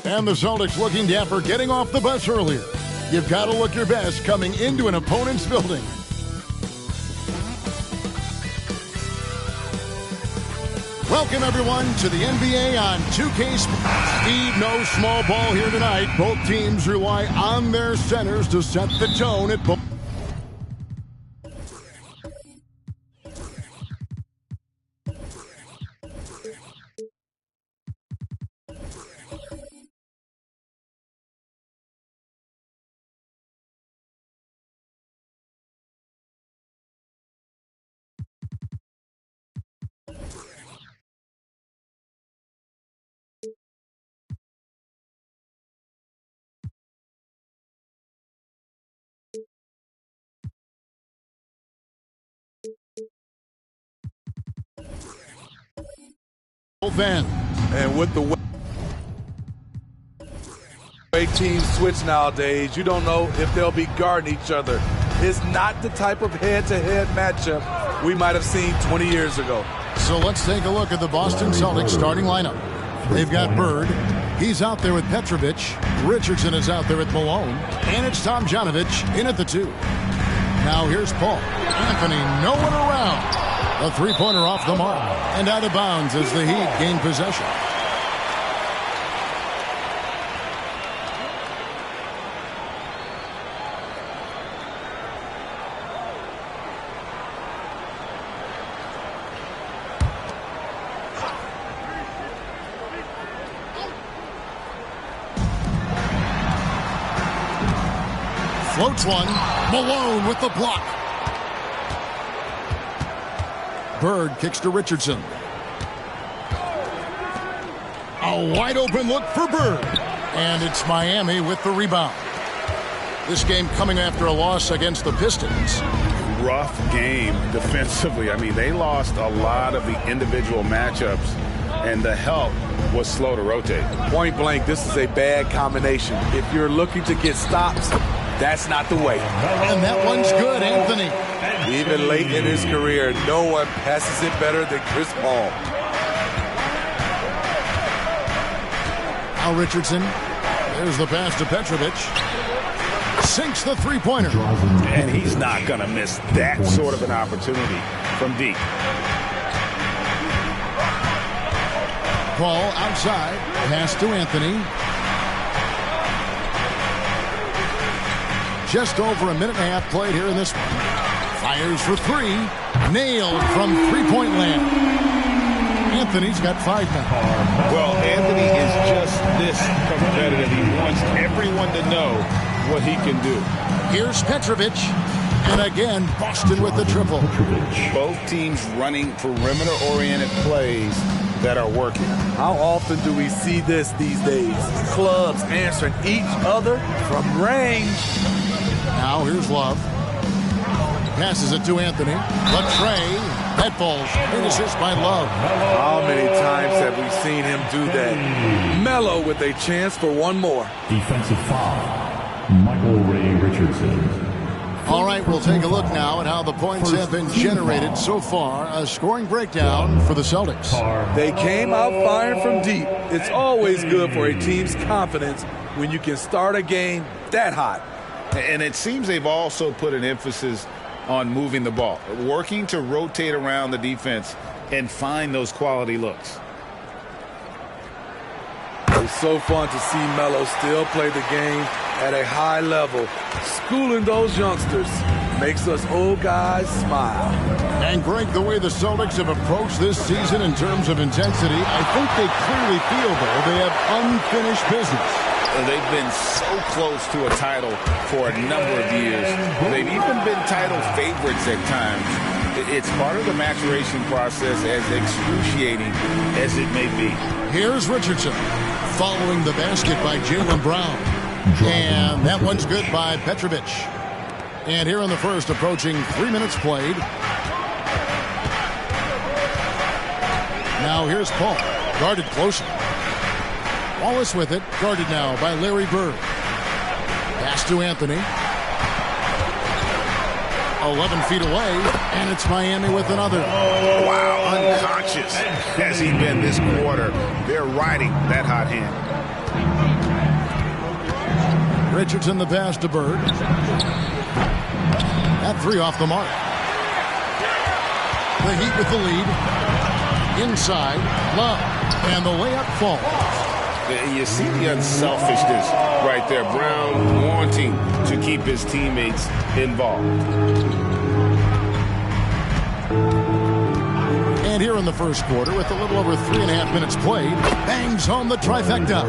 And the Celtics looking dapper, getting off the bus earlier. You've got to look your best coming into an opponent's building. Welcome, everyone, to the NBA on 2K Sports. Speed, no small ball here tonight. Both teams rely on their centers to set the tone at both. Both ends. And with the way teams switch nowadays, you don't know if they'll be guarding each other. It's not the type of head-to-head matchup we might have seen 20 years ago. So let's take a look at the Boston Celtics starting lineup. They've got Bird. He's out there with Petrovic. Richardson is out there with Malone. And it's Tomjanovich in at the 2. Now here's Paul. Anthony nowhere around. A three-pointer off the mark and out of bounds as the Heat gain possession. Floats one. Malone with the block. Bird kicks to Richardson. A wide open look for Bird. And it's Miami with the rebound. This game coming after a loss against the Pistons. Rough game defensively. I mean, they lost a lot of the individual matchups, and the help was slow to rotate. Point blank, this is a bad combination. If you're looking to get stops, that's not the way. And that one's good, Anthony. Even late in his career, no one passes it better than Chris Paul. Now Richardson. There's the pass to Petrovic. Sinks the three-pointer. And he's not going to miss that sort of an opportunity from deep. Paul outside. Pass to Anthony. Just over a minute and a half played here in this one. Fires for three. Nailed from three-point land. Anthony's got 5 now. Well, Anthony is just this competitive. He wants everyone to know what he can do. Here's Petrovic. And again, Boston with the triple. Both teams running perimeter-oriented plays that are working. How often do we see this these days? Clubs answering each other from range. Now here's Love. Passes it to Anthony. Latrey. That falls. Great assist by Love. How many times have we seen him do that? Melo with a chance for one more. Defensive foul. Michael Ray Richardson. All right, we'll take a look now at how the points have been generated so far. A scoring breakdown for the Celtics. They came out firing from deep. It's always good for a team's confidence when you can start a game that hot. And it seems they've also put an emphasis on moving the ball, working to rotate around the defense and find those quality looks. It's so fun to see Melo still play the game at a high level. Schooling those youngsters makes us old guys smile. And Greg, the way the Celtics have approached this season in terms of intensity, I think they clearly feel, though, they have unfinished business. They've been so close to a title for a number of years. They've even been title favorites at times. It's part of the maturation process, as excruciating as it may be. Here's Richardson following the basket by Jaylen Brown. And that one's good by Petrovic. And here in the first, approaching 3 minutes played. Now here's Paul, guarded closer. Wallace with it, guarded now by Larry Bird. Pass to Anthony. 11 feet away, and it's Miami with another. Wow, unconscious has he been this quarter. They're riding that hot hand. Richardson the pass to Bird. That three off the mark. The Heat with the lead. Inside, Love, and the layup falls. You see the unselfishness right there. Brown wanting to keep his teammates involved. And here in the first quarter, with a little over 3.5 minutes played, bangs home the trifecta.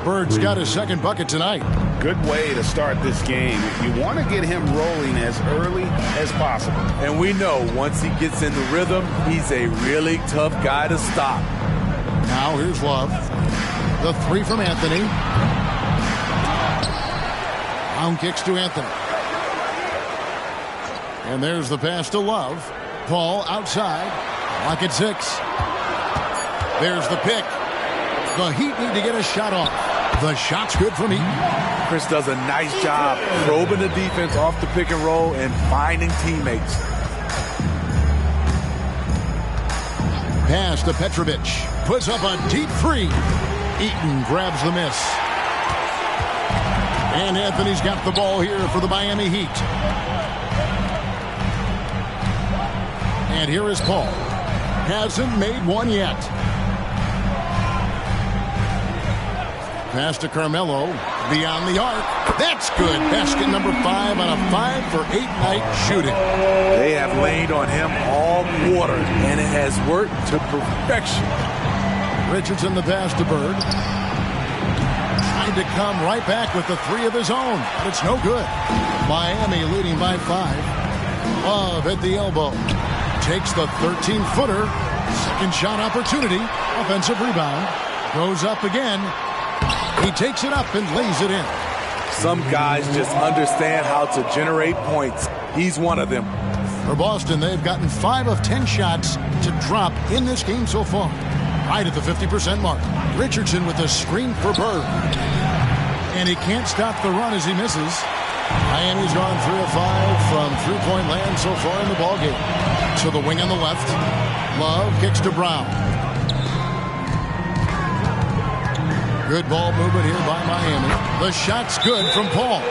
Bird's got his second bucket tonight. Good way to start this game. You want to get him rolling as early as possible. And we know once he gets in the rhythm, he's a really tough guy to stop. Now here's Love. The three from Anthony. Brown kicks to Anthony. And there's the pass to Love. Paul outside. Lock at 6. There's the pick. The Heat need to get a shot off. The shot's good from Heat. Chris does a nice job probing the defense off the pick and roll and finding teammates. Pass to Petrovic. Puts up a deep three. Eaton grabs the miss. And Anthony's got the ball here for the Miami Heat. And here is Paul. Hasn't made one yet. Pass to Carmelo. Beyond the arc. That's good. Basket number 5 on a 5-for-8 night shooting. They have laid on him all quarter, and it has worked to perfection. Richardson the pass to Bird. Trying to come right back with the three of his own, but it's no good. Miami leading by 5. Love at the elbow. Takes the 13-footer. Second shot opportunity. Offensive rebound. Goes up again. He takes it up and lays it in. Some guys just understand how to generate points. He's one of them. For Boston, they've gotten 5 of 10 shots to drop in this game so far. Right at the 50% mark. Richardson with a screen for Bird. And he can't stop the run as he misses. Miami's gone 3 of 5 from three-point land so far in the ballgame. To the wing on the left. Love kicks to Brown. Good ball movement here by Miami. The shot's good from Paul.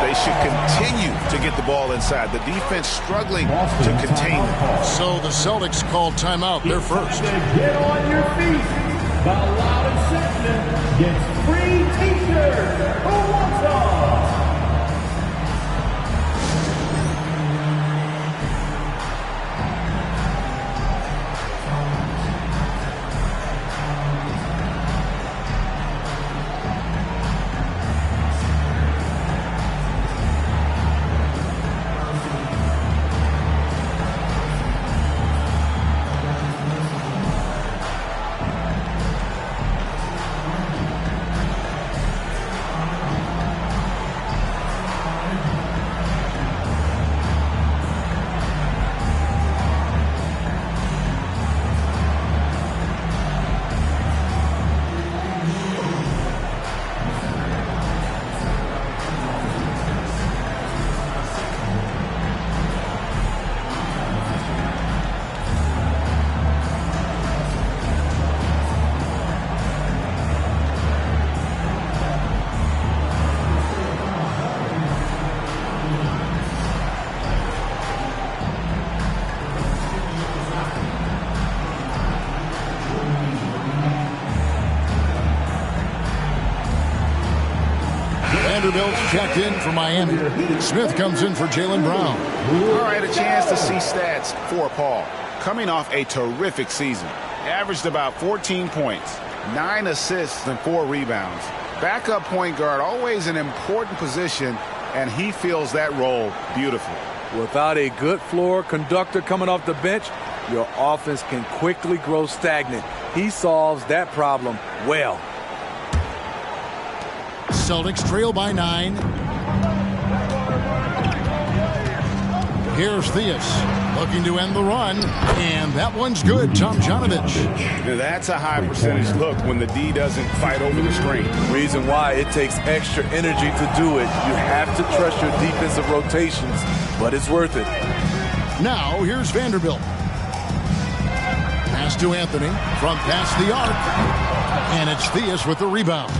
They should continue to get the ball inside. The defense struggling to contain it. So the Celtics called timeout. They're first. Get on your feet. The loudest section gets free t-shirts. Who wants them? Vanderbilt checked in for Miami. Smith comes in for Jaylen Brown. All right, a chance to see stats for Paul. Coming off a terrific season. Averaged about 14 points, 9 assists, and 4 rebounds. Backup point guard, always an important position, and he fills that role beautifully. Without a good floor conductor coming off the bench, your offense can quickly grow stagnant. He solves that problem well. Celtics trail by 9. Here's Theus looking to end the run, and that one's good. Tomjanovich. That's a high percentage look when the D doesn't fight over the screen. Reason why it takes extra energy to do it. You have to trust your defensive rotations, but it's worth it. Now here's Vanderbilt. Pass to Anthony from past the arc, and it's Theus with the rebound.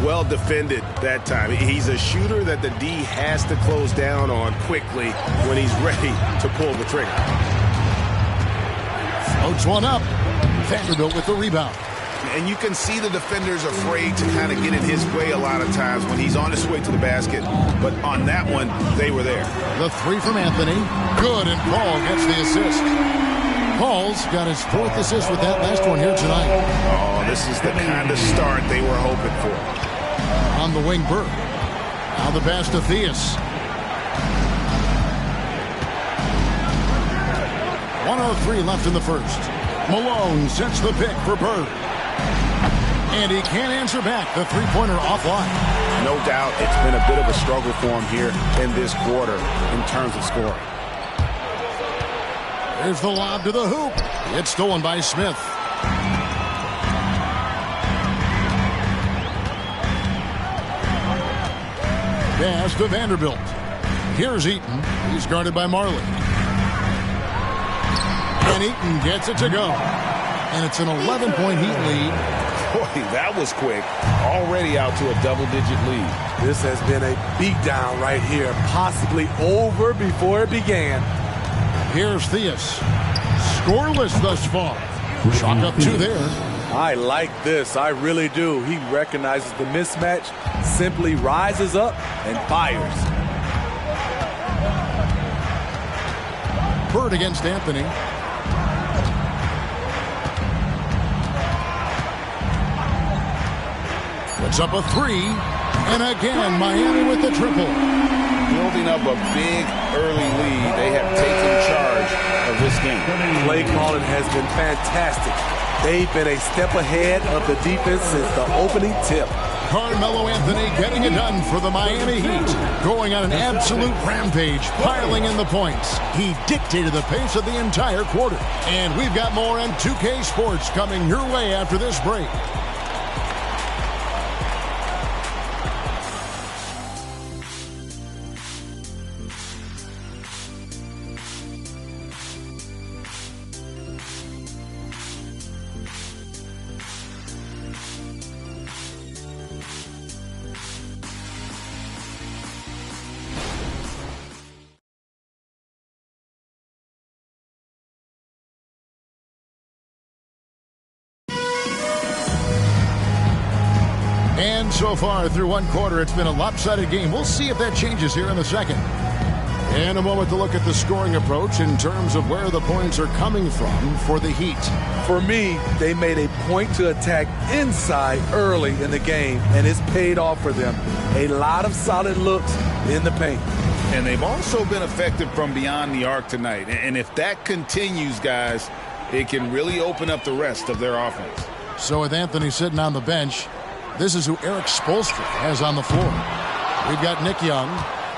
Well defended that time. He's a shooter that the D has to close down on quickly when he's ready to pull the trigger. Floats one up. Vanderbilt with the rebound. And you can see the defenders afraid to kind of get in his way a lot of times when he's on his way to the basket. But on that one, they were there. The 3 from Anthony. Good, and Paul gets the assist. Paul's got his 4th assist with that last one here tonight. Oh, this is the kind of start they were hoping for. On the wing, Burke. Now the pass to Theus. 1:03 left in the first. Malone sets the pick for Burke. And he can't answer back. The three-pointer offline. No doubt it's been a bit of a struggle for him here in this quarter in terms of scoring. There's the lob to the hoop. It's stolen by Smith. Pass to Vanderbilt. Here's Eaton. He's guarded by Marley. And Eaton gets it to go. And it's an 11-point Heat lead. Boy, that was quick. Already out to a double-digit lead. This has been a beatdown right here. Possibly over before it began. Here's Theus. Scoreless thus far. Chalk up 2 there. I like this. I really do. He recognizes the mismatch, simply rises up and fires. Bird against Anthony. Puts up a 3. And again, Miami with the triple. Building up a big early lead. They have taken charge of this game. Play calling has been fantastic. They've been a step ahead of the defense since the opening tip. Carmelo Anthony getting it done for the Miami Heat. Going on an absolute rampage, piling in the points. He dictated the pace of the entire quarter. And we've got more on 2K Sports coming your way after this break. And so far through one quarter, it's been a lopsided game. We'll see if that changes here in the second. In a moment to look at the scoring approach in terms of where the points are coming from for the Heat. For me, they made a point to attack inside early in the game, and it's paid off for them. A lot of solid looks in the paint. And they've also been effective from beyond the arc tonight. And if that continues, guys, it can really open up the rest of their offense. So with Anthony sitting on the bench, this is who Eric Spoelstra has on the floor. We've got Nick Young.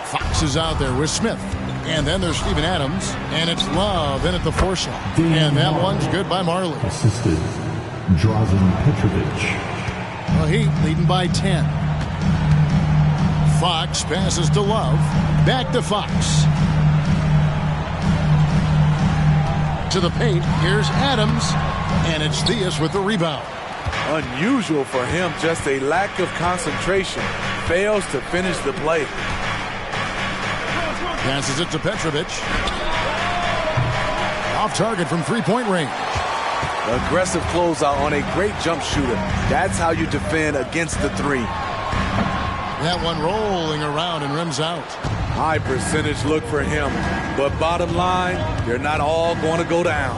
Fox is out there with Smith. And then there's Steven Adams. And it's Love in at the 4 shot. And that one's good by Marley. Assisted Drazen Petrovic. The Heat leading by 10. Fox passes to Love. Back to Fox. To the paint. Here's Adams. And it's Theus with the rebound. Unusual for him, just a lack of concentration. Fails to finish the play. Passes it to Petrovic. Off target from three-point range. Aggressive closeout on a great jump shooter. That's how you defend against the 3. That one rolling around and rims out. High percentage look for him. But bottom line, they're not all going to go down.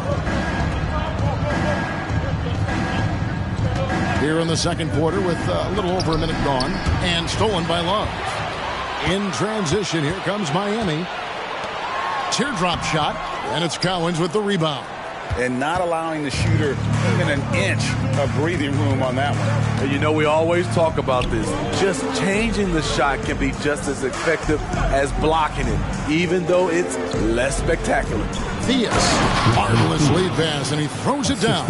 Here in the second quarter with a little over a minute gone. And stolen by Love. In transition, here comes Miami. Teardrop shot. And it's Cowens with the rebound. And not allowing the shooter even an inch of breathing room on that one. And you know, we always talk about this. Just changing the shot can be just as effective as blocking it, even though it's less spectacular. Theus, marvelous lead pass, and he throws it down.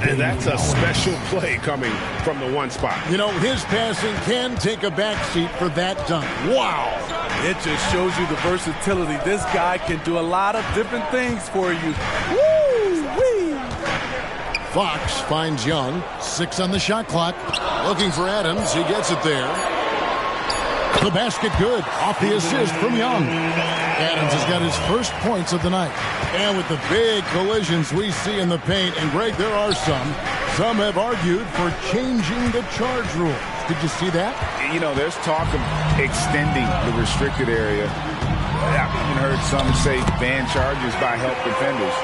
And that's a special play coming from the one spot. You know, his passing can take a backseat for that dunk. Wow. It just shows you the versatility. This guy can do a lot of different things for you. Woo-wee. Fox finds Young. 6 on the shot clock. Looking for Adams. He gets it there. The basket good. Off the assist from Young. Adams has got his first points of the night. And with the big collisions we see in the paint, and Greg, there are some have argued for changing the charge rule. Did you see that? You know, there's talk of extending the restricted area. I've even heard some say ban charges by help defenders.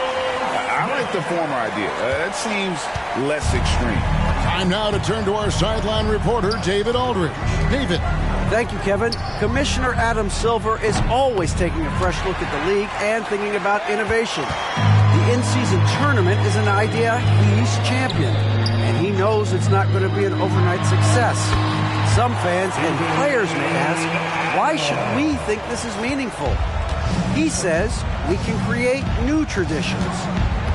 I like the former idea. That seems less extreme. Time now to turn to our sideline reporter, David Aldridge. David. Thank you, Kevin. Commissioner Adam Silver is always taking a fresh look at the league and thinking about innovation. The in-season tournament is an idea he's championed, and he knows it's not going to be an overnight success. Some fans and players may ask, why should we think this is meaningful? He says we can create new traditions.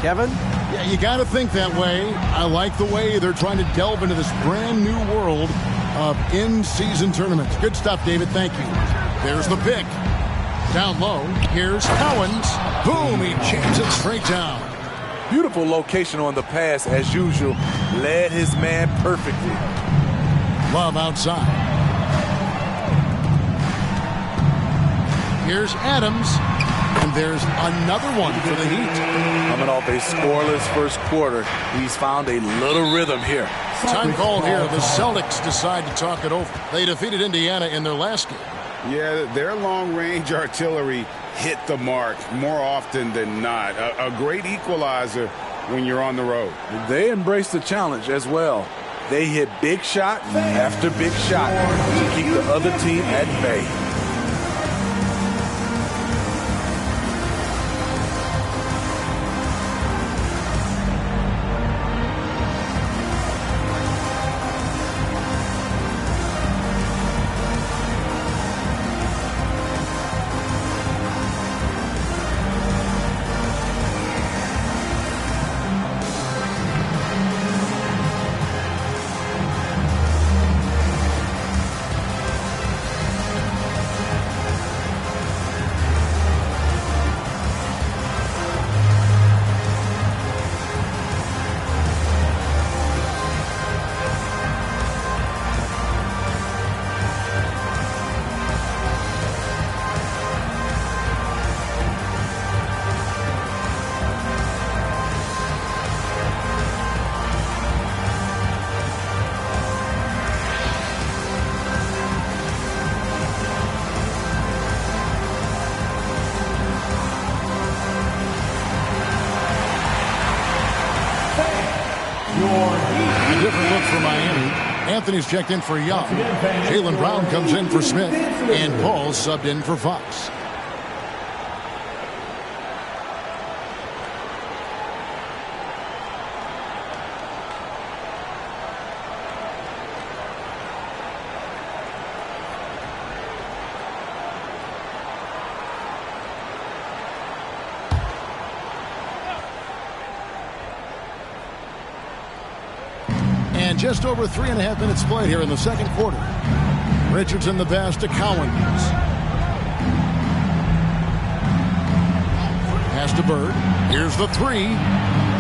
Kevin? Yeah, you got to think that way. I like the way they're trying to delve into this brand new world of in-season tournaments. Good stuff, David. Thank you. There's the pick. Down low, here's Cowens. Boom, he jams it straight down. Beautiful location on the pass, as usual. Led his man perfectly. Love outside. Here's Adams. And there's another one for the Heat. Coming off a scoreless first quarter, he's found a little rhythm here. Time called here. The Celtics decide to talk it over. They defeated Indiana in their last game. Yeah, their long-range artillery hit the mark more often than not. A great equalizer when you're on the road. They embrace the challenge as well. They hit big shot after big shot to keep the other team at bay. Anthony's checked in for Young. Jaylen Brown comes in for Smith. And Paul subbed in for Fox. Just over 3.5 minutes played here in the second quarter. Richardson the pass to Cowens. Pass to Bird. Here's the three.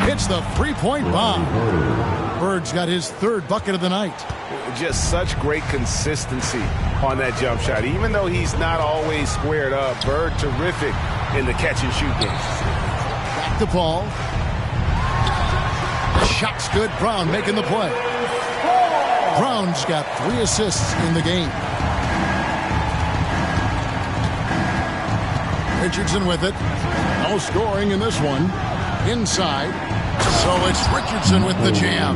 Hits the three-point bomb. Bird's got his third bucket of the night. Just such great consistency on that jump shot. Even though he's not always squared up, Bird terrific in the catch-and-shoot game. Back to Paul. The shot's good. Brown making the play. Brown's got 3 assists in the game. Richardson with it. No scoring in this one. Inside. So it's Richardson with the jam.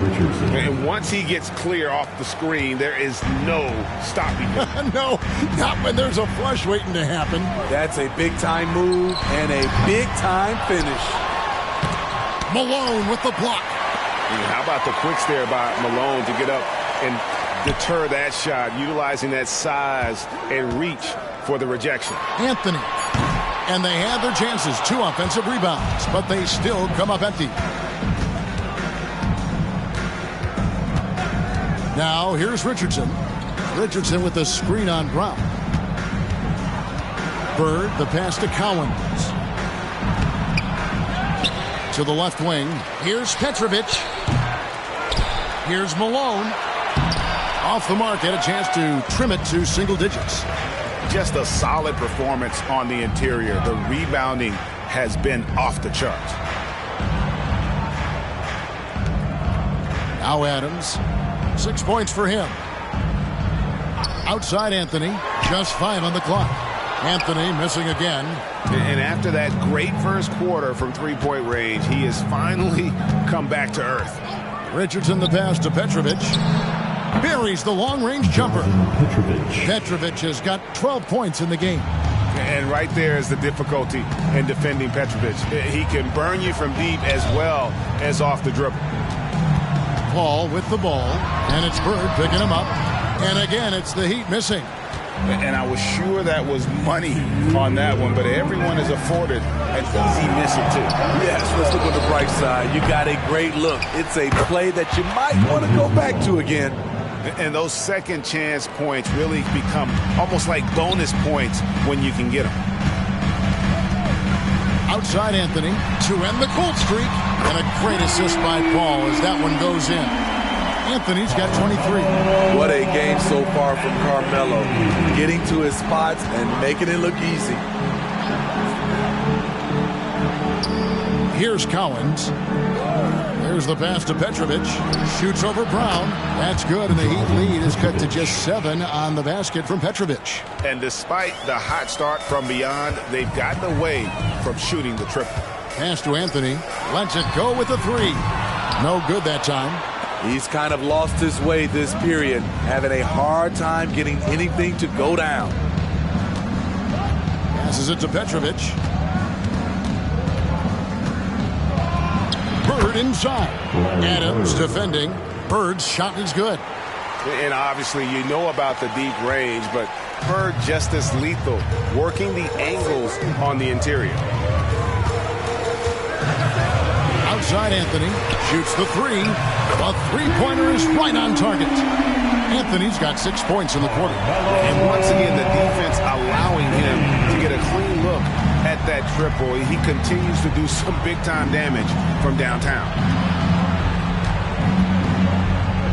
And once he gets clear off the screen, there is no stopping him. No, not when there's a flush waiting to happen. That's a big-time move and a big-time finish. Malone with the block. How about the quicks there by Malone to get up and deter that shot, utilizing that size and reach for the rejection. Anthony. And they had their chances. 2 offensive rebounds, but they still come up empty. Now here's Richardson. Richardson with the screen on Brown. Bird, the pass to Cowens. To the left wing. Here's Petrovic. Here's Malone. Off the mark, had a chance to trim it to single digits. Just a solid performance on the interior. The rebounding has been off the charts. Now Adams. 6 points for him. Outside Anthony. Just 5 on the clock. Anthony missing again. And after that great first quarter from three-point range, he has finally come back to earth. Richardson the pass to Petrovic. Buries the long-range jumper. Petrovic has got 12 points in the game. And right there is the difficulty in defending Petrovic. He can burn you from deep as well as off the dribble. Paul with the ball, and it's Bird picking him up. And again, it's the Heat missing. And I was sure that was money on that one, but everyone is afforded an easy miss or two. Yes, let's look on the bright side. You got a great look. It's a play that you might want to go back to again. And those second chance points really become almost like bonus points when you can get them. Outside Anthony to end the cold streak. And a great assist by Paul as that one goes in. Anthony's got 23. What a game so far from Carmelo. Getting to his spots and making it look easy. Here's Cowens. There's the pass to Petrovic. Shoots over Brown. That's good, and the Heat lead is cut to just 7 on the basket from Petrovic. And despite the hot start from beyond, they've gotten away from shooting the triple. Pass to Anthony. Lets it go with the 3. No good that time. He's kind of lost his way this period, having a hard time getting anything to go down. Passes it to Petrovic. Bird inside. Adams defending. Bird's shot is good. And obviously you know about the deep range, but Bird just as lethal, working the angles on the interior. Outside Anthony. Shoots the 3. The three-pointer is right on target. Anthony's got 6 points in the quarter. And once again, the defense allowing him to get a clean look at that triple. He continues to do some big-time damage from downtown.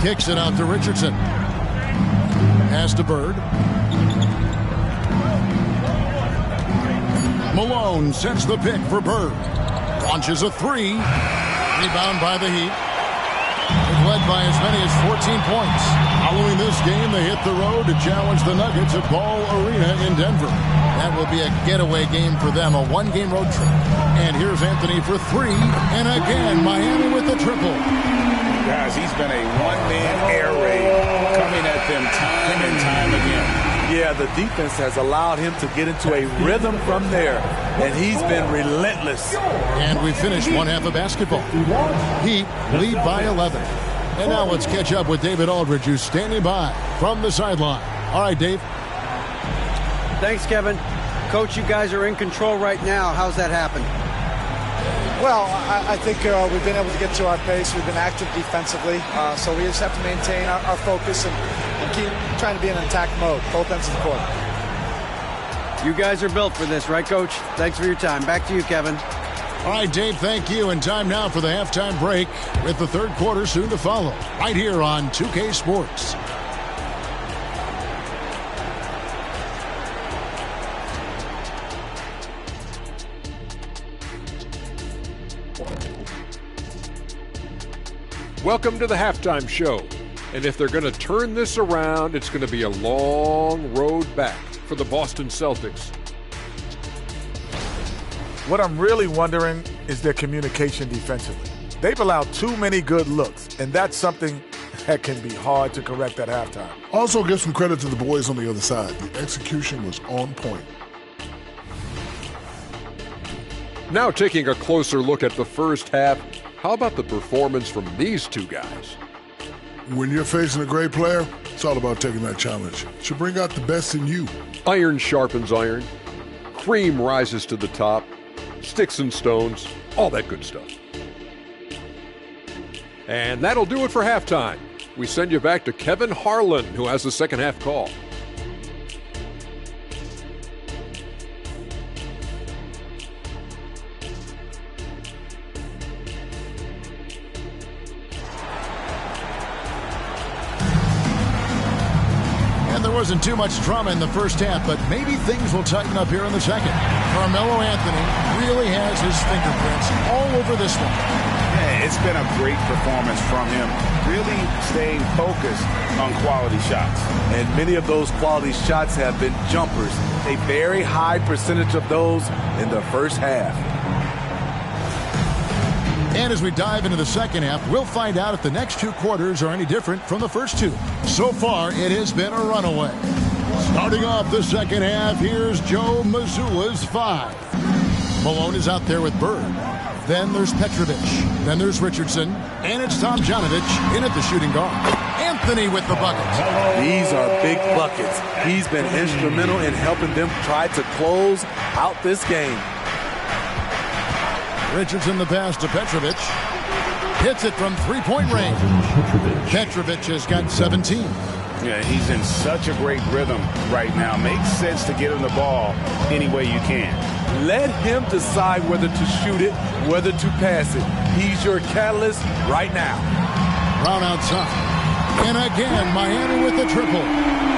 Kicks it out to Richardson. Pass to Bird. Malone sets the pick for Bird. Launches a 3. Rebound by the Heat. They've led by as many as 14 points. Following this game, they hit the road to challenge the Nuggets at Ball Arena in Denver. That will be a getaway game for them, a one-game road trip. And here's Anthony for 3. And again, Miami with the triple. Guys, he's been a one-man air raid coming at them time and time again. Yeah, the defense has allowed him to get into a rhythm from there, and he's been relentless. And we finished one half of basketball. Heat lead by 11. And now let's catch up with David Aldridge, who's standing by from the sideline. All right, Dave. Thanks, Kevin. Coach, you guys are in control right now. How's that happen? Well, I think we've been able to get to our pace. We've been active defensively, so we just have to maintain our focus and keep trying to be in an attack mode, both ends of the court. You guys are built for this, right, Coach? Thanks for your time. Back to you, Kevin. All right, Dave, thank you. And time now for the halftime break with the third quarter soon to follow, right here on 2K Sports. Welcome to the halftime show. And if they're going to turn this around, it's going to be a long road back for the Boston Celtics. What I'm really wondering is their communication defensively. They've allowed too many good looks, and that's something that can be hard to correct at halftime. Also, give some credit to the boys on the other side. The execution was on point. Now taking a closer look at the first half, how about the performance from these two guys? When you're facing a great player, it's all about taking that challenge. It should bring out the best in you. Iron sharpens iron. Cream rises to the top. Sticks and stones. All that good stuff. And that'll do it for halftime. We send you back to Kevin Harlan, who has the second half call. There wasn't too much drama in the first half, but maybe things will tighten up here in the second. Carmelo Anthony really has his fingerprints all over this one. Yeah, it's been a great performance from him, really staying focused on quality shots. And many of those quality shots have been jumpers, a very high percentage of those in the first half. And as we dive into the second half, we'll find out if the next two quarters are any different from the first two. So far, it has been a runaway. Starting off the second half, here's Joe Mazzulla's 5. Malone is out there with Bird. Then there's Petrovic. Then there's Richardson. And it's Tomjanovich in at the shooting guard. Anthony with the buckets. These are big buckets. He's been instrumental in helping them try to close out this game. Richardson the pass to Petrovic. Hits it from three-point range. Petrovic has got 17. Yeah, he's in such a great rhythm right now. Makes sense to get him the ball any way you can. Let him decide whether to shoot it, whether to pass it. He's your catalyst right now. Brown outside. And again, Miami with the triple.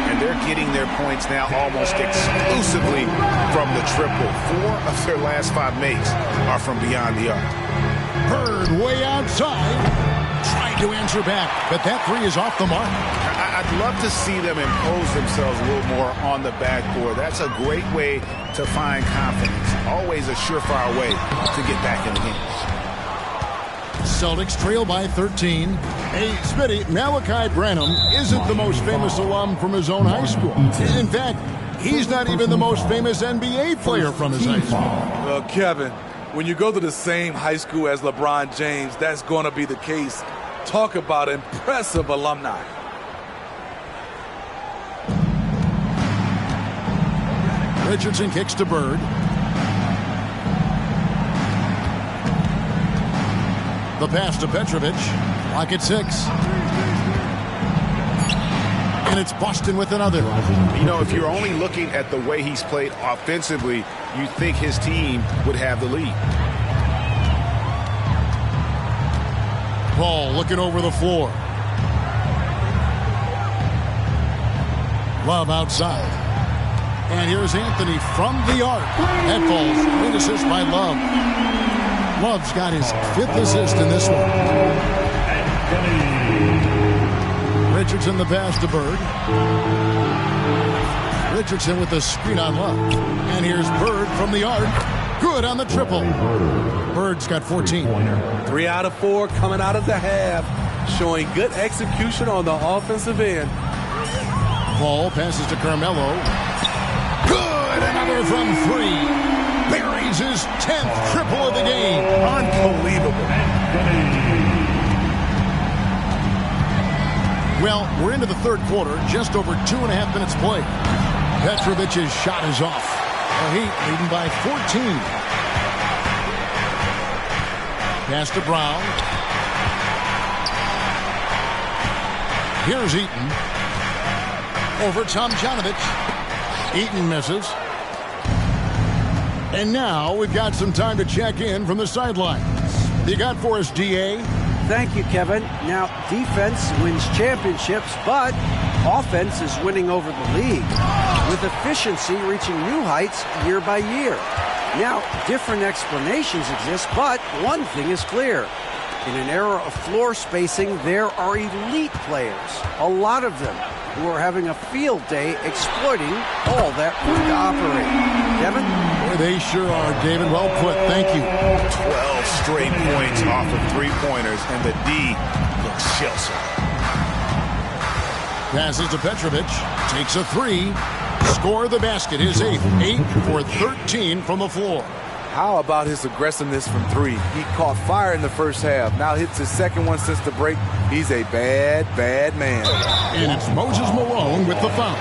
And they're getting their points now almost exclusively from the triple. 4 of their last 5 makes are from beyond the arc. Bird way outside. Trying to answer back, but that 3 is off the mark. I'd love to see them impose themselves a little more on the backboard. That's a great way to find confidence. Always a surefire way to get back in the game. Celtics trail by 13. Hey, Smitty, Malachi Branham isn't the most famous alum from his own high school. In fact, he's not even the most famous NBA player from his high school. Well, Kevin, when you go to the same high school as LeBron James, that's going to be the case. Talk about impressive alumni. Richardson kicks to Bird. The pass to Petrovic. Clock at 6. And it's Boston with another. You know, if you're only looking at the way he's played offensively, you'd think his team would have the lead. Paul looking over the floor. Love outside. And here's Anthony from the arc. That falls. Great assist by Love. Love's got his 5th assist in this one. Richardson the pass to Bird. Richardson with the screen on Love. And here's Bird from the arc. Good on the triple. Bird's got 14. 3 out of 4 coming out of the half. Showing good execution on the offensive end. Paul passes to Carmelo. Good! Another from 3. Buries his 10th triple of the game. Unbelievable. Well, we're into the third quarter. Just over 2.5 minutes played. Petrovic's shot is off. The Heat leading by 14. Pass to Brown. Here's Eaton. Over Tomjanovich. Eaton misses. And now we've got some time to check in from the sidelines. You got for us, D.A.? Thank you, Kevin. Now, defense wins championships, but offense is winning over the league, with efficiency reaching new heights year by year. Now, different explanations exist, but one thing is clear. In an era of floor spacing, there are elite players, a lot of them, who are having a field day exploiting all that room to operate. Devin? Boy, they sure are, David. Well put. Thank you. 12 straight points off of three-pointers, and the D looks shell-shocked. Passes to Petrovic. Takes a three. Score the basket. His 8th. 8 for 13 from the floor. How about his aggressiveness from three? He caught fire in the first half. Now hits his second one since the break. He's a bad, bad man. And it's Moses Malone with the foul.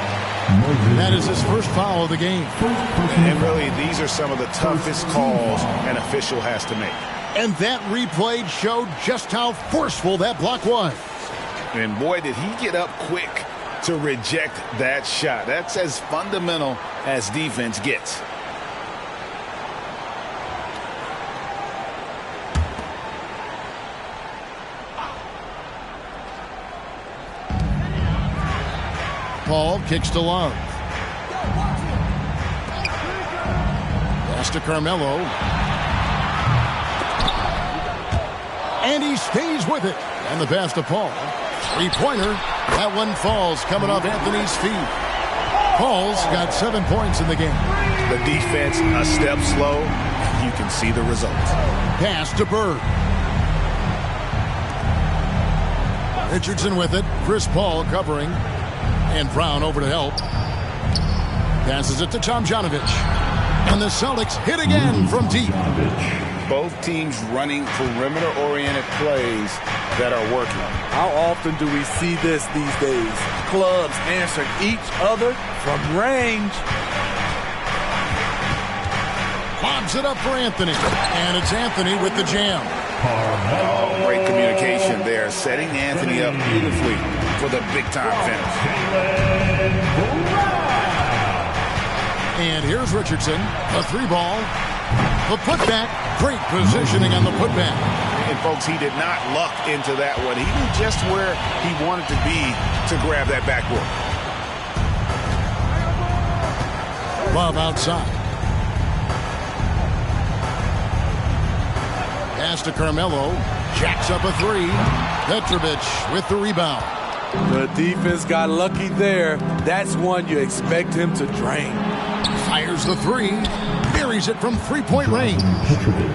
That is his first foul of the game. And really, these are some of the toughest calls an official has to make. And that replay showed just how forceful that block was. And boy, did he get up quick to reject that shot. That's as fundamental as defense gets. Paul kicks to Love. Pass to Carmelo. And he stays with it. And the pass to Paul. Three-pointer. That one falls coming off Anthony's feet. Paul's got 7 points in the game. The defense a step slow. You can see the results. Pass to Bird. Richardson with it. Chris Paul covering. And Brown over to help. Passes it to Tomjanovich. And the Celtics hit again from deep. Both teams running perimeter-oriented plays that are working. How often do we see this these days? Clubs answering each other from range. Lobs it up for Anthony. And it's Anthony with the jam. Oh, great communication there. Setting Anthony up beautifully for the big-time finish. And here's Richardson. A three ball. The putback. Great positioning on the putback. And, folks, he did not luck into that one. He knew just where he wanted to be to grab that backboard. Love outside. Pass to Carmelo. Jacks up a three. Petrovic with the rebound. The defense got lucky there. That's one you expect him to drain. Fires the three. Buries it from three-point range.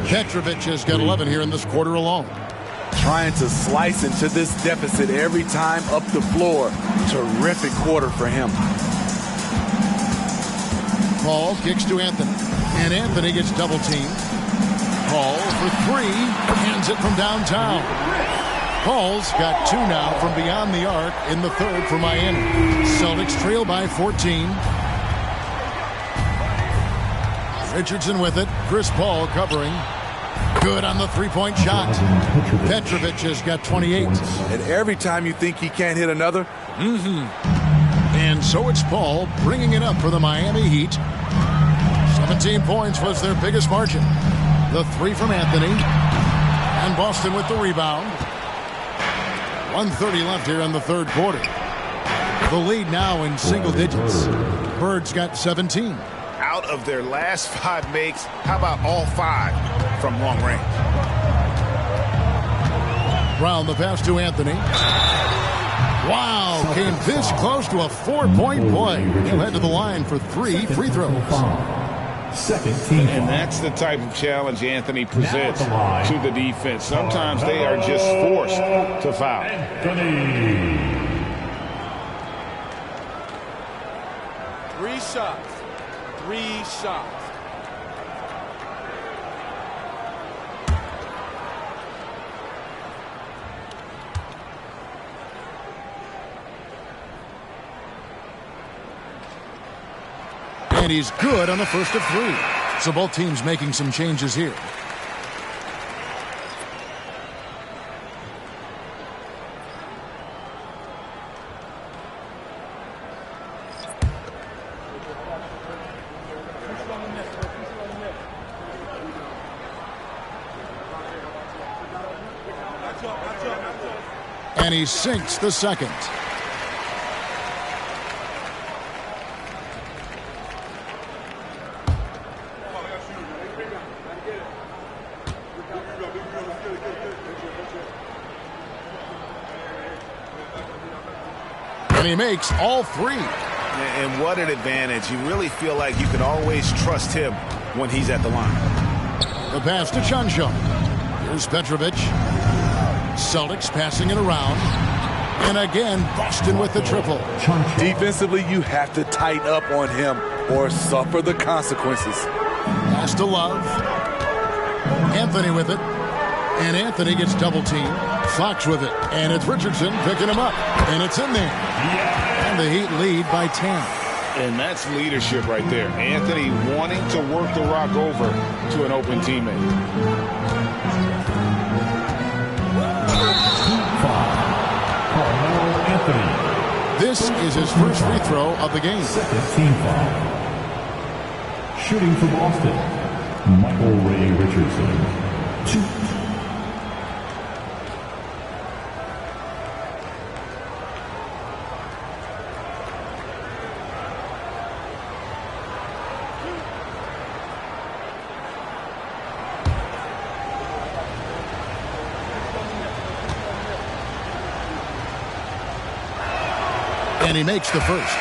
Petrovic has got 11 here in this quarter alone. Trying to slice into this deficit every time up the floor. Terrific quarter for him. Paul kicks to Anthony. And Anthony gets double-teamed. Paul for three. Hands it from downtown. Paul's got two now from beyond the arc in the third for Miami. Celtics trail by 14. Richardson with it. Chris Paul covering. Good on the three-point shot. Petrovic has got 28. And every time you think he can't hit another, And so it's Paul bringing it up for the Miami Heat. 17 points was their biggest margin. The three from Anthony. And Boston with the rebound. 1:30 left here in the third quarter. The lead now in single digits. Bird's got 17. Out of their last 5 makes, how about all 5 from long range? Brown the pass to Anthony. Wow, came this close to a 4-point play. He'll head to the line for 3 free throws. Second team. And that's the type of challenge Anthony presents to the defense. Sometimes they are just forced to foul. Anthony. 3 shots. 3 shots. And he's good on the first of 3. So both teams making some changes here. And he sinks the second. And he makes all three. And what an advantage. You really feel like you can always trust him when he's at the line. The pass to Chuncho. Here's Petrovic. Celtics passing it around. And again, Boston with the triple. Defensively, you have to tighten up on him or suffer the consequences. Pass to Love. Anthony with it. And Anthony gets double teamed. Fox with it. And it's Richardson picking him up. And it's in there. And the Heat lead by 10. And that's leadership right there. Anthony wanting to work the rock over to an open teammate. Carmelo Anthony. This is his first free throw of the game. Second team foul. Shooting for Boston, Michael Ray Richardson. 2. And he makes the first.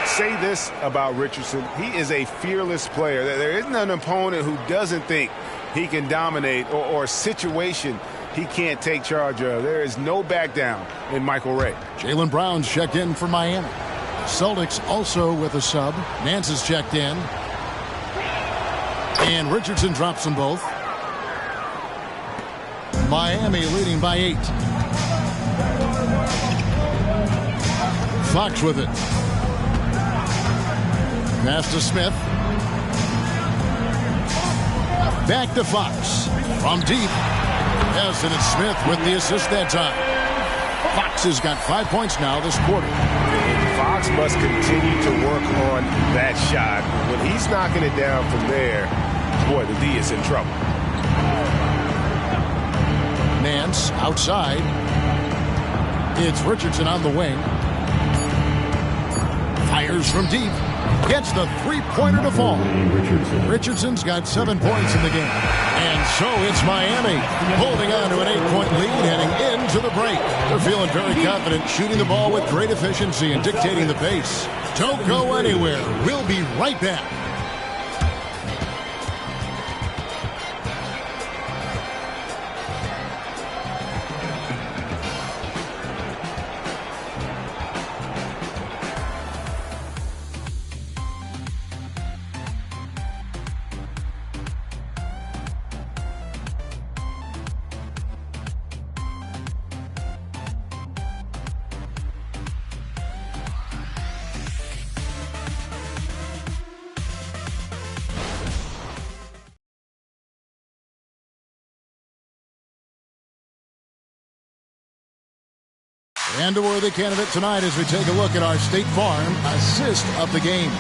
Say this about Richardson. He is a fearless player. There isn't an opponent who doesn't think he can dominate or a situation he can't take charge of. There is no back down in Michael Ray. Jaylen Brown's checked in for Miami. Celtics also with a sub. Nance is checked in. And Richardson drops them both. Miami leading by 8. Fox with it. Pass to Smith. Back to Fox. From deep. Yes, and it's Smith with the assist that time. Fox has got 5 points now this quarter. Fox must continue to work on that shot. When he's knocking it down from there, boy, the D is in trouble. Nance outside. It's Richardson on the wing. Fires from deep. Gets the three-pointer to fall. Richardson's got 7 points in the game. And so it's Miami holding on to an 8-point lead heading into the break. They're feeling very confident, shooting the ball with great efficiency and dictating the pace. Don't go anywhere. We'll be right back. And a worthy candidate tonight as we take a look at our State Farm assist of the game.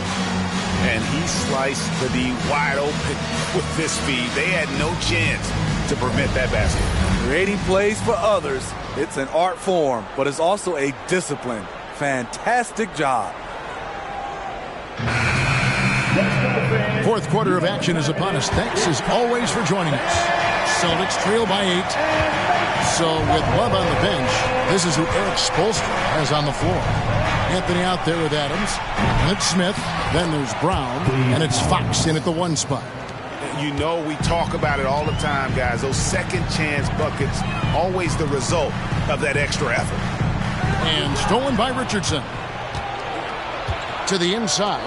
And he sliced the D wide open with this speed. They had no chance to prevent that basket. Creating plays for others, it's an art form, but it's also a discipline. Fantastic job. Fourth quarter of action is upon us. Thanks as always for joining us. Celtics trail by 8. So with Love on the bench, this is who Eric Spoelstra has on the floor. Anthony out there with Adams. And it's Smith. Then there's Brown. And it's Fox in at the 1 spot. You know, we talk about it all the time, guys. Those second chance buckets, always the result of that extra effort. And stolen by Richardson. To the inside.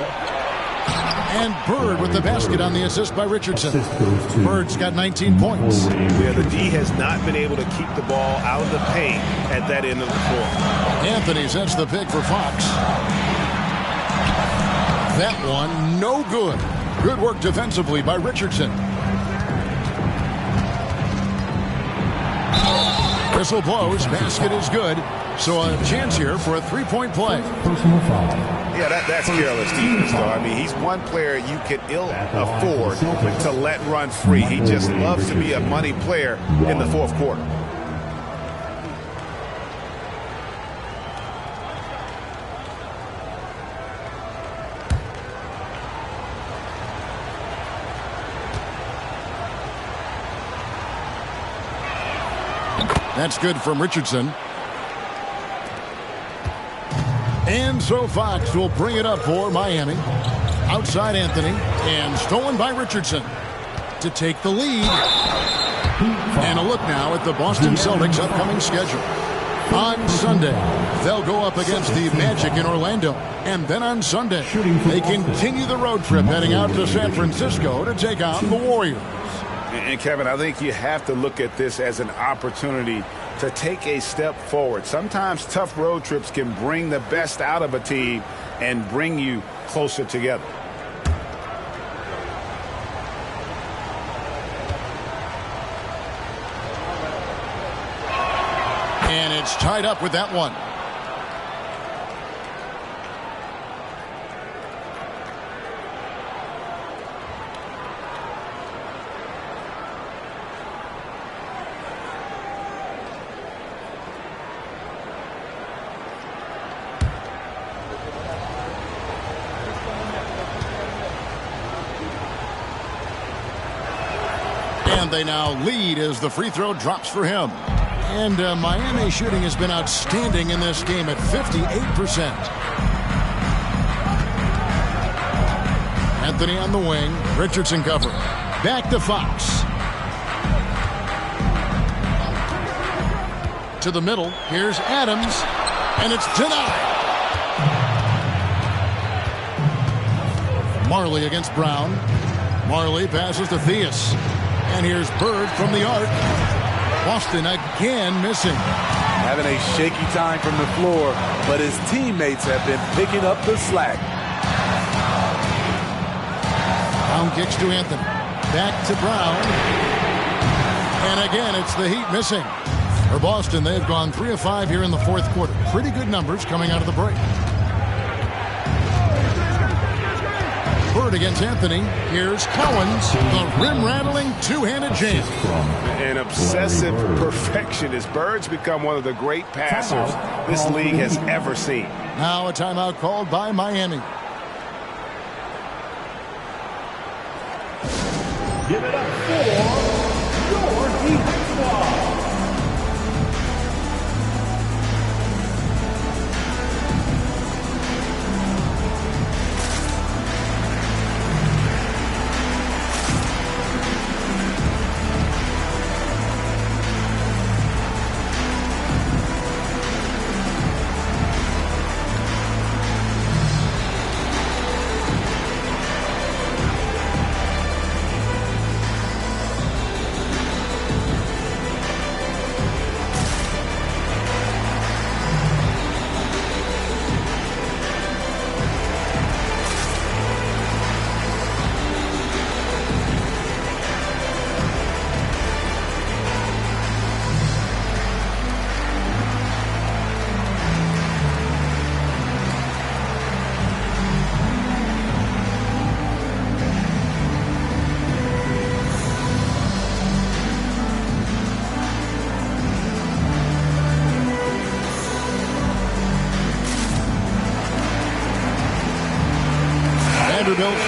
And Bird with the basket on the assist by Richardson. Bird's got 19 points. Yeah, the D has not been able to keep the ball out of the paint at that end of the floor. Anthony sets the pick for Fox. That one, no good. Good work defensively by Richardson. Whistle blows, basket is good. So a chance here for a 3-point play. Personal foul. Yeah, that's careless defense, though. I mean, he's one player you can ill afford to let run free. He just loves to be a money player in the fourth quarter. That's good from Richardson. So Fox will bring it up for Miami. Outside Anthony, and stolen by Richardson to take the lead. And a look now at the Boston Celtics' upcoming schedule. On Sunday, they'll go up against the Magic in Orlando. And then on Sunday, they continue the road trip heading out to San Francisco to take on the Warriors. And Kevin, I think you have to look at this as an opportunity to take a step forward. Sometimes tough road trips can bring the best out of a team and bring you closer together. And it's tied up with that one. And they now lead as the free throw drops for him. And Miami shooting has been outstanding in this game at 58%. Anthony on the wing. Richardson covering. Back to Fox. To the middle. Here's Adams. And it's denied. Marley against Brown. Marley passes to Theus. And here's Bird from the arc. Boston again missing. Having a shaky time from the floor, but his teammates have been picking up the slack. Brown kicks to Anthony. Back to Brown. And again, it's the Heat missing. For Boston, they've gone 3 of 5 here in the fourth quarter. Pretty good numbers coming out of the break. Bird against Anthony. Here's Collins. The rim-rattling two-handed jam. An obsessive perfection as Bird's become one of the great passers this league has ever seen. Now a timeout called by Miami. Give it up for your Heat squad.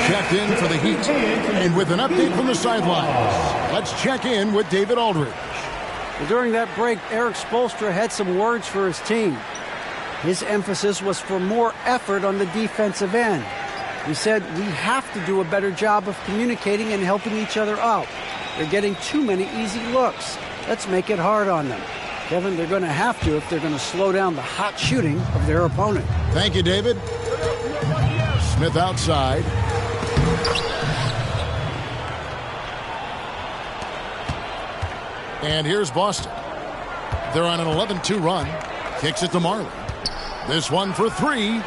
Checked in for the Heat. And with an update from the sidelines, let's check in with David Aldridge. Well, during that break, Eric Spoelstra had some words for his team. His emphasis was for more effort on the defensive end. He said, we have to do a better job of communicating and helping each other out. They're getting too many easy looks. Let's make it hard on them. Kevin, they're going to have to if they're going to slow down the hot shooting of their opponent. Thank you, David. Smith outside. And here's Boston. They're on an 11-2 run. Kicks it to Marley. This one for three.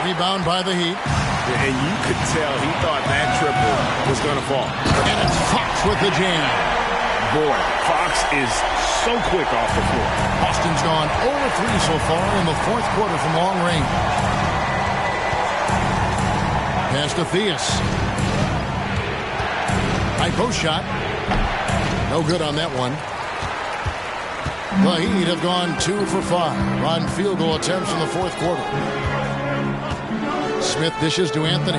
Rebound by the Heat. And you could tell he thought that triple was going to fall. And it's Fox with the jam. Boy, Fox is so quick off the floor. Boston's gone 0-3 so far in the fourth quarter from long range. Pass to Theus. High post shot. No good on that one. The Heat have gone 2 for 5 on field goal attempts in the fourth quarter. Smith dishes to Anthony.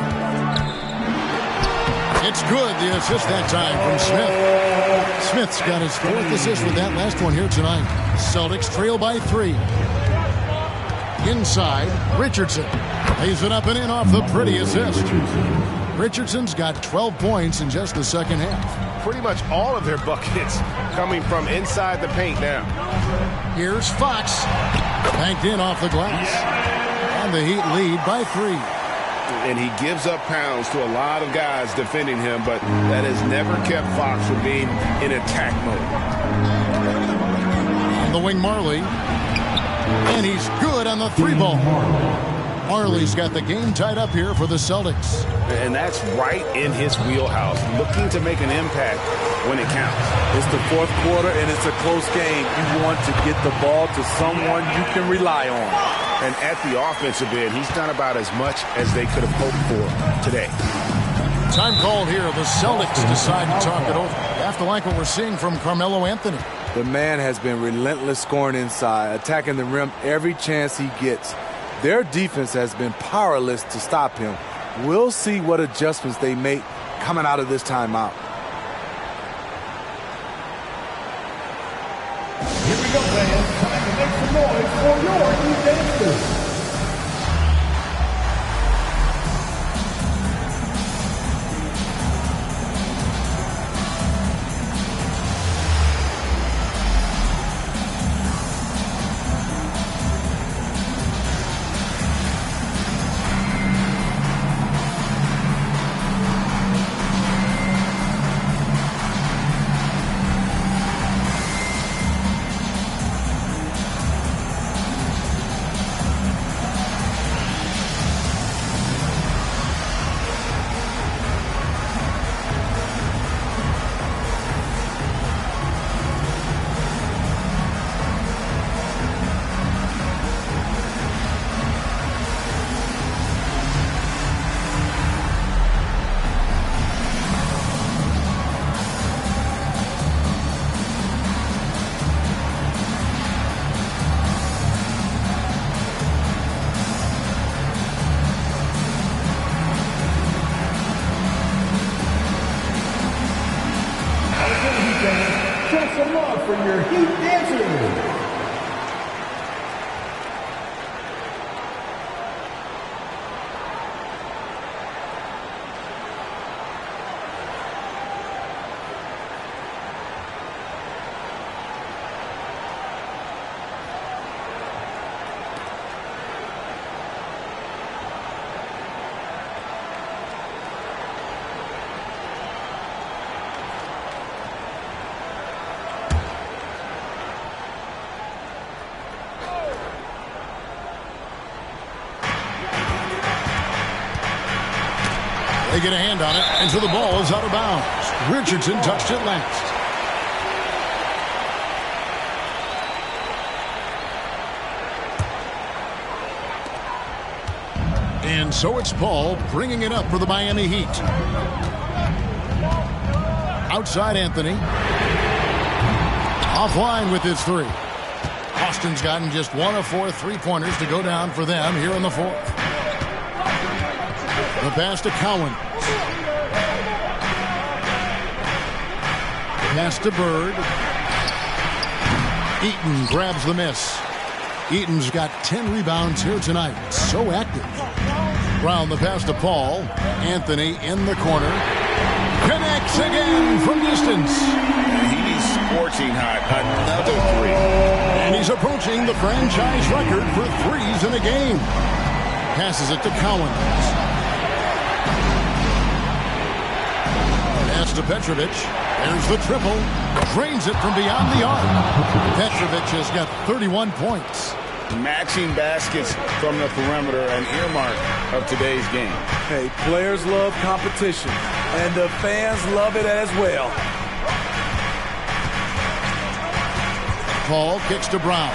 It's good. The assist that time from Smith. Smith's got his 4th assist with that last one here tonight. Celtics trail by 3. Inside, Richardson. Lays it up and in off the pretty assist. Richardson's got 12 points in just the second half. Pretty much all of their buckets coming from inside the paint now. Here's Fox. Banked in off the glass. And the Heat lead by 3. And he gives up pounds to a lot of guys defending him, but that has never kept Fox from being in attack mode. On the wing, Marley. And he's good on the 3-ball. Marley's got the game tied up here for the Celtics. And that's right in his wheelhouse, looking to make an impact when it counts. It's the fourth quarter, and it's a close game. You want to get the ball to someone you can rely on. And at the offensive end, he's done about as much as they could have hoped for today. Time called here. The Celtics decide to talk it over. Have to like what we're seeing from Carmelo Anthony. The man has been relentless scoring inside, attacking the rim every chance he gets. Their defense has been powerless to stop him. We'll see what adjustments they make coming out of this timeout. Here we go, fans. Time to make some noise for your defense. They get a hand on it, and so the ball is out of bounds. Richardson touched it last. And so it's Paul bringing it up for the Miami Heat. Outside Anthony. Offline with his 3. Austin's gotten just 1 of 4 3-pointers to go down for them here in the 4th. The pass to Cowan. Pass to Bird. Eaton grabs the miss. Eaton's got 10 rebounds here tonight. So active. Brown the pass to Paul. Anthony in the corner. Connects again from distance. He's scorching hot. Another 3. And he's approaching the franchise record for 3s in a game. Passes it to Cowan. Pass to Petrovic. There's the triple. Drains it from beyond the arc. Petrovic has got 31 points. Matching baskets from the perimeter, an earmark of today's game. Hey, players love competition, and the fans love it as well. Paul kicks to Brown.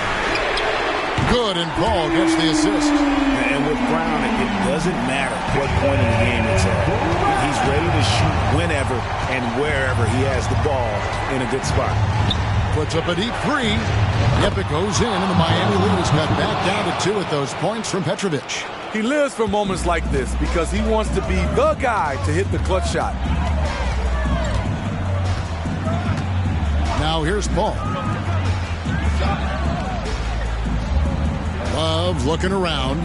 Good, and Paul gets the assist. And with Brown, it doesn't matter what point in the game it's at. He's ready to shoot whenever and wherever he has the ball in a good spot. Puts up a deep 3. Yep, it goes in, and the Miami Leaders got back down to 2 at those points from Petrovic. He lives for moments like this because he wants to be the guy to hit the clutch shot. Now here's Paul. Love looking around.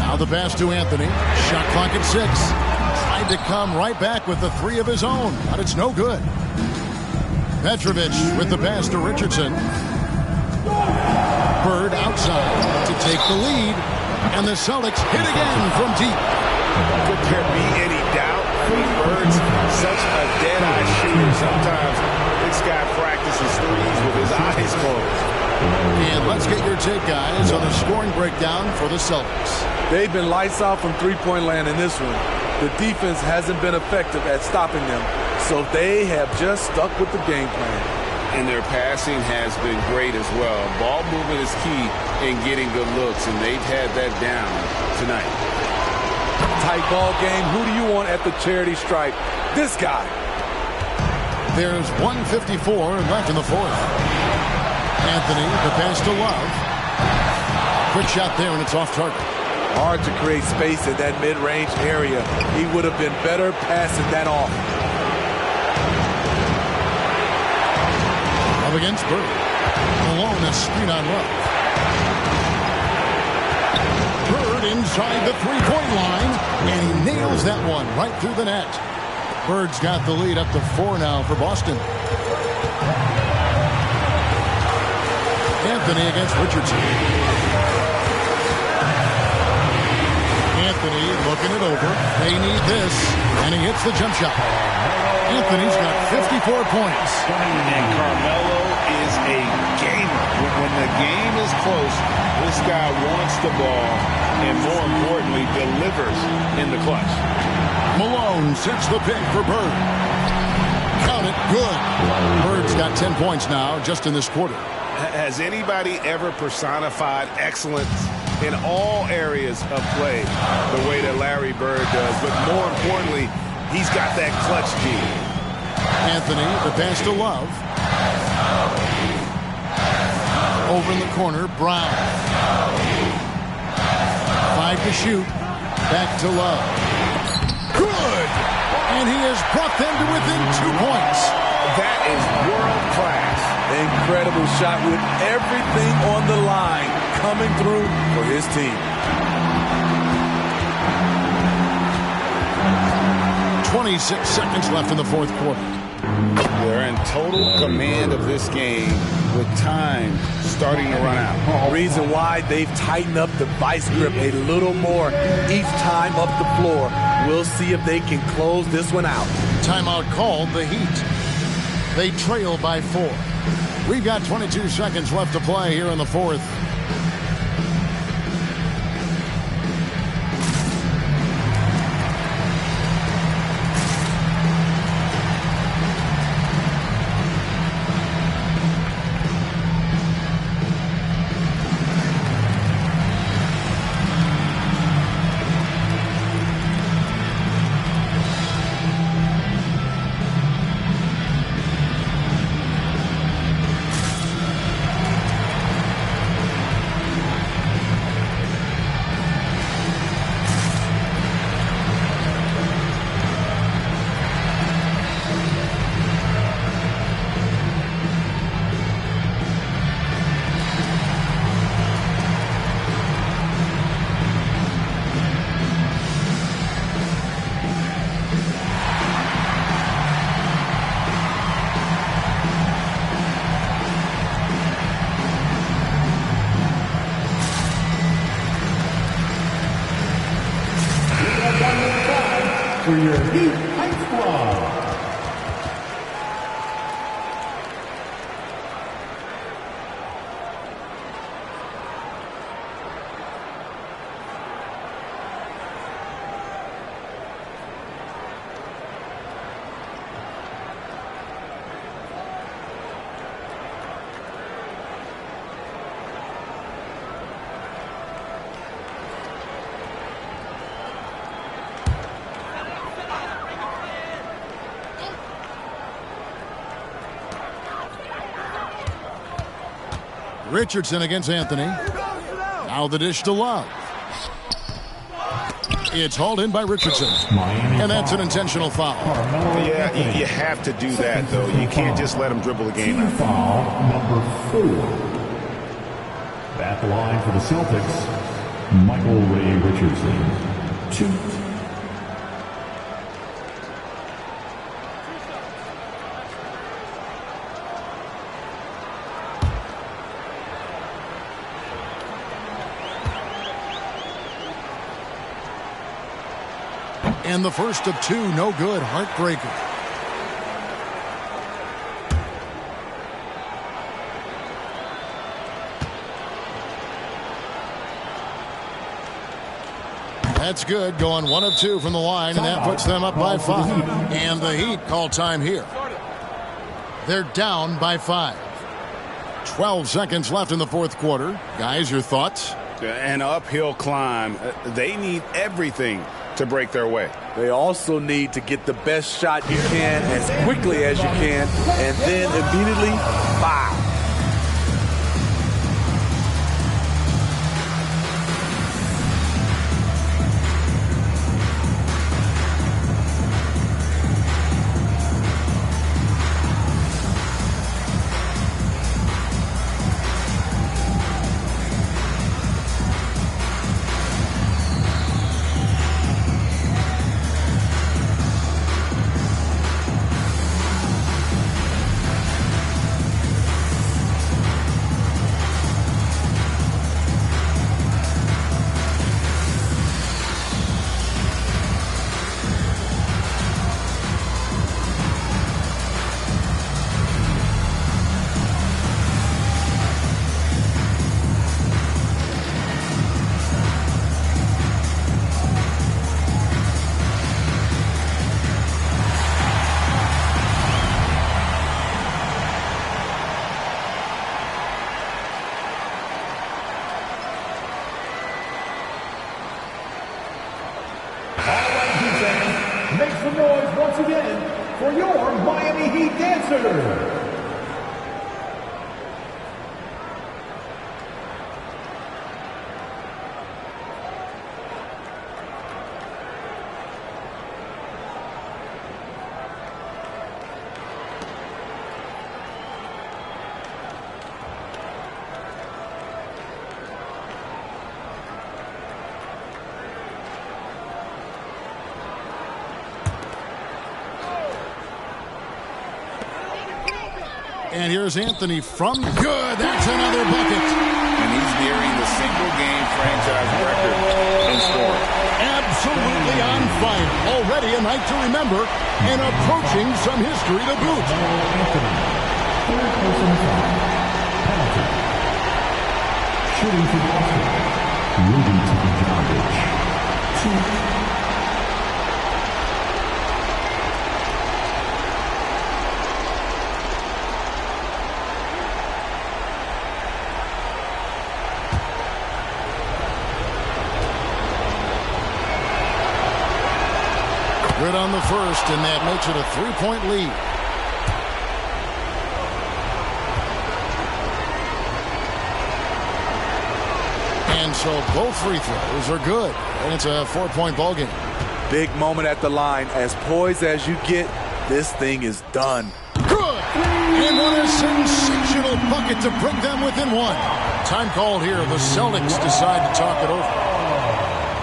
Now the pass to Anthony. Shot clock at 6. Tried to come right back with the 3 of his own, but it's no good. Petrovic with the pass to Richardson. Bird outside to take the lead. And the Celtics hit again from deep. Could there be any doubt? I mean, Bird's such a dead-eye shooter. Sometimes this guy practices threes with his eyes closed. And let's get your take, guys, on the scoring breakdown for the Celtics. They've been lights out from three-point land in this one. The defense hasn't been effective at stopping them, so they have just stuck with the game plan. And their passing has been great as well. Ball movement is key in getting good looks, and they've had that down tonight. Tight ball game. Who do you want at the charity stripe? This guy. There's 1:54 left in the fourth. Anthony, the pass to Love. Quick shot there, and it's off target. Hard to create space in that mid-range area. He would have been better passing that off. Up against Bird. Malone, a screen on Love. Bird inside the three-point line, and he nails that one right through the net. Bird's got the lead up to 4 now for Boston. Anthony against Richardson. Anthony looking it over. They need this, and he hits the jump shot. Anthony's got 54 points. And Carmelo is a gamer. When the game is close, this guy wants the ball and, more importantly, delivers in the clutch. Malone sets the pick for Bird. Count it, good. Bird's got 10 points now just in this quarter. Has anybody ever personified excellence in all areas of play the way that Larry Bird does? But more importantly, he's got that clutch gene. Anthony, the pass to Love. Over in the corner, Brown. 5 to shoot. Back to Love. Good! And he has brought them to within 2 points. That is world class. Incredible shot with everything on the line coming through for his team. 26 seconds left in the fourth quarter. They're in total command of this game with time starting to run out. Reason why they've tightened up the vice grip a little more each time up the floor. We'll see if they can close this one out. Timeout called, the Heat. They trail by 4. We've got 22 seconds left to play here in the fourth. For your Heat Heights Squad. Richardson against Anthony. Now the dish to Love. It's hauled in by Richardson. And that's an intentional foul. Yeah, you have to do that, though. You can't just let him dribble the game out. Foul number 4. At the line for the Celtics, Michael Ray Richardson. 2. And the first of 2, no good. Heartbreaker. That's good. Going 1 of 2 from the line, and that puts them up by 5. And the Heat call time here. They're down by 5. 12 seconds left in the fourth quarter. Guys, your thoughts? An uphill climb. They need everything to break their way. They also need to get the best shot you can as quickly as you can, and then immediately foul. Make some noise once again for your Miami Heat dancers. And here's Anthony from good. That's another bucket. And he's nearing the single-game franchise record in scoring. Absolutely on fire. Already a night to remember and approaching some history to boot. Third person foul. Penalty. Shooting for Boston. Rudy Tomjanovich. 2. Good on the first, and that makes it a 3-point lead. And so both free throws are good, and it's a 4-point ball game. Big moment at the line. As poised as you get, this thing is done. Good! And what a sensational bucket to bring them within 1. Time called here. The Celtics decide to talk it over.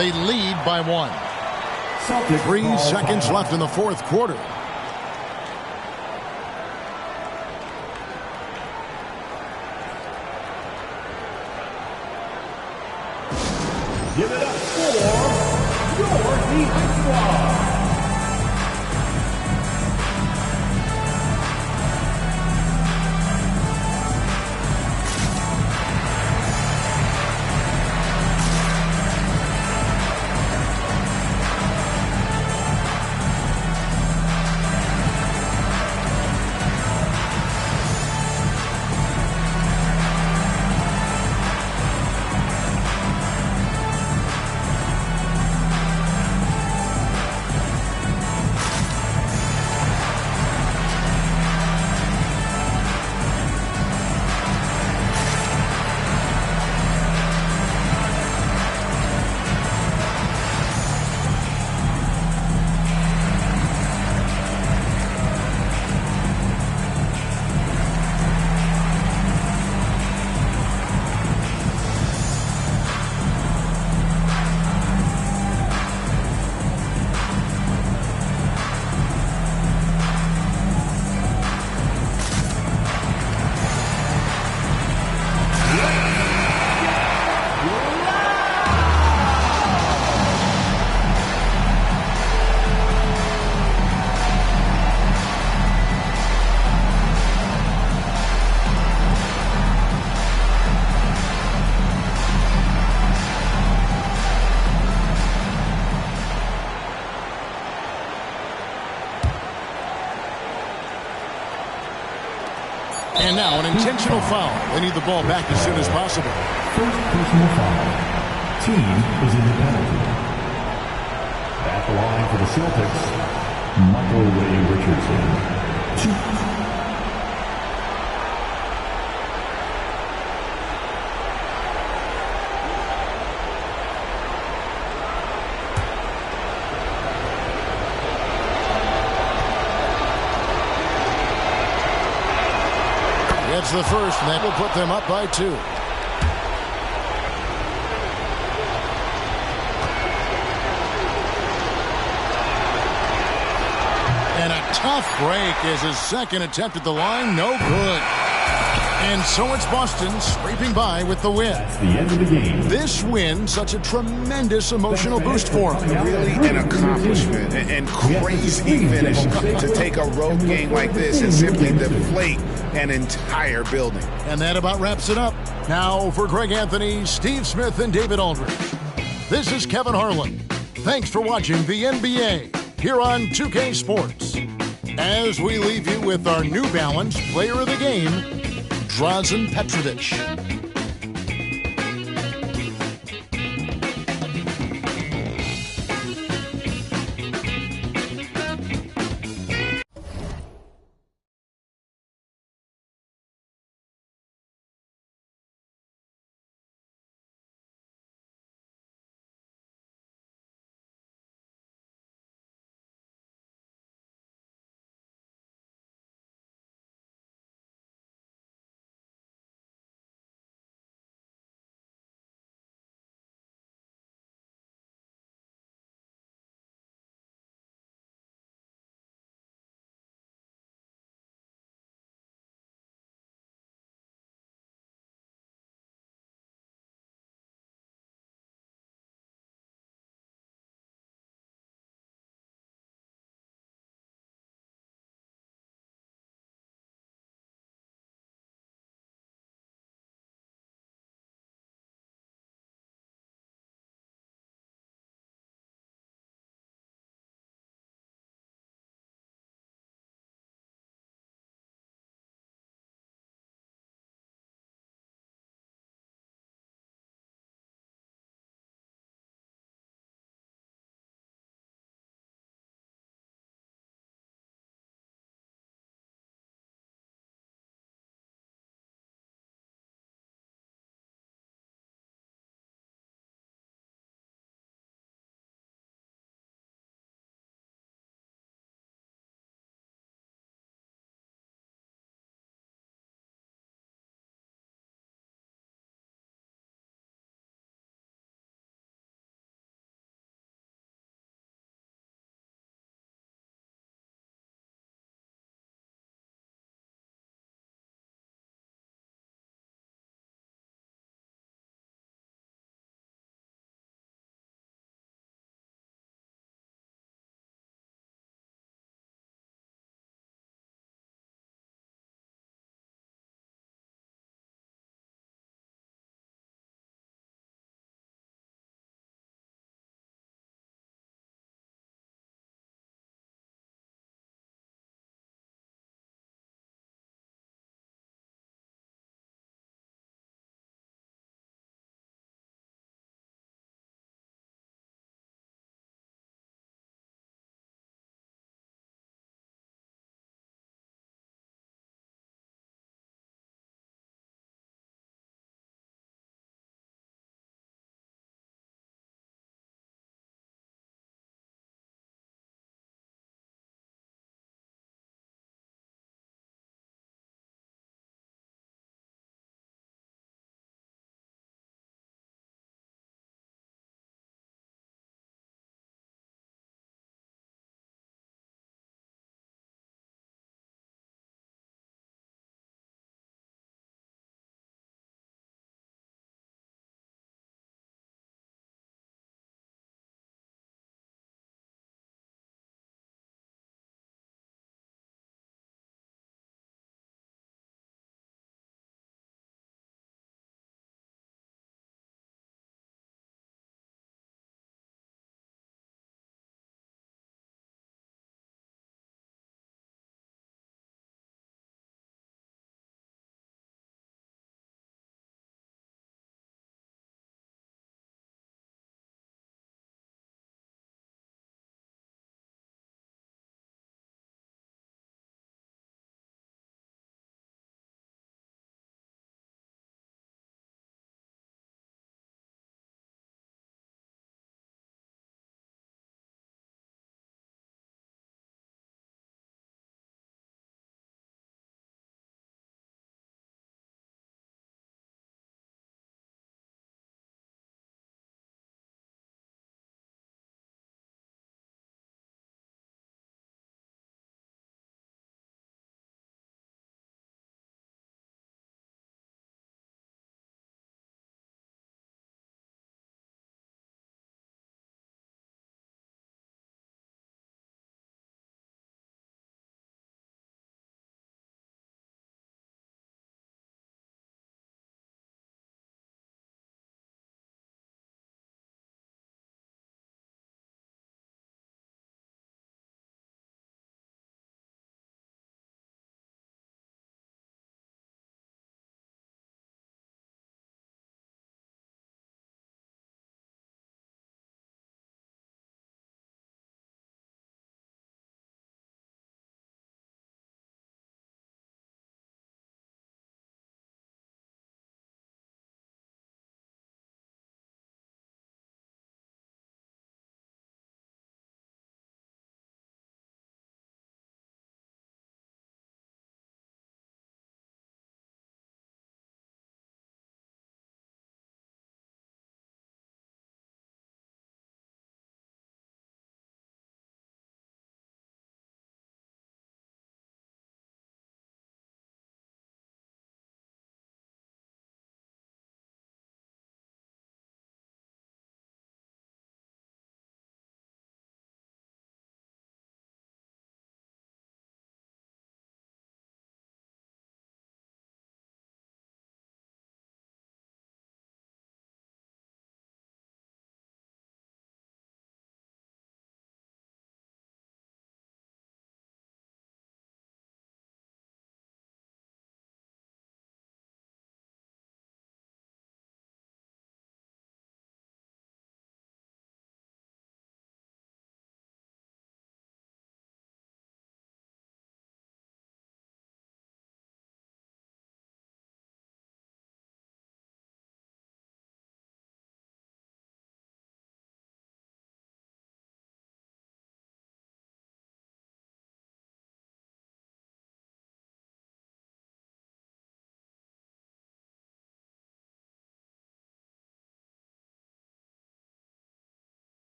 They lead by 1. 3 seconds left in the fourth quarter. Give it up for your Heat squad. And now an intentional foul. They need the ball back as soon as possible. First personal foul. Team is in the penalty. At the line for the Celtics, Michael Ray Richardson. 2. Gets the first, and that will put them up by 2. And a tough break is his second attempt at the line. No good. And so it's Boston scraping by with the win. That's the end of the game. This win, such a tremendous emotional boost for him. Really an accomplishment and crazy finish to take a road game like this and simply deflate an entire building. And that about wraps it up. Now for Greg Anthony, Steve Smith, and David Aldridge. This is Kevin Harlan. Thanks for watching the NBA here on 2K Sports. As we leave you with our New Balance Player of the Game, Drazen Petrovic.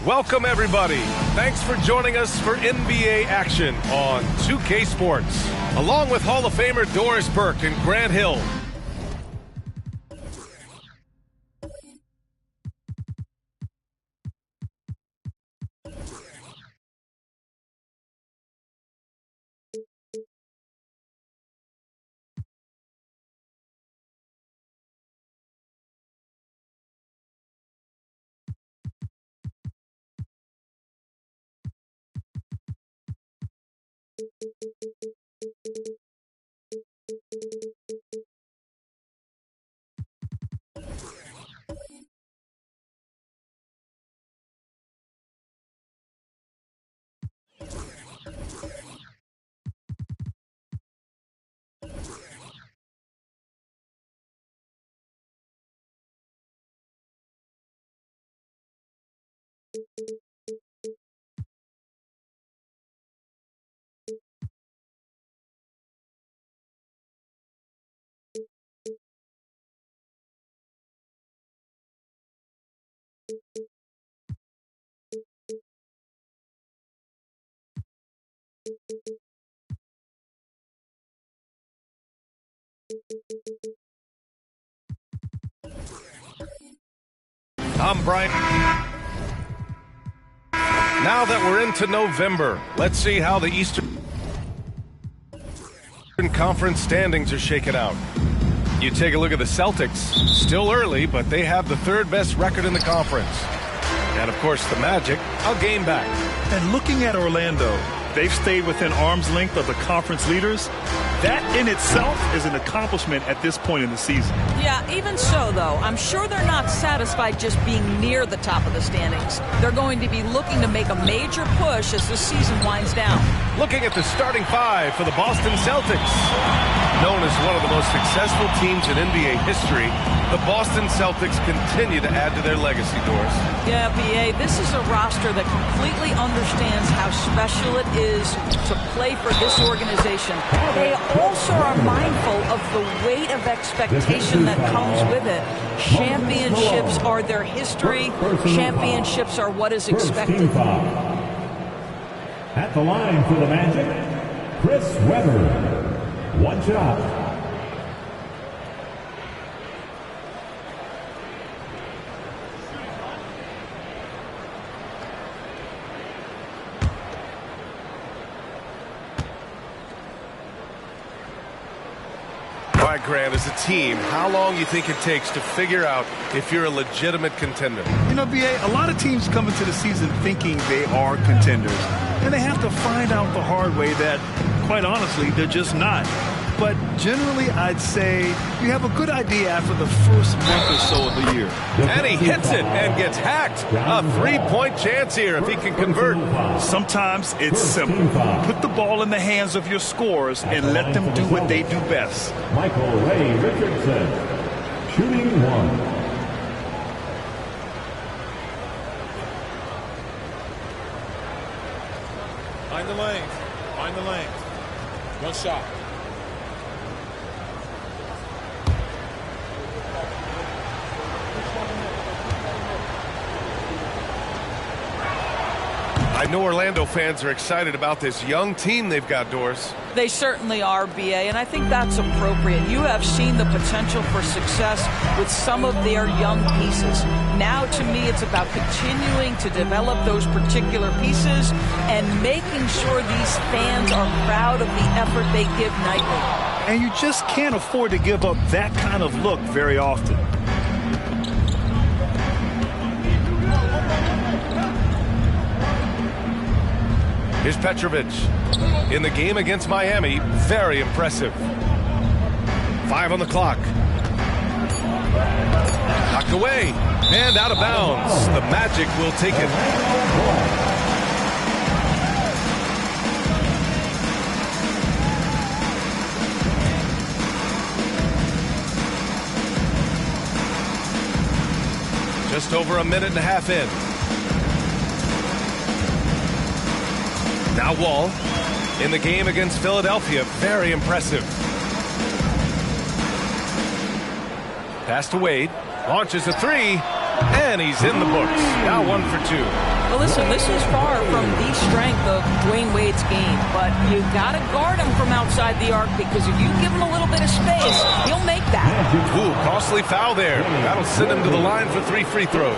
Welcome, everybody. Thanks for joining us for NBA action on 2K Sports, along with Hall of Famer Doris Burke and Grant Hill. I'm Brian. Now that we're into November, let's see how the Eastern Conference standings are shaken out. You take a look at the Celtics. Still early, but they have the third best record in the conference. And, of course, the Magic, a game back. And looking at Orlando, they've stayed within arm's length of the conference leaders. That in itself is an accomplishment at this point in the season. Yeah, even so, though, I'm sure they're not satisfied just being near the top of the standings. They're going to be looking to make a major push as the season winds down. Looking at the starting five for the Boston Celtics. Known as one of the most successful teams in NBA history, the Boston Celtics continue to add to their legacy, Doris. Yeah, B.A., this is a roster that completely understands how special it is to play for this organization. They also are mindful of the weight of expectation that comes with it. Championships are their history. Championships are what is expected. At the line for the Magic, Chris Webber. One shot. All right, Grant, as a team, how long do you think it takes to figure out if you're a legitimate contender? You know, B.A., a lot of teams come into the season thinking they are contenders, and they have to find out the hard way that, quite honestly, they're just not. But generally, I'd say you have a good idea after the first month or so of the year. And he hits it and gets hacked. A three-point chance here if he can convert. Sometimes it's simple. Put the ball in the hands of your scorers and let them do what they do best. Michael Ray Richardson. Shooting 1. Find the lane. Find the lane. One shot. I know Orlando fans are excited about this young team they've got, Doris. They certainly are, BA, and I think that's appropriate. You have seen the potential for success with some of their young pieces. Now, to me, it's about continuing to develop those particular pieces and making sure these fans are proud of the effort they give nightly. And you just can't afford to give up that kind of look very often. Here's Petrovic. In the game against Miami, very impressive. 5 on the clock. Knocked away and out of bounds. The Magic will take it. Just over a minute and a half in. Now Wall in the game against Philadelphia. Very impressive. Pass to Wade. Launches a 3. And he's in the books. Now 1 for 2. Well, listen, this is far from the strength of Dwayne Wade's game, but you got to guard him from outside the arc because if you give him a little bit of space, he'll make that. Ooh, costly foul there. That'll send him to the line for 3 free throws.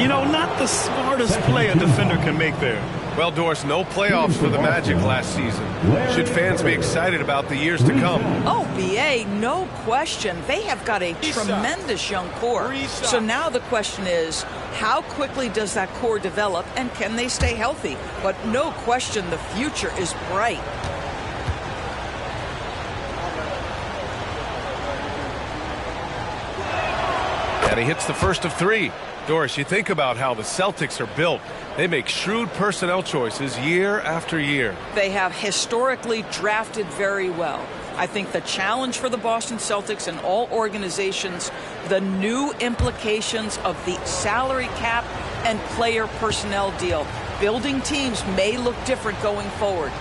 You know, not the smartest play a defender can make there. Well, Doris, no playoffs for the Magic last season. Should fans be excited about the years to come? Oh, BA, no question. They have got a tremendous young core. So now the question is, how quickly does that core develop and can they stay healthy? But no question, the future is bright. And he hits the first of 3. Doris, you think about how the Celtics are built. They make shrewd personnel choices year after year. They have historically drafted very well. I think the challenge for the Boston Celtics and all organizations, the new implications of the salary cap and player personnel deal. Building teams may look different going forward.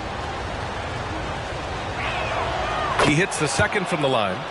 He hits the second from the line.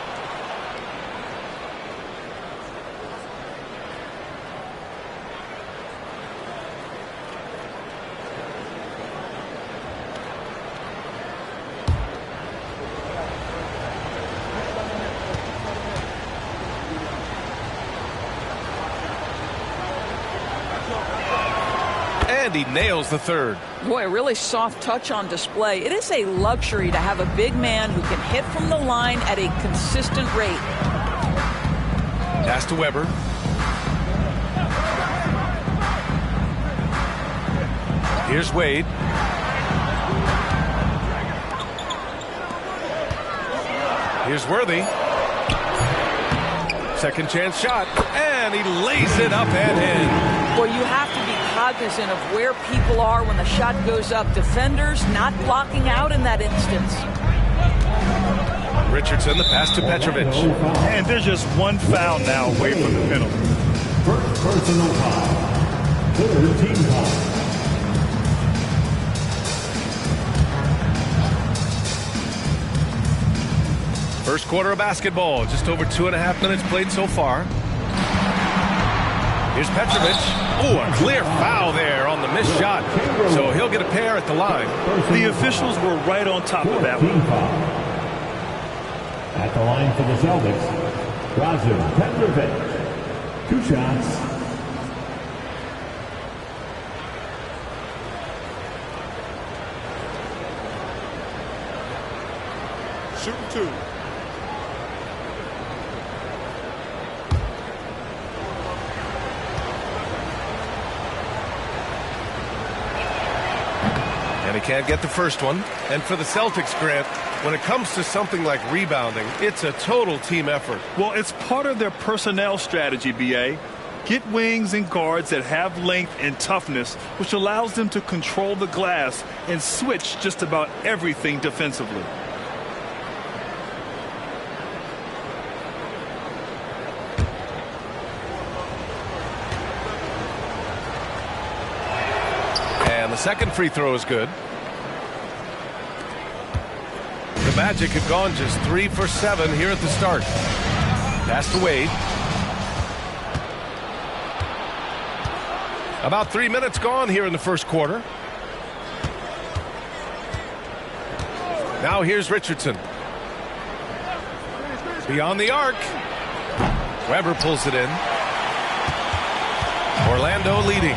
And he nails the third. Boy, a really soft touch on display. It is a luxury to have a big man who can hit from the line at a consistent rate. Pass to Weber. Here's Wade. Here's Worthy. Second chance shot. And he lays it up and in. Boy, you have to be cognizant of where people are when the shot goes up. Defenders not blocking out in that instance. Richardson, the pass to Petrovic. And there's just one foul now away from the penalty. First personal foul. Third team foul. First quarter of basketball. Just over 2.5 minutes played so far. Here's Petrovic. Oh, a clear foul there on the missed shot. So he'll get a pair at the line. The officials were right on top of that one. At the line for the Celtics, Drazen Petrovic. 2 shots. Shooting 2. And he can't get the first one. And for the Celtics, Grant, when it comes to something like rebounding, it's a total team effort. Well, it's part of their personnel strategy, BA. Get wings and guards that have length and toughness, which allows them to control the glass and switch just about everything defensively. second free throw is good. The Magic have gone just 3 for 7 here at the start. Pass to Wade. About 3 minutes gone here in the first quarter. Now here's Richardson. Beyond the arc. Weber pulls it in. Orlando leading.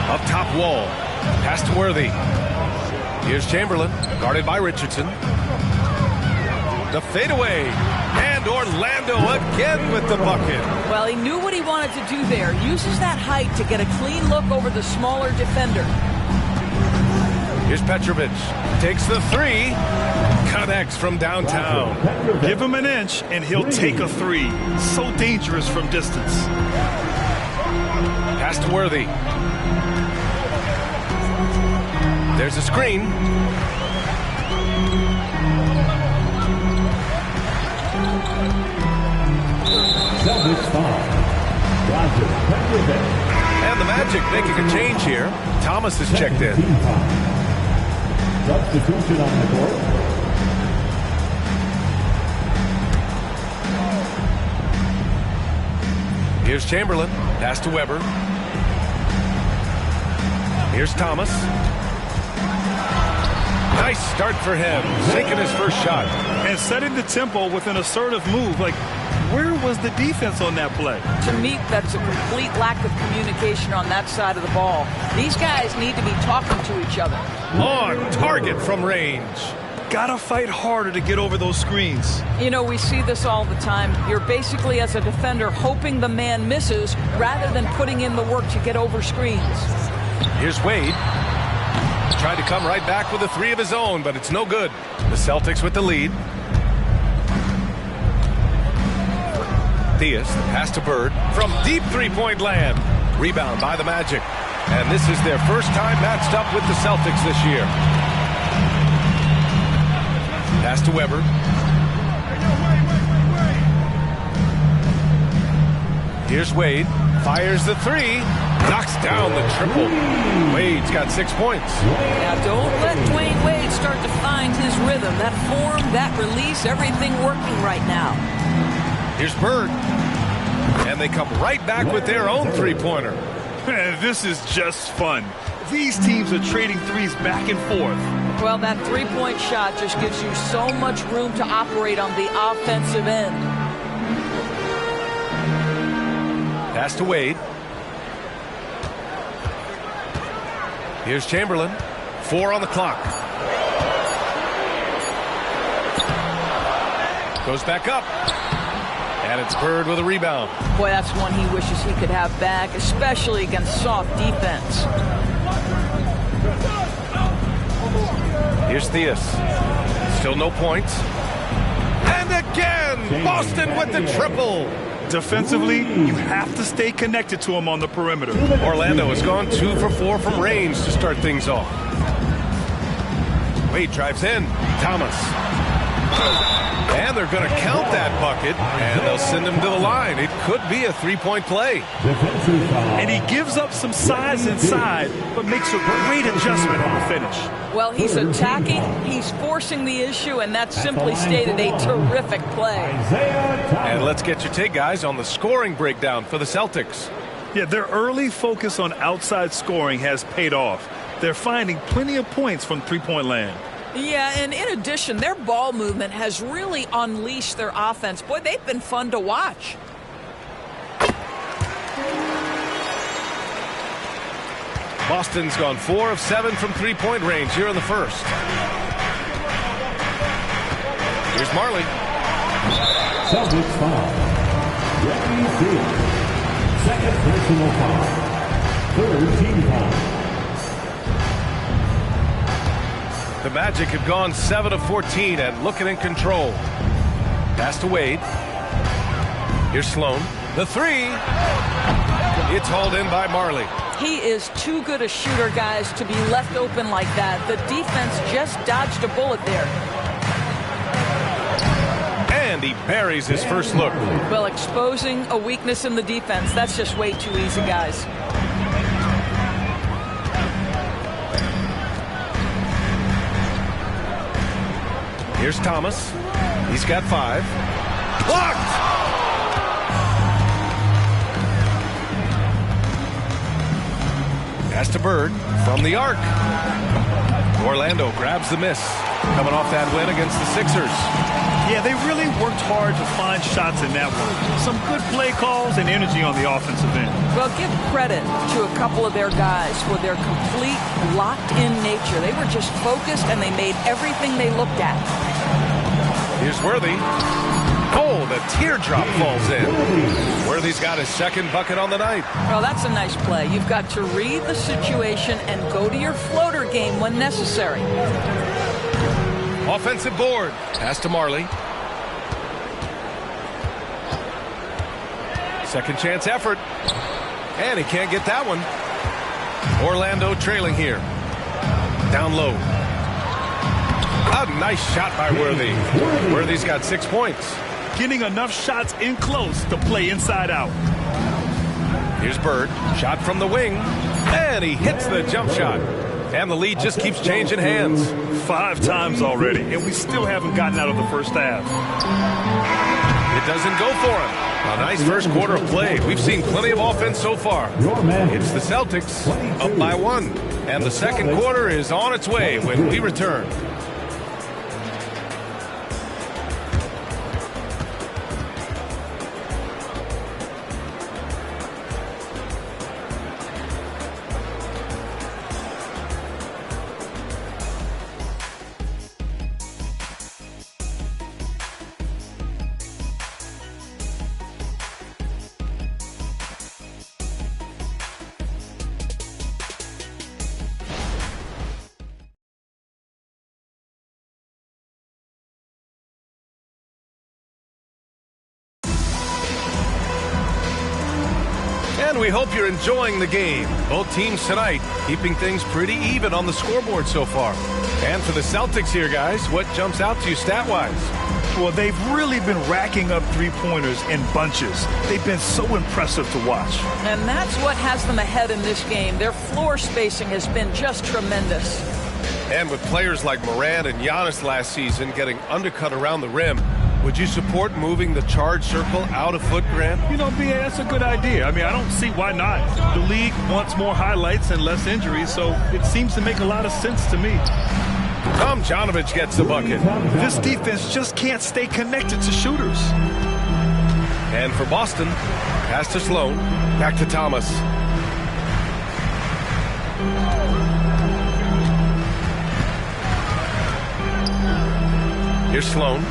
Up top Wall. Pass to Worthy. Here's Chamberlain, guarded by Richardson. The fadeaway. And Orlando again with the bucket. Well, he knew what he wanted to do there. Uses that height to get a clean look over the smaller defender. Here's Petrovic. Takes the three. Connects from downtown. Give him an inch and he'll take a three. So dangerous from distance. Pass to Worthy. There's a screen. Celtics foul. Roger Petrovic. And the Magic making a change here. Thomas is checked in. Substitution on the court. Here's Chamberlain. Pass to Weber. Here's Thomas. Nice start for him. Sinking his first shot. And setting the tempo with an assertive move. Like, where was the defense on that play? To me, that's a complete lack of communication on that side of the ball. These guys need to be talking to each other. On target from range. Gotta fight harder to get over those screens. You know, we see this all the time. You're basically, as a defender, hoping the man misses rather than putting in the work to get over screens. Here's Wade. Tried to come right back with a three of his own, but it's no good. The Celtics with the lead. Diaz, the pass to Bird from deep three-point land. Rebound by the Magic. And this is their first time matched up with the Celtics this year. Pass to Weber. Here's Wade. Fires the three. Knocks down the triple. Wade's got 6 points. Now, don't let Dwayne Wade start to find his rhythm. That form, that release, everything working right now. Here's Bird. And they come right back with their own three-pointer. This is just fun. These teams are trading threes back and forth. Well, that three-point shot just gives you so much room to operate on the offensive end. Pass to Wade. Here's Chamberlain. 4 on the clock. Goes back up. And it's Bird with a rebound. Boy, that's one he wishes he could have back, especially against soft defense. Here's Theus. Still no points. And again, Boston with the triple. Defensively, you have to stay connected to him on the perimeter. Orlando has gone 2 for 4 from range to start things off. Wade drives in. Thomas. And they're going to count that bucket, and they'll send him to the line. It could be a three-point play. And he gives up some size inside, but makes a great adjustment on the finish. Well, he's attacking, he's forcing the issue, and that's simply stated a terrific play. And let's get your take, guys, on the scoring breakdown for the Celtics. Yeah, their early focus on outside scoring has paid off. They're finding plenty of points from three-point land. Yeah, and in addition, their ball movement has really unleashed their offense. Boy, they've been fun to watch. Boston's gone 4 of 7 from three-point range here in the first. Here's Marley. Celtics foul. Reggie Theus. Second personal foul. Third team foul. The Magic have gone 7 of 14 and looking in control. Pass to Wade. Here's Sloan. The three. It's hauled in by Marley. He is too good a shooter, guys, to be left open like that. The defense just dodged a bullet there. And he buries his first look. Well, exposing a weakness in the defense, that's just way too easy, guys. Here's Thomas. He's got 5. Blocked! Pass to Bird from the arc. Orlando grabs the miss. Coming off that win against the Sixers. Yeah, they really worked hard to find shots in that one. Some good play calls and energy on the offensive end. Well, give credit to a couple of their guys for their complete locked-in nature. They were just focused, and they made everything they looked at. Here's Worthy. Oh, the teardrop falls in. Worthy's got his second bucket on the night. Well, that's a nice play. You've got to read the situation and go to your floater game when necessary. Offensive board. Pass to Marley. Second chance effort. And he can't get that one. Orlando trailing here. Down low. A nice shot by Worthy. Worthy's got 6 points. Getting enough shots in close to play inside out. Here's Bird. Shot from the wing. And he hits the jump shot. And the lead just keeps changing hands. 5 times already, and we still haven't gotten out of the first half. It doesn't go for him. A nice first quarter of play. We've seen plenty of offense so far. It's the Celtics up by 1. And the second quarter is on its way when we return. And we hope you're enjoying the game. Both teams tonight keeping things pretty even on the scoreboard so far. And for the Celtics here, guys, what jumps out to you stat-wise? Well, they've really been racking up three-pointers in bunches. They've been so impressive to watch. And that's what has them ahead in this game. Their floor spacing has been just tremendous. And with players like Morant and Giannis last season getting undercut around the rim, would you support moving the charge circle out a foot, Grant? You know, B.A., that's a good idea. I mean, I don't see why not. The league wants more highlights and less injuries, so it seems to make a lot of sense to me. Tomjanovich gets the bucket. This defense just can't stay connected to shooters. And for Boston, pass to Sloan. Back to Thomas. Here's Sloan.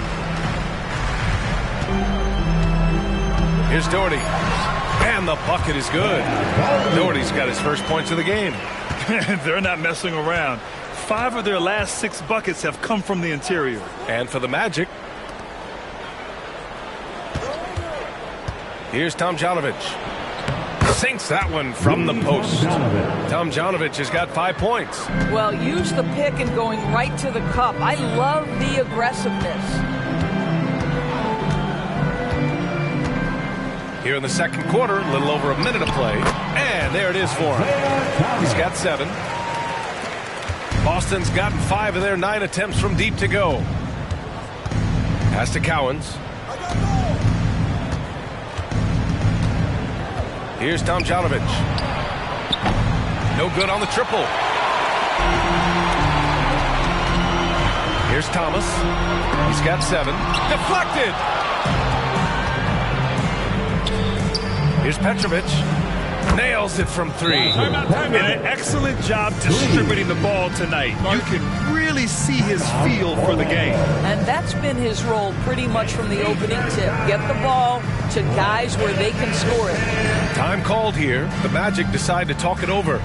Here's Doherty. And the bucket is good. Doherty's got his first points of the game. They're not messing around. 5 of their last 6 buckets have come from the interior. And for the Magic, here's Tomjanovich. Sinks that one from the post. Tomjanovich has got 5 points. Well, use the pick and going right to the cup. I love the aggressiveness. Here in the second quarter, a little over a minute of play. And there it is for him. He's got 7. Boston's gotten 5 of their 9 attempts from deep to go. Pass to Cowens. Here's Tomjanovich. No good on the triple. Here's Thomas. He's got 7. Deflected. Here's Petrovic. Nails it from 3. And an excellent job distributing the ball tonight. You can really see his feel for the game. And that's been his role pretty much from the opening tip. Get the ball to guys where they can score it. Time called here. The Magic decide to talk it over.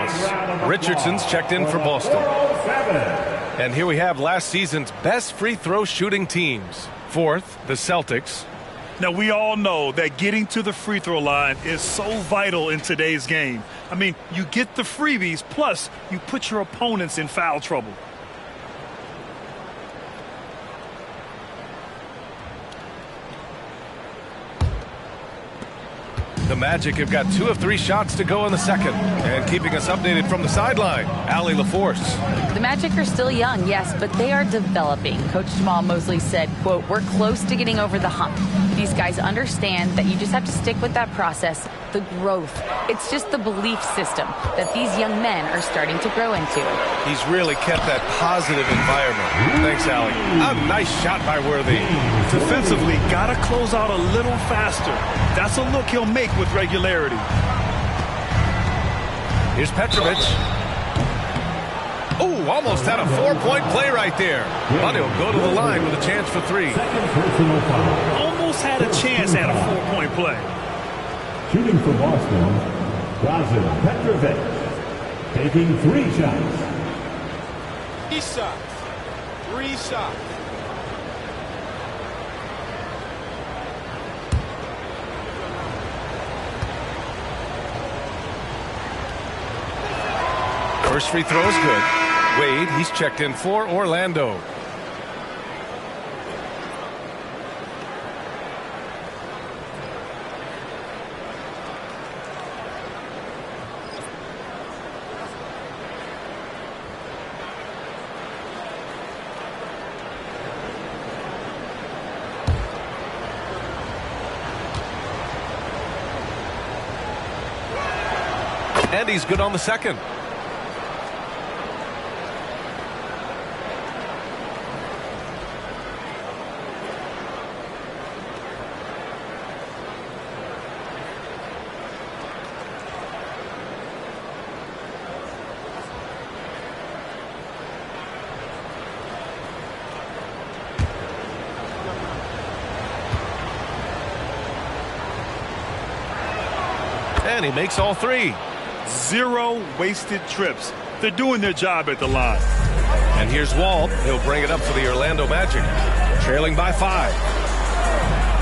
Thomas. Richardson's checked in for Boston. And here we have last season's best free throw shooting teams. Fourth, the Celtics. Now, we all know that getting to the free throw line is so vital in today's game. I mean, you get the freebies, plus you put your opponents in foul trouble. The Magic have got 2 of 3 shots to go in the second. And keeping us updated from the sideline, Allie LaForce. The Magic are still young, yes, but they are developing. Coach Jamal Mosley said, quote, "We're close to getting over the hump. These guys understand that you just have to stick with that process, the growth. It's just the belief system that these young men are starting to grow into." He's really kept that positive environment. Thanks, Allie. A nice shot by Worthy. Defensively, got to close out a little faster. That's a look he'll make with regularity. Here's Petrovic. Oh, almost had a 4-point play right there. But he'll go to the line with a chance for 3. Almost had a chance at a 4-point play. Shooting for Boston, Drazen Petrovic, taking 3 shots. 3 shots. 3 shots. First free throw is good. Wade, he's checked in for Orlando. And he's good on the second. And he makes all 3. 0 wasted trips. They're doing their job at the line. And here's Wall. He'll bring it up for the Orlando Magic. Trailing by 5.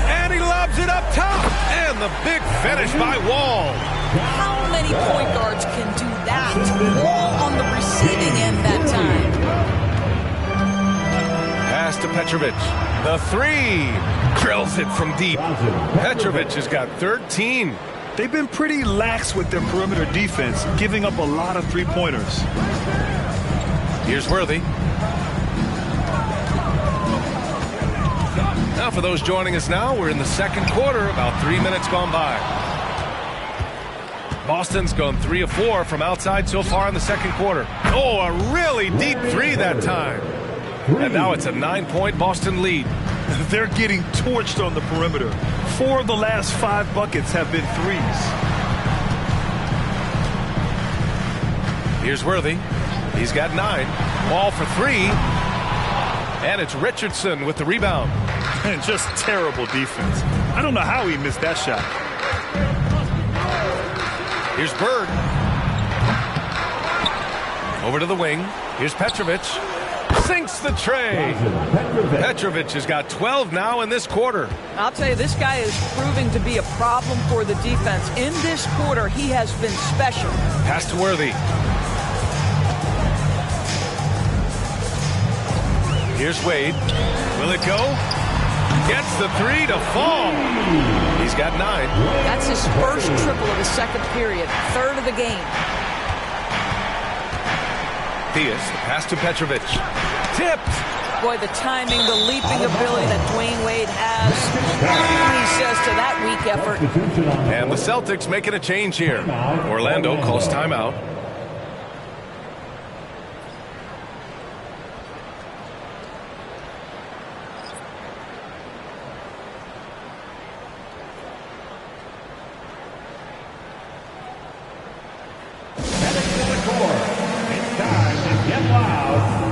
And he lobs it up top. And the big finish by Wall. How many point guards can do that? Wall on the receiving end that time. Pass to Petrovic. The 3. Drills it from deep. Petrovic has got 13. They've been pretty lax with their perimeter defense, giving up a lot of 3-pointers. Here's Worthy. Now for those joining us now, we're in the second quarter, about 3 minutes gone by. Boston's gone 3 of 4 from outside so far in the second quarter. Oh, a really deep 3 that time. And now it's a 9-point Boston lead. They're getting torched on the perimeter. 4 of the last 5 buckets have been 3s. Here's Worthy. He's got 9. Ball for 3. And it's Richardson with the rebound. And just terrible defense. I don't know how he missed that shot. Here's Bird. Over to the wing. Here's Petrovic. Sinks the tray. Petrovic has got 12 now in this quarter. I'll tell you, this guy is proving to be a problem for the defense. In this quarter, he has been special. Pass to Worthy. Here's Wade. Will it go? Gets the 3 to fall. He's got 9. That's his first triple of the second period. 3rd of the game. Diaz, pass to Petrovic. Tipped. Boy, the timing, the leaping ability that Dwayne Wade has. He says to that weak effort. And the Celtics making a change here. Orlando calls timeout.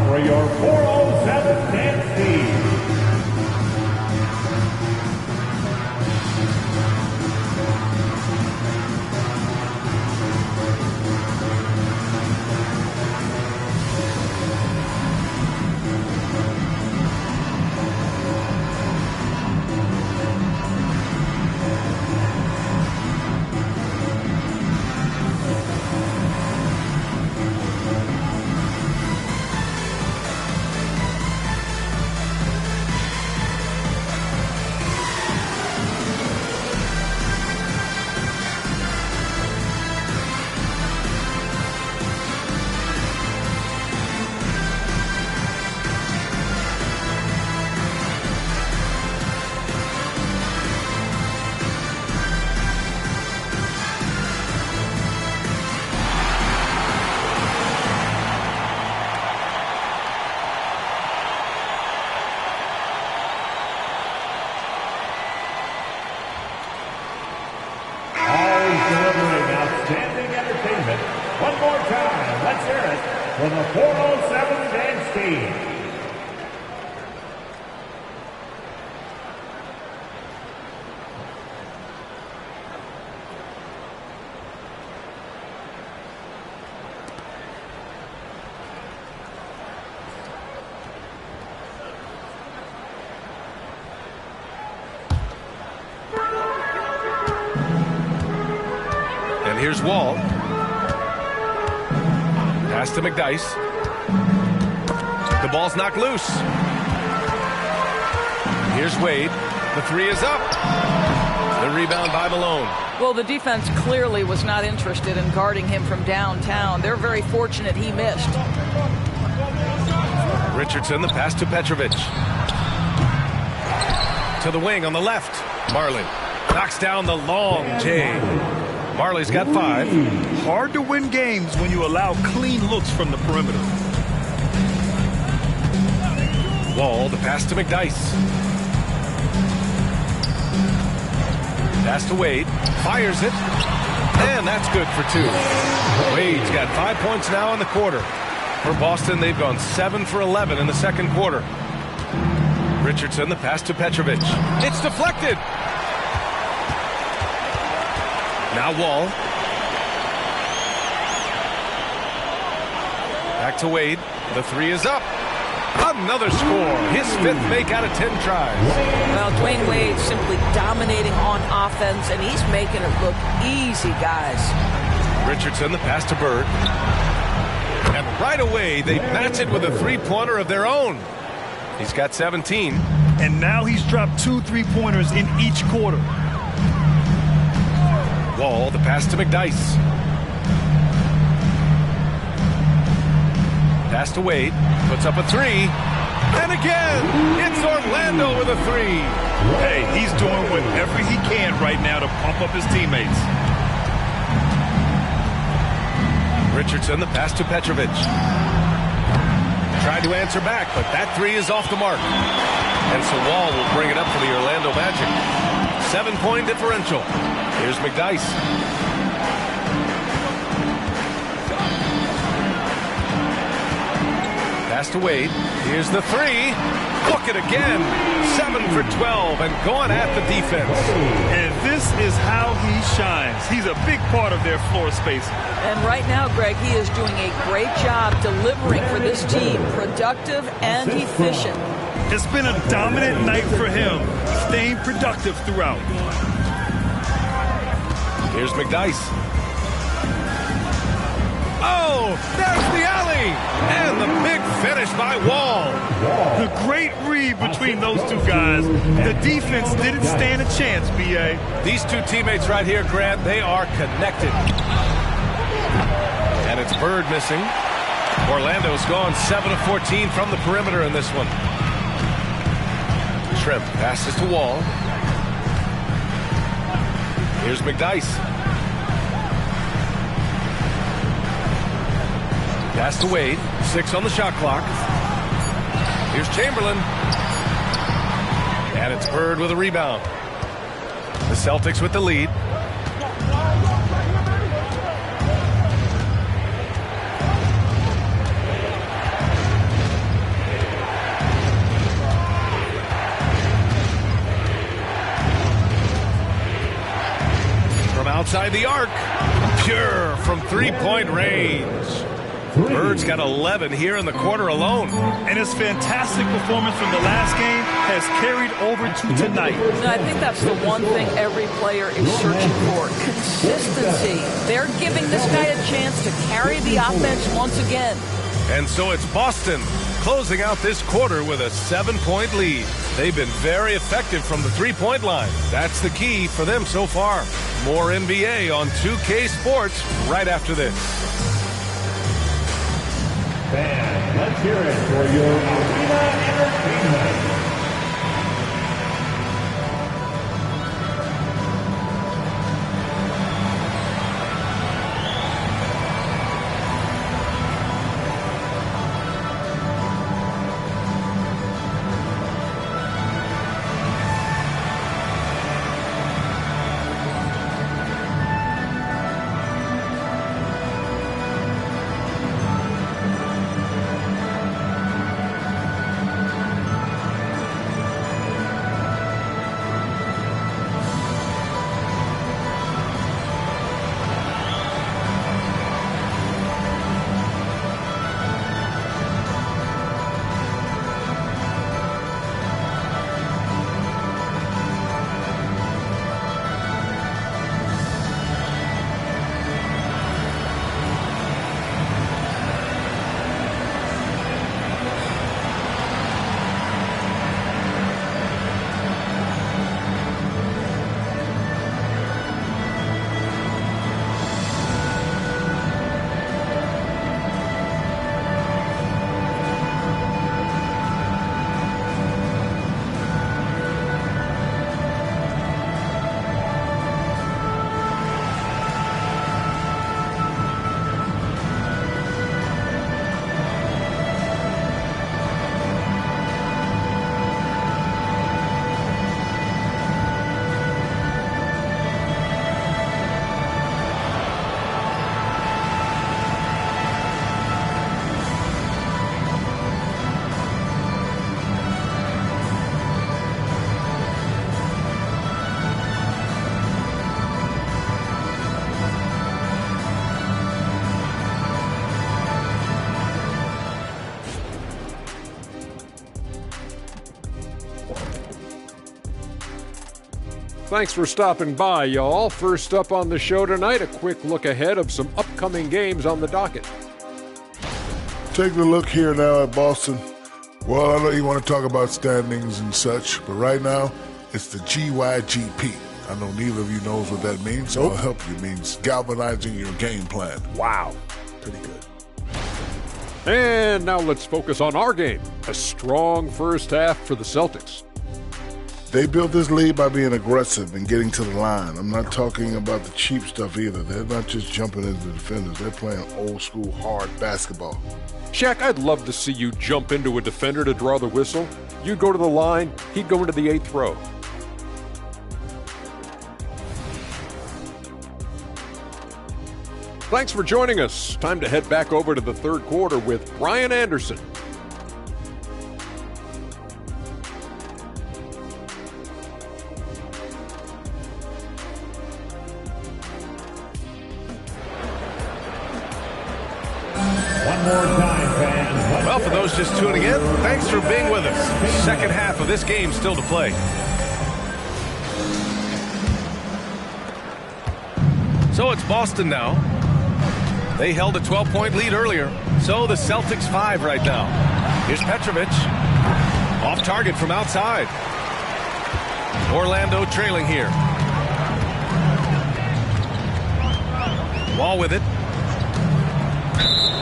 For your 407 dance team. for the 407 dance team. Here's Wall. Pass to McDyess. The ball's knocked loose. Here's Wade. The three is up. The rebound by Malone. Well, the defense clearly was not interested in guarding him from downtown. They're very fortunate he missed. Richardson, the pass to Petrovic. To the wing on the left. Marley knocks down the long J. Marley's got 5. Hard to win games when you allow clean looks from the perimeter. Wall, the pass to McDyess. Pass to Wade. Fires it. And that's good for 2. Wade's got 5 points now in the quarter. For Boston, they've gone 7 for 11 in the second quarter. Richardson, the pass to Petrovic. It's deflected. Now Wall. Back to Wade. The three is up. Another score. His 5th make out of 10 tries. Well, Dwayne Wade simply dominating on offense, and he's making it look easy, guys. Richardson, the pass to Bird. And right away, they match it with a three-pointer of their own. He's got 17. And now he's dropped 2 3-pointers in each quarter. Wall, the pass to McDyess. Pass to Wade. Puts up a 3. And again, it's Orlando with a 3. Hey, he's doing whatever he can right now to pump up his teammates. Richardson, the pass to Petrovic. Tried to answer back, but that 3 is off the mark. And so Wall will bring it up for the Orlando Magic. 7-point differential. Here's McDyess. Pass to Wade. Here's the 3. Look it again. 7 for 12 and going at the defense. And this is how he shines. He's a big part of their floor space. And right now, Greg, he is doing a great job delivering for this team. Productive and efficient. It's been a dominant night for him. Staying productive throughout. Here's McDyess. Oh, there's the alley. And the big finish by Wall. The great read between those two guys. The defense didn't stand a chance, B.A. These two teammates right here, Grant, they are connected. And it's Bird missing. Orlando's gone 7 of 14 from the perimeter in this one. Shrimp passes to Wall. Here's McDyess. Pass to Wade. 6 on the shot clock. Here's Chamberlain. And it's Bird with a rebound. The Celtics with the lead. From outside the arc. Pure from three-point range. Bird's got 11 here in the quarter alone. And his fantastic performance from the last game has carried over to tonight. I think that's the one thing every player is searching for. Consistency. They're giving this guy a chance to carry the offense once again. And so it's Boston closing out this quarter with a 7-point lead. They've been very effective from the three-point line. That's the key for them so far. More NBA on 2K Sports right after this. Fans, let's hear it for your Arena Entertainment. Thanks for stopping by, y'all. First up on the show tonight, a quick look ahead of some upcoming games on the docket. Taking a look here now at Boston. Well, I know you want to talk about standings and such, but right now, it's the GYGP. I know neither of you knows what that means, so I'll help you. It means galvanizing your game plan. Wow. Pretty good. And now let's focus on our game. A strong first half for the Celtics. They built this lead by being aggressive and getting to the line. I'm not talking about the cheap stuff either. They're not just jumping into the defenders. They're playing old school hard basketball. Shaq, I'd love to see you jump into a defender to draw the whistle. You'd go to the line, he'd go into the 8th row. Thanks for joining us. Time to head back over to the third quarter with Brian Anderson. Well, for those just tuning in, thanks for being with us. Second half of this game still to play. So it's Boston now. They held a 12-point lead earlier. So the Celtics 5 right now. Here's Petrovic. Off target from outside. Orlando trailing here. Wall with it.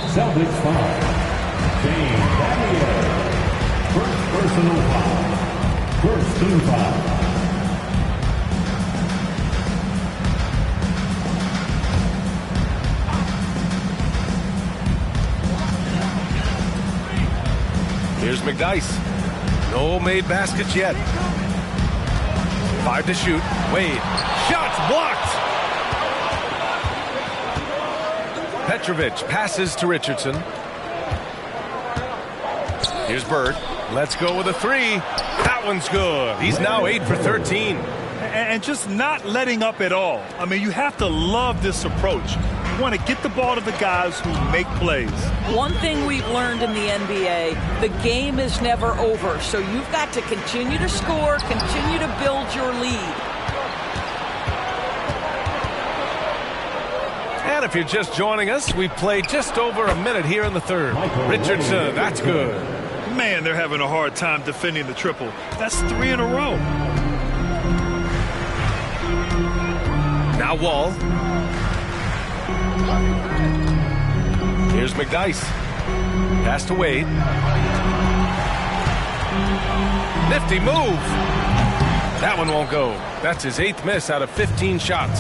Celtics 5. James Battier. First personal foul. First team foul. Here's McDyess. No made baskets yet. 5 to shoot. Wade. Shots blocked. Petrovic passes to Richardson. Here's Bird. Let's go with a 3. That one's good. He's now 8 for 13. And just not letting up at all. I mean, you have to love this approach. You want to get the ball to the guys who make plays. One thing we've learned in the NBA, the game is never over. So you've got to continue to score, continue to build your lead. And if you're just joining us, we played just over a minute here in the third. Richardson, that's good. Man, they're having a hard time defending the triple. That's 3 in a row. Now Wall. Here's McDyess. Pass to Wade. Nifty move. That one won't go. That's his 8th miss out of 15 shots.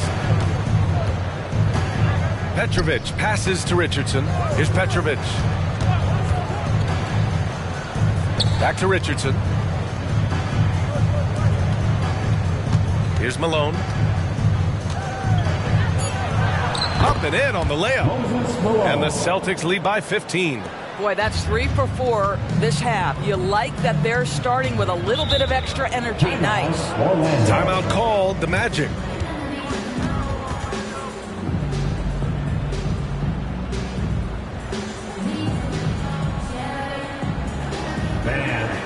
Petrovic passes to Richardson. Here's Petrovic. Back to Richardson. Here's Malone. Up and in on the layup. And the Celtics lead by 15. Boy, that's 3 for 4 this half. You like that they're starting with a little bit of extra energy. Nice. Timeout called the Magic.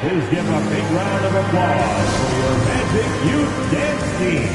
Please give a big round of applause for your Magic Youth Dance Team.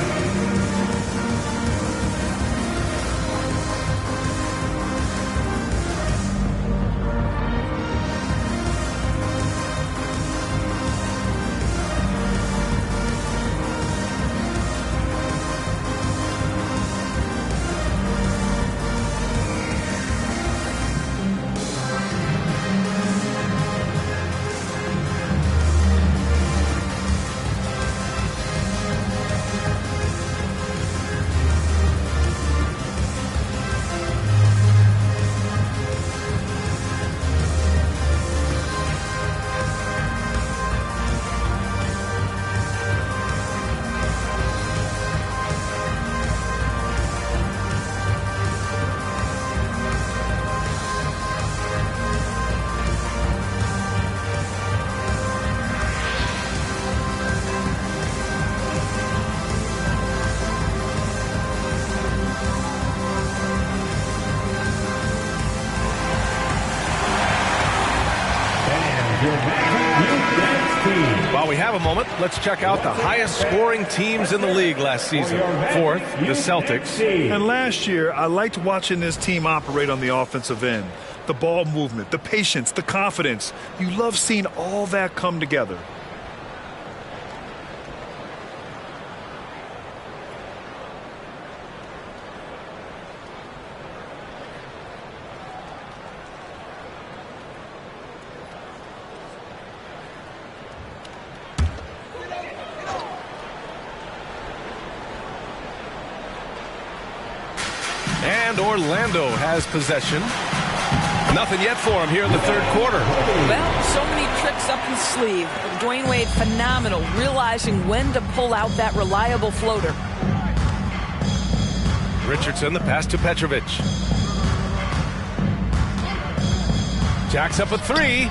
While we have a moment, let's check out the highest scoring teams in the league last season. Fourth, the Celtics. And last year, I liked watching this team operate on the offensive end. The ball movement, the patience, the confidence. You love seeing all that come together. And Orlando has possession. Nothing yet for him here in the third quarter. Well, so many tricks up his sleeve. Dwayne Wade, phenomenal, realizing when to pull out that reliable floater. Richardson, the pass to Petrovic. Jacks up a three.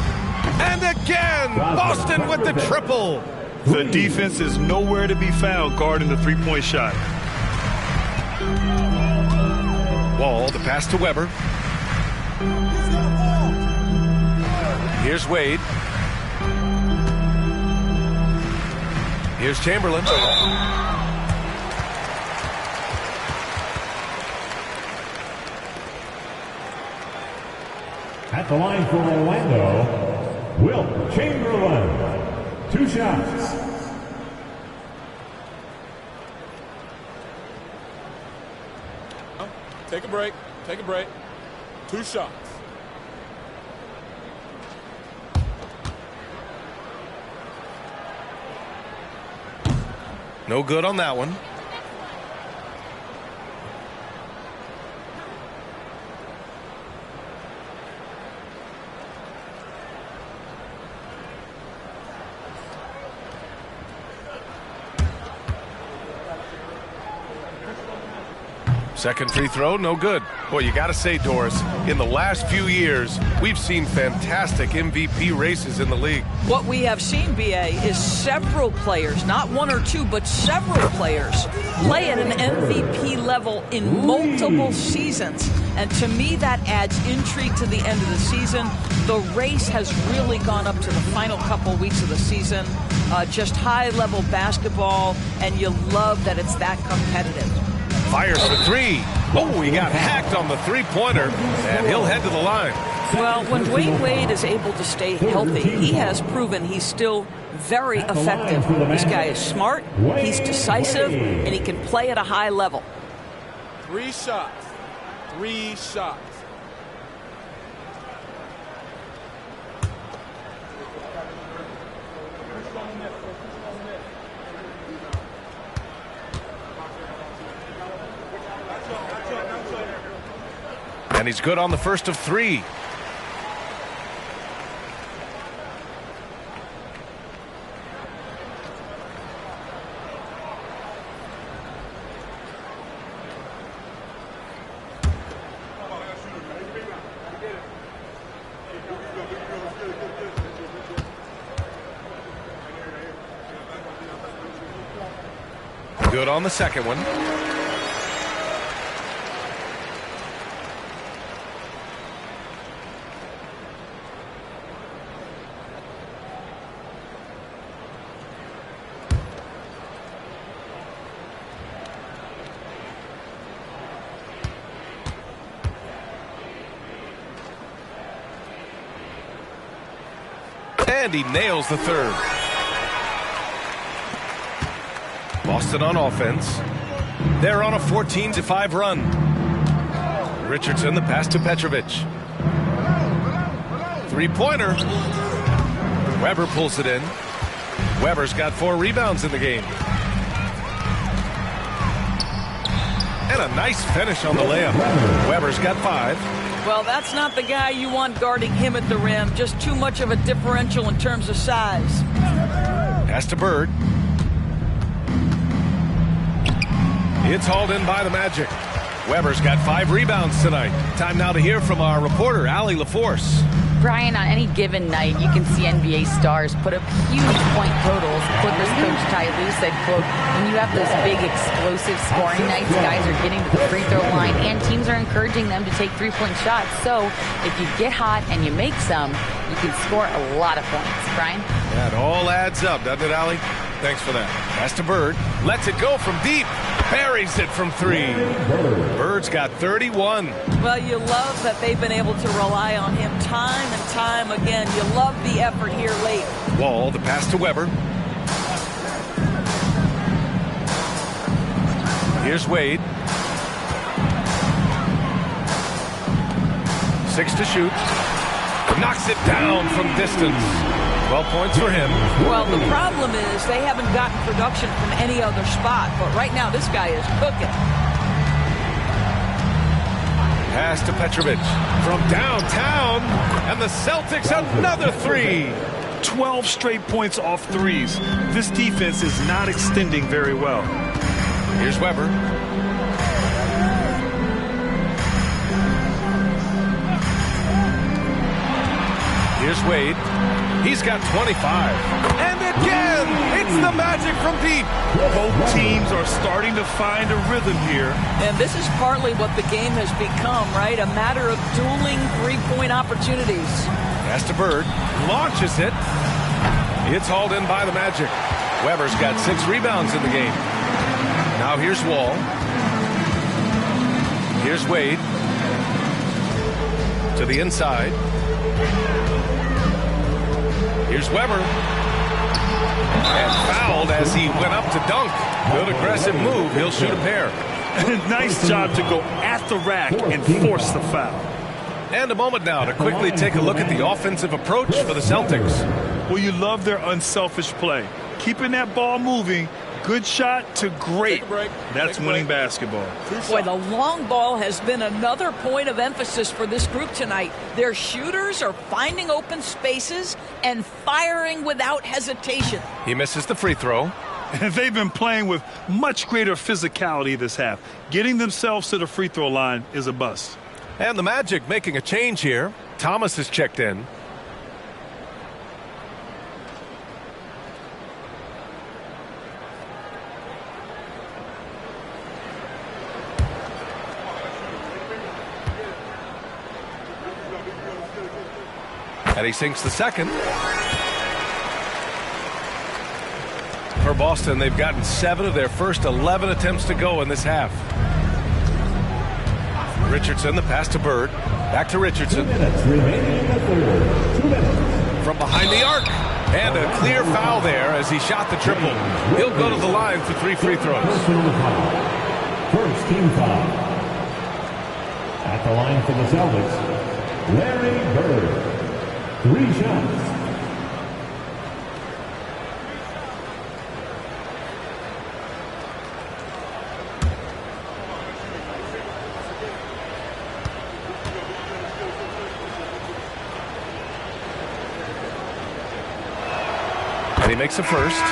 And again, Boston with the triple. The defense is nowhere to be found guarding the three-point shot. Wall, the pass to Weber. Here's Wade. Here's Chamberlain. At the line for Orlando, Wilt Chamberlain. 2 shots. Take a break. Take a break. 2 shots. No good on that one. Second free throw, no good. Boy, you got to say, Doris, in the last few years, we've seen fantastic MVP races in the league. What we have seen, B.A., is several players, not 1 or 2, but several players, play at an MVP level in multiple seasons. And to me, that adds intrigue to the end of the season. The race has really gone up to the final couple weeks of the season. Just high-level basketball, and you love that it's that competitive. Fires for 3. Oh, he got hacked on the three-pointer, and he'll head to the line. Well, when Dwayne Wade is able to stay healthy, he has proven he's still very effective. This guy is smart, he's decisive, and he can play at a high level. 3 shots. 3 shots. And he's good on the first of 3. Good on the second one. And he nails the third. Boston on offense. They're on a 14-5 run. Richardson, the pass to Petrovic. Three-pointer. Weber pulls it in. Weber's got 4 rebounds in the game. And a nice finish on the layup. Weber's got 5. Well, that's not the guy you want guarding him at the rim. Just too much of a differential in terms of size. Pass to Bird. It's hauled in by the Magic. Weber's got 5 rebounds tonight. Time now to hear from our reporter, Allie LaForce. Brian, on any given night, you can see NBA stars put up huge point totals. Clippers coach Ty Lue said, quote, when you have those big explosive scoring nights, guys are getting to the free throw line and teams are encouraging them to take three-point shots. So if you get hot and you make some, you can score a lot of points. Brian? That all adds up, doesn't it, Allie? Thanks for that. Pass to Bird. Lets it go from deep. Buries it from three. Bird's got 31. Well, you love that they've been able to rely on him time and time again. You love the effort here late. Wall, the pass to Weber. Here's Wade. 6 to shoot. Knocks it down from distance. 12 points for him. Well, the problem is they haven't gotten production from any other spot, but right now this guy is cooking. Pass to Petrovic from downtown, and the Celtics another three. 12 straight points off threes. This defense is not extending very well. Here's Weber. Here's Wade. He's got 25. And again, it's the Magic from deep. Both teams are starting to find a rhythm here. And this is partly what the game has become, right? A matter of dueling three-point opportunities. Pass to Bird. Launches it. It's hauled in by the Magic. Weber's got 6 rebounds in the game. Now here's Wall. Here's Wade. To the inside. Here's Weber. And fouled as he went up to dunk. Good aggressive move. He'll shoot a pair. Nice job to go at the rack and force the foul. And a moment now to quickly take a look at the offensive approach for the Celtics. Well, you love their unselfish play. Keeping that ball moving. Good shot to great. That's winning basketball. Boy, the long ball has been another point of emphasis for this group tonight. Their shooters are finding open spaces and firing without hesitation. He misses the free throw. And they've been playing with much greater physicality this half. Getting themselves to the free throw line is a bust. And the Magic making a change here. Thomas is checked in. And he sinks the second. For Boston, they've gotten 7 of their first 11 attempts to go in this half. Richardson, the pass to Bird. Back to Richardson. From behind the arc. And a clear foul there as he shot the triple. He'll go to the line for 3 free throws. First team foul. At the line for the Celtics, Larry Bird. 3 shots. And he makes a first.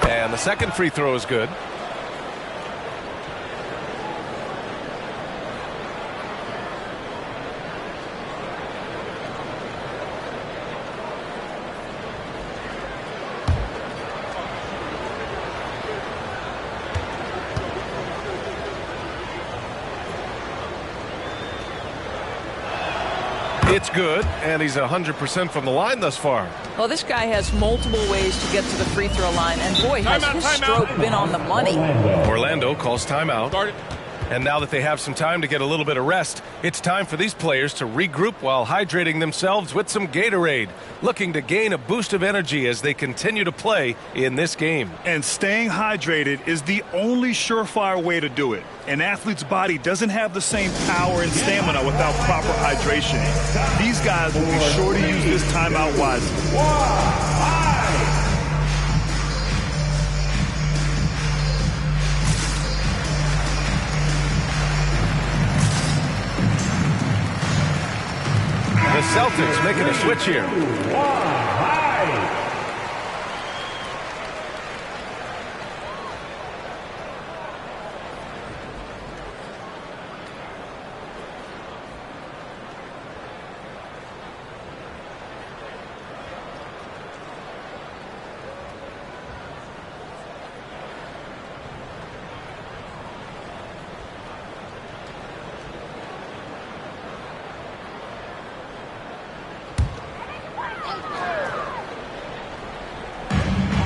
And the second free throw is good. It's good, and he's 100% from the line thus far. Well, this guy has multiple ways to get to the free throw line, and boy, has his stroke been on the money. Orlando calls timeout. And now that they have some time to get a little bit of rest, it's time for these players to regroup while hydrating themselves with some Gatorade, looking to gain a boost of energy as they continue to play in this game. And staying hydrated is the only surefire way to do it. An athlete's body doesn't have the same power and stamina without proper hydration. These guys will be sure to use this timeout wisely. Celtics making a switch here.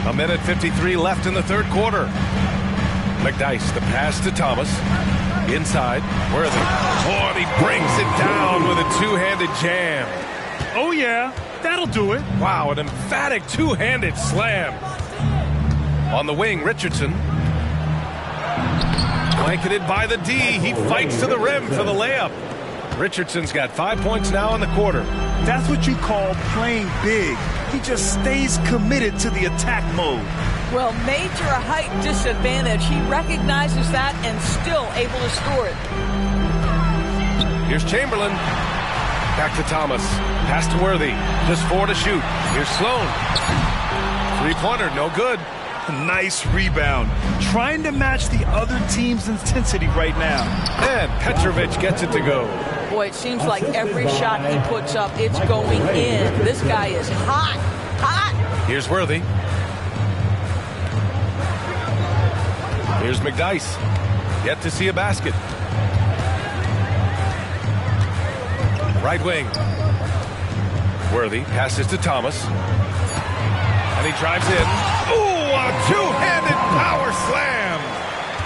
A minute 53 left in the third quarter. McDyess, the pass to Thomas. Inside, Worthy. Oh, and he brings it down with a two-handed jam. Oh, yeah, that'll do it. Wow, an emphatic two-handed slam. On the wing, Richardson. Blanketed by the D. He fights to the rim for the layup. Richardson's got 5 points now in the quarter. That's what you call playing big. He just stays committed to the attack mode. Well, major height disadvantage. He recognizes that and still able to score it. Here's Chamberlain. Back to Thomas. Pass to Worthy. Just 4 to shoot. Here's Sloan. Three-pointer, no good. Nice rebound. Trying to match the other team's intensity right now. And Petrovic gets it to go. Boy, it seems like every shot he puts up, it's going in. This guy is hot, hot. Here's Worthy. Here's McDyess. Yet to see a basket. Right wing. Worthy passes to Thomas. And he drives in. Ooh, a two-handed power slam.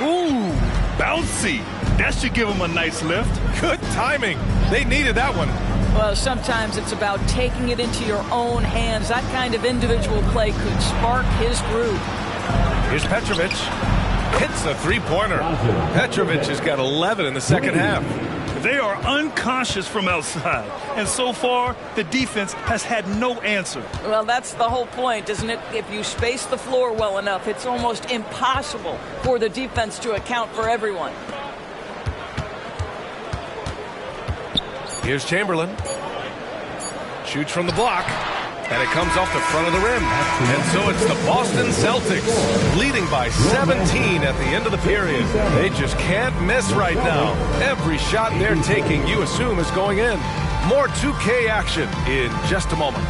Ooh, bouncy. That should give him a nice lift. Good timing. They needed that one. Well, sometimes it's about taking it into your own hands. That kind of individual play could spark his groove. Here's Petrovic. Hits a three-pointer. Petrovic has got 11 in the second half. They are unconscious from outside. And so far, the defense has had no answer. Well, that's the whole point, isn't it? If you space the floor well enough, it's almost impossible for the defense to account for everyone. Here's Chamberlain. Shoots from the block. And it comes off the front of the rim. And so it's the Boston Celtics leading by 17 at the end of the period. They just can't miss right now. Every shot they're taking, you assume, is going in. More 2K action in just a moment.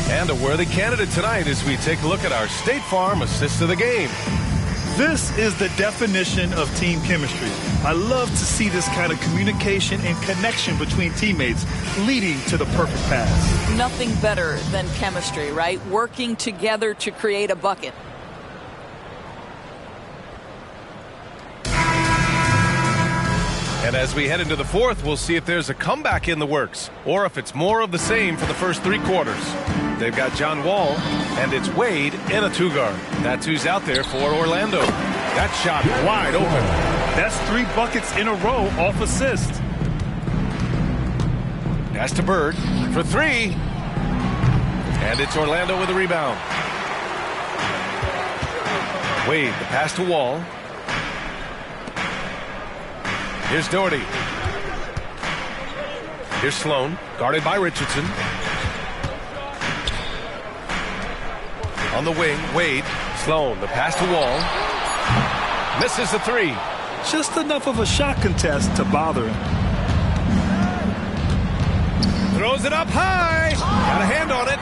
And a worthy candidate tonight as we take a look at our State Farm assist of the game. This is the definition of team chemistry. I love to see this kind of communication and connection between teammates leading to the perfect pass. Nothing better than chemistry, right? Working together to create a bucket. And as we head into the fourth, we'll see if there's a comeback in the works or if it's more of the same for the first three quarters. They've got John Wall, and it's Wade in a two-guard. That's who's out there for Orlando. That shot wide open. That's 3 buckets in a row off assist. Pass to Bird for 3. And it's Orlando with a rebound. Wade, the pass to Wall. Here's Doherty. Here's Sloan, guarded by Richardson. On the wing, Wade. Sloan, the pass to Wall. Misses the 3. Just enough of a shot contest to bother him. Throws it up high. Got a hand on it.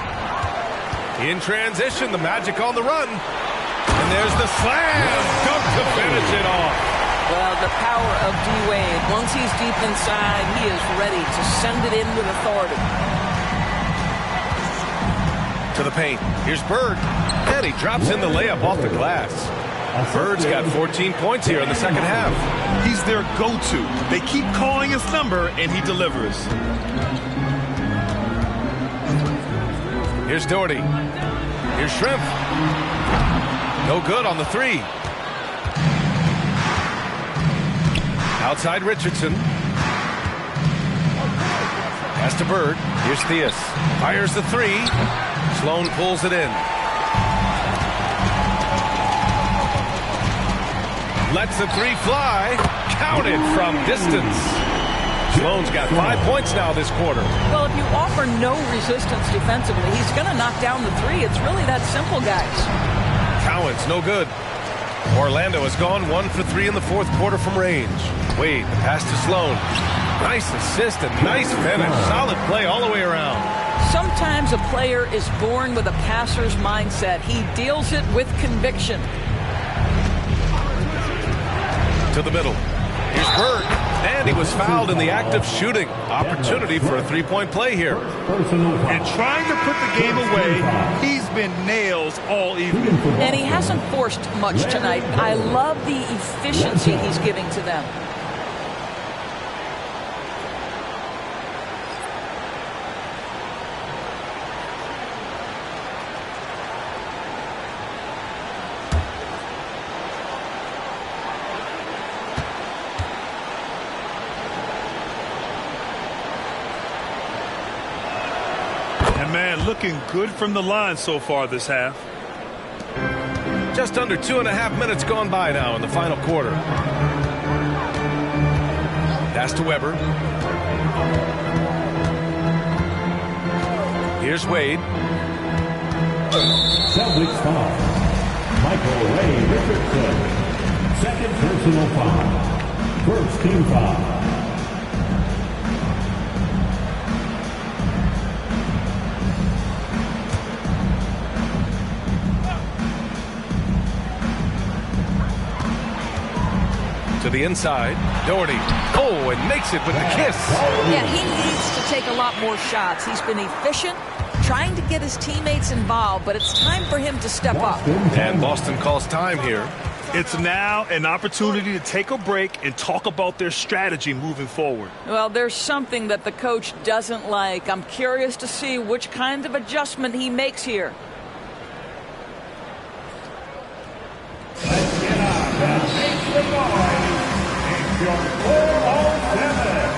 In transition, the Magic on the run. And there's the slam. Dunk to finish it off. Well, the power of D-Wade. Once he's deep inside, he is ready to send it in with authority. To the paint. Here's Bird. And he drops in the layup off the glass. Bird's got 14 points here in the second half. He's their go-to. They keep calling his number, and he delivers. Here's Doherty. Here's Shrimp. No good on the three. Outside Richardson. Pass to Bird. Here's Theus. Fires the three. Sloan pulls it in. Lets the three fly. Counted from distance. Sloan's got 5 points now this quarter. Well, if you offer no resistance defensively, he's going to knock down the three. It's really that simple, guys. Cowan's no good. Orlando has gone 1 for 3 in the fourth quarter from range. Wade, the pass to Sloan. Nice assist and nice finish. Solid play all the way around. Sometimes a player is born with a passer's mindset. He deals it with conviction. To the middle. Here's Bird. And he was fouled in the act of shooting. Opportunity for a three-point play here. And trying to put the game away, he's been nails all evening. And he hasn't forced much tonight. I love the efficiency he's giving to them. Man, looking good from the line so far this half. Just under 2.5 minutes gone by now in the final quarter. Pass to Weber. Here's Wade. Celtics foul. Michael Ray Richardson. Second personal foul. First team foul. To the inside. Doherty. Oh, and makes it with the kiss. Yeah, he needs to take a lot more shots. He's been efficient, trying to get his teammates involved, but it's time for him to step up. And Boston calls time here. It's now an opportunity to take a break and talk about their strategy moving forward. Well, there's something that the coach doesn't like. I'm curious to see which kind of adjustment he makes here. Let's get out and make some noise. It's your 407.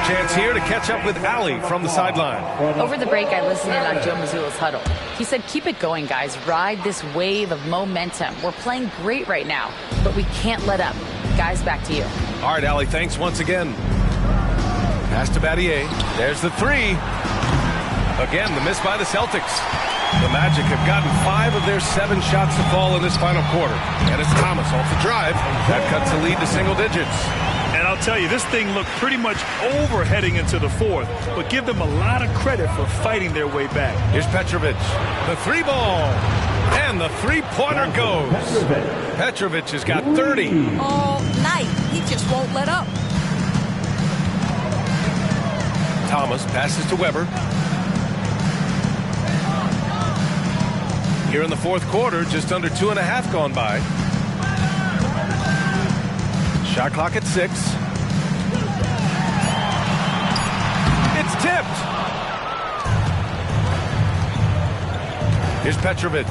Chance here to catch up with Allie from the sideline. Over the break, I listened in on Joe Mazzulla's huddle. He said, keep it going, guys. Ride this wave of momentum. We're playing great right now, but we can't let up. Guys, back to you. All right, Allie, thanks once again. Pass to Battier. There's the three. Again, the miss by the Celtics. The Magic have gotten 5 of their 7 shots to fall in this final quarter. And it's Thomas off the drive. That cuts the lead to single digits. And I'll tell you, this thing looked pretty much over heading into the fourth, but give them a lot of credit for fighting their way back. Here's Petrovic. The three ball. And the three-pointer goes. Petrovic has got 30. All night. He just won't let up. Thomas passes to Weber. Here in the fourth quarter, just under 2.5 gone by. Shot clock at 6. It's tipped. Here's Petrovic.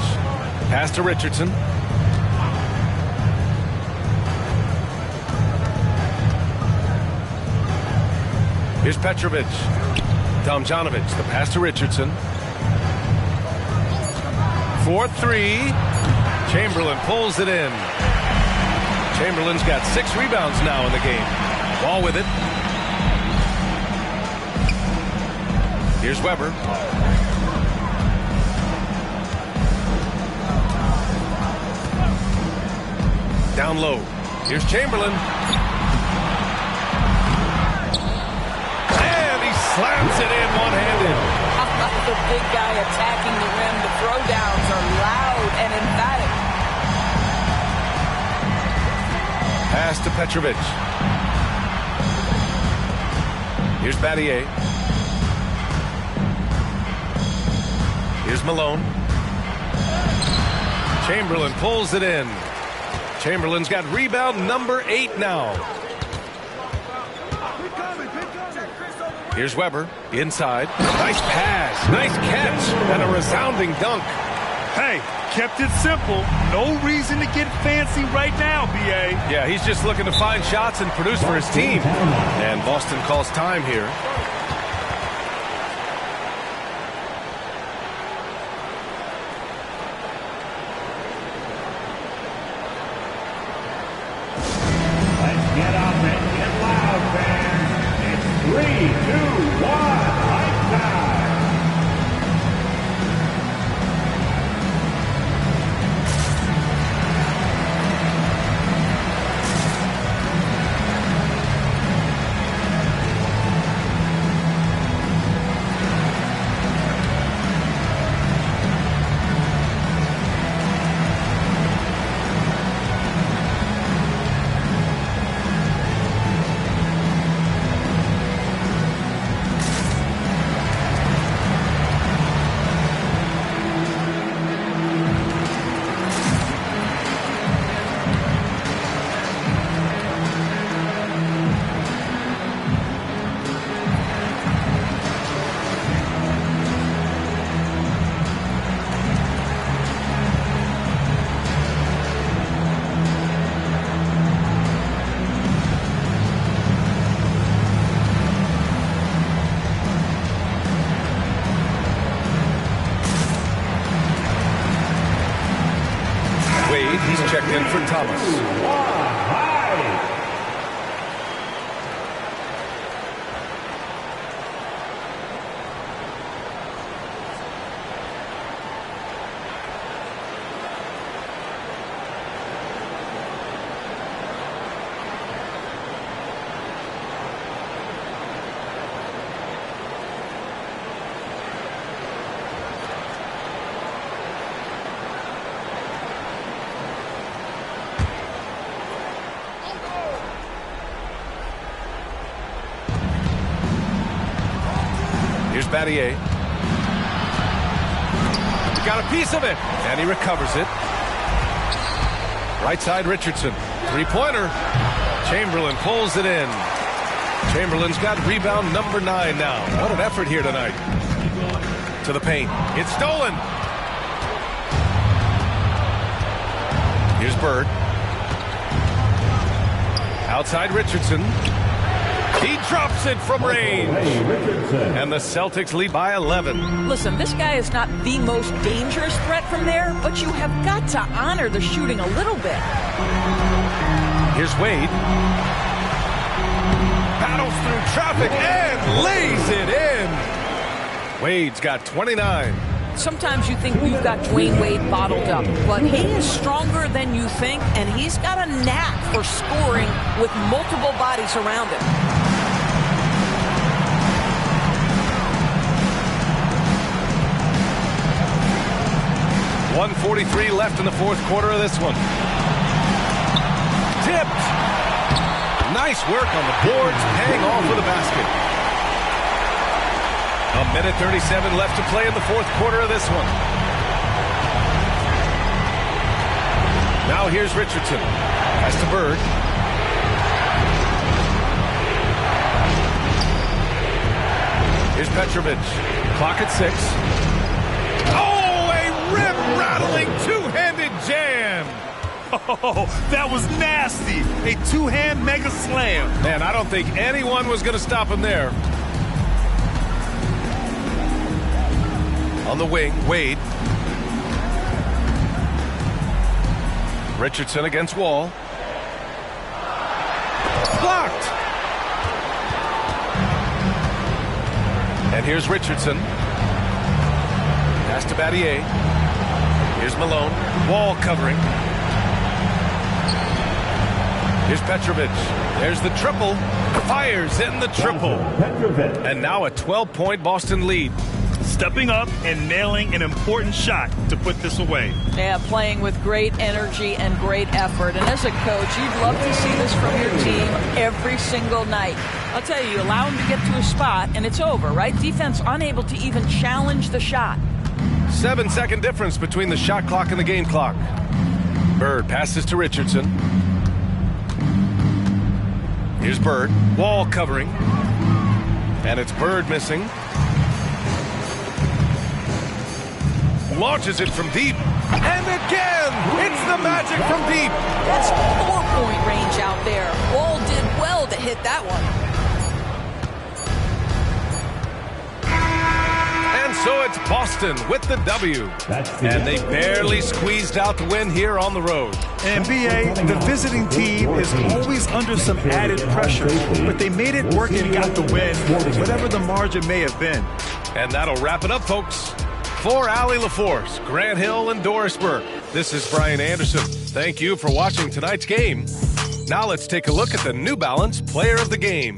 Pass to Richardson. Here's Petrovic. Tomjanovic. The pass to Richardson. 4-3. Chamberlain pulls it in. Chamberlain's got 6 rebounds now in the game. Ball with it. Here's Weber. Down low. Here's Chamberlain. And he slams it in one-handed. The big guy attacking the rim. The throwdowns are loud and emphatic. Pass to Petrovic. Here's Battier. Here's Malone. Chamberlain pulls it in. Chamberlain's got rebound number 8 now. Here's Weber inside. Nice pass. Nice catch. And a resounding dunk. Hey, kept it simple. No reason to get fancy right now, B.A. Yeah, he's just looking to find shots and produce for his team. And Boston calls time here. Let's get up and get loud, fans. It's 3, 2, 1, lights out. He's checked in for Thomas. Here's Battier. He got a piece of it, and he recovers it. Right side, Richardson. Three-pointer. Chamberlain pulls it in. Chamberlain's got rebound number 9 now. What an effort here tonight. To the paint. It's stolen. Here's Bird. Outside, Richardson. He drops it from range. And the Celtics lead by 11. Listen, this guy is not the most dangerous threat from there, but you have got to honor the shooting a little bit. Here's Wade. Battles through traffic and lays it in. Wade's got 29. Sometimes you think we've got Dwayne Wade bottled up, but he is stronger than you think, and he's got a knack for scoring with multiple bodies around him. .143 left in the fourth quarter of this one. Tipped. Nice work on the boards, paying off with a basket. 1:37 left to play in the fourth quarter of this one. Now here's Richardson. Pass to Bird. Here's Petrovic. Clock at 6. Oh, a rip-rattling two-handed jam. Oh, that was nasty. A two-hand mega slam. Man, I don't think anyone was going to stop him there. On the wing, Wade. Richardson against Wall. And here's Richardson. Pass to Battier. Here's Malone. Wall covering. Here's Petrovic. There's the triple. Fires in the triple. And now a 12-point Boston lead. Stepping up and nailing an important shot to put this away. Yeah, playing with great energy and great effort. And as a coach, you'd love to see this from your team every single night. I'll tell you, allow them to get to a spot, and it's over, right? Defense unable to even challenge the shot. 7-second difference between the shot clock and the game clock. Bird passes to Richardson. Here's Bird. Wall covering. And it's Bird missing. Launches it from deep. And again, it's the Magic from deep. That's 4-point range out there. Wall did well to hit that one. And so it's Boston with the W. And they barely squeezed out the win here on the road. And BA, the visiting team is always under some added pressure, but they made it work and got the win, whatever the margin may have been. And that'll wrap it up, folks. For Allie LaForce, Grant Hill, and Doris Burke, this is Brian Anderson. Thank you for watching tonight's game. Now let's take a look at the New Balance Player of the Game.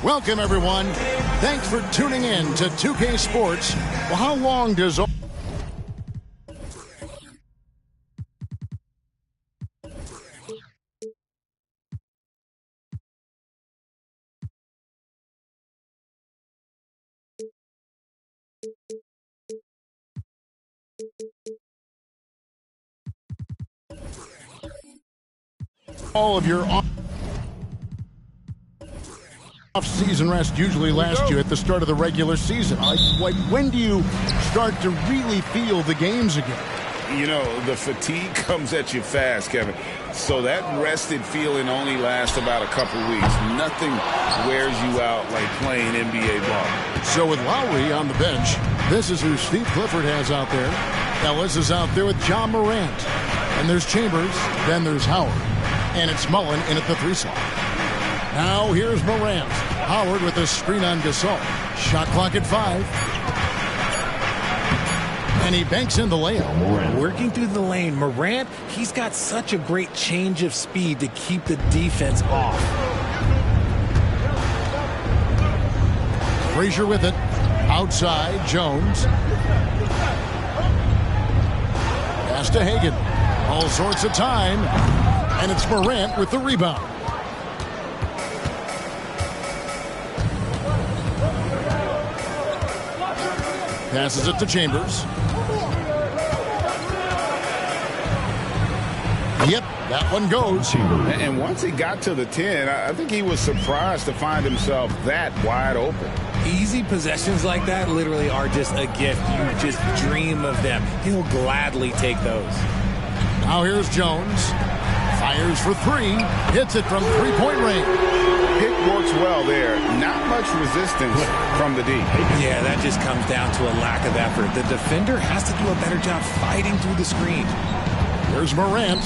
Welcome, everyone. Thanks for tuning in to 2K Sports. Well, how long does... all of your off-season rest usually lasts you at the start of the regular season. Like, when do you start to really feel the games again? You know, the fatigue comes at you fast, Kevin. So that rested feeling only lasts about a couple weeks. Nothing wears you out like playing NBA ball. So with Lowry on the bench, this is who Steve Clifford has out there. Ellis is out there with John Morant. And there's Chambers, then there's Howard. And it's Mullen in at the 3 slot. Now here's Morant. Howard with a screen on Gasol. Shot clock at 5. And he banks in the layup. Working through the lane, Morant, he's got such a great change of speed to keep the defense off. Frazier with it. Outside, Jones. Pass to Hagan. All sorts of time. And it's Morant with the rebound. Passes it to Chambers. Yep, that one goes. And once he got to the 10, I think he was surprised to find himself that wide open. Easy possessions like that literally are just a gift. You just dream of them. He'll gladly take those. Now here's Jones. Fires for 3. Hits it from 3-point range. Pick works well there. Not much resistance from the D. Yeah, that just comes down to a lack of effort. The defender has to do a better job fighting through the screen. Here's Morant.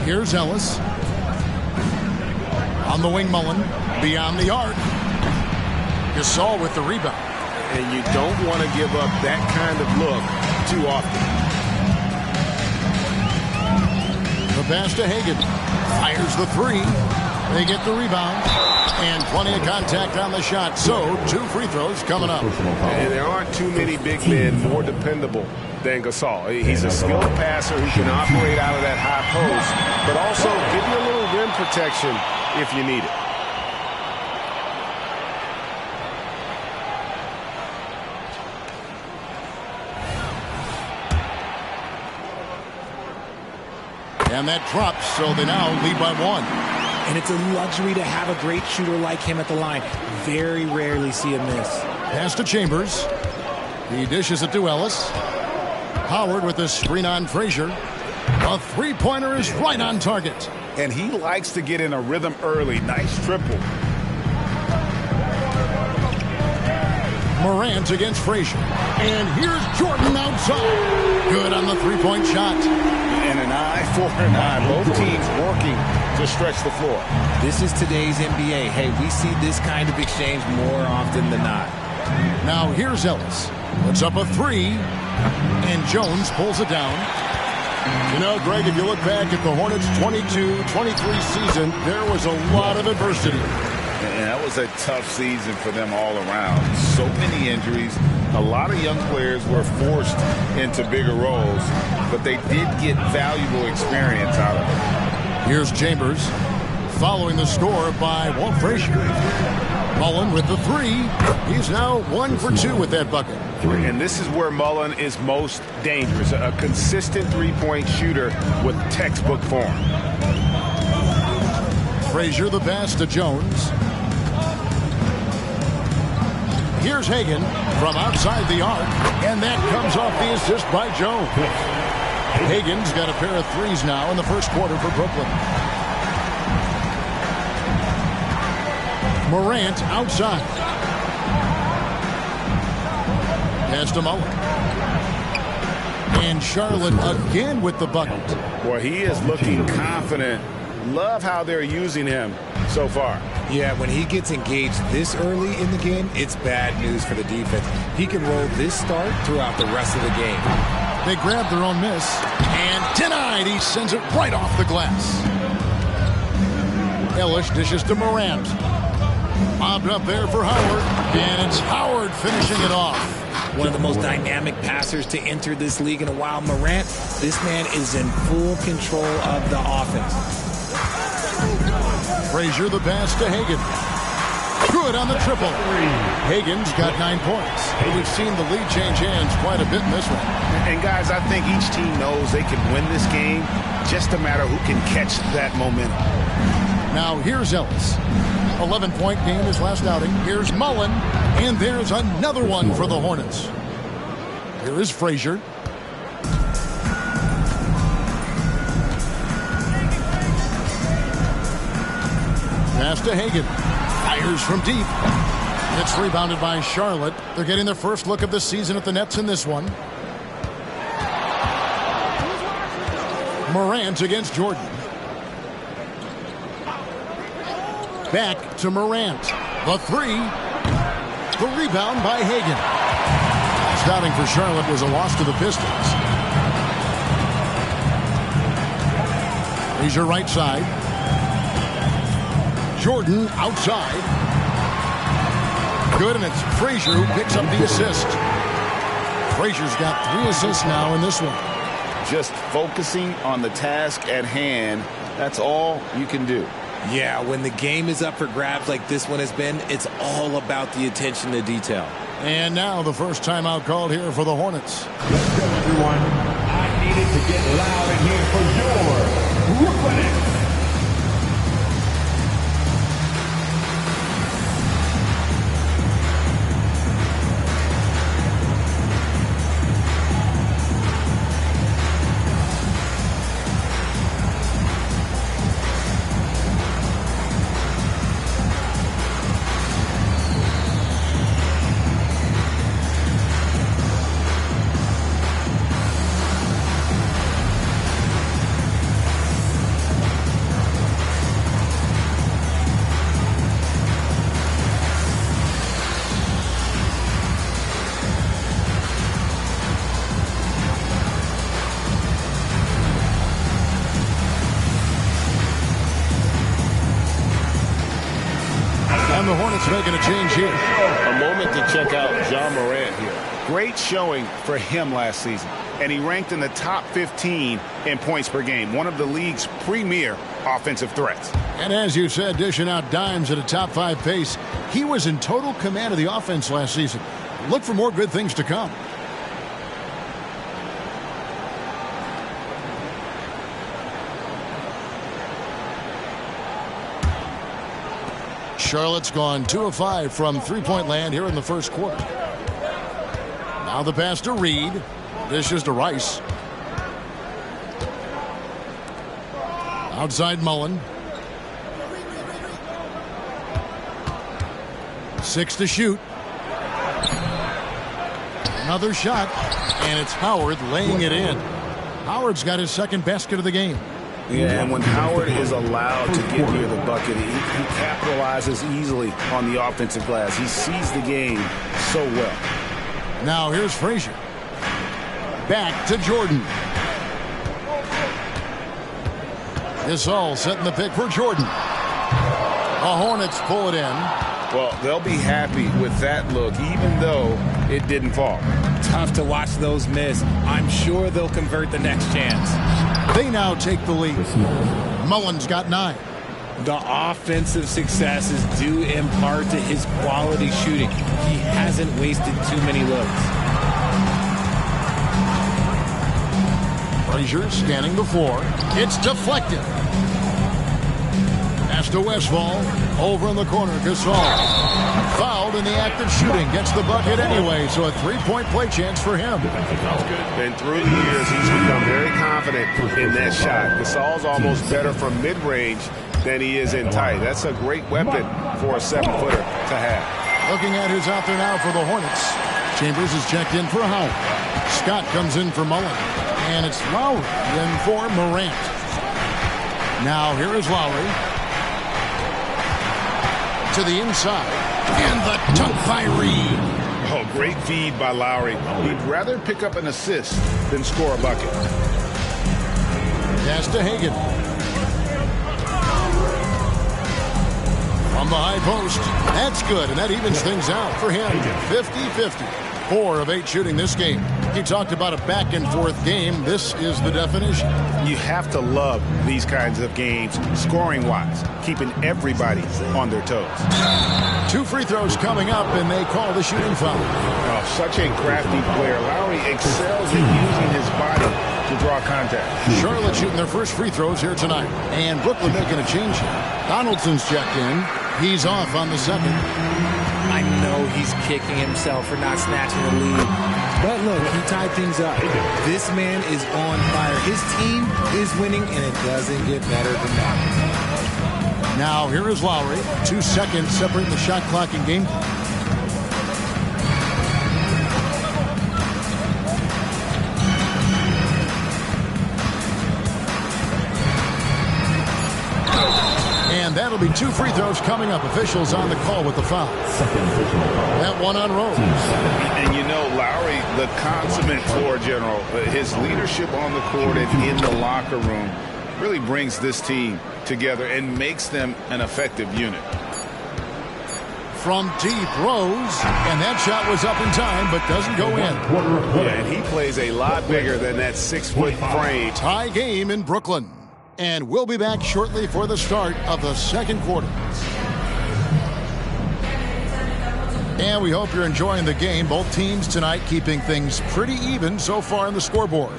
Here's Ellis. On the wing, Mullen. Beyond the arc. Gasol with the rebound. And you don't want to give up that kind of look too often. The pass to Hagan. Fires the 3. They get the rebound. And plenty of contact on the shot. So, 2 free throws coming up. And there aren't too many big men more dependable than Gasol. He's a skilled passer who can operate out of that high post, but also give you a little rim protection if you need it. And that drops, so they now lead by 1. And it's a luxury to have a great shooter like him at the line. Very rarely see him miss. Pass to Chambers. He dishes it to Ellis. Howard with the screen on Frazier. A 3-pointer is right on target. And he likes to get in a rhythm early. Nice triple. Morant against Frazier. And here's Jordan outside. Good on the 3-point shot. and an eye for an eye. Both teams working to stretch the floor. This is today's NBA. Hey, we see this kind of exchange more often than not. Now here's Ellis. Puts up a three, and Jones pulls it down. You know, Greg, if you look back at the Hornets' 22-23 season, there was a lot of adversity. And that was a tough season for them all around. So many injuries. A lot of young players were forced into bigger roles, but they did get valuable experience out of it. Here's Chambers, following the score by Walt Frazier. Mullen with the three. He's now 1 for 2 with that bucket. And this is where Mullen is most dangerous. A consistent three-point shooter with textbook form. Frazier the pass to Jones. Here's Hagan from outside the arc, and that comes off the assist by Jones. Hagan's got a pair of threes now in the first quarter for Brooklyn. Morant outside. Pass to Mullen. And Charlotte again with the bucket. Boy, he is looking confident. Love how they're using him so far. Yeah, when he gets engaged this early in the game, it's bad news for the defense. He can roll this start throughout the rest of the game. They grab their own miss, and denied. He sends it right off the glass. Ellis dishes to Morant. Bobbed up there for Howard, and it's Howard finishing it off. One of the most dynamic passers to enter this league in a while. Morant, this man is in full control of the offense. Frazier the pass to Hagan. Good on the triple. Hagan's got 9 points. We've seen the lead change hands quite a bit in this one. And guys, I think each team knows they can win this game. Just a matter who can catch that momentum. Now here's Ellis. 11-point game his last outing. Here's Mullen, and there's another one for the Hornets. Here is Frazier. Pass to Hagan. Fires from deep. It's rebounded by Charlotte. They're getting their first look of the season at the Nets in this one. Morant against Jordan. Back to Morant. The three. The rebound by Hagan. Scouting for Charlotte was a loss to the Pistons. Frazier right side. Jordan outside. Good, and it's Frazier who picks up the assist. Frazier's got 3 assists now in this one. Just focusing on the task at hand, that's all you can do. Yeah, when the game is up for grabs like this one has been, it's all about the attention to detail. And now the first timeout called here for the Hornets. Let's go, everyone. I needed to get loud in here for your Brooklyn Nets. The Hornets making a change here. A moment to check out Ja Morant here. Great showing for him last season. And he ranked in the top 15 in points per game. One of the league's premier offensive threats. And as you said, dishing out dimes at a top 5 pace. He was in total command of the offense last season. Look for more good things to come. Charlotte's gone 2 of 5 from three-point land here in the first quarter. Now the pass to Reed. Dishes to Rice. Outside Mullen. 6 to shoot. Another shot, and it's Howard laying it in. Howard's got his second basket of the game. Yeah, and when Howard is allowed to get near the bucket, he capitalizes easily on the offensive glass. He sees the game so well. Now here's Frazier. Back to Jordan. Gasol setting the pick for Jordan. The Hornets pull it in. Well, they'll be happy with that look, even though it didn't fall. Tough to watch those miss. I'm sure they'll convert the next chance. They now take the lead. Mullen's got 9. The offensive success is due in part to his quality shooting. He hasn't wasted too many looks. Frazier scanning the floor. It's deflected. Pass to Westphal. Over in the corner, Gasol. Fouled in the act of shooting. Gets the bucket anyway, so a 3-point play chance for him. And through the years, he's become very confident in that shot. Gasol's almost better from mid-range than he is in tight. That's a great weapon for a 7-footer to have. Looking at who's out there now for the Hornets. Chambers is checked in for Howard. Scott comes in for Mullen. And it's Lowry in for Morant. Now here is Lowry. To the inside. And the dunk by Reed. Oh, great feed by Lowry. He'd rather pick up an assist than score a bucket. Pass to Hagan. From the high post. That's good, and that evens things out for him. 50-50. 4 of 8 shooting this game. He talked about a back-and-forth game. This is the definition. You have to love these kinds of games, scoring-wise, keeping everybody on their toes. 2 free throws coming up, and they call the shooting foul. Oh, such a crafty player. Lowry excels in using his body to draw contact. Charlotte shooting their first free throws here tonight. And Brooklyn making a change here. Donaldson's checked in. He's off on the second. I know he's kicking himself for not snatching the lead. But look, he tied things up. This man is on fire. His team is winning, and it doesn't get better than that. Now here is Lowry. 2 seconds separating the shot clock and game clock. And that'll be 2 free throws coming up. Officials on the call with the foul. That one on Rose. And you know, Lowry, the consummate floor general, his leadership on the court and in the locker room really brings this team together and makes them an effective unit. From deep, Rose, and that shot was up in time, but doesn't go in. Yeah, and he plays a lot bigger than that 6-foot frame. Tie game in Brooklyn. And we'll be back shortly for the start of the second quarter. And we hope you're enjoying the game. Both teams tonight keeping things pretty even so far on the scoreboard.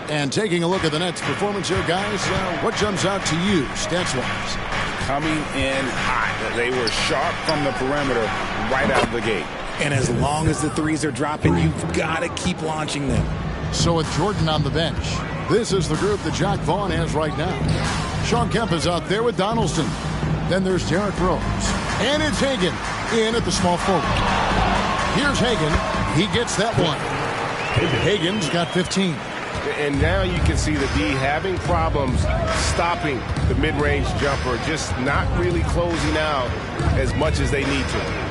And taking a look at the Nets' performance here, guys, what jumps out to you, stats-wise? Coming in hot. They were sharp from the perimeter right out of the gate. And as long as the threes are dropping, you've got to keep launching them. So with Jordan on the bench, this is the group that Jacque Vaughn has right now. Shawn Kemp is out there with Donaldson. Then there's Derrick Rose. And it's Hagan in at the small forward. Here's Hagan. He gets that one. Hagan's got 15. And now you can see the D having problems stopping the mid-range jumper, just not really closing out as much as they need to.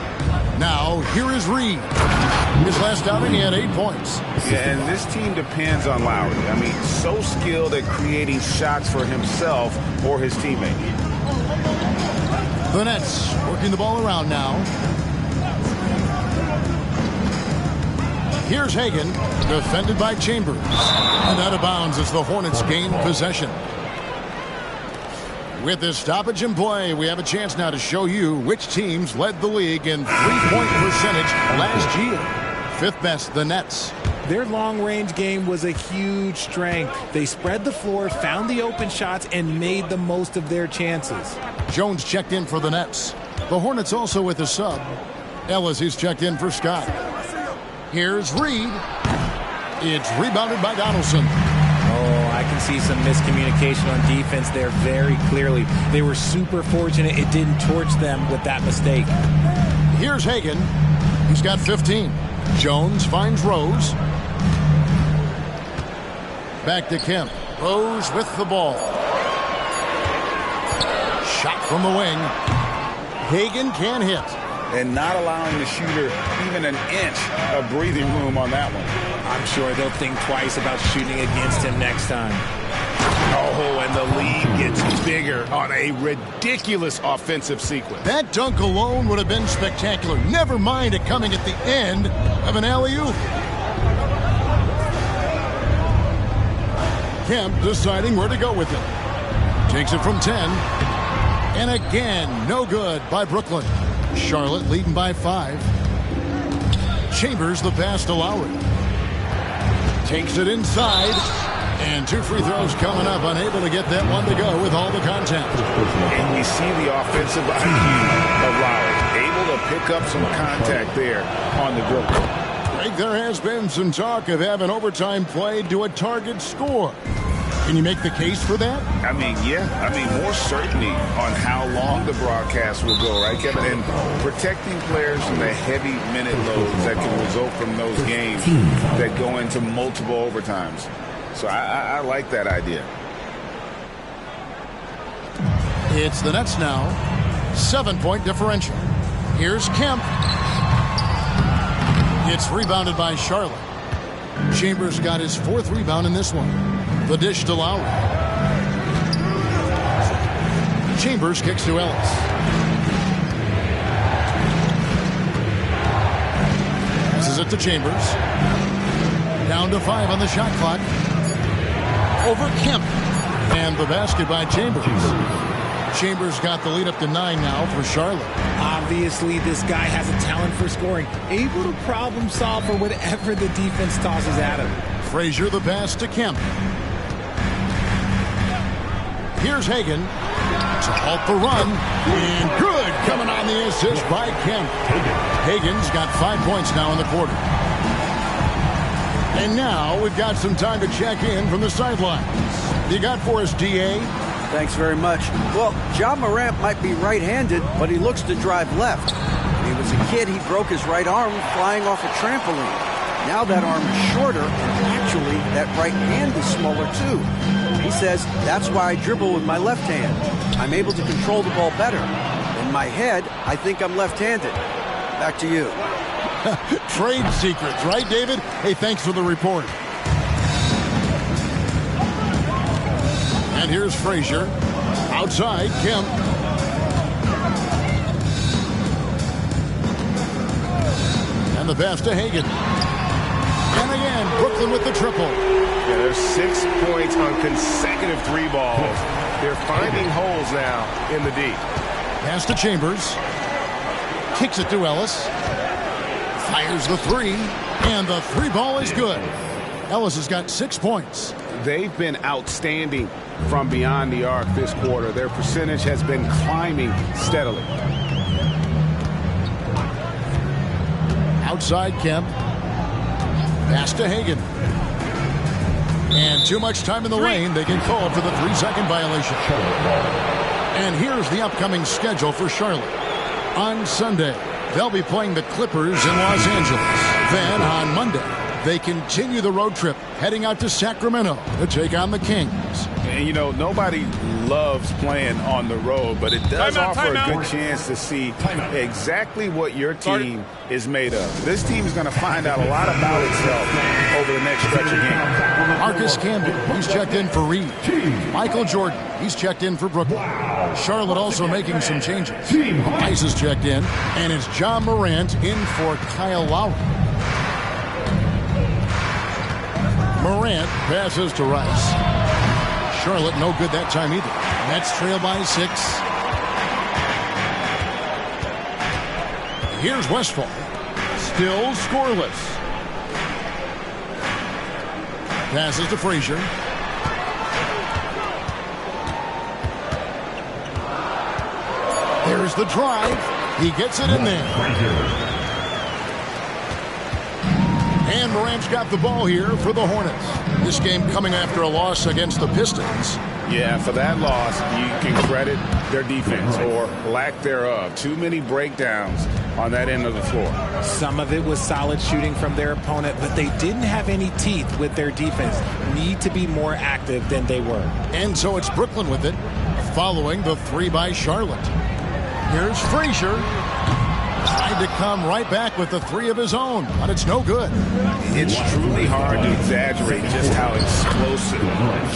Now, here is Reed. His last outing, he had 8 points. Yeah, and this team depends on Lowry. I mean, so skilled at creating shots for himself or his teammate. The Nets working the ball around now. Here's Hagan, defended by Chambers. And out of bounds as the Hornets gain possession. With this stoppage in play, we have a chance now to show you which teams led the league in three-point percentage last year. 5th best, the Nets. Their long-range game was a huge strength. They spread the floor, found the open shots, and made the most of their chances. Jones checked in for the Nets. The Hornets also with a sub. Ellis is checked in for Scott. Here's Reed. It's rebounded by Donaldson. Oh, I can see some miscommunication on defense there very clearly. They were super fortunate it didn't torch them with that mistake. Here's Hagan. He's got 15. Jones finds Rose. back to Kemp. Rose with the ball. Shot from the wing. Hagan can't hit. And not allowing the shooter even an inch of breathing room on that one. I'm sure they'll think twice about shooting against him next time. Oh, and the lead gets bigger on a ridiculous offensive sequence. That dunk alone would have been spectacular. Never mind it coming at the end of an alley-oop. Kemp deciding where to go with it. Takes it from 10. And again, no good by Brooklyn. Charlotte leading by 5. Chambers the pass to Lowry. Takes it inside. And 2 free throws coming up. Unable to get that one to go with all the contact. And you see the offensive IQ of Lowry. Able to pick up some contact there on the dribble. Greg, there has been some talk of having overtime played to a target score. Can you make the case for that? I mean, yeah. I mean, more certainty on how long the broadcast will go, right, Kevin? And protecting players from the heavy minute loads that can result from those games that go into multiple overtimes. So I like that idea. It's the Nets now. 7-point differential. Here's Kemp. It's rebounded by Charlotte. Chambers got his 4th rebound in this one. The dish to Lowry. Chambers kicks to Ellis. Passes it to Chambers. Down to 5 on the shot clock. Over Kemp. And the basket by Chambers. Chambers got the lead up to 9 now for Charlotte. Obviously, this guy has a talent for scoring. Able to problem solve for whatever the defense tosses at him. Frazier the pass to Kemp. Here's Hagan to halt the run. And good coming on the assist by Kemp. Hagan's got 5 points now in the quarter. And now we've got some time to check in from the sidelines. You got for us, D.A.? Thanks very much. Well, Ja Morant might be right-handed, but he looks to drive left. When he was a kid, he broke his right arm flying off a trampoline. Now that arm is shorter, and actually that right hand is smaller too. He says, that's why I dribble with my left hand. I'm able to control the ball better. In my head, I think I'm left-handed. Back to you. Trade secrets, right, David? Hey, thanks for the report. And here's Frazier. Outside, Kemp. And the pass to Hagan. And again, Brooklyn with the triple. Yeah, there's 6 points on consecutive 3 balls. They're finding holes now in the D. Pass to Chambers. Kicks it to Ellis. Fires the 3. And the 3 ball is good. Ellis has got 6 points. They've been outstanding from beyond the arc this quarter. Their percentage has been climbing steadily. Outside Kemp. Pass to Hagan. And too much time in the lane. They get called for the 3-second violation. And here's the upcoming schedule for Charlotte. On Sunday, they'll be playing the Clippers in Los Angeles. Then on Monday, they continue the road trip, heading out to Sacramento to take on the Kings. And, you know, nobody loves playing on the road, but it does offer a good chance to see exactly what your team is made of. This team is going to find out a lot about itself over the next stretch of games. Marcus Camby, he's checked in for Reed. Michael Jordan, he's checked in for Brooklyn. Charlotte also making some changes. Ice is checked in, and it's Ja Morant in for Kyle Lowry. Morant passes to Rice. Charlotte no good that time either. Nets trail by 6. Here's Westphal. Still scoreless. Passes to Frazier. There's the drive. He gets it in there. And Morant's got the ball here for the Hornets. This game coming after a loss against the Pistons. Yeah, for that loss, you can credit their defense or lack thereof. Too many breakdowns on that end of the floor. Some of it was solid shooting from their opponent, but they didn't have any teeth with their defense. Need to be more active than they were. And so it's Brooklyn with it, following the three by Charlotte. Here's Frazier. Trying to come right back with the three of his own, but it's no good. It's truly hard to exaggerate just how explosive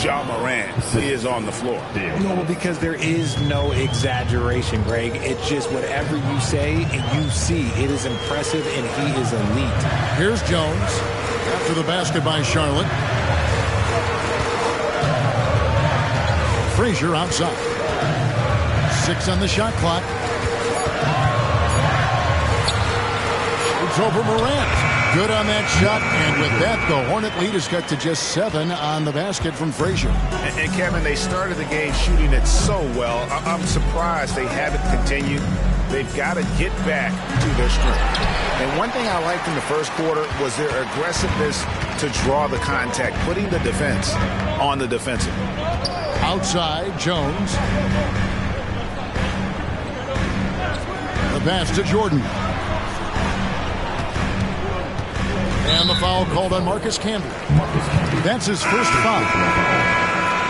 Ja Morant is on the floor. No, because there is no exaggeration, Greg. It's just whatever you say and you see. It is impressive, and he is elite. Here's Jones after the basket by Charlotte. Frazier outside. 6 on the shot clock. Over Morant. Good on that shot, and with that, the Hornet lead has got to just 7 on the basket from Frazier. And Kevin, they started the game shooting it so well. I'm surprised they haven't continued. They've got to get back to their strength. And one thing I liked in the first quarter was their aggressiveness to draw the contact, putting the defense on the defensive. Outside, Jones. The pass to Jordan. And the foul called on Marcus Camby. That's his first foul.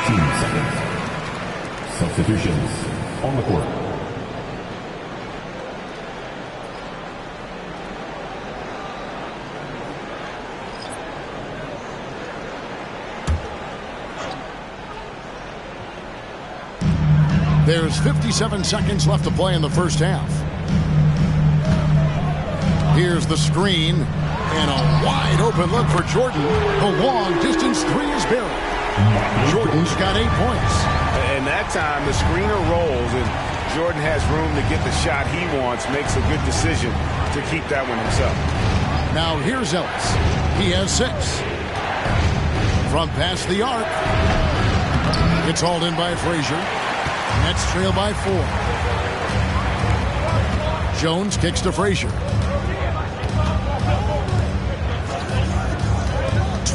2 seconds. Substitutions on the court. There's 57 seconds left to play in the first half. Here's the screen. And a wide open look for Jordan. The long distance three is buried. Jordan's got 8 points. And that time the screener rolls and Jordan has room to get the shot he wants. Makes a good decision to keep that one himself. Now here's Ellis. He has 6. From past the arc. It's hauled in by Frazier. Nets trail by 4. Jones kicks to Frazier.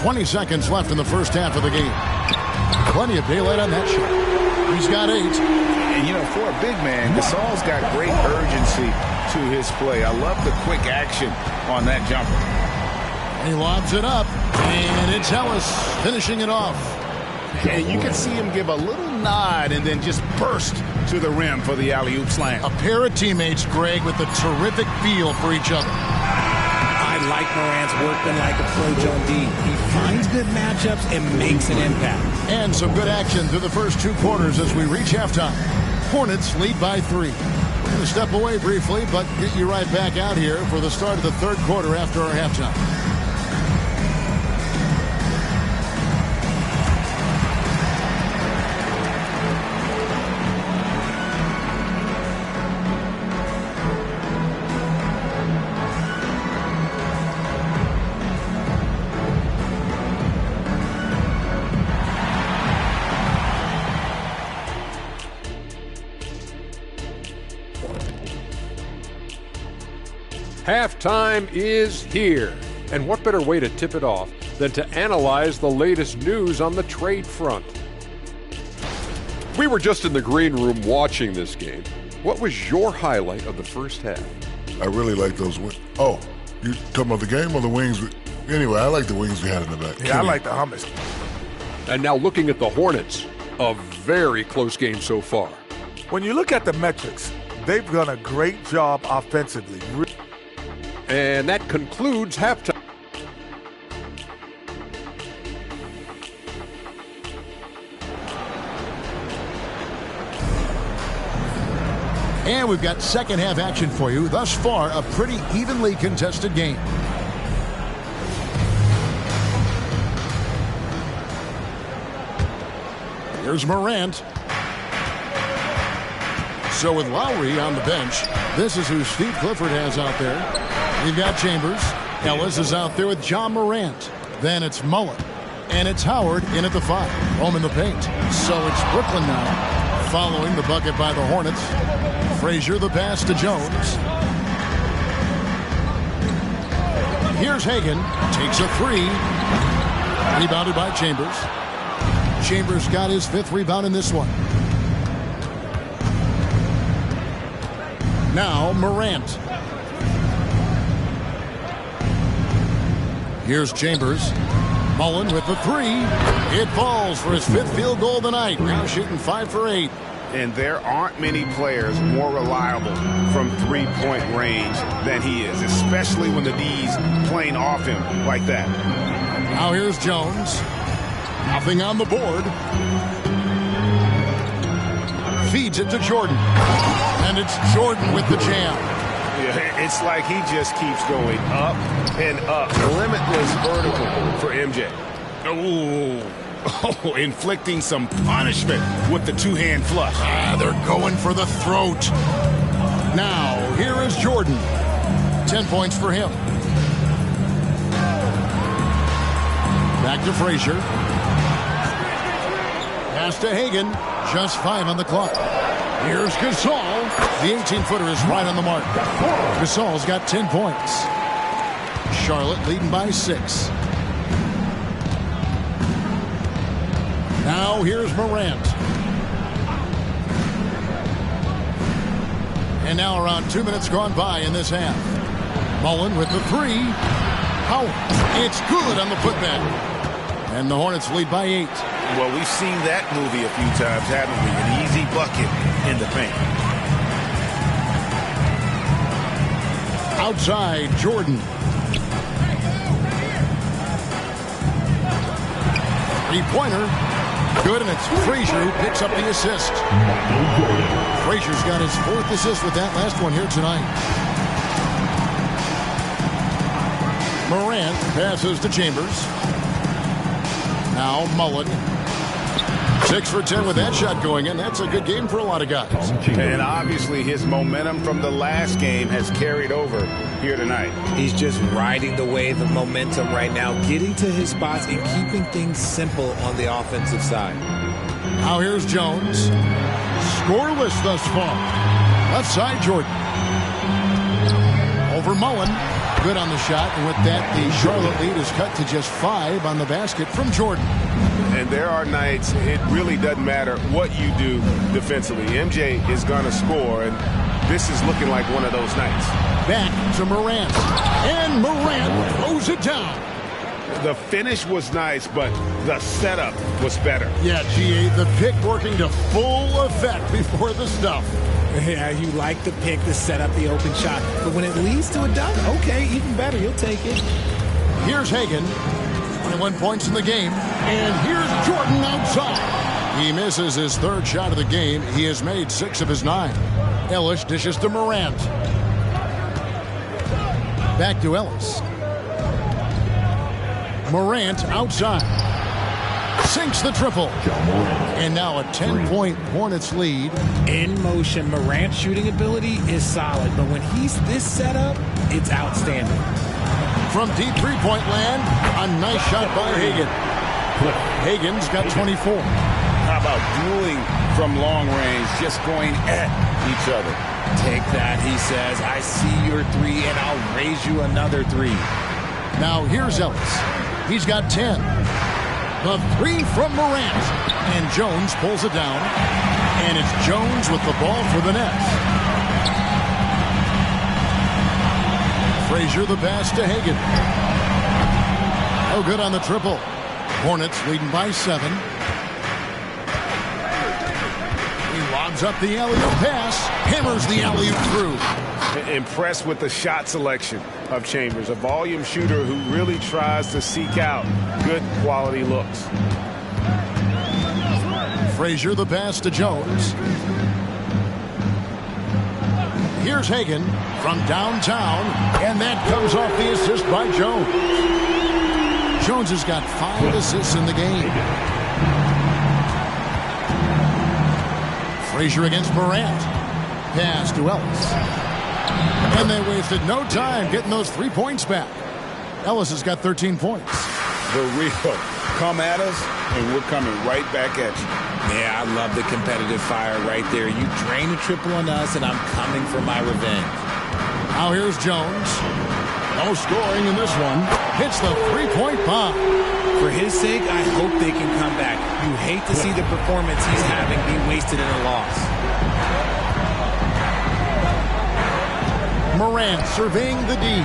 20 seconds left in the first half of the game. Plenty of daylight on that shot. He's got 8. And, you know, for a big man, Gasol's got great urgency to his play. I love the quick action on that jumper. He lobs it up, and it's Ellis finishing it off. And you can see him give a little nod and then just burst to the rim for the alley-oop slam. A pair of teammates, Greg, with a terrific feel for each other. I like Morant's working like a pro Joe D. He finds good matchups and makes an impact. And some good action through the first 2 quarters as we reach halftime. Hornets lead by 3. We're going to step away briefly, but get you right back out here for the start of the third quarter after our halftime. Halftime is here. And what better way to tip it off than to analyze the latest news on the trade front? We were just in the green room watching this game. What was your highlight of the first half? I really like those wings. Oh, you talking about the game or the wings? Anyway, I like the wings we had in the back. Yeah, I like the hummus. And now looking at the Hornets, a very close game so far. When you look at the metrics, they've done a great job offensively. And that concludes halftime. And we've got second half action for you. Thus far, a pretty evenly contested game. Here's Morant. So with Lowry on the bench, this is who Steve Clifford has out there. We've got Chambers. Ellis is out there with Ja Morant. Then it's Mullen. And it's Howard in at the 5. Home in the paint. So it's Brooklyn now, following the bucket by the Hornets. Frazier the pass to Jones. Here's Hagan. Takes a 3. Rebounded by Chambers. Chambers got his 5th rebound in this one. Now Morant. Here's Chambers. Mullen with the 3. It falls for his 5th field goal of the night. Now shooting 5 for 8. And there aren't many players more reliable from three-point range than he is, especially when the D's playing off him like that. Now here's Jones. Nothing on the board. Feeds it to Jordan. And it's Jordan with the jam. Yeah, it's like he just keeps going up and up. Limitless vertical for MJ. Oh, inflicting some punishment with the two-hand flush. They're going for the throat. Now, here is Jordan. 10 points for him. Back to Frazier. Pass to Hagan. Just 5 on the clock. Here's Gasol. The 18-footer is right on the mark. Gasol's got 10 points. Charlotte leading by 6. Now here's Morant. And now around 2 minutes gone by in this half. Mullen with the 3. Howard. It's good on the putback. And the Hornets lead by 8. Well, we've seen that movie a few times, haven't we? An easy bucket in the paint. Outside, Jordan. 3-pointer. Good, and it's Frazier who picks up the assist. Frazier's got his 4th assist with that last one here tonight. Morant passes to Chambers. Now Mullen. 6 for 10 with that shot going in. That's a good game for a lot of guys. And obviously his momentum from the last game has carried over here tonight. He's just riding the wave of momentum right now, getting to his spots and keeping things simple on the offensive side. Now here's Jones. Scoreless thus far. Left side, Jordan. Over Mullen. Good on the shot, and with that, the Charlotte lead is cut to just 5 on the basket from Jordan. And there are nights it really doesn't matter what you do defensively. MJ is going to score, and this is looking like one of those nights. Back to Morant. And Morant throws it down. The finish was nice, but the setup was better. Yeah, GA, the pick working to full effect before the stuff. Yeah, you like the pick to set up the open shot. But when it leads to a dunk, okay, even better. You'll take it. Here's Hagan. 21 points in the game. And here's Jordan outside. He misses his 3rd shot of the game. He has made 6 of his 9. Ellis dishes to Morant. Back to Ellis. Morant outside. Sinks the triple. And now a 10-point Hornets lead. In motion, Morant's shooting ability is solid, but when he's this setup, it's outstanding. From deep three-point land, a nice shot by Hagan. Hagan's got 24. How about dueling from long range, just going at each other? Take that, he says. I see your 3, and I'll raise you another 3. Now here's Ellis. He's got 10. The 3 from Morant. And Jones pulls it down. And it's Jones with the ball for the Nets. Frazier the pass to Hagan. Oh, good on the triple. Hornets leading by 7. He lobs up the alley-oop pass. Hammers the alley-oop through. Impressed with the shot selection of Chambers, a volume shooter who really tries to seek out good quality looks. Frazier the pass to Jones. Here's Hagan from downtown, and that comes off the assist by Jones. Jones has got 5 assists in the game. Frazier against Morant. Pass to Ellis. And they wasted no time getting those 3 points back. Ellis has got 13 points. The real come at us, and we're coming right back at you. Yeah, I love the competitive fire right there. You drain a triple on us, and I'm coming for my revenge. Now here's Jones. No scoring in this one. Hits the 3-point bomb. For his sake, I hope they can come back. You hate to see the performance he's having be wasted in a loss. Morant surveying the D.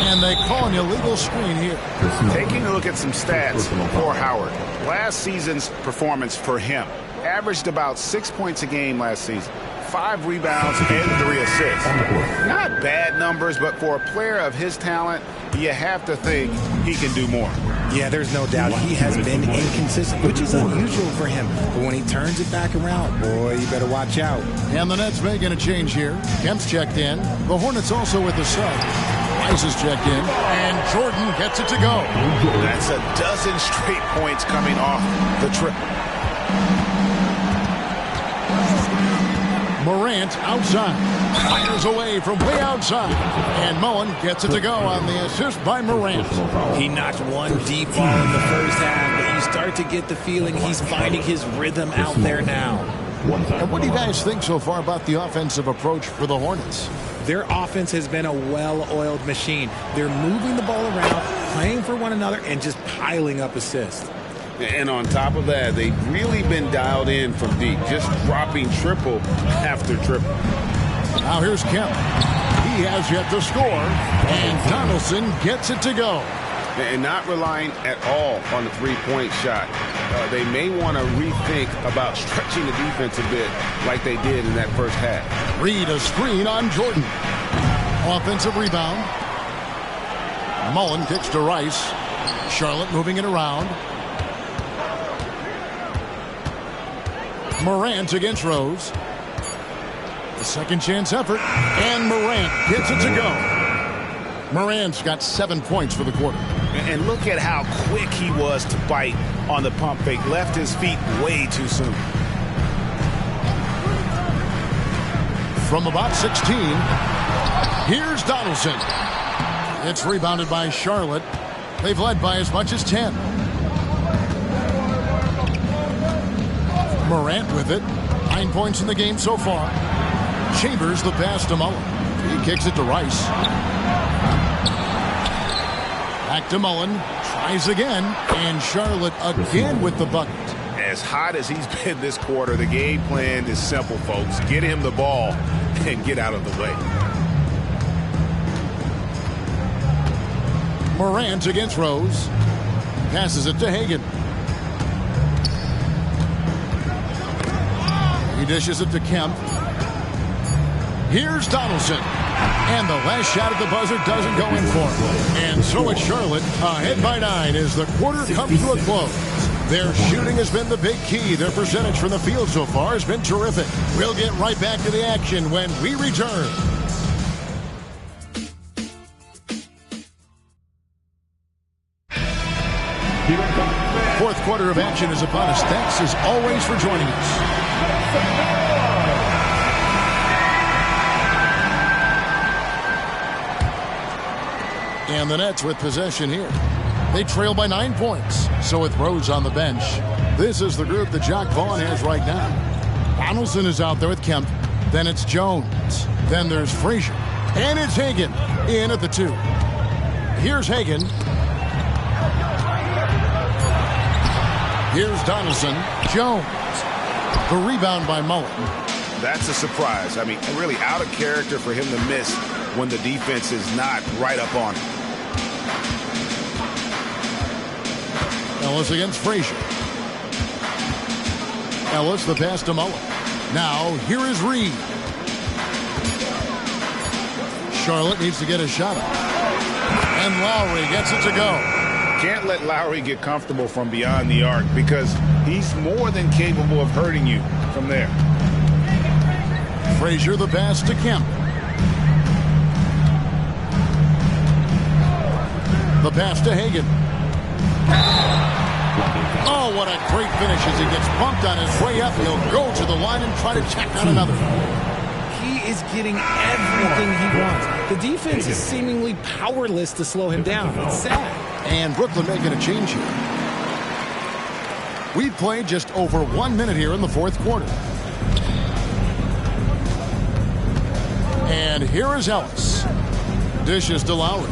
And they call an illegal screen here. Taking a look at some stats for Howard. Last season's performance for him averaged about 6 points a game last season. 5 rebounds and 3 assists. Not bad numbers, but for a player of his talent, you have to think he can do more. Yeah, there's no doubt he has been inconsistent, which is unusual for him. But when he turns it back around, boy, you better watch out. And the Nets making a change here. Kemp's checked in. The Hornets also with the sub. Rice is checked in. And Jordan gets it to go. That's a dozen straight points coming off the triple. Morant outside. Fires away from way outside. And Mullen gets it to go on the assist by Morant. He knocked one deep ball in the first half, but you start to get the feeling he's finding his rhythm out there now. And what do you guys think so far about the offensive approach for the Hornets? Their offense has been a well-oiled machine. They're moving the ball around, playing for one another, and just piling up assists. And on top of that, they've really been dialed in from deep, just dropping triple after triple. Now here's Kemp. He has yet to score, and Donaldson gets it to go. And not relying at all on the three-point shot. They may want to rethink about stretching the defense a bit like they did in that first half. Reed a screen on Jordan. Offensive rebound. Mullen kicks to Rice. Charlotte moving it around. Morant against Rose. The second chance effort. And Morant gets it to go. Morant's got 7 points for the quarter. And look at how quick he was to bite on the pump fake. Left his feet way too soon. From about 16, here's Donaldson. It's rebounded by Charlotte. They've led by as much as 10. Morant with it. 9 points in the game so far. Chambers the pass to Mullen. He kicks it to Rice. Back to Mullen. Tries again. And Charlotte again with the bucket. As hot as he's been this quarter, the game plan is simple, folks. Get him the ball and get out of the way. Morant against Rose. Passes it to Hagan. He dishes it to Kemp. Here's Donaldson. And the last shot at the buzzer doesn't go in for him. And so it's Charlotte ahead by 9 as the quarter comes to a close. Their shooting has been the big key. Their percentage from the field so far has been terrific. We'll get right back to the action when we return. Fourth quarter of action is upon us. Thanks as always for joining us. And the Nets with possession here. They trail by 9 points. So with Rose on the bench, this is the group that Jacque Vaughn has right now. Donaldson is out there with Kemp. Then it's Jones. Then there's Frazier. And it's Hagan in at the 2. Here's Hagan. Here's Donaldson. Jones. The rebound by Mullen. That's a surprise. I mean, really out of character for him to miss when the defense is not right up on him. Ellis against Frazier. Ellis the pass to Mullen. Now here is Reed. Charlotte needs to get a shot up. And Lowry gets it to go. Can't let Lowry get comfortable from beyond the arc because he's more than capable of hurting you from there. Frazier the pass to Kemp. The pass to Hagan. Oh, what a great finish as he gets bumped on his way up. He'll go to the line and try to check out another. He is getting everything he wants. The defense is seemingly powerless to slow him down. It's sad. And Brooklyn making a change here. We've played just over 1 minute here in the fourth quarter. And here is Ellis. Dishes to Lowry.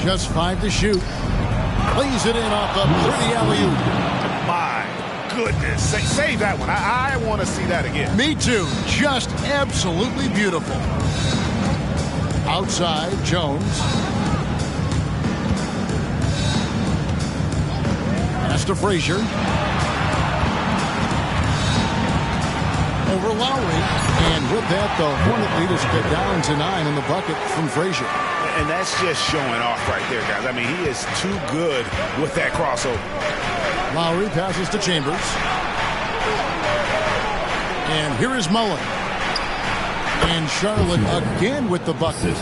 Just 5 to shoot. Lays it in off the pretty alley-oop. My goodness. Save that one. I want to see that again. Me too. Just absolutely beautiful. Outside, Jones. Pass to Frazier. Over Lowry. And with that, the Hornet lead is cut down to 9 in the bucket from Frazier. And that's just showing off right there, guys. I mean, he is too good with that crossover. Lowry passes to Chambers. And here is Mullen. And Charlotte again with the bucket.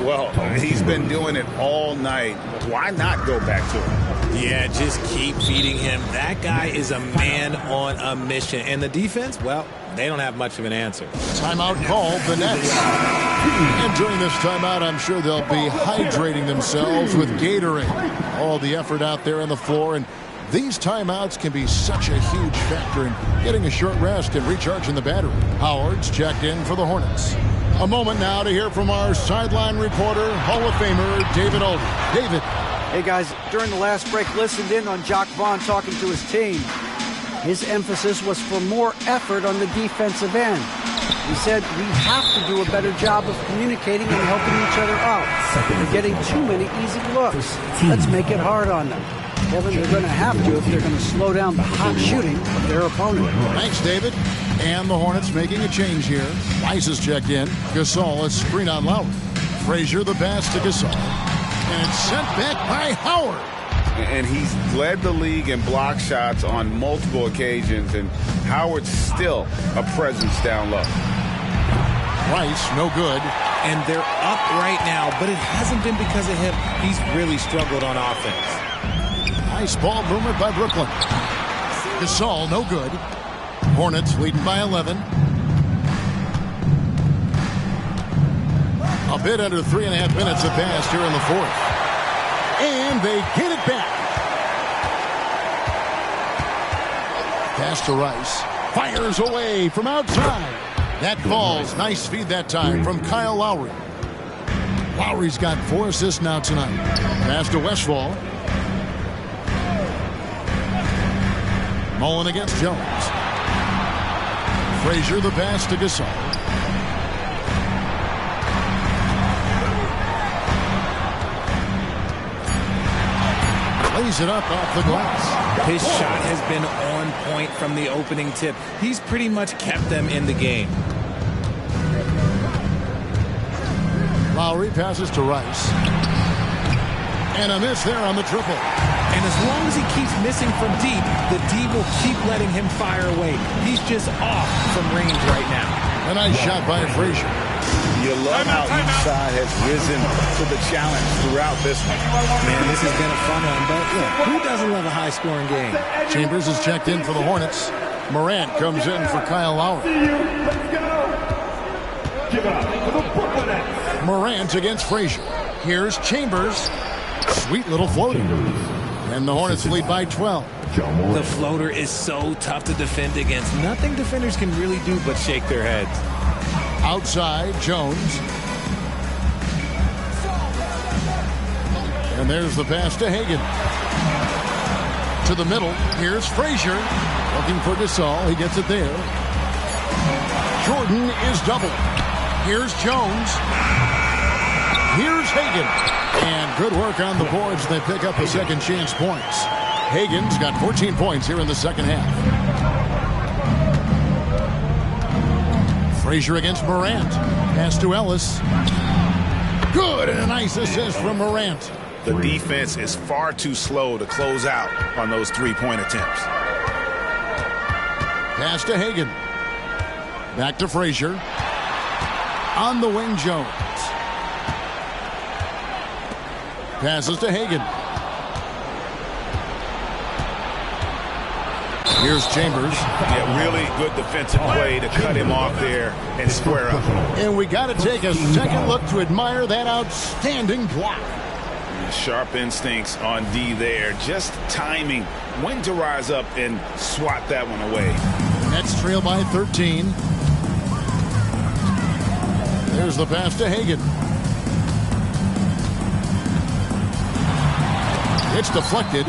Well, he's been doing it all night. Why not go back to him? Yeah, just keep feeding him. That guy is a man on a mission. And the defense, well, they don't have much of an answer. Timeout called, the Nets. And during this timeout, I'm sure they'll be hydrating themselves with Gatorade. All the effort out there on the floor. And these timeouts can be such a huge factor in getting a short rest and recharging the battery. Howard's checked in for the Hornets. A moment now to hear from our sideline reporter, Hall of Famer David Aldridge. David. Hey, guys, during the last break, listened in on Jacque Vaughn talking to his team. His emphasis was for more effort on the defensive end. He said we have to do a better job of communicating and helping each other out. They're getting too many easy looks. Let's make it hard on them. Kevin, they're going to have to if they're going to slow down the hot shooting of their opponent. Thanks, David. And the Hornets making a change here. Weiss is checked in. Gasol is screen on Lowry. Frazier the pass to Gasol. And it's sent back by Howard. And he's led the league in block shots on multiple occasions. And Howard's still a presence down low. Rice, no good. And they're up right now, but it hasn't been because of him. He's really struggled on offense. Nice ball movement by Brooklyn. Gasol, no good. Hornets leading by 11. A bit under 3.5 minutes have passed here in the fourth. And they get it back. Pass to Rice. Fires away from outside. That falls. Nice feed that time from Kyle Lowry. Lowry's got 4 assists now tonight. Pass to Westphal. Mullen against Jones. Frazier the pass to Gasol. Lays it up off the glass. His shot has been on point from the opening tip. He's pretty much kept them in the game. Lowry passes to Rice. And a miss there on the triple. And as long as he keeps missing from deep, the D will keep letting him fire away. He's just off from range right now. A nice shot by Frazier. You love how each side has risen to the challenge throughout this one. Man, this has been a fun one, but look, who doesn't love a high-scoring game? Chambers is checked in for the Hornets. Morant comes in for Kyle Lowry. Morant against Frazier. Here's Chambers. Sweet little floater. And the Hornets lead by 12. The floater is so tough to defend against. Nothing defenders can really do but shake their heads. Outside, Jones. And there's the pass to Hagan. To the middle. Here's Frazier. Looking for Gasol. He gets it there. Jordan is doubled. Here's Jones. Here's Hagan. And good work on the boards. They pick up the second chance points. Hagan's got 14 points here in the second half. Frazier against Morant. Pass to Ellis. Good, and a nice assist from Morant. The defense is far too slow to close out on those three-point attempts. Pass to Hagan. Back to Frazier. On the wing, Jones. Passes to Hagan. Here's Chambers. Yeah, really good defensive play to cut him off there and square up. And we got to take a second look to admire that outstanding block. Sharp instincts on D there. Just timing when to rise up and swat that one away. Nets trail by 13. There's the pass to Hagan. It's deflected.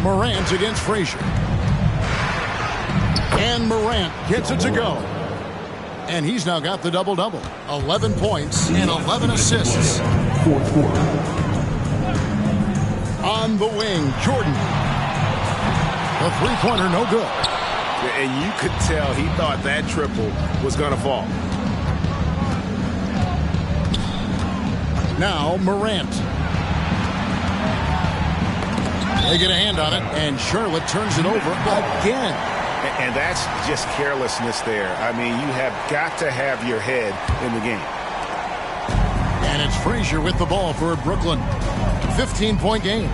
Morant against Frazier. And Morant gets it to go. And he's now got the double-double. 11 points and 11 assists. Fourth quarter. On the wing, Jordan. The three-pointer, no good. And you could tell he thought that triple was going to fall. Now Morant. They get a hand on it, and Charlotte turns it over again. And that's just carelessness there. I mean, you have got to have your head in the game. And it's Frazier with the ball for Brooklyn. 15-point game.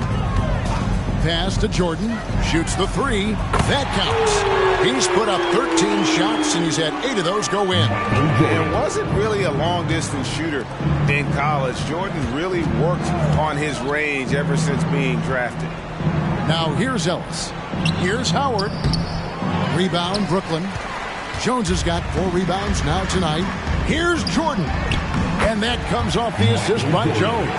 Pass to Jordan. Shoots the three. That counts. He's put up 13 shots, and he's had 8 of those go in. And wasn't really a long-distance shooter in college. Jordan really worked on his range ever since being drafted. Now here's Ellis. Here's Howard. Rebound, Brooklyn. Jones has got 4 rebounds now tonight. Here's Jordan. And that comes off the assist by Jones.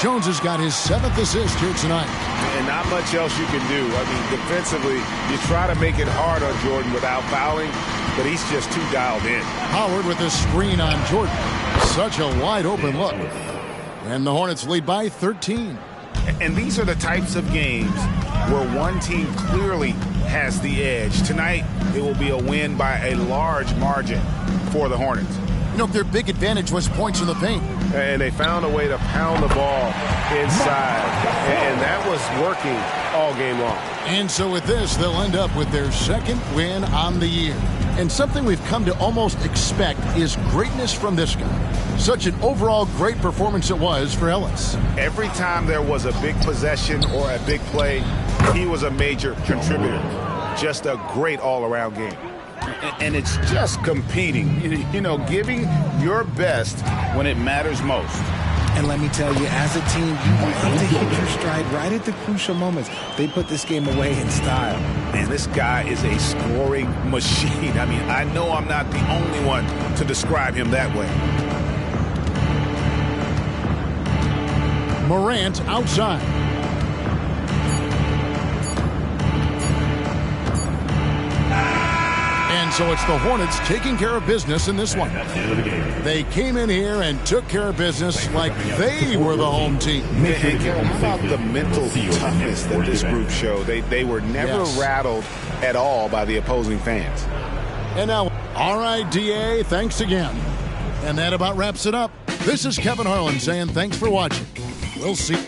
Jones has got his 7th assist here tonight. And not much else you can do. I mean, defensively, you try to make it hard on Jordan without fouling, but he's just too dialed in. Howard with a screen on Jordan. Such a wide open look. And the Hornets lead by 13. And these are the types of games where one team clearly has the edge. Tonight, it will be a win by a large margin for the Hornets. You know, their big advantage was points in the paint. And they found a way to pound the ball inside. And that was working all game long. And so with this, they'll end up with their 2nd win on the year. And something we've come to almost expect is greatness from this guy. Such an overall great performance it was for Ellis. Every time there was a big possession or a big play, he was a major contributor. Just a great all-around game. And it's just competing, you know, giving your best when it matters most. And let me tell you, as a team, you have to hit your stride right at the crucial moments. They put this game away in style. Man, this guy is a scoring machine. I mean, I know I'm not the only one to describe him that way. Morant outside. And so it's the Hornets taking care of business in this one. They came in here and took care of business like they were the home team. How about the mental toughness that this group showed? They were never rattled at all by the opposing fans. And now, all right, DA, thanks again. And that about wraps it up. This is Kevin Harlan saying thanks for watching. We'll see.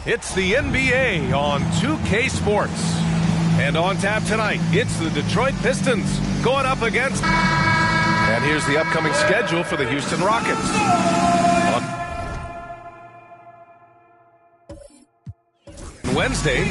It's the NBA on 2K Sports. And on tap tonight, it's the Detroit Pistons going up against... And here's the upcoming schedule for the Houston Rockets. On Wednesday...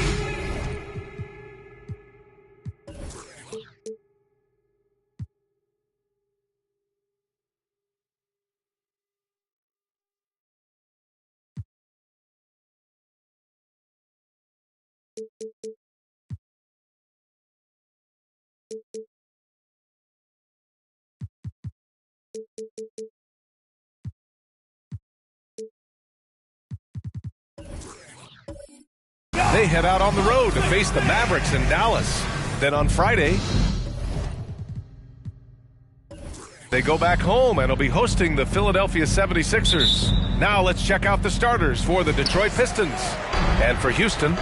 They head out on the road to face the Mavericks in Dallas. Then on Friday, they go back home and will be hosting the Philadelphia 76ers. Now let's check out the starters for the Detroit Pistons. And for Houston,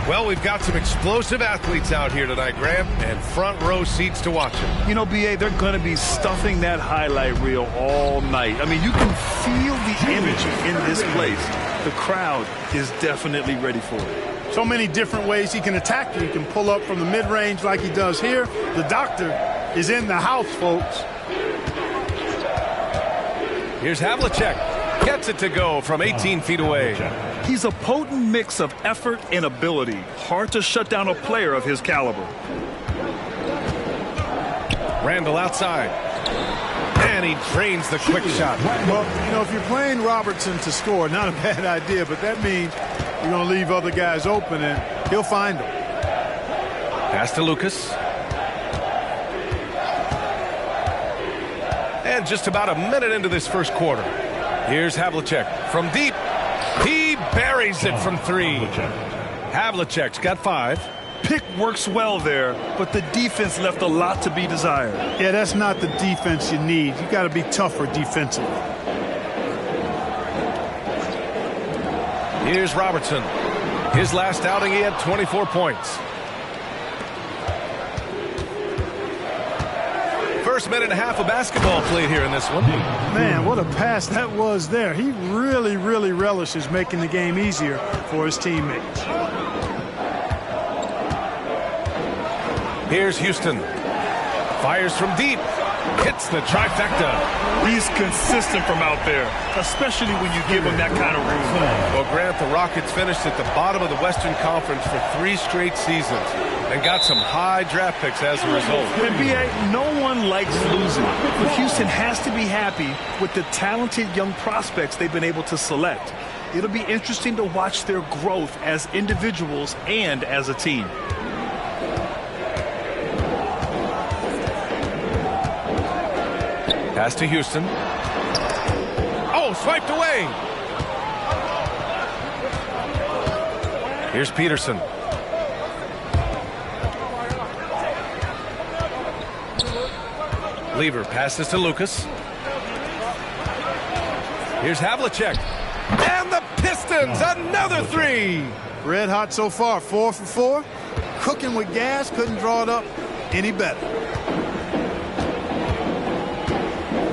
well, we've got some explosive athletes out here tonight, Graham, and front row seats to watch them. You know, B.A., they're going to be stuffing that highlight reel all night. I mean, you can feel the energy in this place. The crowd is definitely ready for it. So many different ways he can attack you. He can pull up from the mid-range like he does here. The doctor is in the house, folks. Here's Havlicek. Gets it to go from 18 feet away. He's a potent mix of effort and ability. Hard to shut down a player of his caliber. Randall outside. And he drains the quick shot. Well, you know, if you're playing Robertson to score, not a bad idea, but that means you're going to leave other guys open, and he'll find them. Pass to Lucas. And just about a minute into this first quarter. Here's Havlicek from deep. He buries it from three. Havlicek's got 5. Pick works well there, but the defense left a lot to be desired. Yeah, that's not the defense you need. You got to be tougher defensively. Here's Robertson. His last outing, he had 24 points. First minute and a half of basketball played here in this one. Man, what a pass that was there. He really, really relishes making the game easier for his teammates. Here's Houston. Fires from deep. Hits the trifecta. He's consistent from out there, especially when you give him that kind of room. Well, Grant, the Rockets finished at the bottom of the Western Conference for 3 straight seasons and got some high draft picks as a result. And B.A., no one likes losing, but Houston has to be happy with the talented young prospects they've been able to select. It'll be interesting to watch their growth as individuals and as a team. Pass to Houston. Oh, swiped away. Here's Peterson. Lever passes to Lucas. Here's Havlicek. And the Pistons, another 3. Red hot so far, 4 for 4. Cooking with gas, couldn't draw it up any better.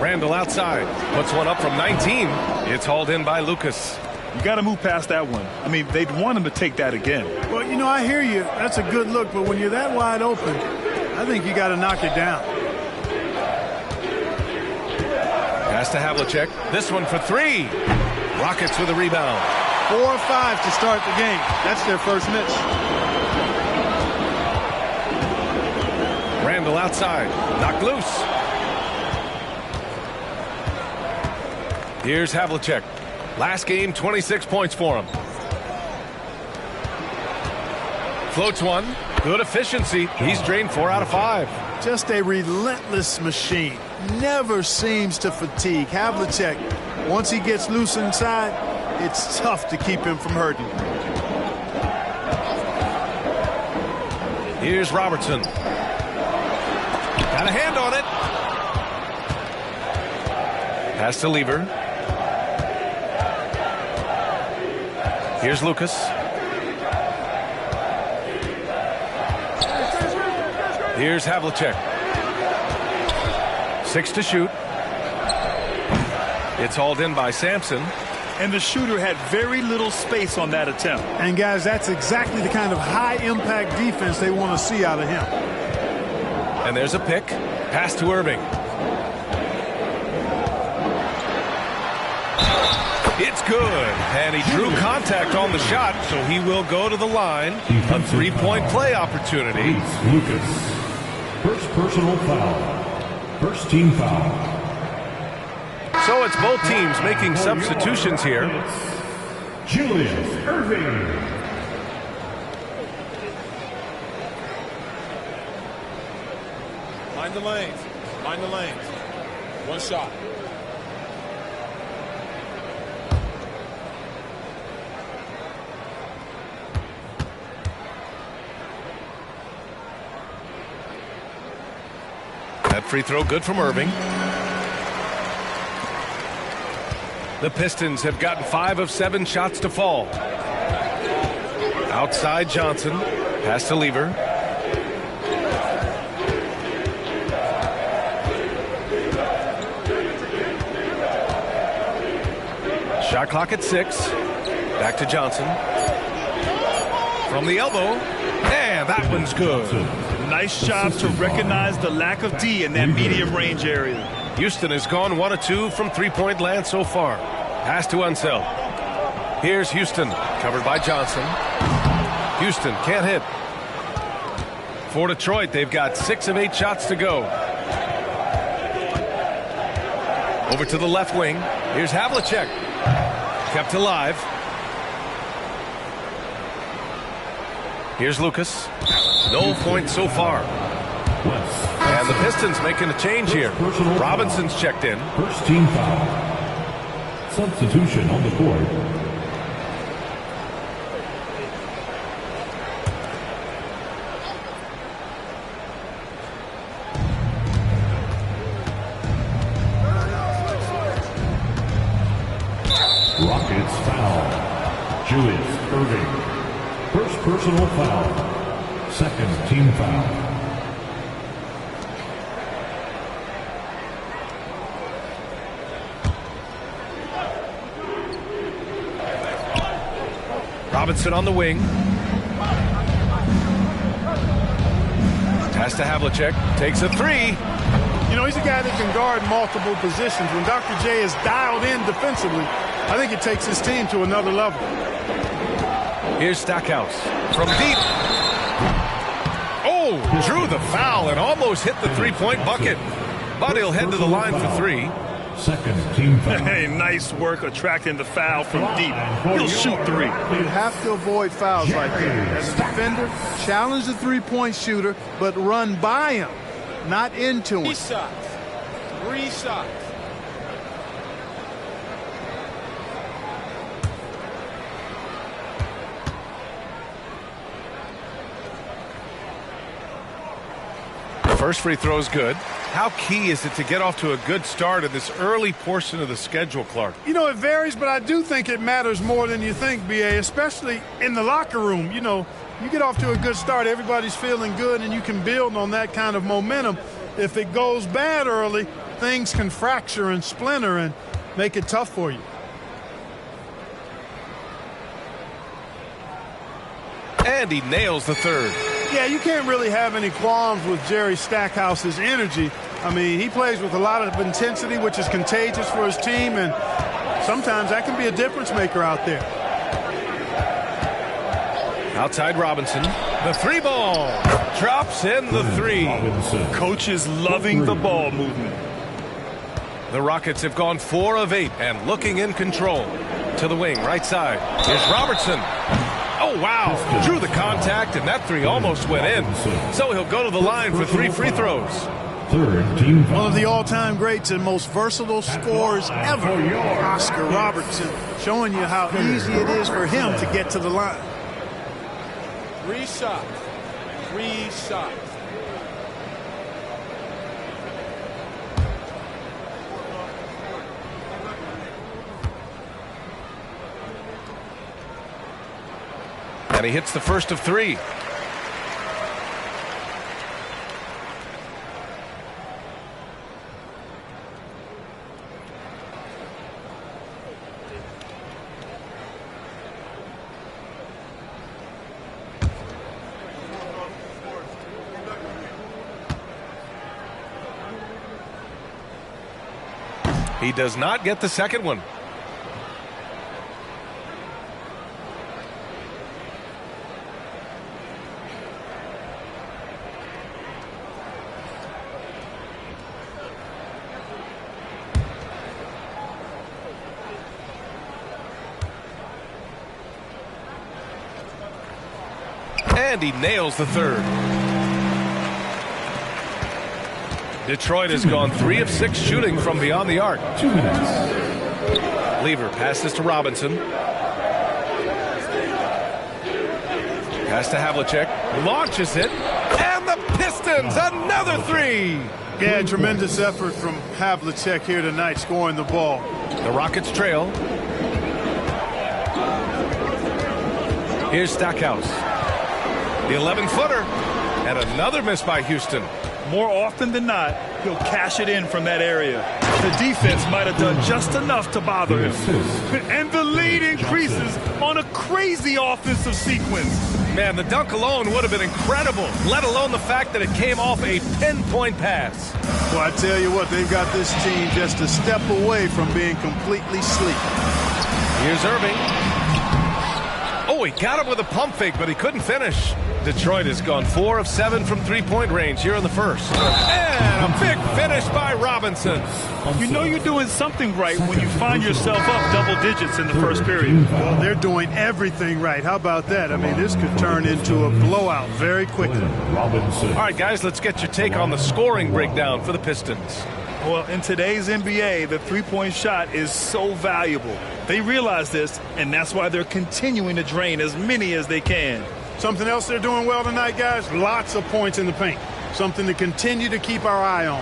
Randall outside. Puts one up from 19. It's hauled in by Lucas. You got to move past that one. I mean, they'd want him to take that again. Well, you know, I hear you. That's a good look, but when you're that wide open, I think you got to knock it down. Pass to Havlicek. This one for 3. Rockets with a rebound. 4 or 5 to start the game. That's their first miss. Randall outside. Knocked loose. Here's Havlicek. Last game, 26 points for him. Floats one. Good efficiency. He's drained 4 out of 5. Just a relentless machine. Never seems to fatigue. Havlicek, once he gets loose inside, it's tough to keep him from hurting. Here's Robertson. Got a hand on it. Pass to Lever. Here's Lucas. Here's Havlicek. 6 to shoot. It's hauled in by Sampson. And the shooter had very little space on that attempt. And, guys, that's exactly the kind of high-impact defense they want to see out of him. And there's a pick. Pass to Irving. It's good. And he drew contact on the shot, so he will go to the line. A 3-point play opportunity. Lucas. First personal foul. First team foul. So it's both teams making substitutions here. Julius Irving. Mind the lanes. Mind the lanes. One shot. That free throw good from Irving. The Pistons have gotten 5 of 7 shots to fall. Outside Johnson. Pass to Lever. Shot clock at 6. Back to Johnson. From the elbow. And that one's good. Nice job to recognize the lack of D in that medium range area. Houston has gone 1 of 2 from 3-point land so far. Pass to Unseld. Here's Houston, covered by Johnson. Houston can't hit. For Detroit, they've got 6 of 8 shots to go. Over to the left wing. Here's Havlicek. Kept alive. Here's Lucas. No points so far. And the Pistons making a change here. Robinson's checked in. First team foul. Substitution on the court. Rockets foul. Julius Irving. First personal foul. Second team foul. Robinson on the wing. Pass to Havlicek. Takes a 3. You know, he's a guy that can guard multiple positions. When Dr. J is dialed in defensively, I think it takes his team to another level. Here's Stackhouse from deep. Oh, drew the foul and almost hit the 3-point bucket. But he'll head to the line for 3. Second team foul. Hey, nice work attracting the foul from deep. He'll shoot 3. You have to avoid fouls like that. As a defender, challenge the 3-point shooter, but run by him, not into him. 3 shots. 3 shots. First free throw is good. How key is it to get off to a good start in this early portion of the schedule, Clark? You know, it varies, but I do think it matters more than you think, B.A., especially in the locker room. You know, you get off to a good start, everybody's feeling good, and you can build on that kind of momentum. If it goes bad early, things can fracture and splinter and make it tough for you. And he nails the third. Yeah, you can't really have any qualms with Jerry Stackhouse's energy. I mean, he plays with a lot of intensity, which is contagious for his team, and sometimes that can be a difference maker out there. Outside Robinson. The three ball. Drops in the three. Coach is loving the ball movement. The Rockets have gone 4 of 8 and looking in control. To the wing, right side. Here's Robertson. Oh, wow. Drew the contact, and that three almost went in. So he'll go to the line for 3 free throws. One of the all-time greats and most versatile scorers ever, Oscar Robertson, showing you how easy it is for him to get to the line. 3 shots. 3 shots. And he hits the first of 3. He does not get the second one. And he nails the third. Detroit has gone 3 of 6 shooting from beyond the arc. 2 minutes. Lever passes to Robinson. Pass to Havlicek. Launches it. And the Pistons, another 3. Yeah, tremendous effort from Havlicek here tonight, scoring the ball. The Rockets trail. Here's Stackhouse. The 11-footer. And another miss by Houston. More often than not, he'll cash it in from that area. The defense might have done just enough to bother him. And the lead increases on a crazy offensive sequence. Man, the dunk alone would have been incredible, let alone the fact that it came off a pinpoint pass. Well, I tell you what, they've got this team just a step away from being completely sleep. Here's Irving. Oh, he got him with a pump fake, but he couldn't finish. Detroit has gone 4 of 7 from three-point range here in the first. And a big finish by Robinson. You know you're doing something right when you find yourself up double digits in the first period. Well, they're doing everything right. How about that? I mean, this could turn into a blowout very quickly. All right, guys, let's get your take on the scoring breakdown for the Pistons. Well, in today's NBA, the three-point shot is so valuable. They realize this, and that's why they're continuing to drain as many as they can. Something else they're doing well tonight, guys, lots of points in the paint. Something to continue to keep our eye on.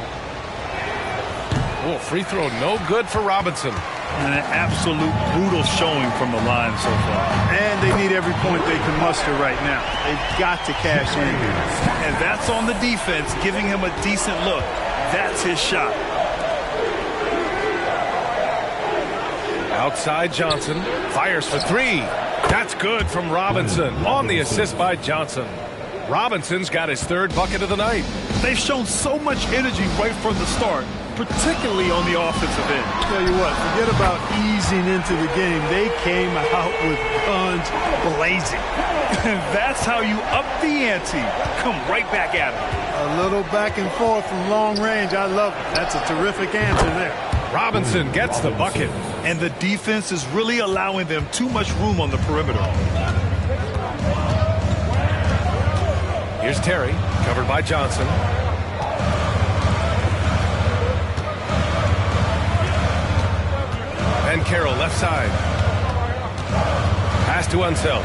Oh, free throw no good for Robinson. And an absolute brutal showing from the line so far. And they need every point they can muster right now. They've got to cash in here. And that's on the defense, giving him a decent look. That's his shot. Outside Johnson. Fires for 3. That's good from Robinson on the assist by Johnson. Robinson's got his 3rd bucket of the night. They've shown so much energy right from the start, particularly on the offensive end. Tell you what, forget about easing into the game. They came out with guns blazing. That's how you up the ante. Come right back at it. A little back and forth from long range. I love it. That's a terrific answer there. Robinson gets the bucket. And the defense is really allowing them too much room on the perimeter. Here's Terry, covered by Johnson. Ben Carroll, left side. Pass to Unseld.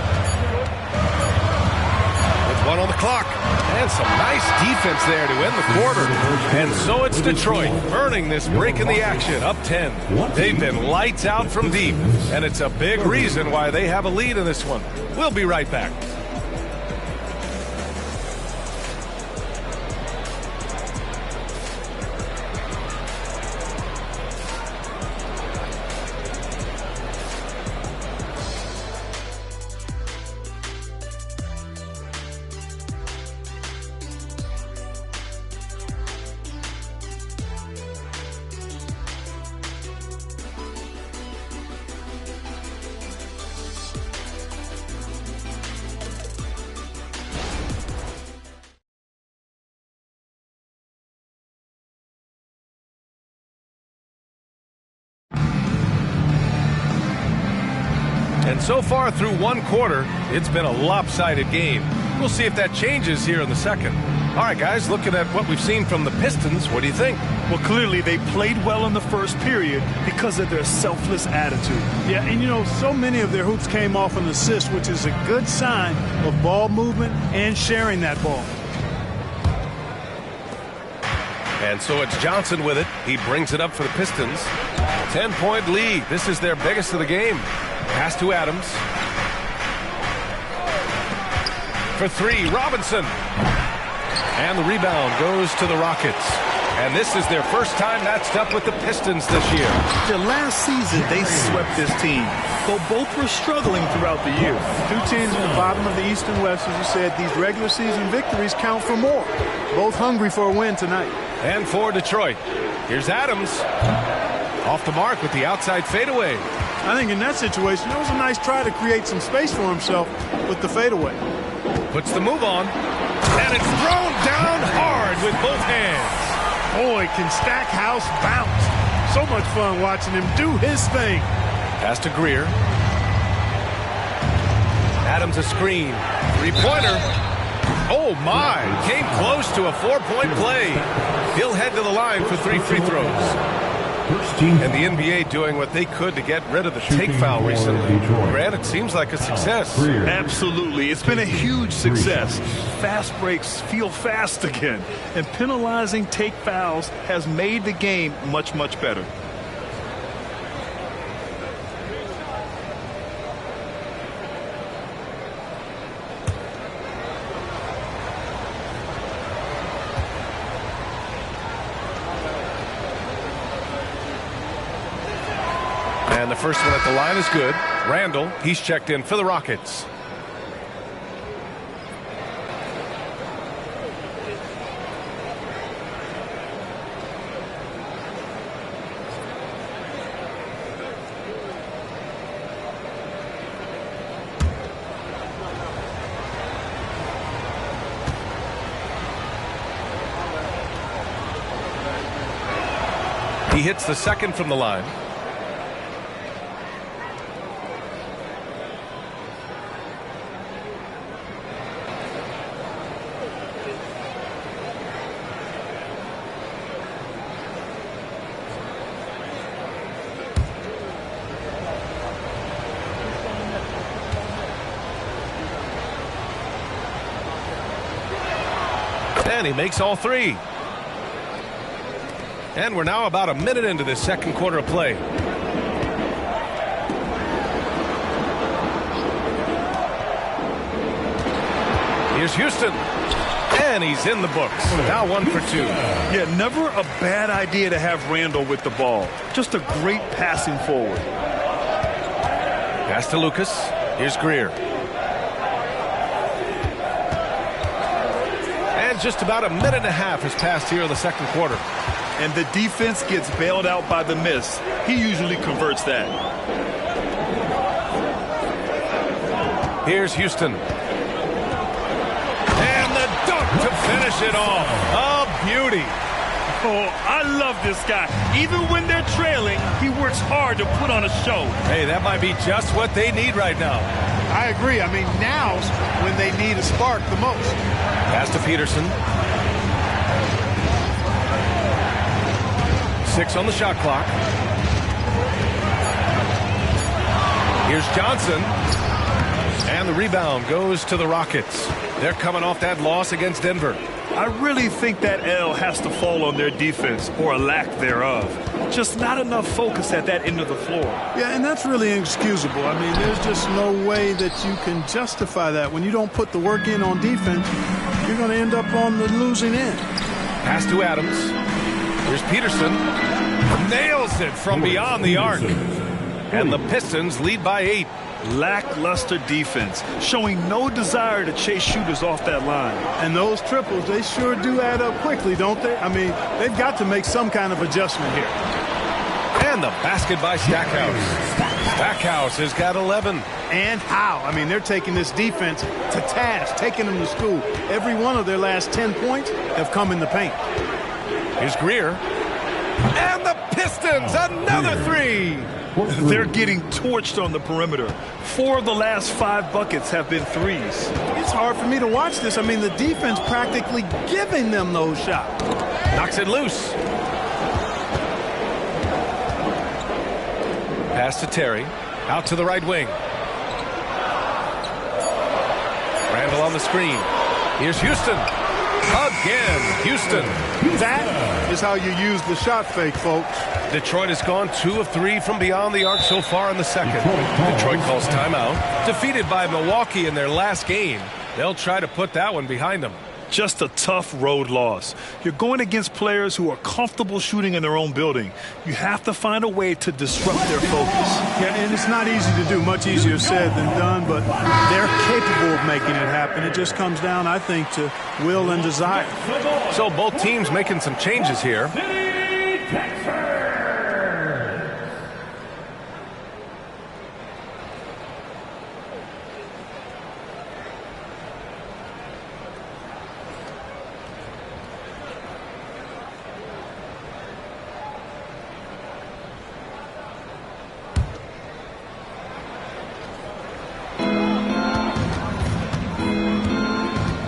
With 1 on the clock. And some nice defense there to end the quarter. And so it's Detroit earning this break in the action, up 10. They've been lights out from deep, and it's a big reason why they have a lead in this one. We'll be right back. And so far through one quarter, it's been a lopsided game. We'll see if that changes here in the second. All right, guys, looking at what we've seen from the Pistons, what do you think? Well, clearly they played well in the first period because of their selfless attitude. Yeah, and you know, so many of their hoops came off an assist, which is a good sign of ball movement and sharing that ball. And so it's Johnson with it. He brings it up for the Pistons. 10-point lead. This is their biggest of the game. Pass to Adams. For three, Robinson. And the rebound goes to the Rockets. And this is their first time matched up with the Pistons this year. Last season, they swept this team, though both were struggling throughout the year. Two teams at the bottom of the East and West, as you said, these regular season victories count for more. Both hungry for a win tonight. And for Detroit, here's Adams. Off the mark with the outside fadeaway. I think in that situation, it was a nice try to create some space for himself with the fadeaway. Puts the move on. And it's thrown down hard with both hands. Boy, can Stackhouse bounce. So much fun watching him do his thing. Pass to Greer. Adams a screen. Three-pointer. Oh, my. Came close to a four-point play. He'll head to the line for 3 free throws. And the NBA doing what they could to get rid of the take foul recently. Grant, it seems like a success. Absolutely. It's been a huge success. Fast breaks feel fast again. And penalizing take fouls has made the game much, much better. And the first one at the line is good. Randall, he's checked in for the Rockets. He hits the second from the line. And he makes all three. And we're now about a minute into this second quarter of play. Here's Houston. And he's in the books. Now 1 for 2. Yeah, never a bad idea to have Randall with the ball. Just a great passing forward. Pass to Lucas. Here's Greer. And just about a minute and a half has passed here in the second quarter. And the defense gets bailed out by the miss. He usually converts that. Here's Houston. And the dunk to finish it off. A beauty. Oh, I love this guy. Even when they're trailing, he works hard to put on a show. Hey, that might be just what they need right now. I agree. I mean, now's when they need a spark the most. Pass to Peterson. 6 on the shot clock. Here's Johnson. And the rebound goes to the Rockets. They're coming off that loss against Denver. I really think that L has to fall on their defense, or a lack thereof. Just not enough focus at that end of the floor. Yeah, and that's really inexcusable. I mean, there's just no way that you can justify that. When you don't put the work in on defense, you're going to end up on the losing end. Pass to Adams. Here's Peterson. Nails it from beyond the arc. And the Pistons lead by 8. Lackluster defense, showing no desire to chase shooters off that line. And those triples, they sure do add up quickly, don't they? I mean, they've got to make some kind of adjustment here. And the basket by Stackhouse. Stackhouse has got 11. And how? I mean, they're taking this defense to task, taking them to school. Every one of their last 10 points have come in the paint. Here's Greer. And the Pistons, another three. They're getting torched on the perimeter. 4 of the last 5 buckets have been threes. It's hard for me to watch this. I mean, the defense practically giving them those shots. Knocks it loose. Pass to Terry. Out to the right wing. Randall on the screen. Here's Houston. Again, Houston. That is how you use the shot fake, folks. Detroit has gone 2 of 3 from beyond the arc so far in the second. Detroit calls timeout. Defeated by Milwaukee in their last game. They'll try to put that one behind them. Just a tough road loss. You're going against players who are comfortable shooting in their own building. You have to find a way to disrupt their focus. Yeah, and it's not easy to do. Much easier said than done, but they're capable of making it happen. It just comes down, I think, to will and desire. So both teams making some changes here.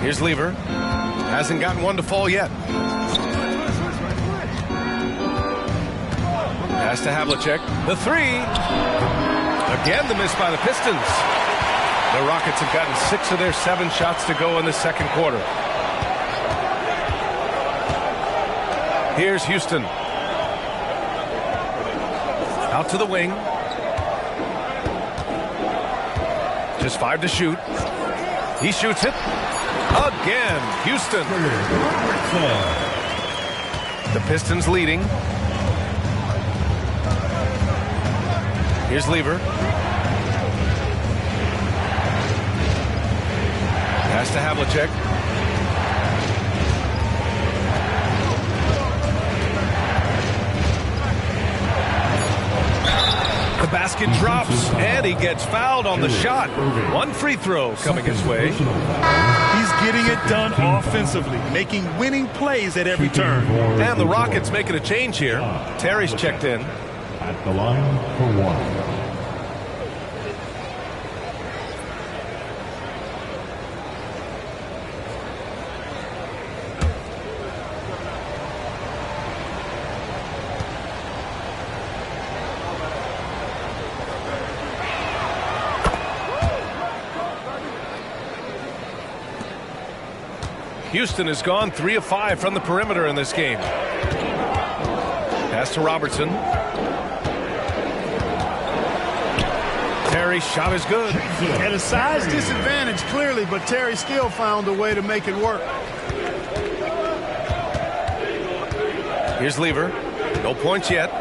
Here's Lever. Hasn't gotten one to fall yet. Pass to Havlicek. The three. Again, the miss by the Pistons. The Rockets have gotten 6 of their 7 shots to go in the second quarter. Here's Houston. Out to the wing. Just 5 to shoot. He shoots it. Again, Houston. The Pistons leading. Here's Lever. Pass to Havlicek. The basket drops, and he gets fouled on the shot. 1 free throw coming his way. He's getting it done offensively, making winning plays at every turn. And the Rockets making a change here. Terry's checked in. At the line for 1. Houston has gone 3 of 5 from the perimeter in this game. Pass to Robertson. Terry's shot is good. At a size disadvantage, clearly, but Terry still found a way to make it work. Here's Lever. No points yet.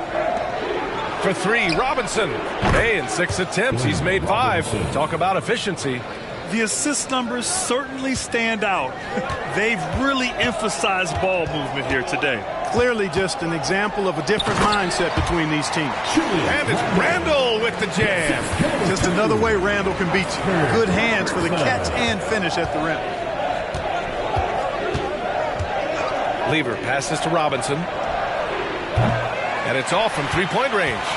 For 3, Robinson. Hey, in 6 attempts, he's made 5. Talk about efficiency. The assist numbers certainly stand out. They've really emphasized ball movement here today. Clearly just an example of a different mindset between these teams. And it's Randall with the jam. Just another way Randall can beat you. Good hands for the catch and finish at the rim. Lever passes to Robinson. And it's off from 3-point range.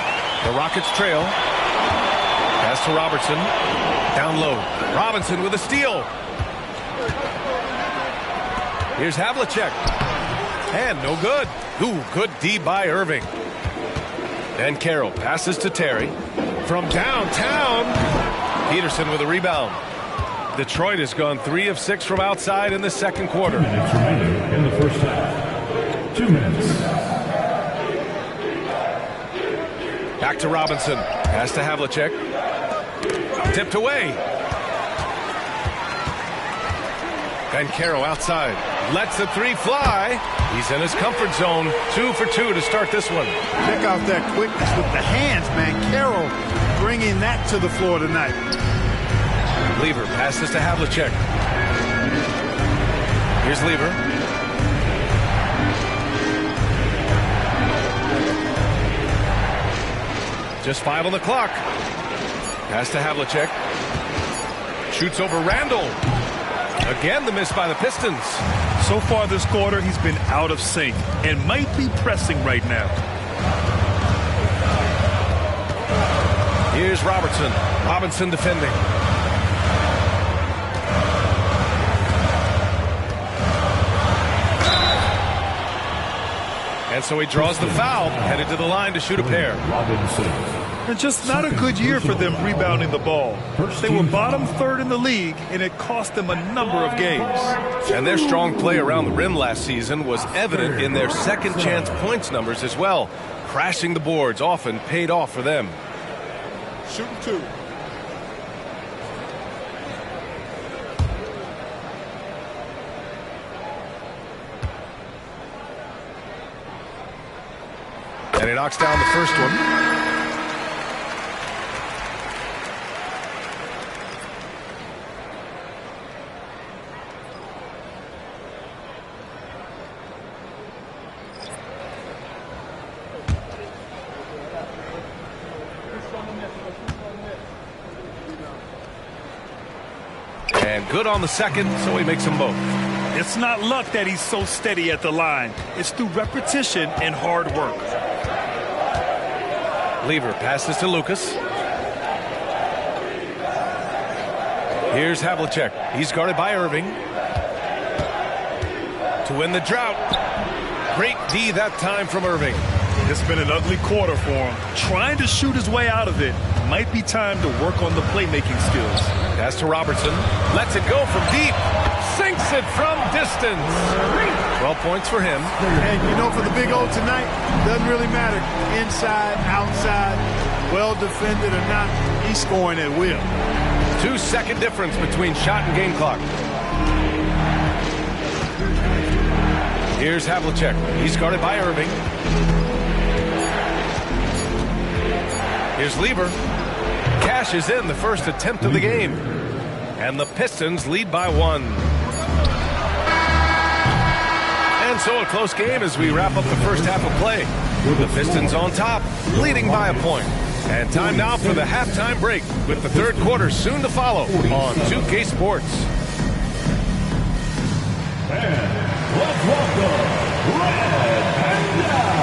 The Rockets trail. Pass to Robertson. Down low. Robinson with a steal. Here's Havlicek. And no good. Ooh, good D by Irving. And Carroll passes to Terry. From downtown. Peterson with a rebound. Detroit has gone 3 of 6 from outside in the second quarter. 2 minutes remaining in the first half. 2 minutes. Back to Robinson. Pass to Havlicek. Tipped away. And Carroll outside. Lets the 3 fly. He's in his comfort zone. 2 for 2 to start this one. Check out that quickness with the hands, man. Carroll bringing that to the floor tonight. Lever passes to Havlicek. Here's Lever. Just 5 on the clock. Pass to Havlicek. Shoots over Randall. Again, the miss by the Pistons. So far this quarter, he's been out of sync and might be pressing right now. Here's Robertson. Robinson defending. And so he draws the foul, headed to the line to shoot a pair. And just not a good year for them rebounding the ball. They were bottom third in the league, and it cost them a number of games. And their strong play around the rim last season was evident in their second chance points numbers as well. Crashing the boards often paid off for them. Shooting 2. And he knocks down the first one. And good on the second, so he makes them both. It's not luck that he's so steady at the line. It's through repetition and hard work. Lever passes to Lucas. Here's Havlicek. He's guarded by Irving. To win the drought. Great D that time from Irving. It's been an ugly quarter for him. Trying to shoot his way out of it. Might be time to work on the playmaking skills. Pass to Robertson. Lets it go from deep. Sinks it from distance. 12 points for him. And you know, for the Big O tonight, doesn't really matter. Inside, outside, well defended or not, he's scoring at will. 2-second difference between shot and game clock. Here's Havlicek. He's guarded by Irving. Here's Lever. Cashes in the first attempt of the game. And the Pistons lead by 1. And so a close game as we wrap up the first half of play. The Pistons on top, leading by a point. And time now for the halftime break with the third quarter soon to follow on 2K Sports. And let's welcome Red Panda.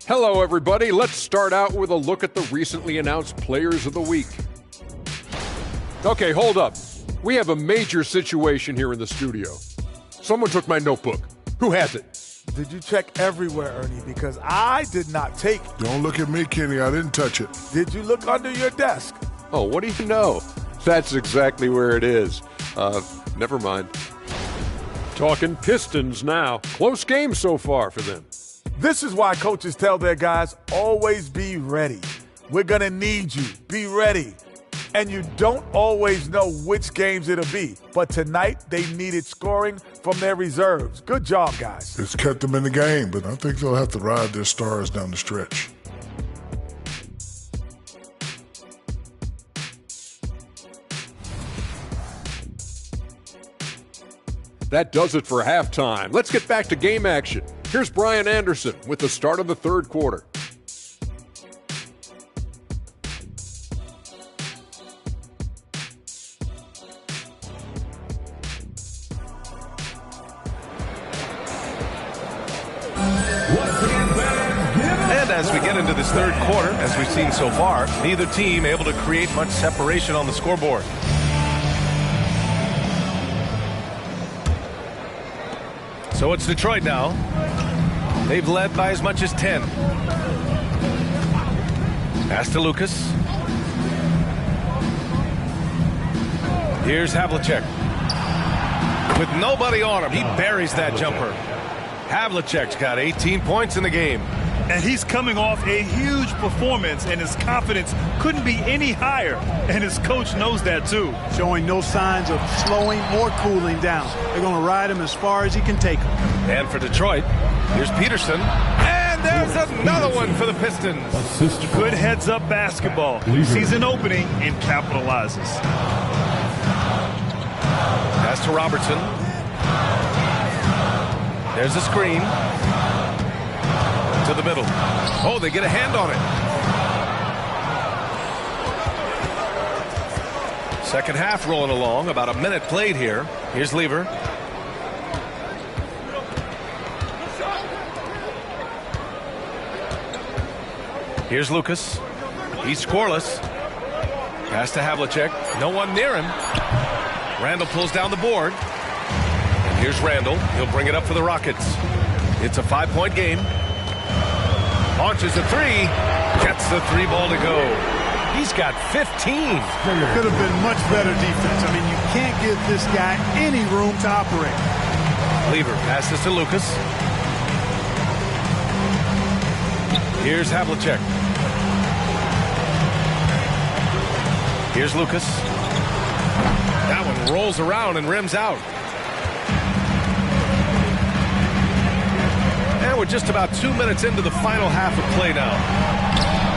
Hello, everybody. Let's start out with a look at the recently announced Players of the Week. Okay, hold up. We have a major situation here in the studio. Someone took my notebook. Who has it? Did you check everywhere, Ernie? Because I did not take it. Don't look at me, Kenny. I didn't touch it. Did you look under your desk? Oh, what do you know? That's exactly where it is. Never mind. Talking Pistons now. Close game so far for them. This is why coaches tell their guys, always be ready. We're going to need you. Be ready. And you don't always know which games it'll be. But tonight, they needed scoring from their reserves. Good job, guys. It's kept them in the game, but I think they'll have to ride their stars down the stretch. That does it for halftime. Let's get back to game action. Here's Brian Anderson with the start of the third quarter. And as we get into this third quarter, as we've seen so far, neither team able to create much separation on the scoreboard. So it's Detroit now. They've led by as much as 10. Pass to Lucas. Here's Havlicek. With nobody on him, he buries that jumper. Havlicek's got 18 points in the game. And he's coming off a huge performance, and his confidence couldn't be any higher. And his coach knows that, too. Showing no signs of slowing or cooling down. They're going to ride him as far as he can take him. And for Detroit, here's Peterson. And there's another one for the Pistons. Good heads-up basketball. Sees an opening and capitalizes. Pass to Robertson. There's a screen. To the middle. Oh, they get a hand on it. Second half rolling along. About a minute played here. Here's Lever. Here's Lucas. He's scoreless. Pass to Havlicek. No one near him. Randall pulls down the board. And here's Randall. He'll bring it up for the Rockets. It's a 5-point game. Launches a three. Gets the three ball to go. He's got 15. Could have been much better defense. I mean, you can't give this guy any room to operate. Lever passes to Lucas. Here's Havlicek. Here's Lucas. That one rolls around and rims out. And we're just about 2 minutes into the final half of play now.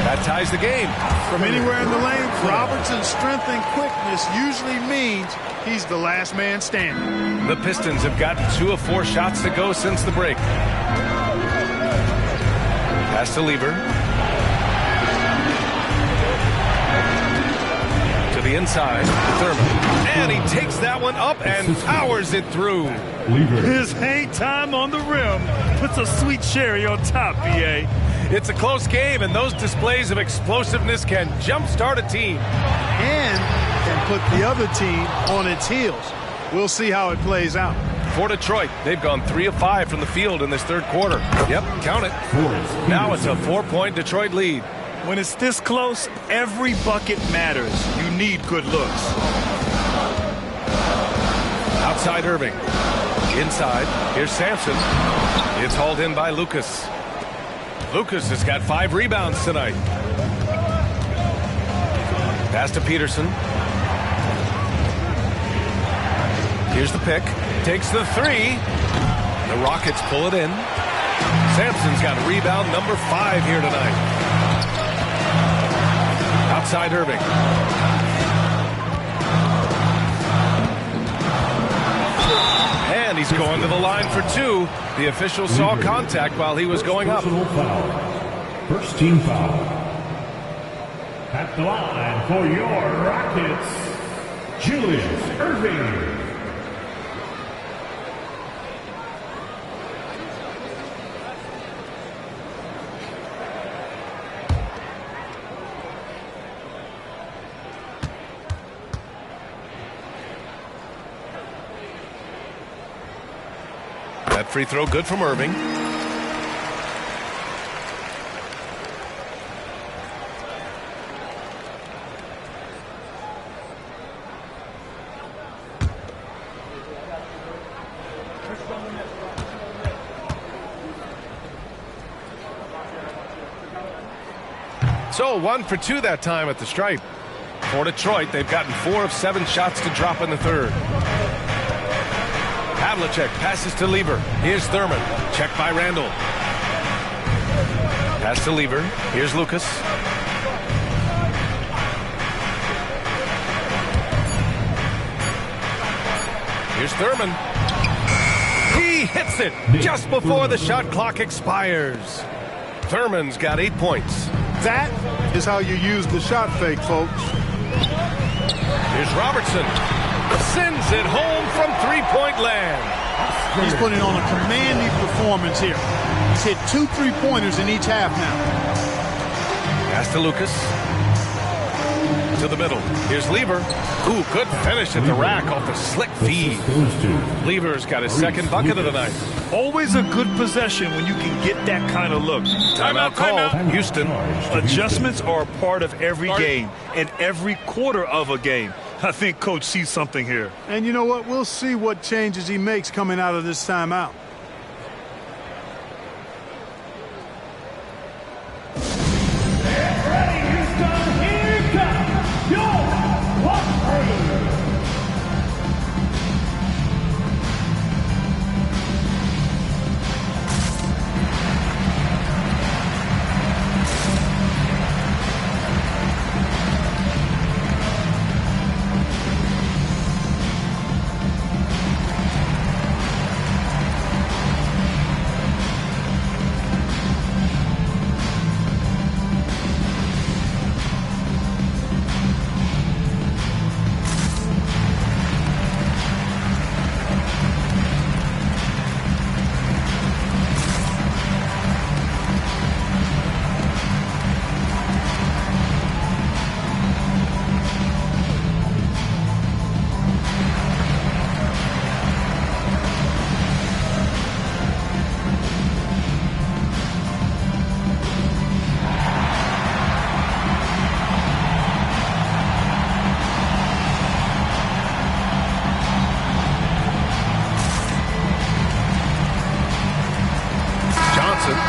That ties the game. From anywhere in the lane, Robertson's strength and quickness usually means he's the last man standing. The Pistons have gotten 2 of 4 shots to go since the break. Pass to Lever. To the inside, Thurman. And he takes that one up and powers it through. His hang time on the rim puts a sweet cherry on top, B.A. It's a close game, and those displays of explosiveness can jumpstart a team. And can put the other team on its heels. We'll see how it plays out. For Detroit, they've gone 3 of 5 from the field in this third quarter. Yep, count it. Now it's a 4-point Detroit lead. When it's this close, every bucket matters. You need good looks. Outside Irving. Inside, here's Sampson. It's hauled in by Lucas. Lucas has got 5 rebounds tonight. Pass to Peterson. Here's the pick. Takes the 3. The Rockets pull it in. Sampson's got rebound number 5 here tonight. Outside Irving. And he's going to the line for 2. The official saw contact while he was going up. First team foul. At the line for your Rockets, Julius Irving. That free throw good from Irving. So 1 for 2 that time at the stripe. For Detroit, they've gotten 4 of 7 shots to drop in the third. Havlicek passes to Lever. Here's Thurman. Checked by Randall. Pass to Lever. Here's Lucas. Here's Thurman. He hits it just before the shot clock expires. Thurman's got 8 points. That is how you use the shot fake, folks. Here's Robertson. Sends it home from three-point land. He's putting on a commanding performance here. He's hit 2 3-pointers in each half now. Pass to Lucas. To the middle. Here's Lever. Ooh, good finish at the rack off the slick feed. Lever's got his second bucket of the night. Always a good possession when you can get that kind of look. Timeout called. Houston. Adjustments are a part of every game and every quarter of a game. I think Coach sees something here. And you know what? We'll see what changes he makes coming out of this timeout.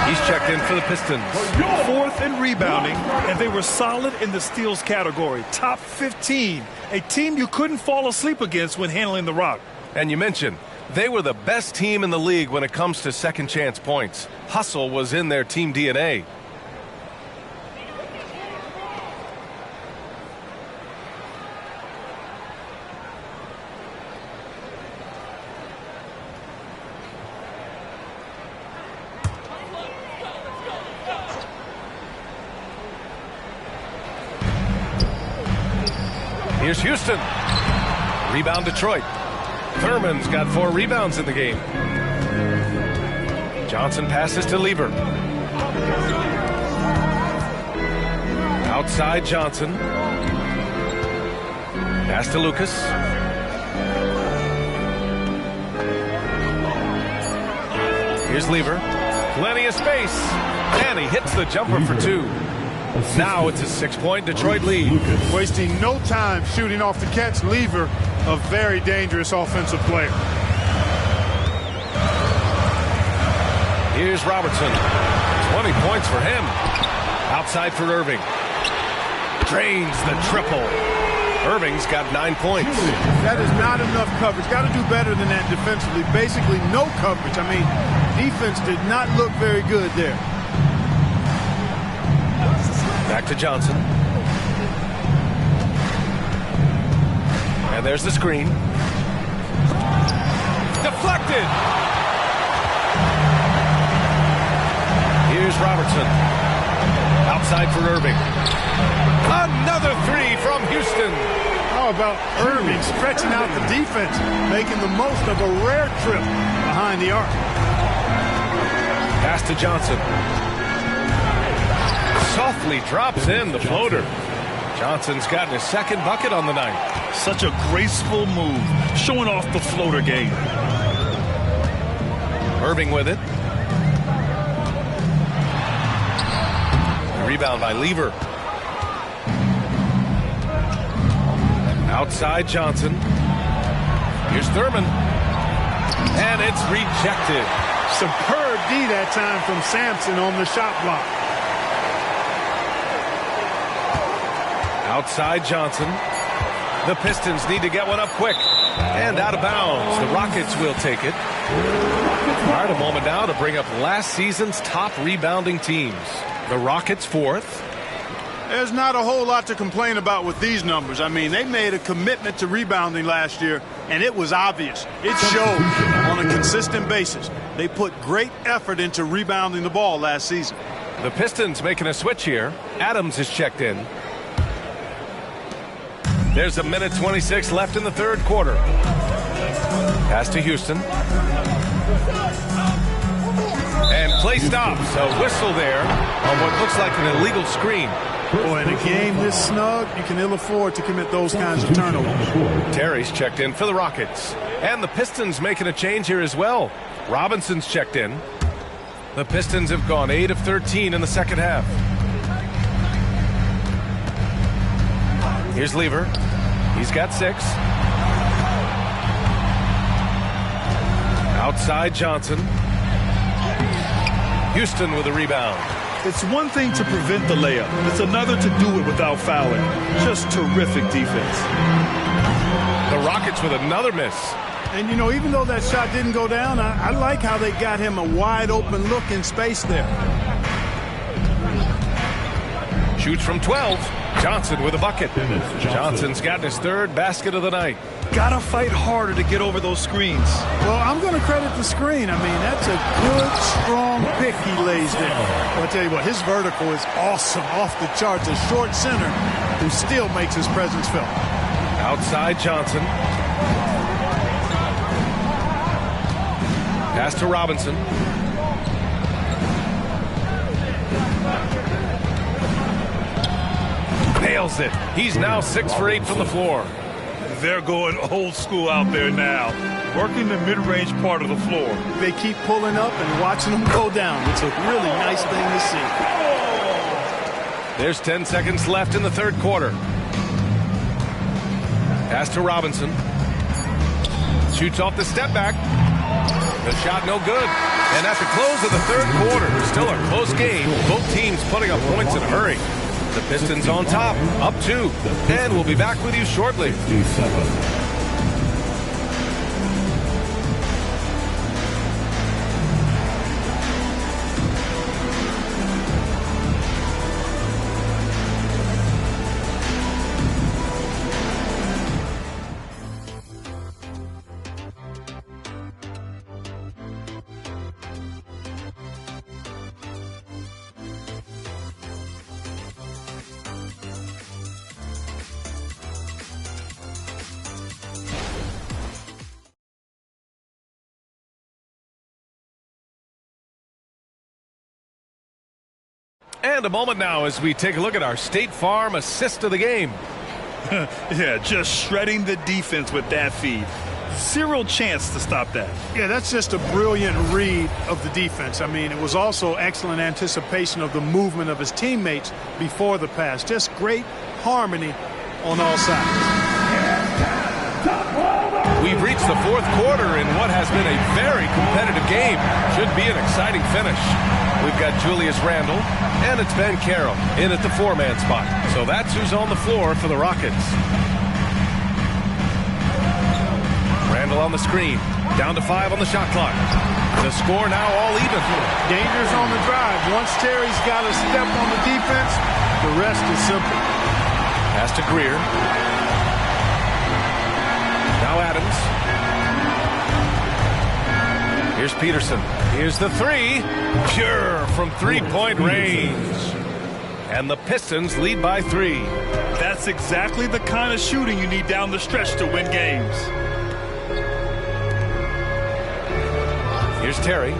He's checked in for the Pistons. 4th in rebounding, and they were solid in the steals category. Top 15. A team you couldn't fall asleep against when handling the rock. And you mentioned, they were the best team in the league when it comes to second chance points. Hustle was in their team DNA. Here's Houston. Rebound Detroit. Thurman's got 4 rebounds in the game. Johnson passes to Lever. Outside Johnson. Pass to Lucas. Here's Lever. Plenty of space. And he hits the jumper for 2. Now it's a 6-point Detroit lead. Wasting no time shooting off the catch. Lever, a very dangerous offensive player. Here's Robertson. 20 points for him. Outside for Irving. Drains the triple. Irving's got 9 points. That is not enough coverage. Got to do better than that defensively. Basically no coverage. I mean, defense did not look very good there. Back to Johnson. And there's the screen. Deflected. Here's Robertson. Outside for Irving. Another 3 from Houston. How about Irving stretching out the defense, making the most of a rare trip behind the arc. Pass to Johnson. Softly drops in the floater. Johnson's gotten his second bucket on the night. Such a graceful move, showing off the floater game. Irving with it. Rebound by Lever. Outside Johnson. Here's Thurman. And it's rejected. Superb D that time from Sampson on the shot block. Outside Johnson. The Pistons need to get one up quick. And out of bounds. The Rockets will take it. All right, a moment now to bring up last season's top rebounding teams. The Rockets 4th. There's not a whole lot to complain about with these numbers. I mean, they made a commitment to rebounding last year, and it was obvious. It showed on a a consistent basis. They put great effort into rebounding the ball last season. The Pistons making a switch here. Adams is checked in. There's a minute 26 left in the third quarter. Pass to Houston. And play stops. A whistle there on what looks like an illegal screen. Boy, in a game this snug, you can ill afford to commit those kinds of turnovers. Terry's checked in for the Rockets. And the Pistons making a change here as well. Robinson's checked in. The Pistons have gone 8 of 13 in the second half. Here's Lever. He's got 6. Outside Johnson. Houston with a rebound. It's one thing to prevent the layup. It's another to do it without fouling. Just terrific defense. The Rockets with another miss. And, you know, even though that shot didn't go down, I like how they got him a wide open look in space there. Shoots from 12. Johnson with a bucket. Johnson's gotten his third basket of the night. Gotta fight harder to get over those screens. Well, I'm going to credit the screen. I mean, that's a good, strong pick he lays there. Well, I'll tell you what, his vertical is awesome, off the charts. A short center who still makes his presence felt. Outside Johnson. Pass to Robinson. Nails it. He's now 6 for 8 from the floor. They're going old school out there now, working the mid-range part of the floor. They keep pulling up and watching them go down. It's a really nice thing to see. There's 10 seconds left in the third quarter. Pass to Robinson. Shoots off the step back. The shot no good. And at the close of the third quarter, still a close game. Both teams putting up points in a hurry. The Pistons on top, up 2. And we'll be back with you shortly. And a moment now as we take a look at our State Farm assist of the game. Yeah, just shredding the defense with that feed. Zero chance to stop that. Yeah, that's just a brilliant read of the defense. I mean, it was also excellent anticipation of the movement of his teammates before the pass. Just great harmony on all sides. We've reached the fourth quarter in what has been a very competitive game. Should be an exciting finish. We've got Julius Randle, and it's Ben Carroll in at the 4-man spot. So that's who's on the floor for the Rockets. Randle on the screen, down to 5 on the shot clock. The score now all even. Dangerous on the drive. Once Terry's got a step on the defense, the rest is simple. Pass to Greer. Now Adams. Here's Peterson. Here's the 3. Pure from three-point range. And the Pistons lead by 3. That's exactly the kind of shooting you need down the stretch to win games. Here's Terry.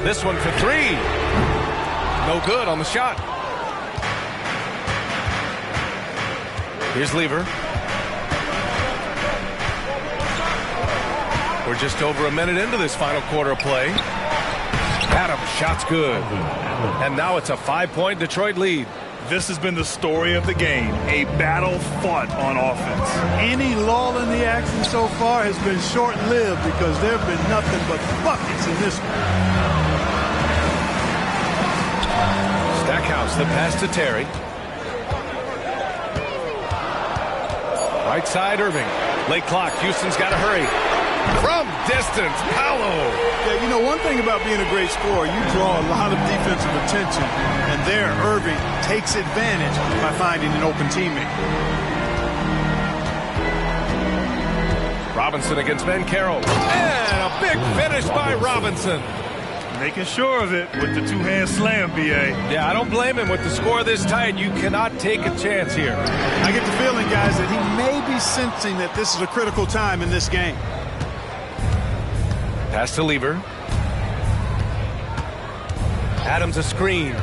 This one for 3. No good on the shot. Here's Lever. We're just over a minute into this final quarter of play. Adams, shot's good. And now it's a 5-point Detroit lead. This has been the story of the game, a battle fought on offense. Any lull in the action so far has been short-lived because there have been nothing but buckets in this one. Stackhouse, the pass to Terry. Right side, Irving. Late clock, Houston's got to hurry. From distance, Paolo. Yeah, you know, one thing about being a great scorer, you draw a lot of defensive attention, and there Irving takes advantage by finding an open teammate. Robinson against Bancaro. And a big finish by Robinson. Making sure of it with the two-hand slam, B.A. Yeah, I don't blame him. With the score this tight, you cannot take a chance here. I get the feeling, guys, that he may be sensing that this is a critical time in this game. Pass to Lever. Adams a screen.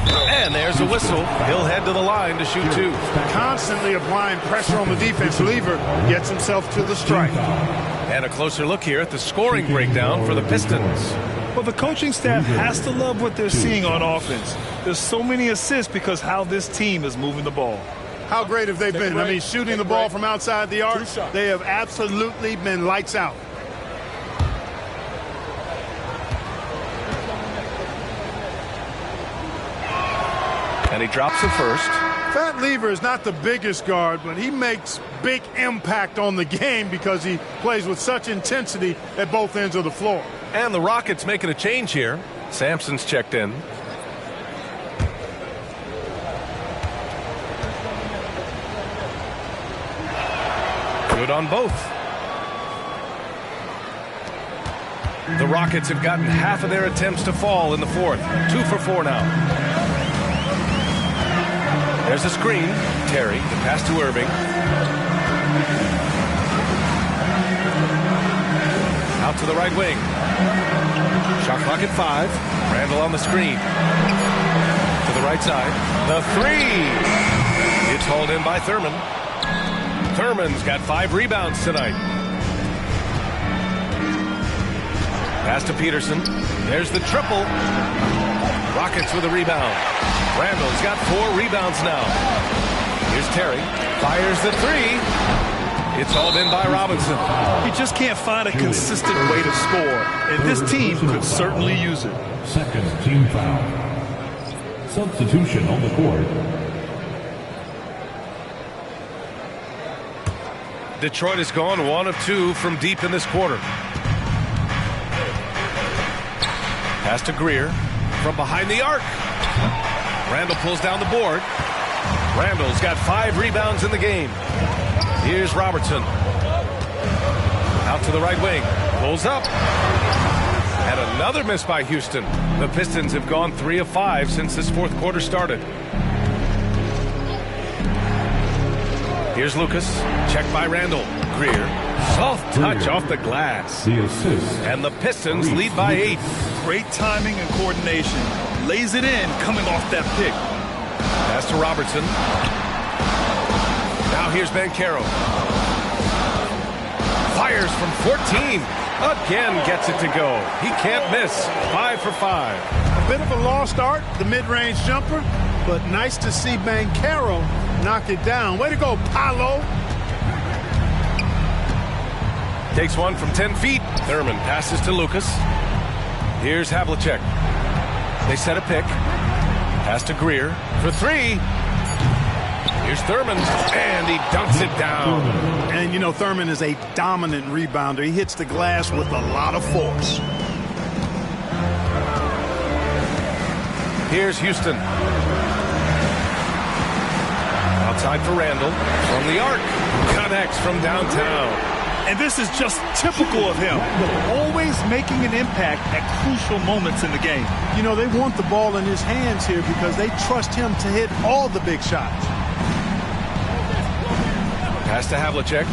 And there's a whistle. He'll head to the line to shoot 2. Constantly applying pressure on the defense. Lever gets himself to the strike. And a closer look here at the scoring breakdown for the Pistons. Well, the coaching staff has to love what they're seeing on offense. There's so many assists because how this team is moving the ball. How great have they been? I mean, shooting the ball from outside the arc, they have absolutely been lights out. And he drops the first. Fat Lever is not the biggest guard, but he makes big impact on the game because he plays with such intensity at both ends of the floor. And the Rockets making a change here. Sampson's checked in. Good on both. The Rockets have gotten half of their attempts to fall in the fourth. 2 for 4 now. There's a screen. Terry, the pass to Irving. Out to the right wing. Shot clock at 5. Randall on the screen. To the right side. The 3. It's hauled in by Thurman. Thurman's got 5 rebounds tonight. Pass to Peterson. There's the triple. Rockets with a rebound. Randall's got 4 rebounds now. Here's Terry. Fires the 3. It's hauled in by Robinson. He just can't find a consistent way to score, and this team could certainly use it. Second team foul. Substitution on the court. Detroit has gone 1 of 2 from deep in this quarter. Pass to Greer from behind the arc. Randall pulls down the board. Randall's got 5 rebounds in the game. Here's Robertson. Out to the right wing. Pulls up. And another miss by Houston. The Pistons have gone 3 of 5 since this fourth quarter started. Here's Lucas. Checked by Randall. Greer. Soft touch off the glass. The assist. And the Pistons lead by 8. Great timing and coordination. Lays it in coming off that pick. Pass to Robertson. Now here's Bancaro. Fires from 14. Again gets it to go. He can't miss. 5 for 5. A bit of a lost art, the mid-range jumper, but nice to see Bancaro knock it down. Way to go, Paolo. Takes one from 10 feet. Thurman passes to Lucas. Here's Havlicek. They set a pick. Pass to Greer for 3. Here's Thurman, and he dunks it down. And, you know, Thurman is a dominant rebounder. He hits the glass with a lot of force. Here's Houston. Outside for Randall. From the arc. Connects from downtown. And this is just typical of him. Always making an impact at crucial moments in the game. You know, they want the ball in his hands here because they trust him to hit all the big shots. Pass to Havlicek.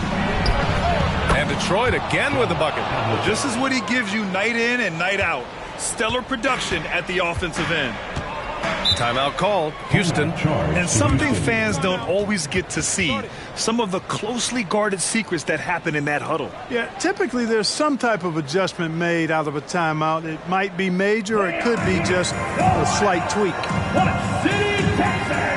And Detroit again with the bucket. This is what he gives you night in and night out. Stellar production at the offensive end. Timeout called. Houston. And something fans don't always get to see. Some of the closely guarded secrets that happen in that huddle. Yeah, typically there's some type of adjustment made out of a timeout. It might be major or it could be just a slight tweak. City, Texas!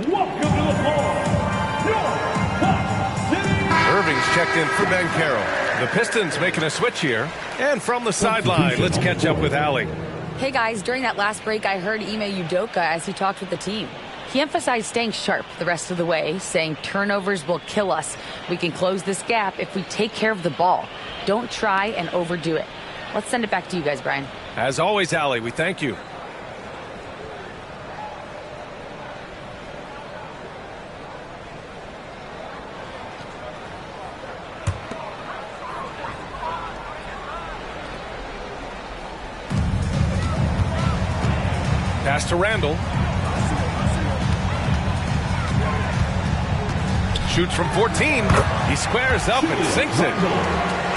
welcome to the floor, your Hot City. Irving's checked in for Ben Carroll. The Pistons making a switch here. And from the sideline, let's catch up with Allie. Hey guys, during that last break, I heard Ime Udoka as he talked with the team. He emphasized staying sharp the rest of the way, saying turnovers will kill us. We can close this gap if we take care of the ball. Don't try and overdo it. Let's send it back to you guys, Brian. As always, Allie, we thank you. Pass to Randall. Shoots from 14. He squares up and sinks it.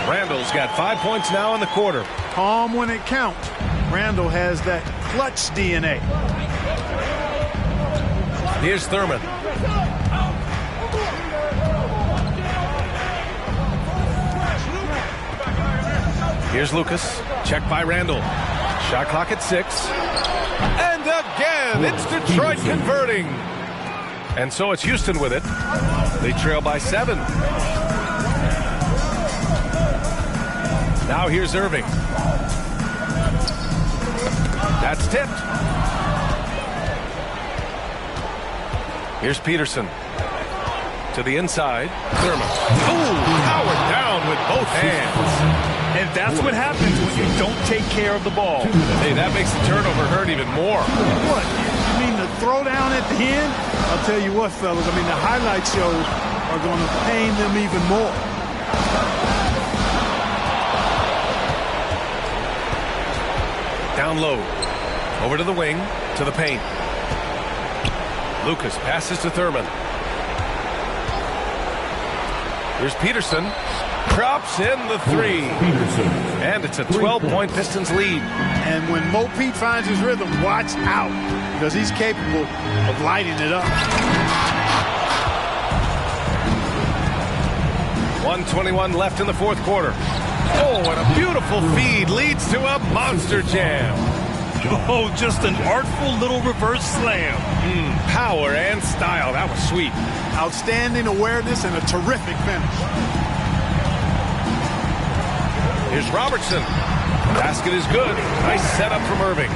Randall's got 5 points now in the quarter. Calm when it counts. Randall has that clutch DNA. Here's Thurman. Here's Lucas. Check by Randall. Shot clock at 6. And again, it's Detroit converting. And so it's Houston with it. They trail by 7. Now here's Irving. That's tipped. Here's Peterson. To the inside. Thurman. Ooh, powered down with both hands. And that's what happens when you don't take care of the ball. Hey, that makes the turnover hurt even more. What? You mean the throwdown at the end? I'll tell you what, fellas. I mean, the highlight shows are going to pain them even more. Down low. Over to the wing. To the paint. Lucas passes to Thurman. Here's Peterson. Drops in the 3. And it's a 12-point Pistons lead. And when Mo Pete finds his rhythm, watch out, because he's capable of lighting it up. 1:21 left in the fourth quarter. Oh, and a beautiful feed leads to a monster jam. Oh, just an artful little reverse slam. Power and style. That was sweet. Outstanding awareness and a terrific finish. Here's Robertson. Basket is good. Nice setup from Irving.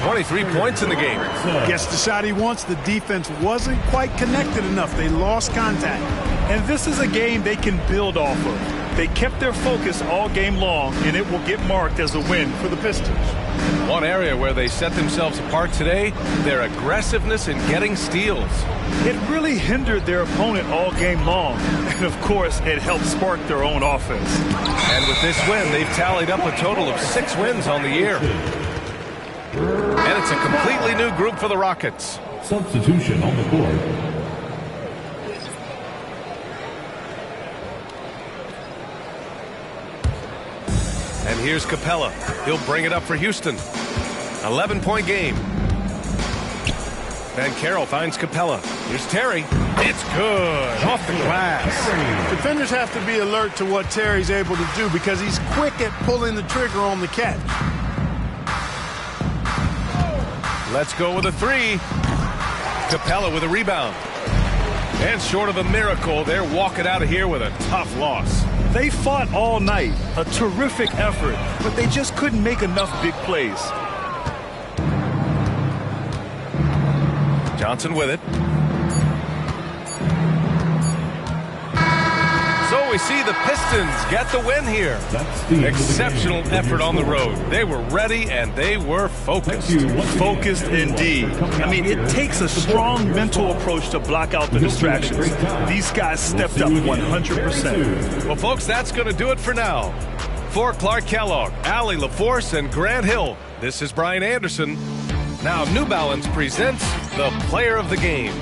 23 points in the game. Gets the shot he wants. The defense wasn't quite connected enough. They lost contact. And this is a game they can build off of. They kept their focus all game long, and it will get marked as a win for the Pistons. One area where they set themselves apart today, their aggressiveness in getting steals. It really hindered their opponent all game long. And, of course, it helped spark their own offense. And with this win, they've tallied up a total of 6 wins on the year. And it's a completely new group for the Rockets. Substitution on the court. And here's Capella. He'll bring it up for Houston. 11-point game. Van Carroll finds Capella. Here's Terry. It's good. Off the glass. Defenders have to be alert to what Terry's able to do because he's quick at pulling the trigger on the catch. Let's go with a 3. Capella with a rebound. And short of a miracle, they're walking out of here with a tough loss. They fought all night. A terrific effort, but they just couldn't make enough big plays. Johnson with it. So we see the Pistons get the win here. Exceptional effort on the road. They were ready and they were focused. Focused indeed. I mean, it takes a strong mental approach to block out the distractions. These guys stepped up 100%. Well, folks, that's going to do it for now. For Clark Kellogg, Allie LaForce, and Grant Hill, this is Brian Anderson. Now, New Balance presents the Player of the Game.